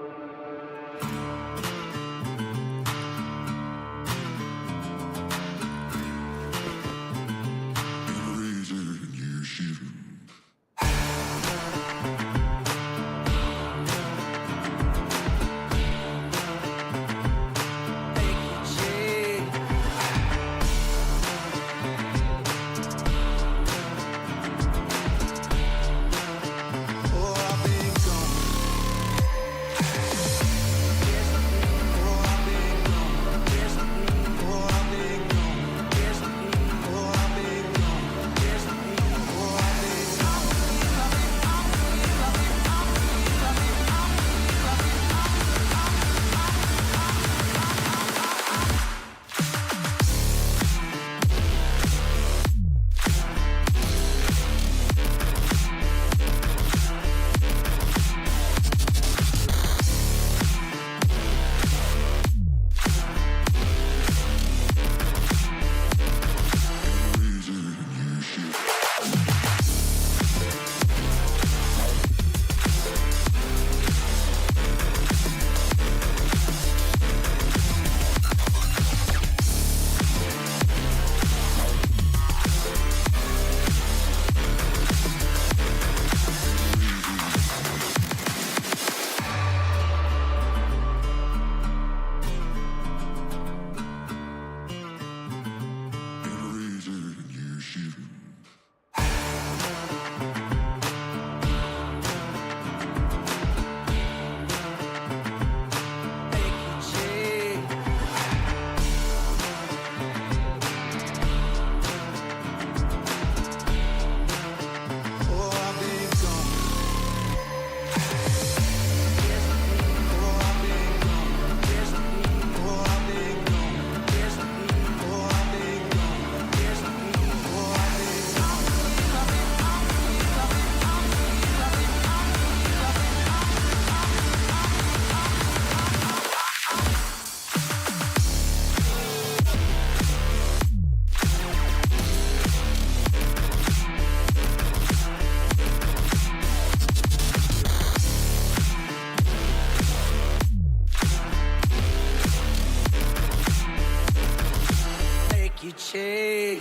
shade.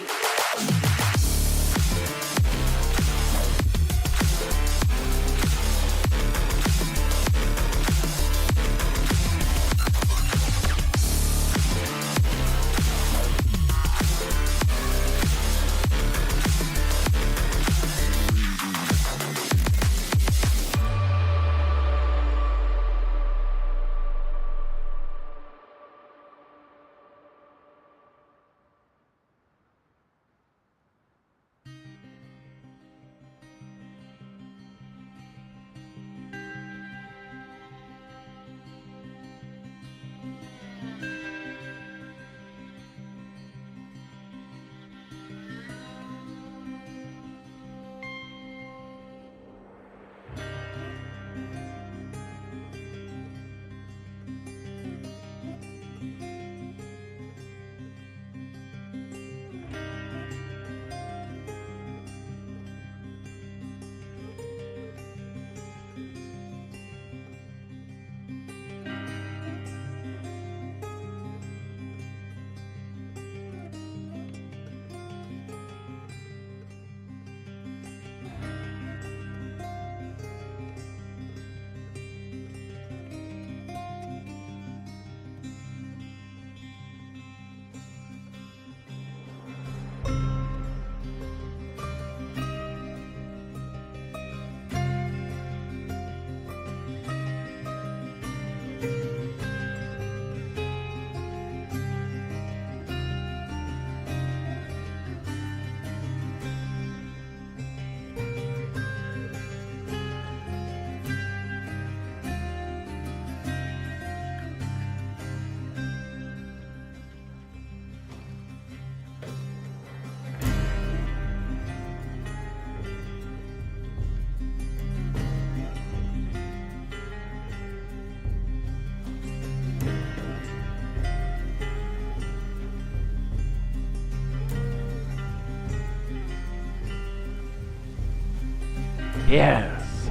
Yes.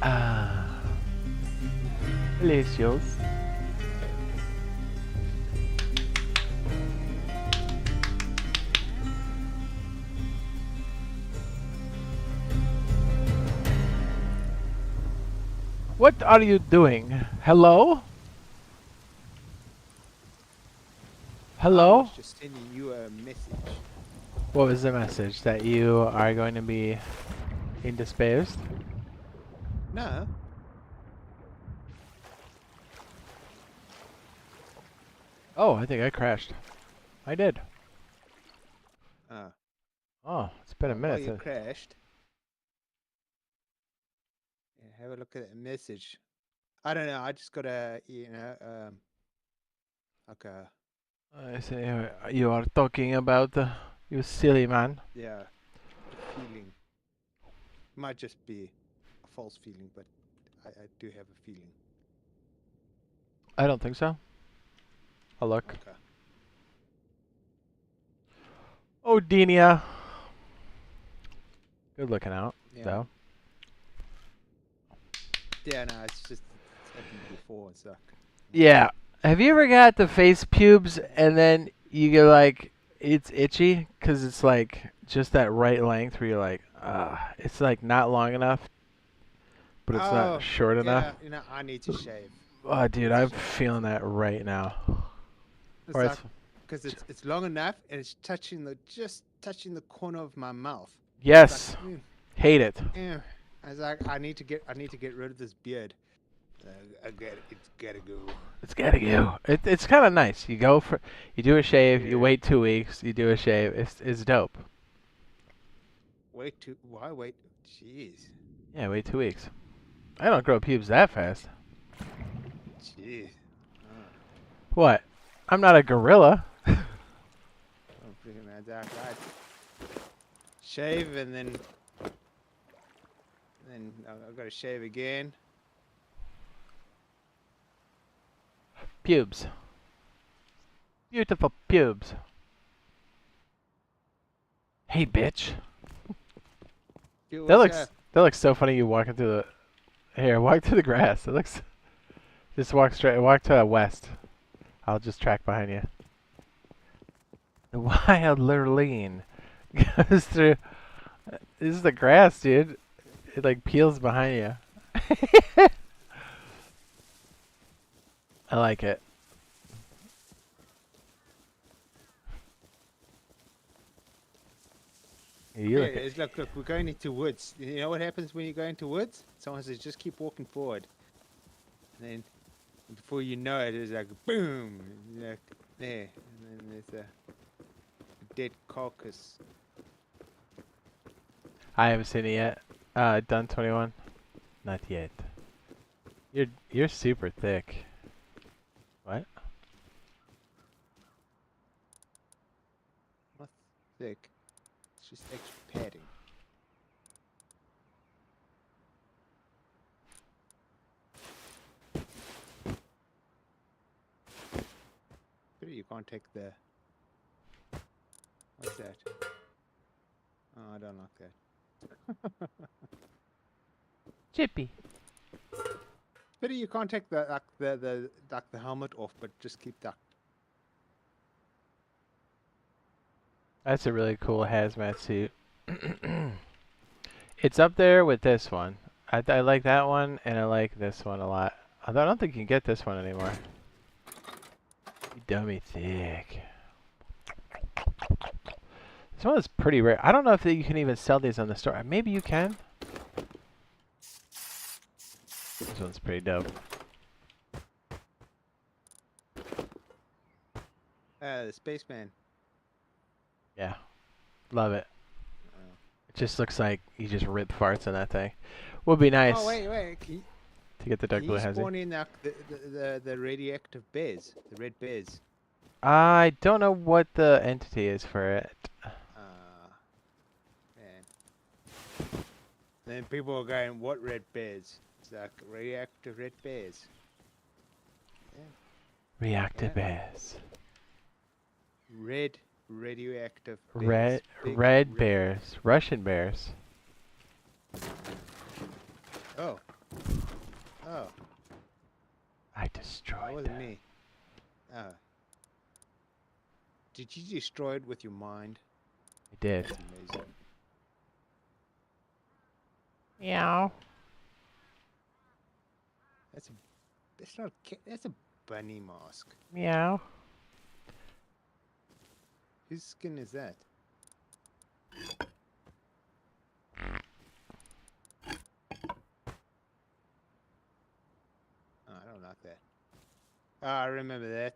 Ah. Delicious. What are you doing? Hello? I Hello? was just sending you a message. What was the message? That you are going to be indisposed? No. Oh, I think I crashed. I did. Oh. Oh, it's been a Well, minute. you since- crashed. Yeah, have a look at that message. I don't know. I just got a, like a, I say you are talking about you silly man. yeah, a feeling. Might just be a false feeling, but I do have a feeling. I don't think so. I'll look. Okay. Oh, Denia. Good looking out, Yeah. though. Yeah, no, it's just it's happened before. It's like, Yeah. Have you ever got the face pubes and then you get like, it's itchy? Because it's like just that right length where you're like, it's like not long enough, but it's oh, not short enough. yeah, I need to shave. Oh, dude, It's I'm short. feeling that right now. It's Or like it's, because it's long enough and it's just touching the corner of my mouth. It's yes, like, hate it. I was like, I need to get rid of this beard. It's gotta go. It's gotta go. It's kind of nice. You go for, you do a shave, you Yeah. wait 2 weeks, you do a shave. It's dope. Why wait? Jeez. Yeah, wait 2 weeks. I don't grow pubes that fast. Jeez. What? I'm not a gorilla. Oh, freaking man, dark light. Shave and then I've got to shave again. Pubes. Beautiful pubes. Hey, bitch. Dude, That what's looks so funny. You walking through the here. Walk through the grass. It looks Just walk straight. Walk to the west. I'll just track behind you. The wild lurleen goes through. This is the grass, dude. It like peels behind you. I like it. You Yeah, look at. it's look, we're going into woods. You know what happens when you go into woods? Someone says, just keep walking forward. And then before you know it, it's like, boom! Like, there. And then there's a dead carcass. I haven't seen it yet. Done 21. Not yet. You're super thick. What? Not thick. It's just extra padding. Pity you can't take the... What's that? Oh, I don't like that. Chippy. Pity you can't take the the helmet off, but just keep that. That's a really cool hazmat suit. It's up there with this one. I like that one, and I like this one a lot. Although I don't think you can get this one anymore. You dummy thick. This one is pretty rare. I don't know if you can even sell these on the store. Maybe you can. This one's pretty dope. The spaceman. Yeah. Love it. Oh. It just looks like you just rip farts on that thing. Would be nice Oh wait, to get the dark can blue you hazy. spawn in the radioactive bears, the red bears? I don't know what the entity is for it. Man. Then people are going, what red bears? It's like radioactive red bears. Reactive Yeah. bears. Red radioactive bears. Red Big red bears. Russian bears. Oh. Oh, I that destroyed wasn't them. me. Oh. Did you destroy it with your mind? I did. That's amazing. Meow. That's not a cat, that's a bunny mask. Meow. Whose skin is that? Oh, I don't like that. Oh, I remember that.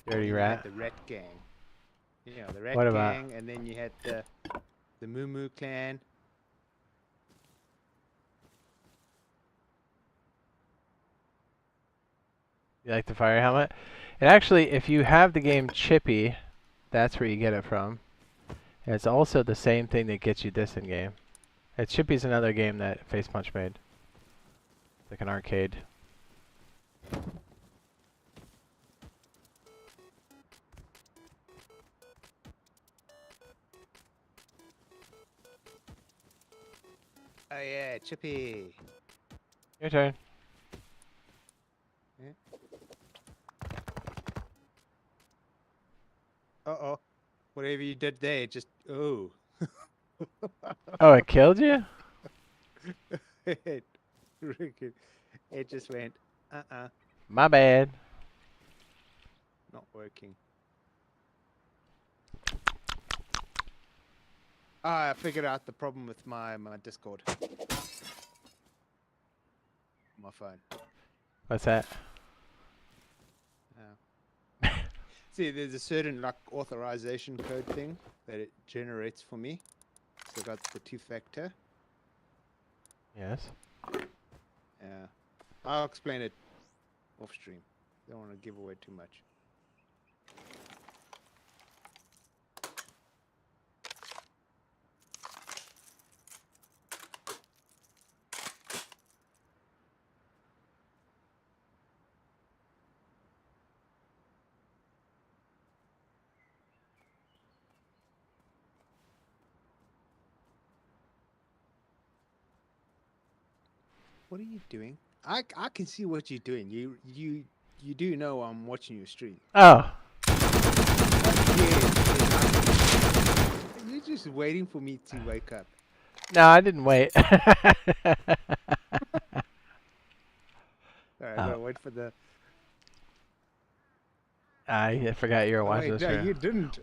Dirty You rat. had the Rat Gang. You know, the Rat What about- Gang, and then you had the Moo Moo Clan. You like the fire helmet? And actually, if you have the game Chippy, that's where you get it from. And it's also the same thing that gets you this in game. And Chippy's another game that Face Punch made. Like an arcade. Oh yeah, Chippy. Your turn. Uh-oh. Whatever you did there, just... Oh. Oh, it killed you? it just went, My bad. not working. Ah, I figured out the problem with my Discord. My phone. What's that? See, there's a certain like authorization code thing that it generates for me. So I got the two-factor. Yes. Yeah. I'll explain it off stream. Don't want to give away too much. What are you doing? I can see what you're doing. You do know I'm watching your stream. Oh. You're just waiting for me to wake up. No, I didn't wait. Alright, I Oh. gotta wait for the. I forgot you were Oh, watching wait, this. no, For... you didn't.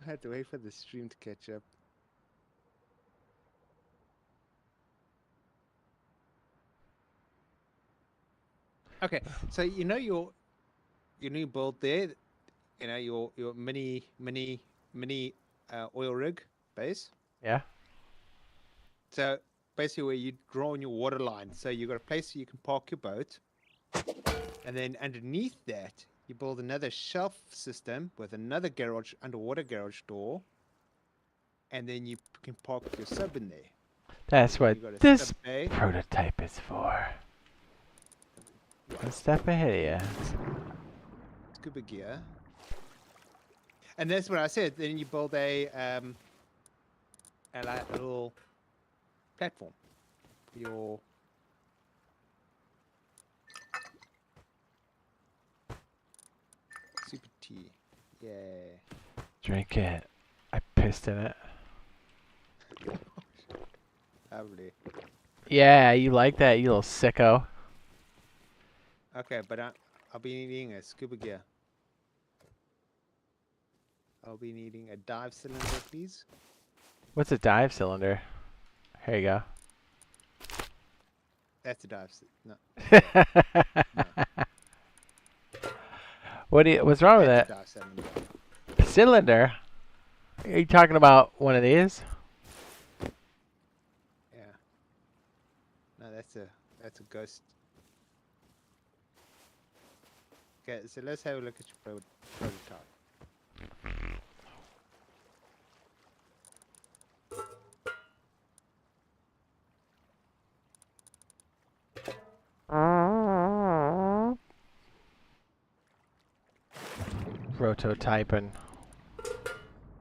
I had to wait for the stream to catch up. Okay, so you know your new build there, you know your mini oil rig base. Yeah. So basically, where you draw on your water line, so you got a place where you can park your boat, and then underneath that you build another shelf system with another garage, underwater garage door, and then you can park your sub in there. That's So what you got a this sub bay. prototype is for. One step ahead of Scuba gear. And that's what I said. Then you build a little platform for your super tea. Yeah. you. Drink it. I pissed in it. Lovely. Yeah, you like that, you little sicko. Okay, but I'll be needing a scuba gear. I'll be needing a dive cylinder, please. What's a dive cylinder? Here you go. That's a dive cylinder. No, What's wrong with that's that? a dive cylinder. Cylinder? Are you talking about one of these? Yeah. No, that's a ghost. Okay, so let's have a look at your prototype. Prototyping.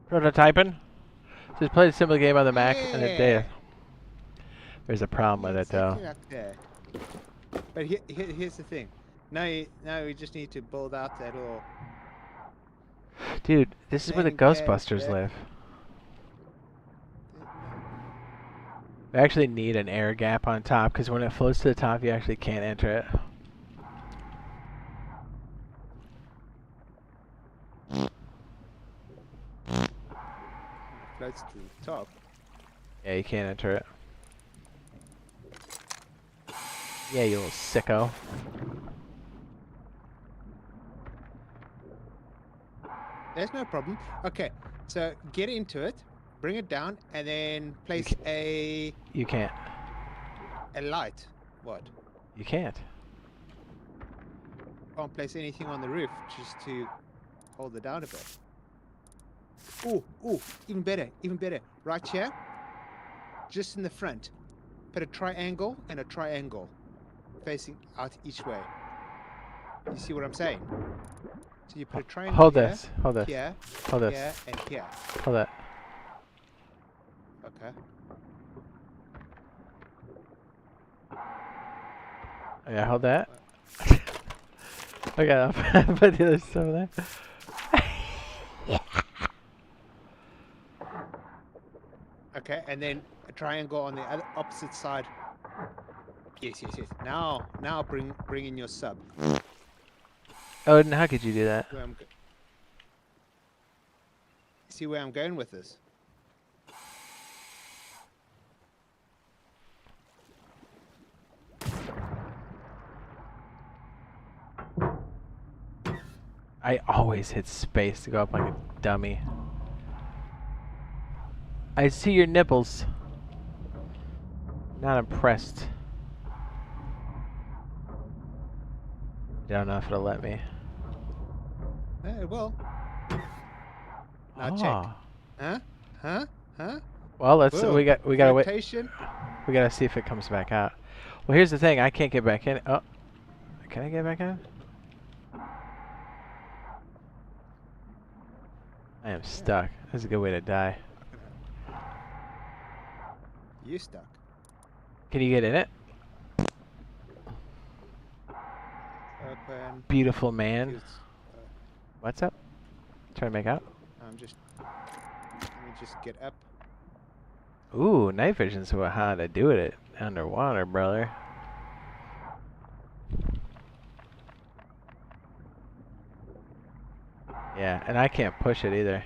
Prototyping? Just play a simple game on the Mac and a day. Yeah. There's a problem with it though. Exactly like that. But here's the thing. Now we just need to build out that little. Dude, this is where the landing pad Ghostbusters there. live. We actually need an air gap on top because when it floats to the top, you actually can't enter it. Floats to the top. Yeah, you can't enter it. Yeah, you little sicko. There's no problem. Okay, so get into it, bring it down, and then place a You can't. light. What? You can't. Can't place anything on the roof just to hold it down a bit. Ooh, even better, even better. Right here, just in the front, put a triangle and a triangle facing out each way. You see what I'm saying? So you put a triangle Hold here, this. Hold this. here, Hold this. here, and here. Hold that. Okay. Yeah, hold that. Okay, I'll put the other stuff there. Okay, and then a triangle on the other opposite side. Yes. Now bring in your sub. Odin, how could you do that? Where I'm See where I'm going with this? I always hit space to go up like a dummy. I see your nipples. Not impressed. Don't know if it'll let me. It will. Now Ah. check. Huh? Well, let's. Boom. We gotta wait. Rotation. We gotta see if it comes back out. Well, here's the thing. I can't get back in. Oh, can I get back in? I am stuck. That's a good way to die. You stuck. Can you get in it? Open. Beautiful man. Fuse. What's up? Trying to make out? I'm just. Let me just get up. Ooh, night vision's about how to do it underwater, brother. Yeah, and I can't push it either.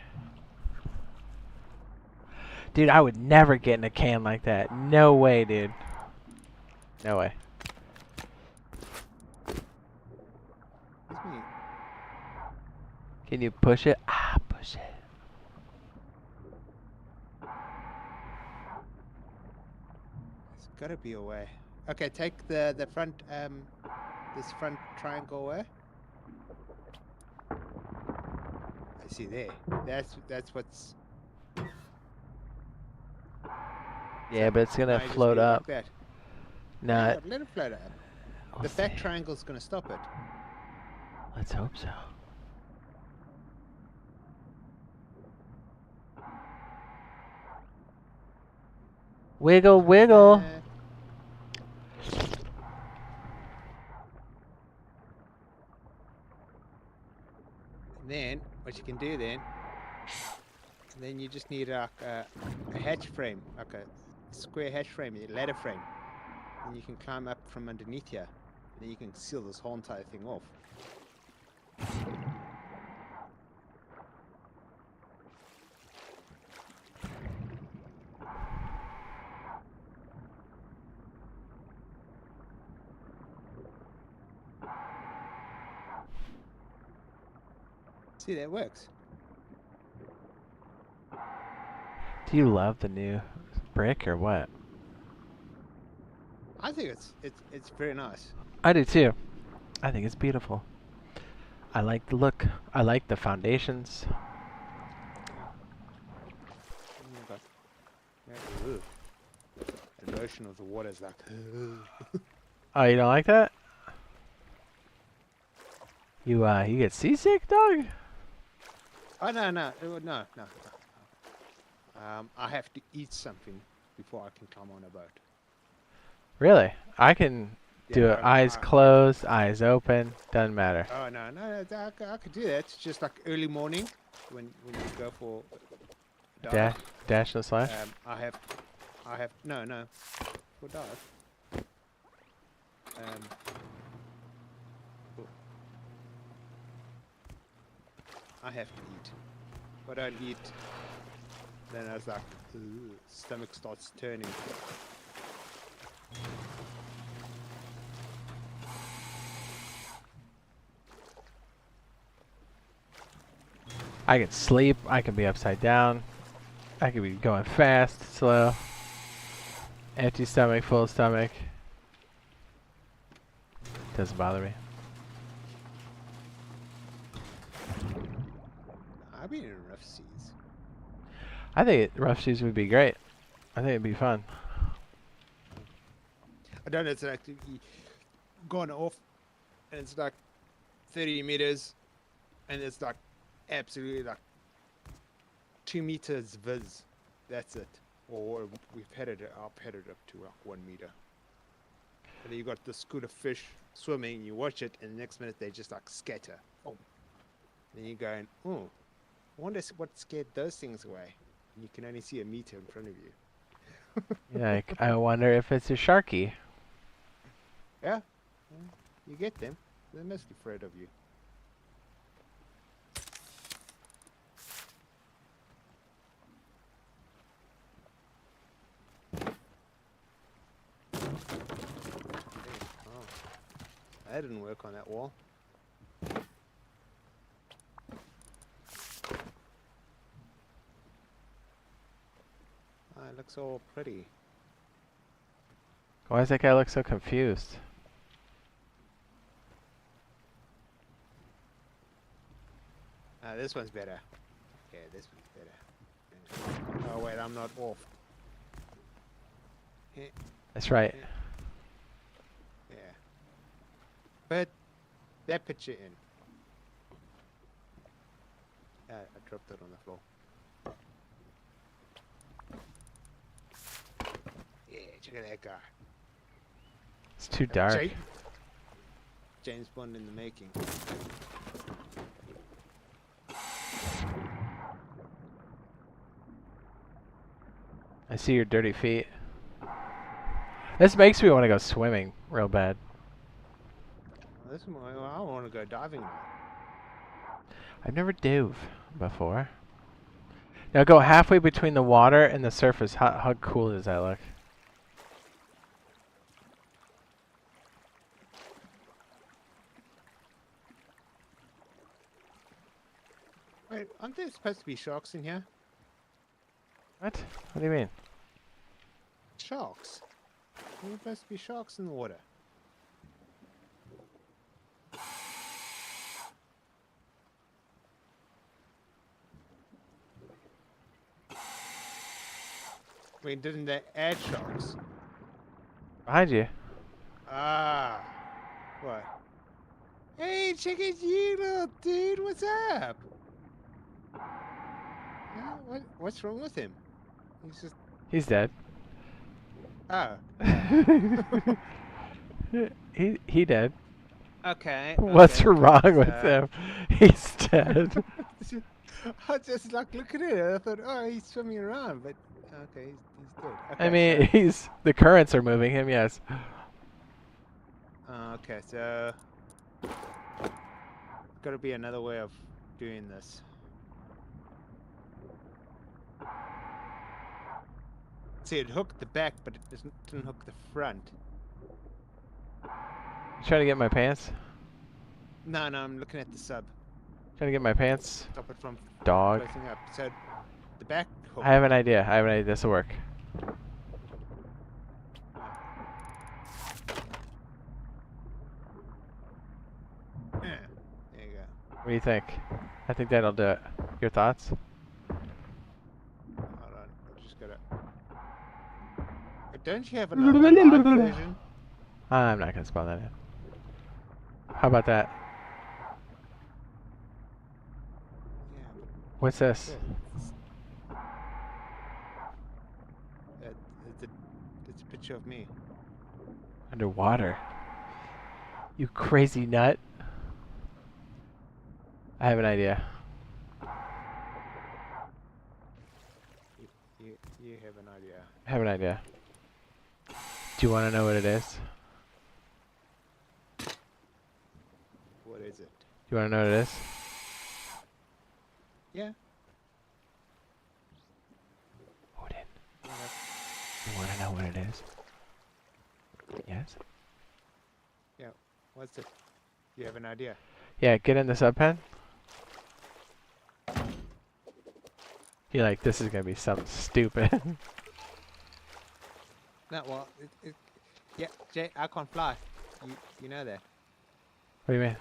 Dude, I would never get in a can like that. No way, dude. No way. Excuse me. Can you push it? Ah, push it. There's gotta be a way. Okay, take the front this front triangle away. I see there. That's what's. Yeah, but it's Now gonna you just float leave it up. Like that. No, Yeah, let it float up. we'll The back see. triangle's gonna stop it. Let's hope so. Wiggle, wiggle. And then what you can do then you just need like a hatch frame, like a square hatch frame, a ladder frame, and you can climb up from underneath here. And then you can seal this whole entire thing off. See, that works. Do you love the new brick or what? I think it's very nice. I do too. I think it's beautiful. I like the look. I like the foundations. Oh my God. Yeah, ugh. The motion of the water is like. Oh, you don't like that? You get seasick, dog? Oh no. I have to eat something before I can climb on a boat. Really? I can do Yeah, it eyes closed, eyes open, doesn't matter. Oh no, I could do that. It's just like early morning when you go for a dive. Dash and slash? I have no for dive. Oh. I have to eat. If I don't eat, then I was like, stomach starts turning. I can sleep, I can be upside down, I can be going fast, slow, empty stomach, full stomach. Doesn't bother me. I've been in rough seas. I think rough seas would be great. I think it'd be fun. I don't know, it's like gone off and it's like 30 meters and it's like absolutely like 2 meters viz. That's it. Or we've headed it up to like 1 meter. And then you got the school of fish swimming, you watch it, and the next minute they just like scatter. Oh. Then you're going, oh, I wonder what scared those things away. And you can only see a meter in front of you. Yeah, I wonder if it's a sharky. Yeah. You get them. They're mostly afraid of you. Oh, that didn't work on that wall. Oh, it looks all pretty. Why does that guy look so confused? This one's better. Yeah, this one's better. Oh wait, I'm not off. Yeah. That's right. Yeah. But that picture in. I dropped it on the floor. Yeah, check out that guy. It's too dark. James Bond in the making. I see your dirty feet. This makes me want to go swimming real bad. This is I want to go diving now. I've never dove before. Now go halfway between the water and the surface. How cool does that look? Wait, aren't there supposed to be sharks in here? What? What do you mean? Sharks? There's supposed to be sharks in the water. I mean, didn't they add sharks? Behind you. Ah. What? Hey, check it, you little dude. What's up? Yeah, what's wrong with him? He's just... He's dead. Oh. he dead. Okay. What's okay, wrong so- with him? He's dead. I just like look at it. I thought, oh, he's swimming around, but okay, he's dead. Okay, I mean, so, the currents are moving him. Yes. okay, so got to be another way of doing this. See, it hooked the back, but it didn't hook the front. Trying to get my pants. No, I'm looking at the sub. Trying to get my pants. Stop it from Dog. closing up. So the back hook. I have an idea. This will work. Yeah, there you go. What do you think? I think that'll do it. Your thoughts? Hold on, I just gotta. Don't you have a live version? I'm not gonna spell that in. How about that? Yeah. What's this? It's a picture of me. Underwater. You crazy nut. I have an idea. You have an idea. I have an idea. Do you want to know what it is? What is it? Do you want to know what it is? Yeah. Odin. Yeah, You want to know what it is? Yes? what's it? You have an idea? Yeah, get in the sub pen. You're like, this is going to be something stupid. No, well, yeah, Jay, I can't fly. You know that. What do you mean?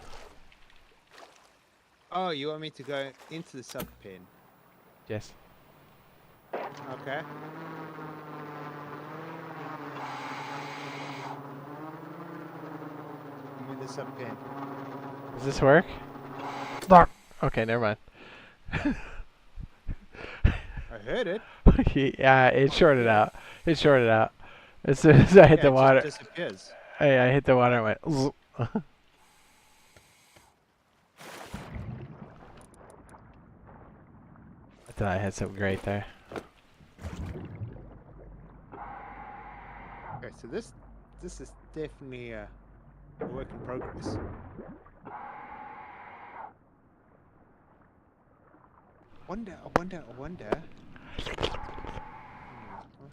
Oh, you want me to go into the sub pen? Yes. Okay. I'm in the sub pen. Does this work? Lock. Okay, never mind. I heard it. Yeah, it shorted out. It shorted out. As soon as I hit Yeah, the it water, just disappears. I hit the water and went. Zzz. I thought I had something great there. Okay, so this is definitely a work in progress. I wonder. I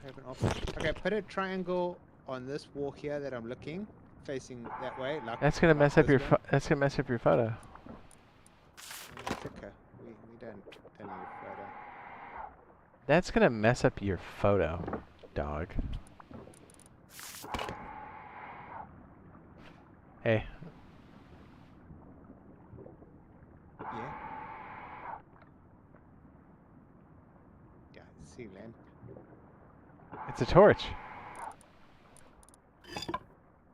have an option. Okay, put a triangle on this wall here that I'm looking, facing that way. Like That's gonna mess up this your. way. That's gonna mess up your photo. It's okay. We don't need a photo. That's gonna mess up your photo, dog. Hey, Yeah. Yeah, see lamp. it's a torch.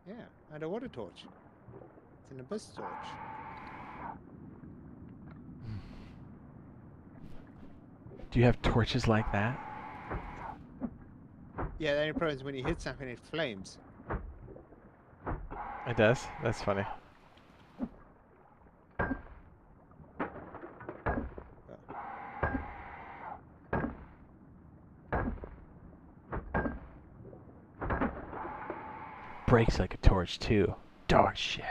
Yeah, underwater torch. It's an abyss torch. Do you have torches like that? Yeah, the only problem is when you hit something, it flames. It does? That's funny. Breaks like a torch too. Dog shit.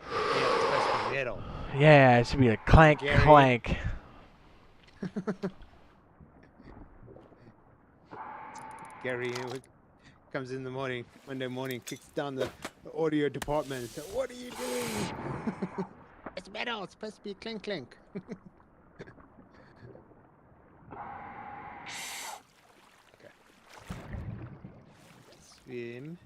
Yeah, it's supposed to be metal. Yeah, it should be a clank Gary. clank. Gary comes in the morning, Monday morning, kicks down the audio department and says, "What are you doing?" It's metal. It's supposed to be clink clink. Okay. Swim.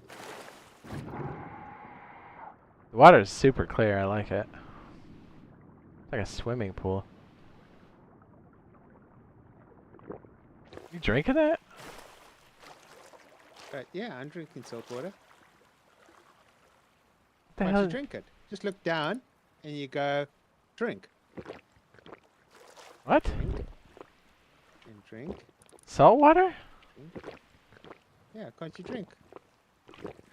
The water is super clear. I like it. It's like a swimming pool. You drinking that? Yeah, I'm drinking salt water. The Why hell? don't you drink it? Just look down and you go, drink. What? Drink. And drink. Salt water? Drink. Yeah, can't you drink?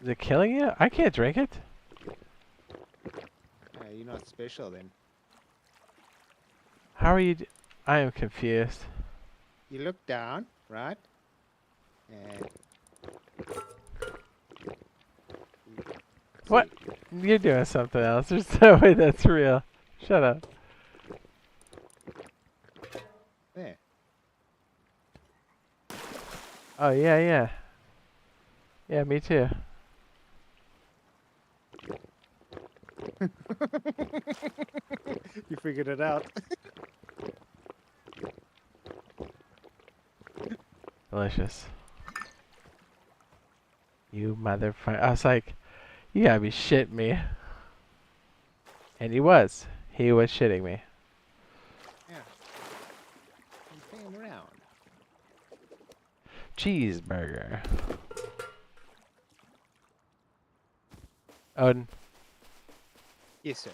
Is it killing you? I can't drink it. You're not special then. How are you? I am confused. You look down, right? And What? You're doing something else. There's no way that's real. Shut up. there. Oh, yeah, yeah. Yeah, me too. You figured it out. Delicious. You motherfucker. I was like, you gotta be shitting me. And he was. He was shitting me. Yeah. I'm playing around. Cheeseburger. Odin. Yes, sir.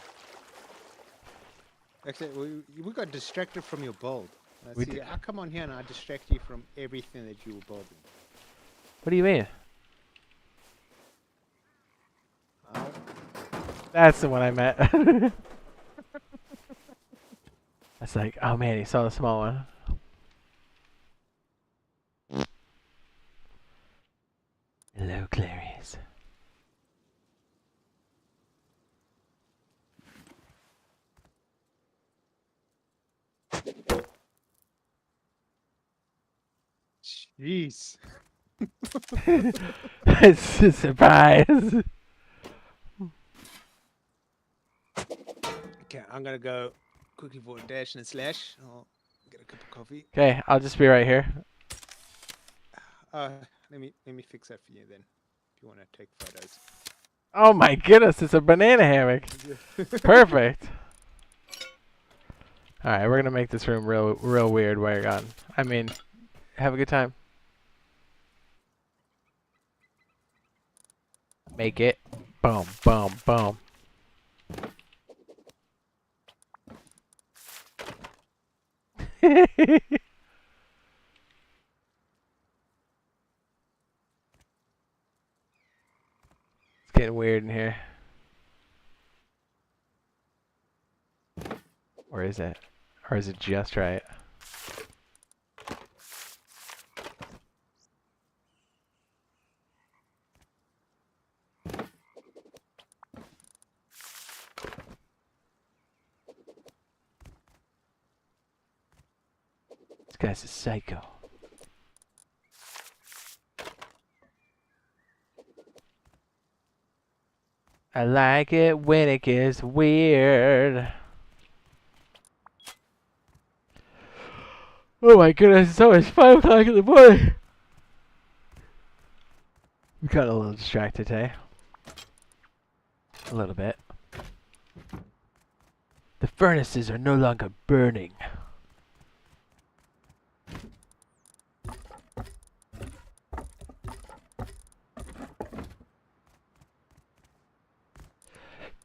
Actually, we got distracted from your build. We See, did. I come on here and I distract you from everything that you were building. What do you mean? Oh, That's the one I meant. I was like, oh man, he saw the small one. Hello, Clarice. jeez. It's a surprise. Okay, I'm gonna go quickly for a dash and a slash. I'll get a cup of coffee. Okay, I'll just be right here. Let me fix that for you then. If you want to take photos. Oh my goodness, it's a banana hammock. Perfect. Alright, we're gonna make this room real weird while you're gone. I mean, have a good time. Make it. Boom, boom, boom. It's getting weird in here. Or is it? Or is it just right? This guy's a psycho. I like it when it gets weird. Oh my goodness, it's almost 5 o'clock in the morning. We got a little distracted today. A little bit. The furnaces are no longer burning.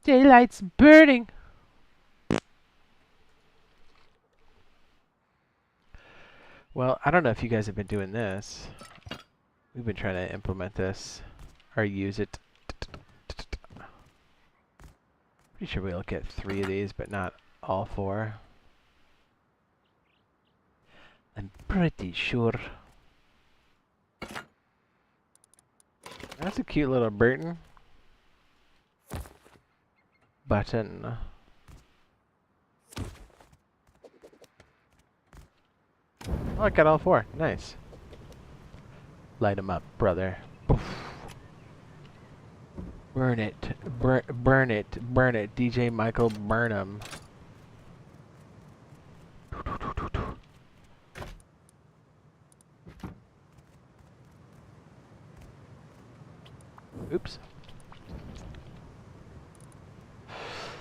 Daylight's burning. Well, I don't know if you guys have been doing this. We've been trying to implement this or use it. Pretty sure we'll get 3 of these, but not all 4. I'm pretty sure. That's a cute little Burton. Button. Oh, I got all 4. Nice. Light 'em up, brother. Poof. Burn it. Burn it. Burn it. DJ Michael Burnham. Oops.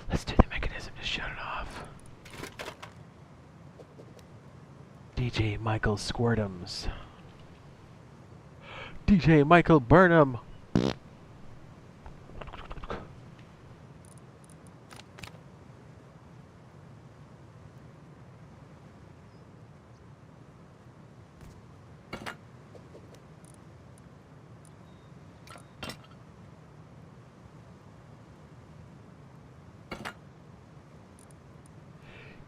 Let's do the mechanism to shut it off. DJ Michael Squirtums. DJ Michael Burnham.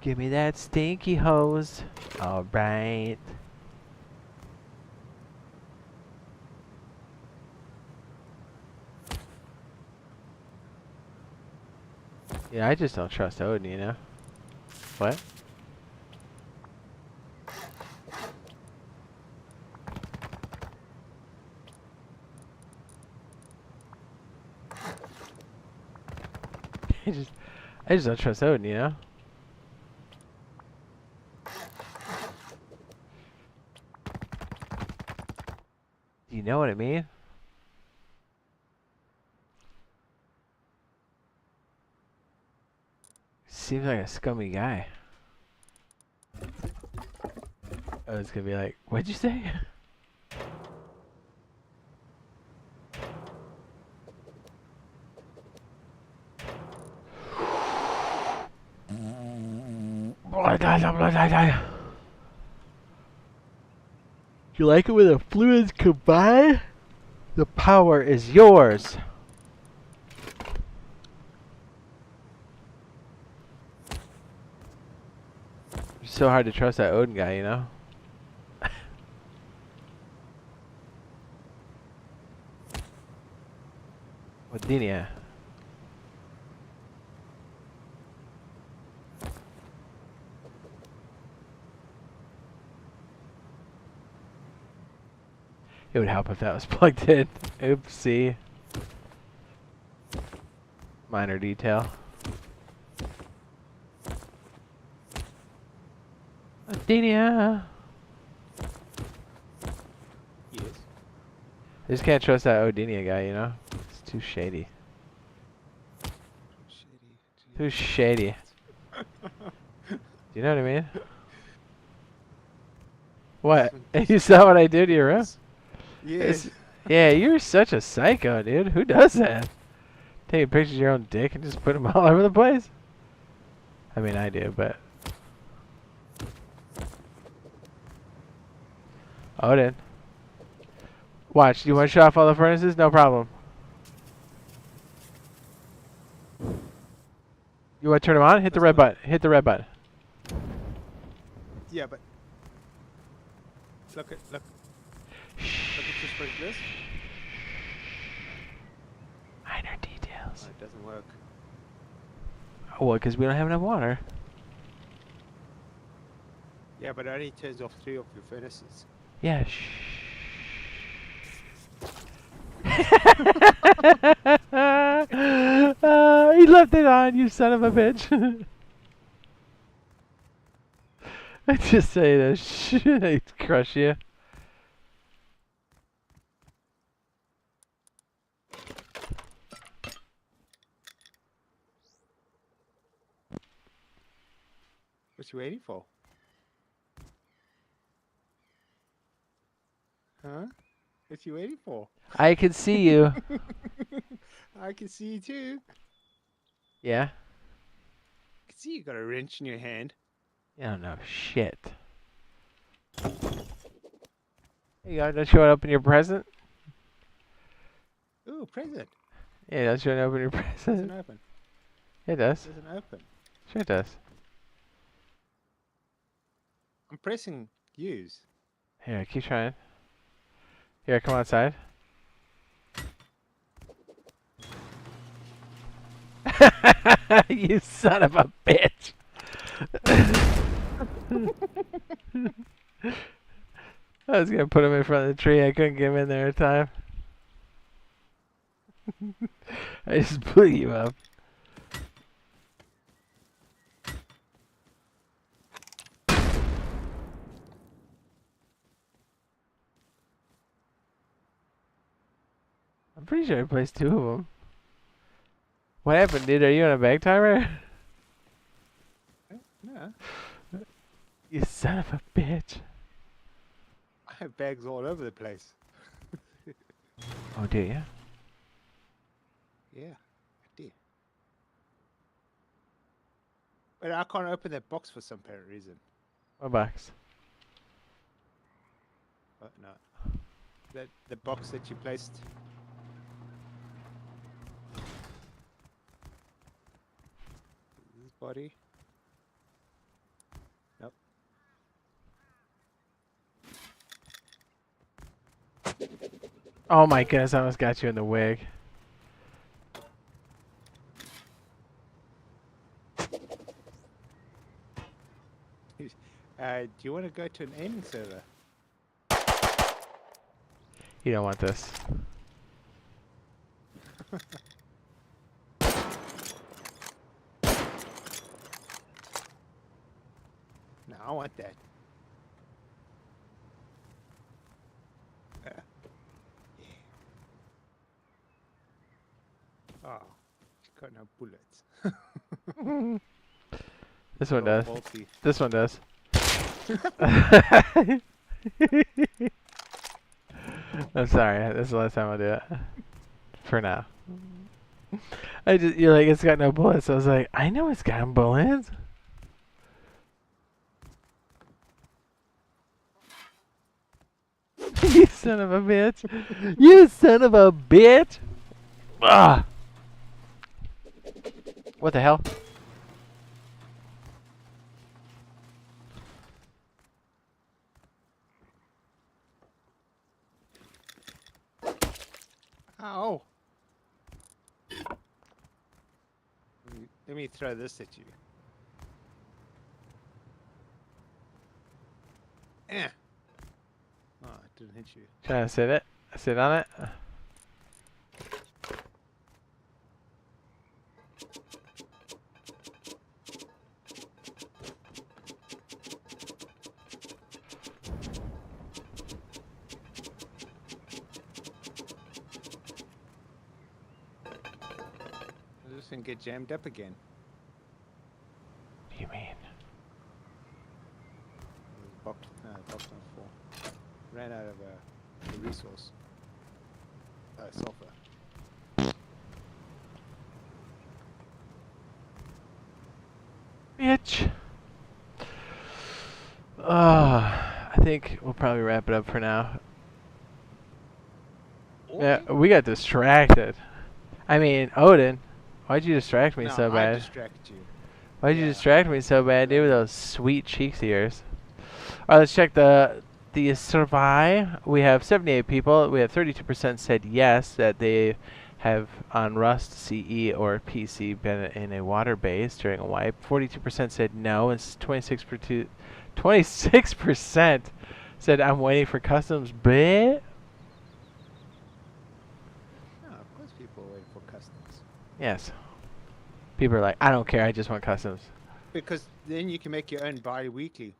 Give me that stinky hose. All right. Yeah, I just don't trust Odin, you know? What? I just don't trust Odin, you know? Do you know what I mean? Seems like a scummy guy. Oh, it's gonna be like, what'd you say? You like it when the fluids combine? The power is yours. It's so hard to trust that Odin guy, you know? Odinia. It would help if that was plugged in. Oopsie. Minor detail. Odinia. Yes. I just can't trust that Odinia guy, you know? It's too shady. Too shady. Do you know what I mean? What? You saw what I did to your room? Yes. Yeah, you're such a psycho, dude. Who does that? Taking pictures of your own dick and just put them all over the place? I mean, I do, but... Odin. Watch, you want to shut off all the furnaces? No problem. You want to turn them on? Hit the red button. Hit the red button. Yeah, but look at this sprinklers. Minor details. Oh, it doesn't work. Oh, well, because we don't have enough water. Yeah, but it only turns off 3 of your furnaces. Yeah, shh. He left it on, you son of a bitch. I just say this shit, I crush you. What you waiting for? Huh? What you waiting for? I can see you. I can see you too. Yeah? I can see you got a wrench in your hand. You don't know shit. Hey, you don't you want to open your present? Ooh, present. Yeah, don't you want to open your Doesn't present? open. It does. Doesn't open. Sure it does. I'm pressing use. Here, keep trying. Here, come outside. You son of a bitch! I was gonna put him in front of the tree. I couldn't get him in there in time. I just blew you up. I'm pretty sure I placed 2 of them. What happened, dude? Are you on a bag timer? No. You son of a bitch. I have bags all over the place. Oh, do you? Yeah, I did. But I can't open that box for some apparent reason. What box? Oh, no. The box that you placed. This body. Nope. Oh my goodness, I almost got you in the wig. Do you want to go to an aiming server? You don't want this. No, I want that. Yeah. Oh, she's got no bullets. This one They're all does. bulky. This one does. I'm sorry. This is the last time I'll do it. For now. You're like, it's got no bullets. I was like, I know it's got bullets. You son of a bitch. You son of a bitch. Ah. What the hell? Ow! Let me throw this at you. Eh. Oh, it didn't hit you. Trying to sit it. Sit on it. I'm just gonna get jammed up again. What do you mean? Box on 4. Ran out of a resource. Sulfur. Bitch. I think we'll probably wrap it up for now. Yeah, we got distracted. I mean, Odin, why'd you distract me No, so I bad? distract you. Why'd you Yeah. distract me so bad, dude, with those sweet cheeks of yours? Alright, let's check the survey. We have 78 people. We have 32% said yes, that they have on Rust, CE, or PC been in a water base during a wipe. 42% said no, and 26% said I'm waiting for customs. Bleh. No, of course people wait for customs. Yes. People are like, I don't care, I just want customs. Because then you can make your own bi-weekly.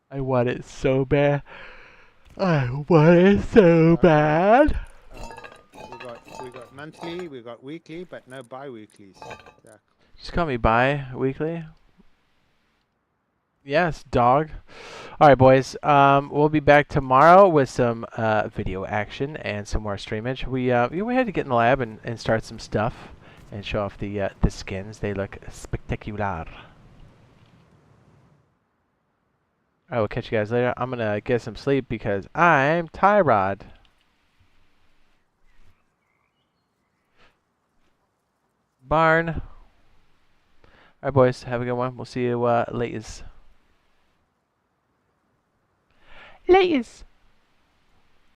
I want it so bad. I want it so bad. We got monthly, we got weekly, but no bi-weeklies. Yeah. Just call me bi-weekly. Yes, dog. All right, boys. We'll be back tomorrow with some video action and some more streamage. We had to get in the lab and start some stuff and show off the skins. They look spectacular. I will catch you guys later. I'm gonna get some sleep because I'm Tyrod. Barn. Alright, boys. Have a good one. We'll see you laters. Laters.